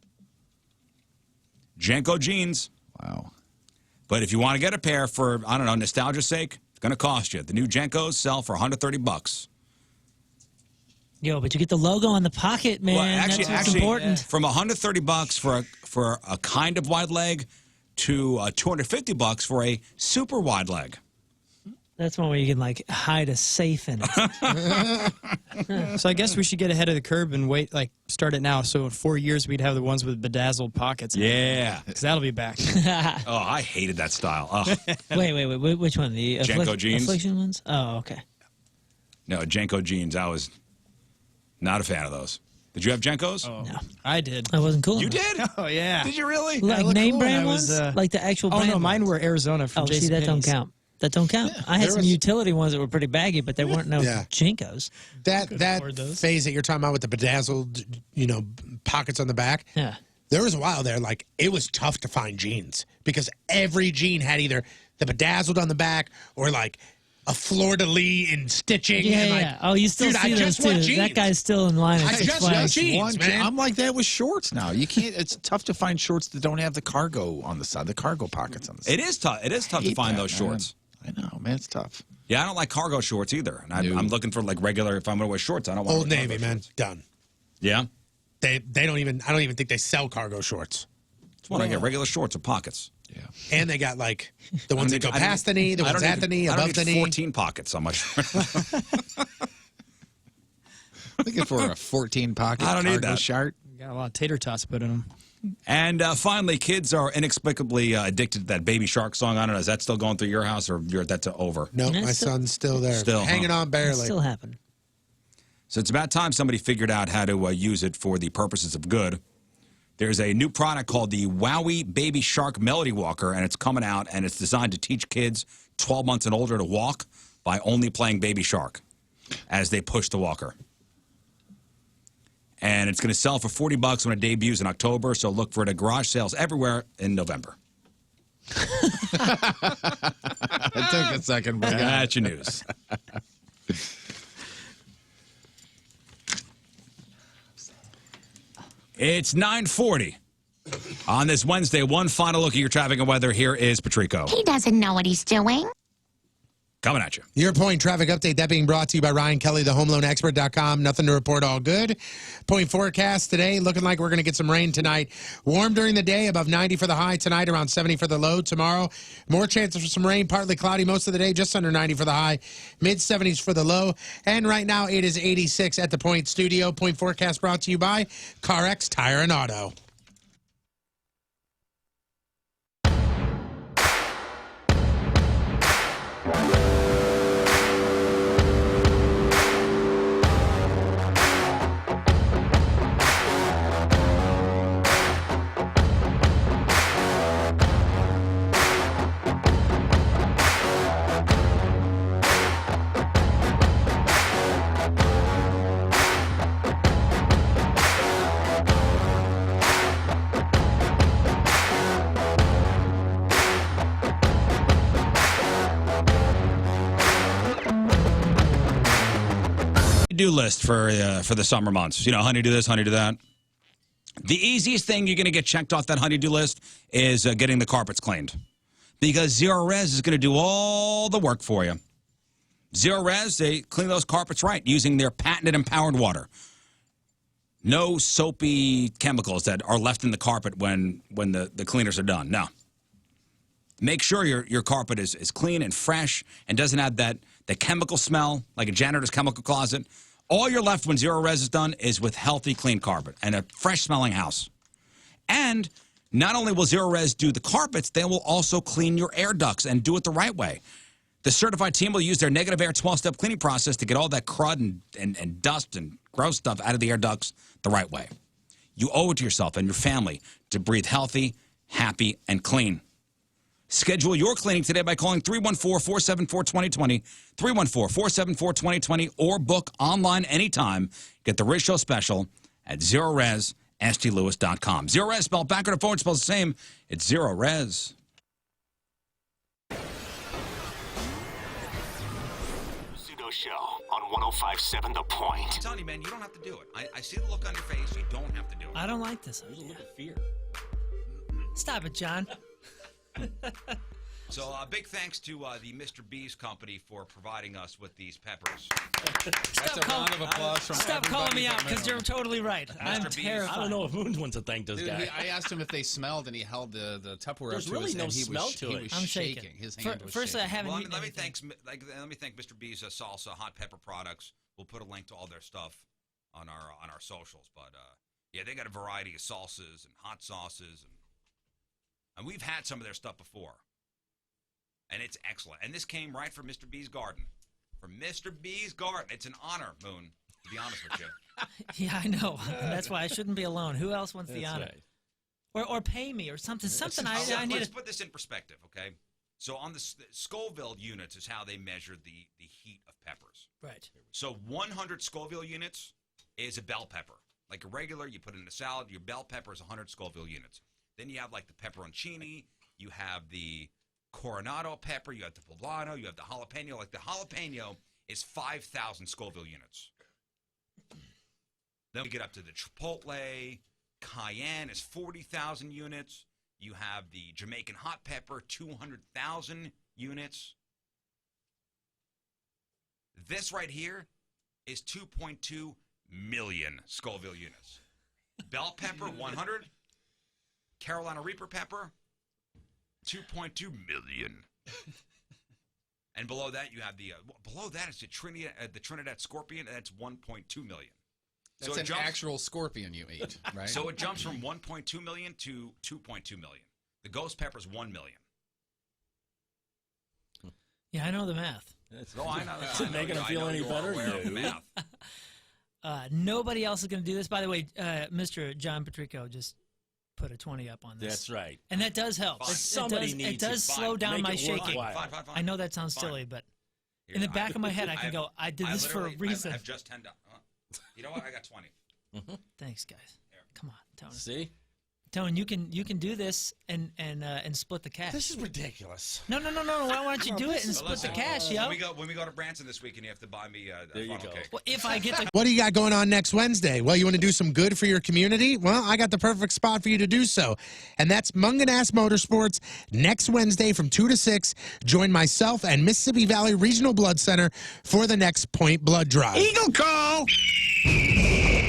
Jenko jeans. Wow. But if you want to get a pair for, I don't know, nostalgia's sake, it's going to cost you. The new Jenkos sell for $130. Yo, but you get the logo on the pocket, man. Well, That's what's important. from $130 for a kind of wide leg to $250 for a super wide leg. That's one where you can like hide a safe in it. So I guess we should get ahead of the curve and wait, like start it now. So in 4 years we'd have the ones with bedazzled pockets. Yeah, because that'll be back. Oh, I hated that style. Oh. Wait, which one? The Jenko jeans? Affliction ones? Oh, okay. No, Jenko jeans. I was not a fan of those. Did you have Jenkos? Oh, no. I did. I wasn't cool You enough. did? Oh, yeah. Did you really? Like name brand ones? Like the actual Oh, brand no, mine ones? were Arizona from Oh, see, that don't JCPenney's. count. That don't count. I had There some was- utility ones that were pretty baggy, but they weren't no Yeah. Jinkos. That phase that you're talking about with the bedazzled, pockets on the back. Yeah. There was a while there, like, it was tough to find jeans because every jean had either the bedazzled on the back or, like, a fleur-de-lis in stitching. Yeah, and, like, yeah. Oh, you still dude, see I those just too. want jeans. That guy's still in line at I Six just Flags. want jeans, man. I'm like that with shorts now. You can't. It's tough to find shorts that don't have the cargo on the side, the cargo pockets on the side. It is tough. It is tough to hate find that, those man. shorts. I know, man. It's tough. Yeah, I don't like cargo shorts either. And I'm looking for like regular. If I'm going to wear shorts, I don't want Old to wear Navy, cargo man. shorts. Done. Yeah. They don't even, I don't even think they sell cargo shorts. That's what I get. Regular shorts with pockets. Yeah. And they got, like, the ones that go past the knee, the I ones don't at the need- knee, I don't above the need knee. 14 pockets on my shirt. Looking for a 14 pocket I don't need cargo that. shirt. Got a lot of tater tots put in them. And finally, kids are inexplicably addicted to that Baby Shark song. I don't know. Is that still going through your house, or that's over? No, my son's still there. Still, hanging huh? on barely. Still happen. So it's about time somebody figured out how to use it for the purposes of good. There's a new product called the Wowie Baby Shark Melody Walker, and it's coming out, and it's designed to teach kids 12 months and older to walk by only playing Baby Shark as they push the walker. And it's going to sell for $40 when it debuts in October, so look for it at garage sales everywhere in November. It took a second, but That's your news. It's 9:40 on this Wednesday. One final look at your traffic and weather. Here is Patrico. He doesn't know what he's doing. Coming at you. Your point traffic update, that being brought to you by Ryan Kelly, thehomeloanexpert.com. Nothing to report, all good. Point forecast today, looking like we're going to get some rain tonight. Warm during the day, above 90 for the high tonight, around 70 for the low tomorrow. More chances for some rain, partly cloudy most of the day, just under 90 for the high, mid-70s for the low. And right now, it is 86 at the Point Studio. Point forecast brought to you by CarX Tire and Auto. Do list for the summer months. You know, honeydew this, honeydew that. The easiest thing you're going to get checked off that honeydew list is getting the carpets cleaned, because Zero Res is going to do all the work for you. Zero Res, they clean those carpets right using their patented empowered water. No soapy chemicals that are left in the carpet when the cleaners are done. No. Make sure your carpet is clean and fresh and doesn't have that chemical smell like a janitor's chemical closet. All you're left when Zero Res is done is with healthy, clean carpet and a fresh-smelling house. And not only will Zero Res do the carpets, they will also clean your air ducts and do it the right way. The certified team will use their negative air 12-step cleaning process to get all that crud and dust and gross stuff out of the air ducts the right way. You owe it to yourself and your family to breathe healthy, happy, and clean. Schedule your cleaning today by calling 314-474-2020, 314-474-2020, or book online anytime. Get the Riz Show special at ZeroResSTLewis.com. Zero Res spelled backward and forward spells the same. It's Zero Res. Rizzuto Show on 105.7 The Point. I'm telling you, man, you don't have to do it. I see the look on your face. You don't have to do it. I don't like this. There's a look of fear. Stop it, John. So big thanks to the Mr. B's company for providing us with these peppers. That's a round of applause from Stop calling me out, because you're totally right. I'm B's. terrified. I don't know if Moon wants to thank this Dude, guy. I asked him if they smelled, and he held the Tupperware There's up to really his no and he smell was, to he it. was I'm shaking. shaking. His hand was First, shaking. I haven't Well, eaten let me anything. thank Mr. B's salsa hot pepper products. We'll put a link to all their stuff on our socials. But yeah, they got a variety of salsas and hot sauces, and we've had some of their stuff before, and it's excellent. And this came right from Mr. B's garden. From Mr. B's garden, it's an honor, Moon. to be honest with you. Yeah, I know. That's why I shouldn't be alone. Who else wants the That's honor? right. Or pay me or something. Something I need. Let's put this in perspective, okay? So on the Scoville units is how they measure the heat of peppers. Right. So 100 Scoville units is a bell pepper. Like a regular, you put it in a salad, your bell pepper is 100 Scoville units. Then you have like the pepperoncini, you have the Coronado pepper, you have the poblano, you have the jalapeno. Like the jalapeno is 5,000 Scoville units. Then we get up to the chipotle, cayenne is 40,000 units. You have the Jamaican hot pepper, 200,000 units. This right here is 2.2 million Scoville units. Bell pepper, 100. Carolina Reaper pepper, 2.2 million. And below that, you have the below that is the Trinidad Scorpion, and that's 1.2 million. That's an actual scorpion you ate, right? So it jumps from 1.2 million to 2.2 million. The ghost pepper is 1 million. Yeah, I know the math. No, I know. Is it making him feel any better? Math. Nobody else is going to do this. By the way, Mr. John Patrico just put a 20 up on this. That's right. And that does help. It does slow down my shaking. Fine. I know that sounds silly, but in the back of my head, I can go, I did this for a reason. I have just 10 dollars. You know what? I got 20. Thanks, guys. Come on, Tony. See? Tony, you can do this and split the cash. This is ridiculous. No. Why don't you do it and split the cash, yo? When we go to Branson this weekend, you have to buy me a funnel cake. Well, if I get the What do you got going on next Wednesday? Well, you want to do some good for your community? Well, I got the perfect spot for you to do so. And that's Munganass Motorsports next Wednesday from 2 to 6. Join myself and Mississippi Valley Regional Blood Center for the Next Point Blood Drive. Eagle Call!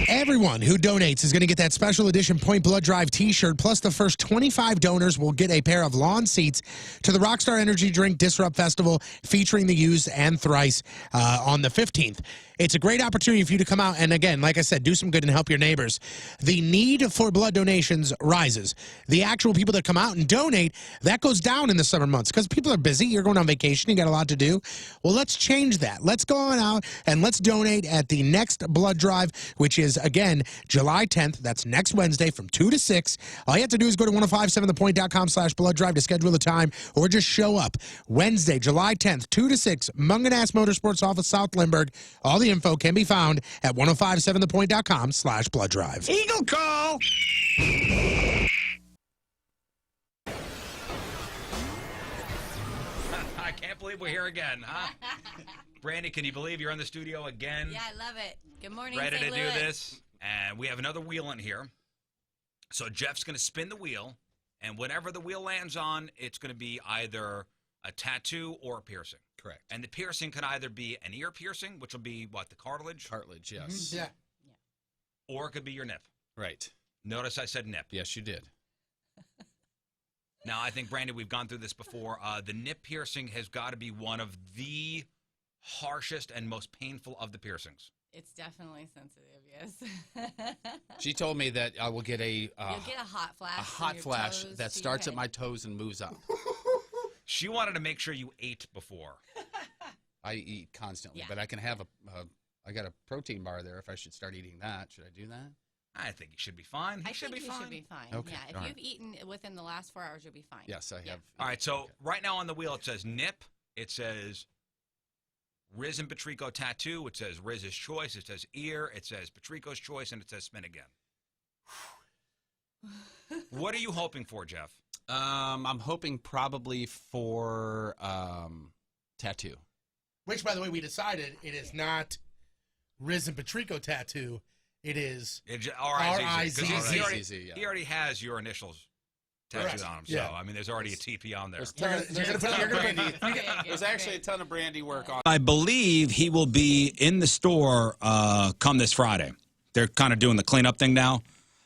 Everyone who donates is going to get that special edition Point Blood Drive t-shirt, plus the first 25 donors will get a pair of lawn seats to the Rockstar Energy Drink Disrupt Festival featuring the Used and Thrice on the 15th. It's a great opportunity for you to come out and, again, like I said, do some good and help your neighbors. The need for blood donations rises. The actual people that come out and donate, that goes down in the summer months because people are busy. You're going on vacation. You got a lot to do. Well, let's change that. Let's go on out and let's donate at the next blood drive, which is, again, July 10th. That's next Wednesday from 2 to 6. All you have to do is go to 1057thepoint.com/blood drive to schedule the time or just show up. Wednesday, July 10th, 2 to 6, Munganass Motorsports office, South Lindbergh. All the info can be found at 1057thepoint.com/blood drive. Eagle Call! I can't believe we're here again, huh? Brandy, can you believe you're in the studio again? Yeah, I love it. Good morning, Ready St. to Louis. do this? And we have another wheel in here. So Jeff's going to spin the wheel, and whatever the wheel lands on, it's going to be either a tattoo or a piercing. Correct. And the piercing could either be an ear piercing, which will be, what, the cartilage? Cartilage, yes. Yeah. Or it could be your nip. Right. Notice I said nip. Yes, you did. Now, I think, Brandon, we've gone through this before. The nip piercing has got to be one of the harshest and most painful of the piercings. It's definitely sensitive, yes. She told me that I will get a You'll get a hot flash. a from hot your flash toes that to your starts at head. my toes and moves up. She wanted to make sure you ate before. I eat constantly, Yeah. but I can have I got a protein bar there if I should start eating that. Should I do that? I think you should be fine. I think you should be fine. Okay, Yeah, if all you've right. eaten within the last 4 hours, you'll be fine. Yes, I have. All right, so right now on the wheel it says nip. It says Riz and Patrico tattoo. It says Riz's choice. It says ear. It says Patrico's choice, and it says spin again. What are you hoping for, Jeff? I'm hoping probably for tattoo. Which, by the way, we decided it is not Riz and Patrico tattoo. It is R-I-Z-Z. 'Cause he already- Z, yeah. He already has your initials tattooed Correct. on him. So, Yeah. I mean, there's already a TP on there. There's actually a ton of brandy work on. I believe he will be in the store come this Friday. They're kind of doing the cleanup thing now.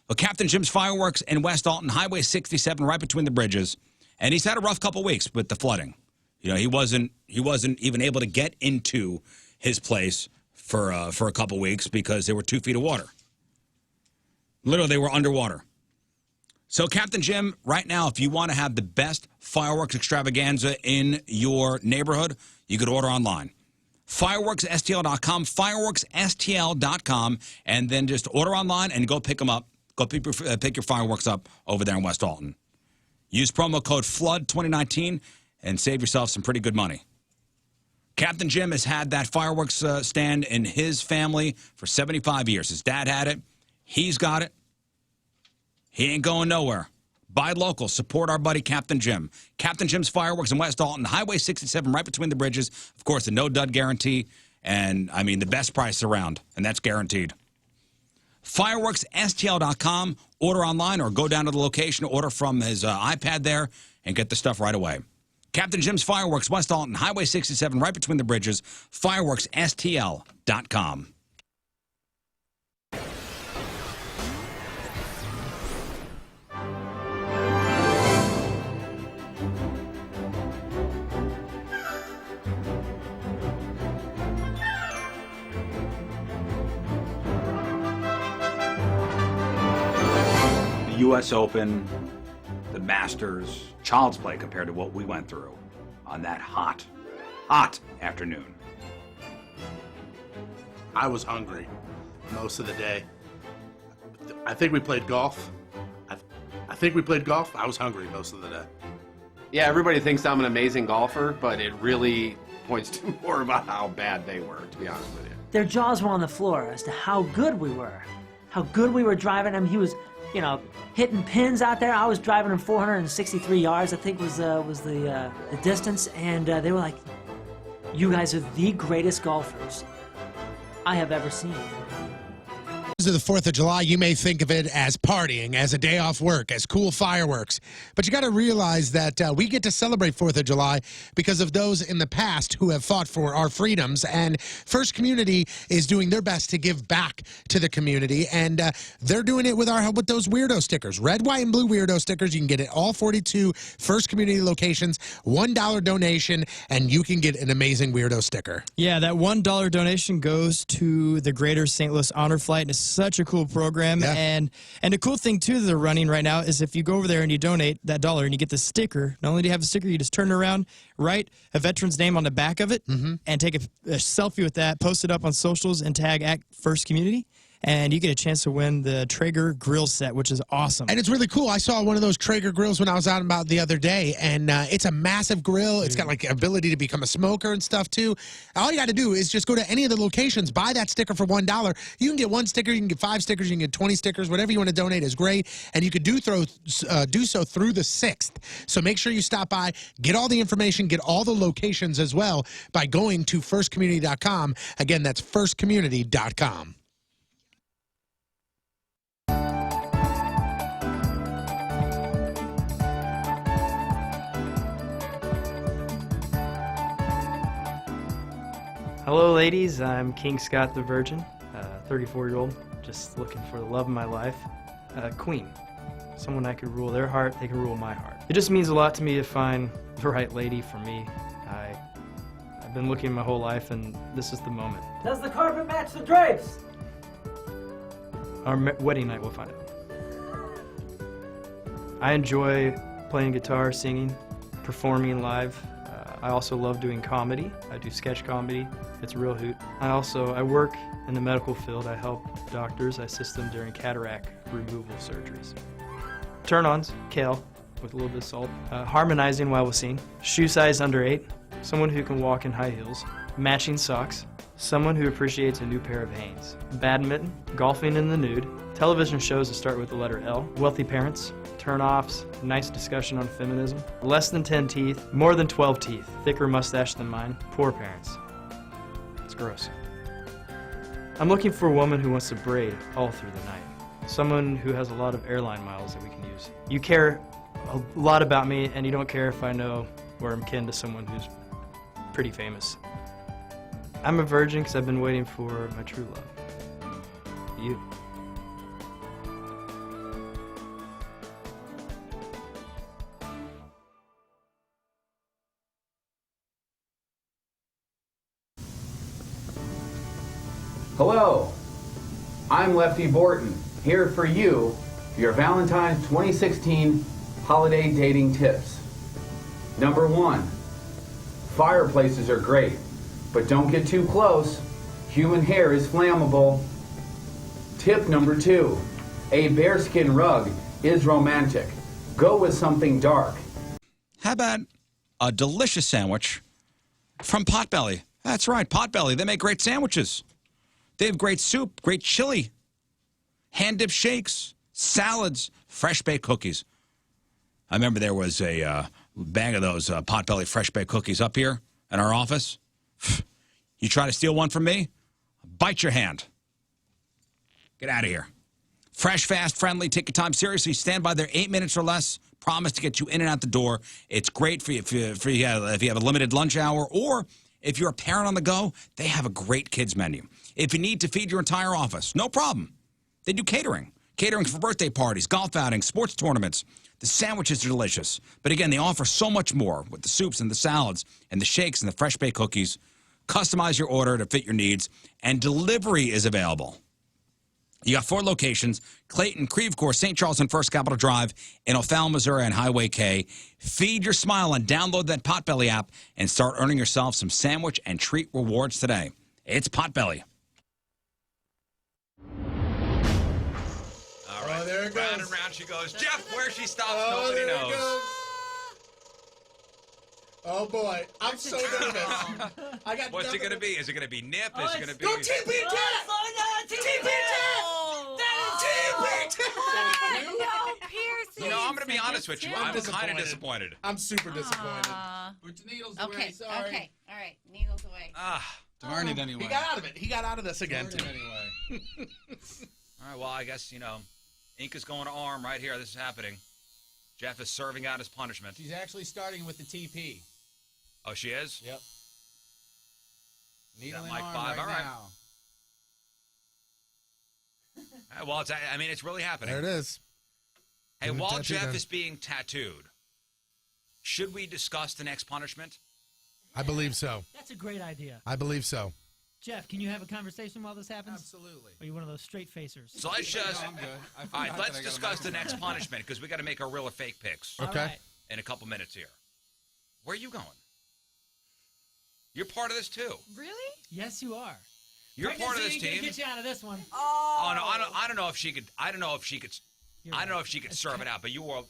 But Captain Jim's Fireworks in West Alton, Highway 67, right between the bridges. And he's had a rough couple weeks with the flooding. You know, he wasn't even able to get into his place for a couple weeks because there were 2 feet of water. Literally, they were underwater. So, Captain Jim, right now, if you want to have the best fireworks extravaganza in your neighborhood, you could order online. fireworksstl.com, fireworksstl.com, and then just order online and go pick them up. Go pick your fireworks up over there in West Alton. Use promo code FLOOD2019 and save yourself some pretty good money. Captain Jim has had that fireworks stand in his family for 75 years. His dad had it. He's got it. He ain't going nowhere. Buy local. Support our buddy Captain Jim. Captain Jim's Fireworks in West Alton, Highway 67, right between the bridges. Of course, the no-dud guarantee, and, I mean, the best price around, and that's guaranteed. Fireworksstl.com. Order online or go down to the location, order from his iPad there, and get the stuff right away. Captain Jim's Fireworks, West Alton, Highway 67, right between the bridges. Fireworksstl.com. U.S. Open, the Masters, child's play compared to what we went through on that hot afternoon. I was hungry most of the day. I think we played golf. I think we played golf. I was hungry most of the day. Yeah, everybody thinks I'm an amazing golfer, but it really points to more about how bad they were, to be honest with you. Their jaws were on the floor as to how good we were. How good we were driving. I mean, he was, you know, hitting pins out there. I was driving him 463 yards, I think was the distance. And they were like, you guys are the greatest golfers I have ever seen. Of the 4th of July, you may think of it as partying, as a day off work, as cool fireworks. But you got to realize that we get to celebrate 4th of July because of those in the past who have fought for our freedoms. And First Community is doing their best to give back to the community. And they're doing it with those weirdo stickers. Red, white, and blue weirdo stickers. You can get it all 42 First Community locations. $1 donation, and you can get an amazing weirdo sticker. Yeah, that $1 donation goes to the Greater St. Louis Honor Flight, and it's such a cool program. Yeah. And the cool thing too that they're running right now is if you go over there and you donate that $1 and you get the sticker, not only do you have the sticker, you just turn it around, write a veteran's name on the back of it, and take a selfie with that, post it up on socials, and tag at First Community. And you get a chance to win the Traeger grill set, which is awesome. And it's really cool. I saw one of those Traeger grills when I was out and about the other day, and it's a massive grill. It's got like ability to become a smoker and stuff too. All you got to do is just go to any of the locations, buy that sticker for $1. You can get 1 sticker, you can get 5 stickers, you can get 20 stickers. Whatever you want to donate is great, and you could do so through the 6th. So make sure you stop by, get all the information, get all the locations as well by going to firstcommunity.com. Again, that's firstcommunity.com. Hello, ladies. I'm King Scott the Virgin, 34-year-old, just looking for the love of my life. Queen, someone I could rule their heart, they can rule my heart. It just means a lot to me to find the right lady for me. I've been looking my whole life, and this is the moment. Does the carpet match the drapes? Our wedding night, we'll find out. I enjoy playing guitar, singing, performing live. I also love doing comedy. I do sketch comedy. It's a real hoot. I work in the medical field. I help doctors. I assist them during cataract removal surgeries. Turn-ons, kale with a little bit of salt. Harmonizing while we sing. Shoe size under 8. Someone who can walk in high heels. Matching socks. Someone who appreciates a new pair of Hanes. Badminton. Golfing in the nude. Television shows that start with the letter L. Wealthy parents. Turn-offs, nice discussion on feminism. Less than 10 teeth, more than 12 teeth, thicker mustache than mine. Poor parents. It's gross. I'm looking for a woman who wants to braid all through the night. Someone who has a lot of airline miles that we can use. You care a lot about me, and you don't care if I know where I'm kin to someone who's pretty famous. I'm a virgin because I've been waiting for my true love. You. Hello, I'm Lefty Borton, here for you for your Valentine's 2016 holiday dating tips. Number 1, fireplaces are great, but don't get too close. Human hair is flammable. Tip number 2, a bearskin rug is romantic. Go with something dark. How about a delicious sandwich from Potbelly? That's right, Potbelly. They make great sandwiches. They have great soup, great chili, hand-dipped shakes, salads, fresh-baked cookies. I remember there was a bag of those Potbelly fresh-baked cookies up here in our office. You try to steal one from me, bite your hand. Get out of here. Fresh, fast, friendly. Take your time seriously. Stand by there 8 minutes or less. Promise to get you in and out the door. It's great for you if you have a limited lunch hour, or if you're a parent on the go, they have a great kids menu. If you need to feed your entire office, no problem. They do catering. Catering for birthday parties, golf outings, sports tournaments. The sandwiches are delicious. But again, they offer so much more with the soups and the salads and the shakes and the fresh-baked cookies. Customize your order to fit your needs, and delivery is available. You got 4 locations: Clayton, Creve Coeur, St. Charles, and First Capitol Drive, in O'Fallon, Missouri, on Highway K. Feed your smile and download that Potbelly app and start earning yourself some sandwich and treat rewards today. It's Potbelly. All right, there it goes. Round and round she goes. Jeff, where she stops, nobody knows. Oh boy, I'm so nervous. I got. What's it going to be? Is it going to be nip? Is it going to be? Go TP Tap! TP Tap! You know, I'm going to be honest with you. I'm kind of disappointed. I'm super disappointed. Put your needles Okay, away. Sorry. okay. All right, needles away. Darn it anyway. He got out of it. He got out of this again, too. Anyway. All right, well, I guess, ink is going to arm right here. This is happening. Jeff is serving out his punishment. She's actually starting with the TP. Oh, she is? Yep. Needle in Mike arm 5. right All right. now. Well, it's really happening. There it is. Hey, Get it while tattooed Jeff on. is being tattooed, should we discuss the next punishment? I believe so. That's a great idea. I believe so. Jeff, can you have a conversation while this happens? Absolutely. Or are you one of those straight facers? So let's just. I'm good. I All forgot right, that let's I gotta discuss the make next punishment, because we got to make our real or fake picks. Okay. All right. In a couple minutes here. Where are you going? You're part of this too. Really? Yes, you are. You're part of this Pregnancy ain't team. gonna get you out of this one. Oh no, I don't know if she could. I don't know if she could serve it out. But you are.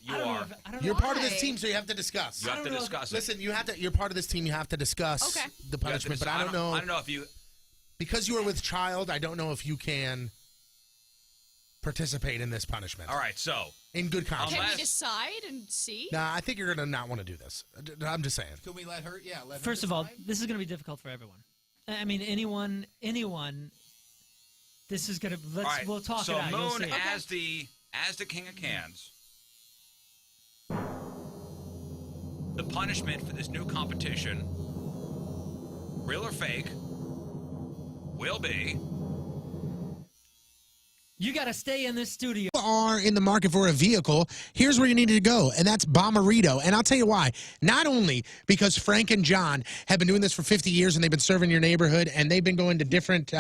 You're part of this team, so you have to discuss. You have to discuss it. Listen, you're part of this team. You have to discuss the punishment. But I don't know. I don't know if you. Because you are with child, I don't know if you can participate in this punishment. All right, so in good conscience. Can we decide and see? Nah, I think you're gonna not want to do this. I'm just saying. Can we let her? Yeah, let her. First of all, this is going to be difficult for everyone. I mean, anyone. This is going to. All right, We'll talk so it out. You'll Moon, see. as the king of cans, the punishment for this new competition, real or fake, will be. You got to stay in this studio. Are in the market for a vehicle, here's where you need to go, and that's Bommarito. And I'll tell you why. Not only because Frank and John have been doing this for 50 years and they've been serving your neighborhood, and they've been going to different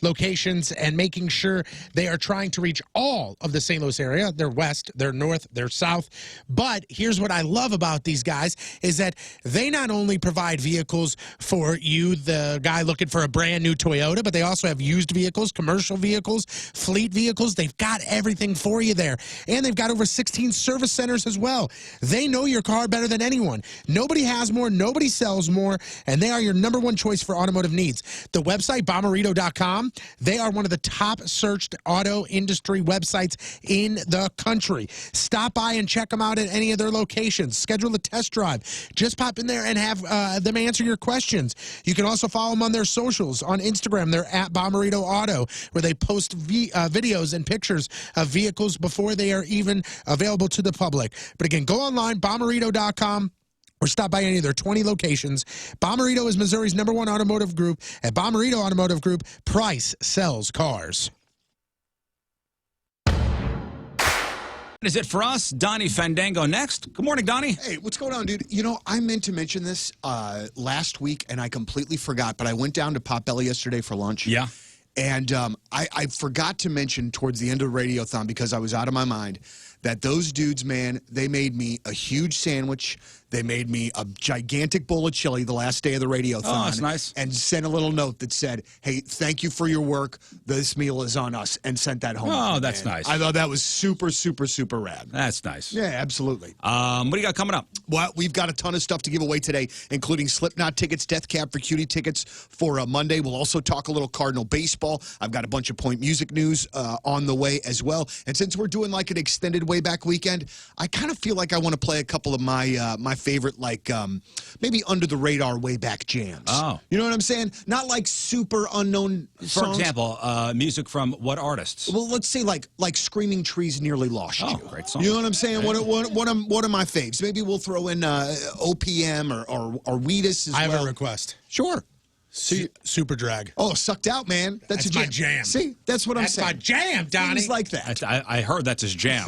locations and making sure they are trying to reach all of the St. Louis area. They're west, they're north, they're south. But here's what I love about these guys is that they not only provide vehicles for you, the guy looking for a brand new Toyota, but they also have used vehicles, commercial vehicles, fleet vehicles. They've got everything for you there. And they've got over 16 service centers as well. They know your car better than anyone. Nobody has more, nobody sells more, and they are your #1 choice for automotive needs. The website, Bommarito.com, they are one of the top searched auto industry websites in the country. Stop by and check them out at any of their locations. Schedule a test drive. Just pop in there and have them answer your questions. You can also follow them on their socials. On Instagram, they're at Bommarito Auto, where they post videos and pictures of vehicles before they are even available to the public. But again, go online, Bommarito.com, or stop by any of their 20 locations. Bommarito is Missouri's #1 automotive group. At Bommarito Automotive Group, price sells cars. Is it for us? Donnie Fandango next. Good morning, Donnie. Hey, what's going on, dude? You know, I meant to mention this last week, and I completely forgot, but I went down to Potbelly yesterday for lunch. Yeah. And I forgot to mention towards the end of the Radiothon, because I was out of my mind, that those dudes, man, they made me a huge sandwich. They made me a gigantic bowl of chili the last day of the radiothon. Oh, that's nice. And sent a little note that said, "Hey, thank you for your work. This meal is on us," and sent that home. Oh, that's nice. I thought that was super, super, super rad. That's nice. Yeah, absolutely. What do you got coming up? Well, we've got a ton of stuff to give away today, including Slipknot tickets, Death Cab for Cutie tickets for Monday. We'll also talk a little Cardinal baseball. I've got a bunch of Point Music news on the way as well. And since we're doing like an extended way back weekend, I kind of feel like I want to play a couple of my my favorite, like maybe under the radar way back jams. Oh. You know what I'm saying? Not like super unknown songs. For example, music from what artists? Well, let's say like Screaming Trees Nearly Lost You. Great song. You know what I'm saying? What are my faves? Maybe we'll throw in OPM or Wheatus as well. I have a request. Sure. Super Drag. Oh, Sucked Out, man. That's my jam. See, that's what I'm That's saying. my jam, Donnie. Things like that. I heard that's his jam.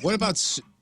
What about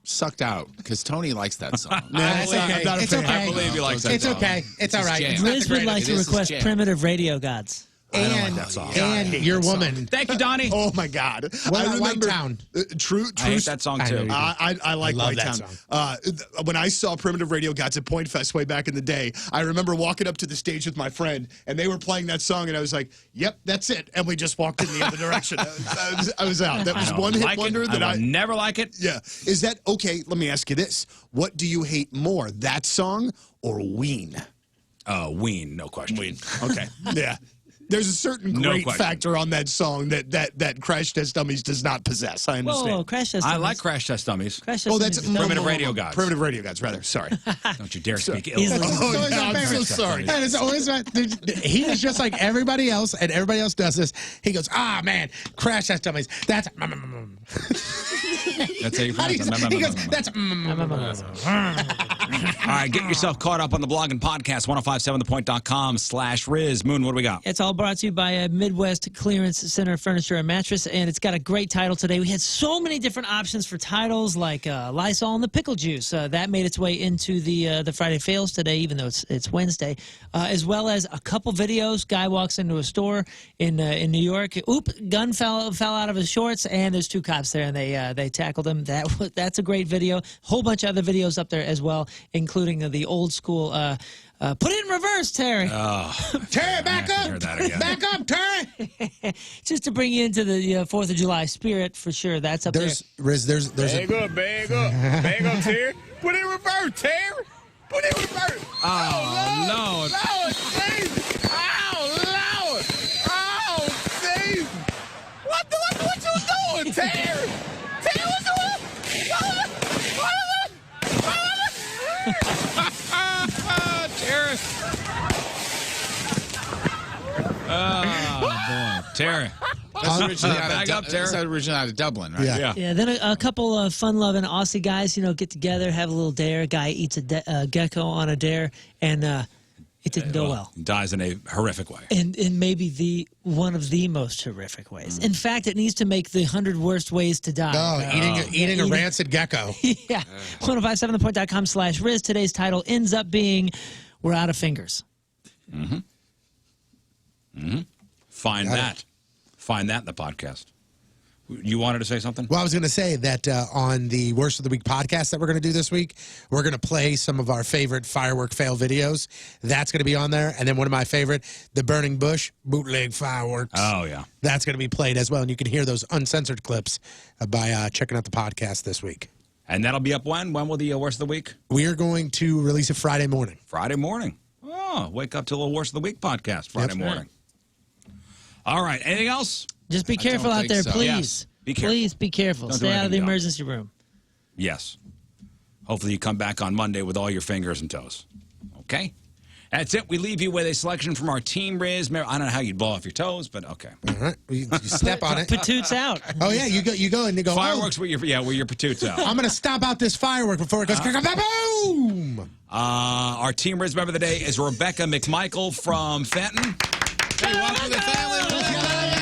Sucked Out? Because Tony likes that song. No, It's okay. I'm not a It's fan. okay. I believe he likes that It's song. okay. It's all right. jam. It's not Riz the would like greatest. to It is his request jam. Primitive Radio Gods. And your woman. Thank you, Donnie. Oh my God! What I about remember White Town? True. I hate that song I know too. you do. I like love White that Town. When I saw Primitive Radio Gods at Point Fest way back in the day, I remember walking up to the stage with my friend, and they were playing that song, and I was like, "Yep, that's it." And we just walked in the other direction. I was out. That was one hit wonder that I never like it. Yeah. Is that okay? Let me ask you this: what do you hate more, that song or Ween? Ween, no question. Ween. Okay. Yeah. There's a certain No great question. factor on that song that Crash Test Dummies does not possess. I understand. Whoa, Crash Test I Dummies. like Crash Test Dummies. Crash Test Oh, that's Dummies. Primitive Radio Gods. Primitive Radio Gods, rather. Sorry. Don't you dare speak ill. Easily. Oh, It's no, always I'm so my sorry. And it's always he is just like everybody else, and everybody else does this. He goes, man, Crash Test Dummies. That's That's how you How do pronounce you it. say- he goes, that's All right, get yourself caught up on the blog and podcast, 1057thepoint.com/Riz. Moon, what do we got? It's all brought to you by Midwest Clearance Center Furniture and Mattress, and it's got a great title today. We had so many different options for titles, like Lysol and the Pickle Juice. That made its way into the Friday Fails today, even though it's Wednesday, as well as a couple videos. Guy walks into a store in New York. Gun fell out of his shorts, and there's two cops there, and they tackled him. That's a great video. Whole bunch of other videos up there as well, including the old school. Put it in reverse, Terry. Terry, back I up. heard that again. Back up, Terry. Just to bring you into the 4th of July spirit, for sure. That's up There's Riz, there's Bag up, Terry. Put it in reverse, Terry. Put it in reverse. Oh, Lord. Lord, Jesus. Oh, Lord. Oh, Jesus. What you doing, Terry? Terry, what you Terry. Oh, boy. Terry. That's originally Bag up, Terry. That's originally out of Dublin, right? Yeah. Yeah, then a couple of fun-loving Aussie guys, get together, have a little dare. Guy eats a gecko on a dare, and it didn't go well. Dies in a horrific way. And maybe one of the most horrific ways. In fact, it needs to make the 100 worst ways to die. Oh, eating a rancid gecko. Yeah. 1057thepoint.com/Riz. Today's title ends up being We're Out of Fingers. Find that in the podcast. You wanted to say something? Well, I was going to say that on the Worst of the Week podcast that we're going to do this week, we're going to play some of our favorite firework fail videos. That's going to be on there. And then one of my favorite, the Burning Bush bootleg fireworks. Oh, yeah. That's going to be played as well. And you can hear those uncensored clips by checking out the podcast this week. And that'll be up when? When will the Worst of the Week? We are going to release it Friday morning. Friday morning. Oh, wake up to a little Worst of the Week podcast Friday morning. All right. Anything else? Just be careful out there, please. Yes. Be careful. Please be careful. Don't do Stay out of the anything dumb. emergency room. Yes. Hopefully you come back on Monday with all your fingers and toes. Okay? That's it. We leave you with a selection from our team, Riz. I don't know how you'd blow off your toes, but okay. All right. You step on it. Patoots out. Oh, yeah. You go and you go. Fireworks with your patoots out. I'm going to stomp out this firework before it goes boom. Our team Riz member of the day is Rebecca McMichael from Fenton. Hey, welcome to the family.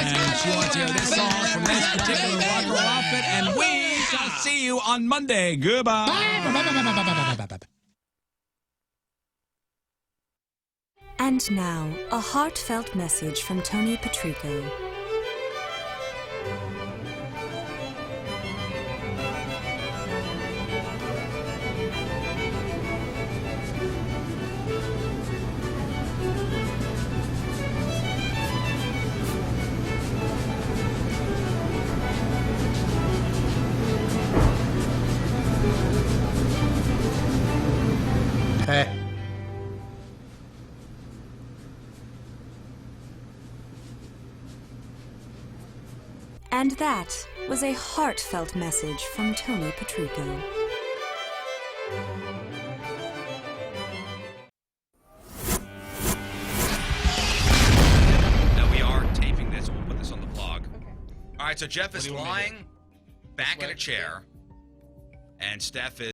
And she wants to hear this song from this particular rock and roll outfit. And we shall see you on Monday. Goodbye. And now, a heartfelt message from Tony Patrico. And that was a heartfelt message from Tony Patrico. Now we are taping this. We'll put this on the blog. All right, so Jeff is lying back in a chair, and Steph is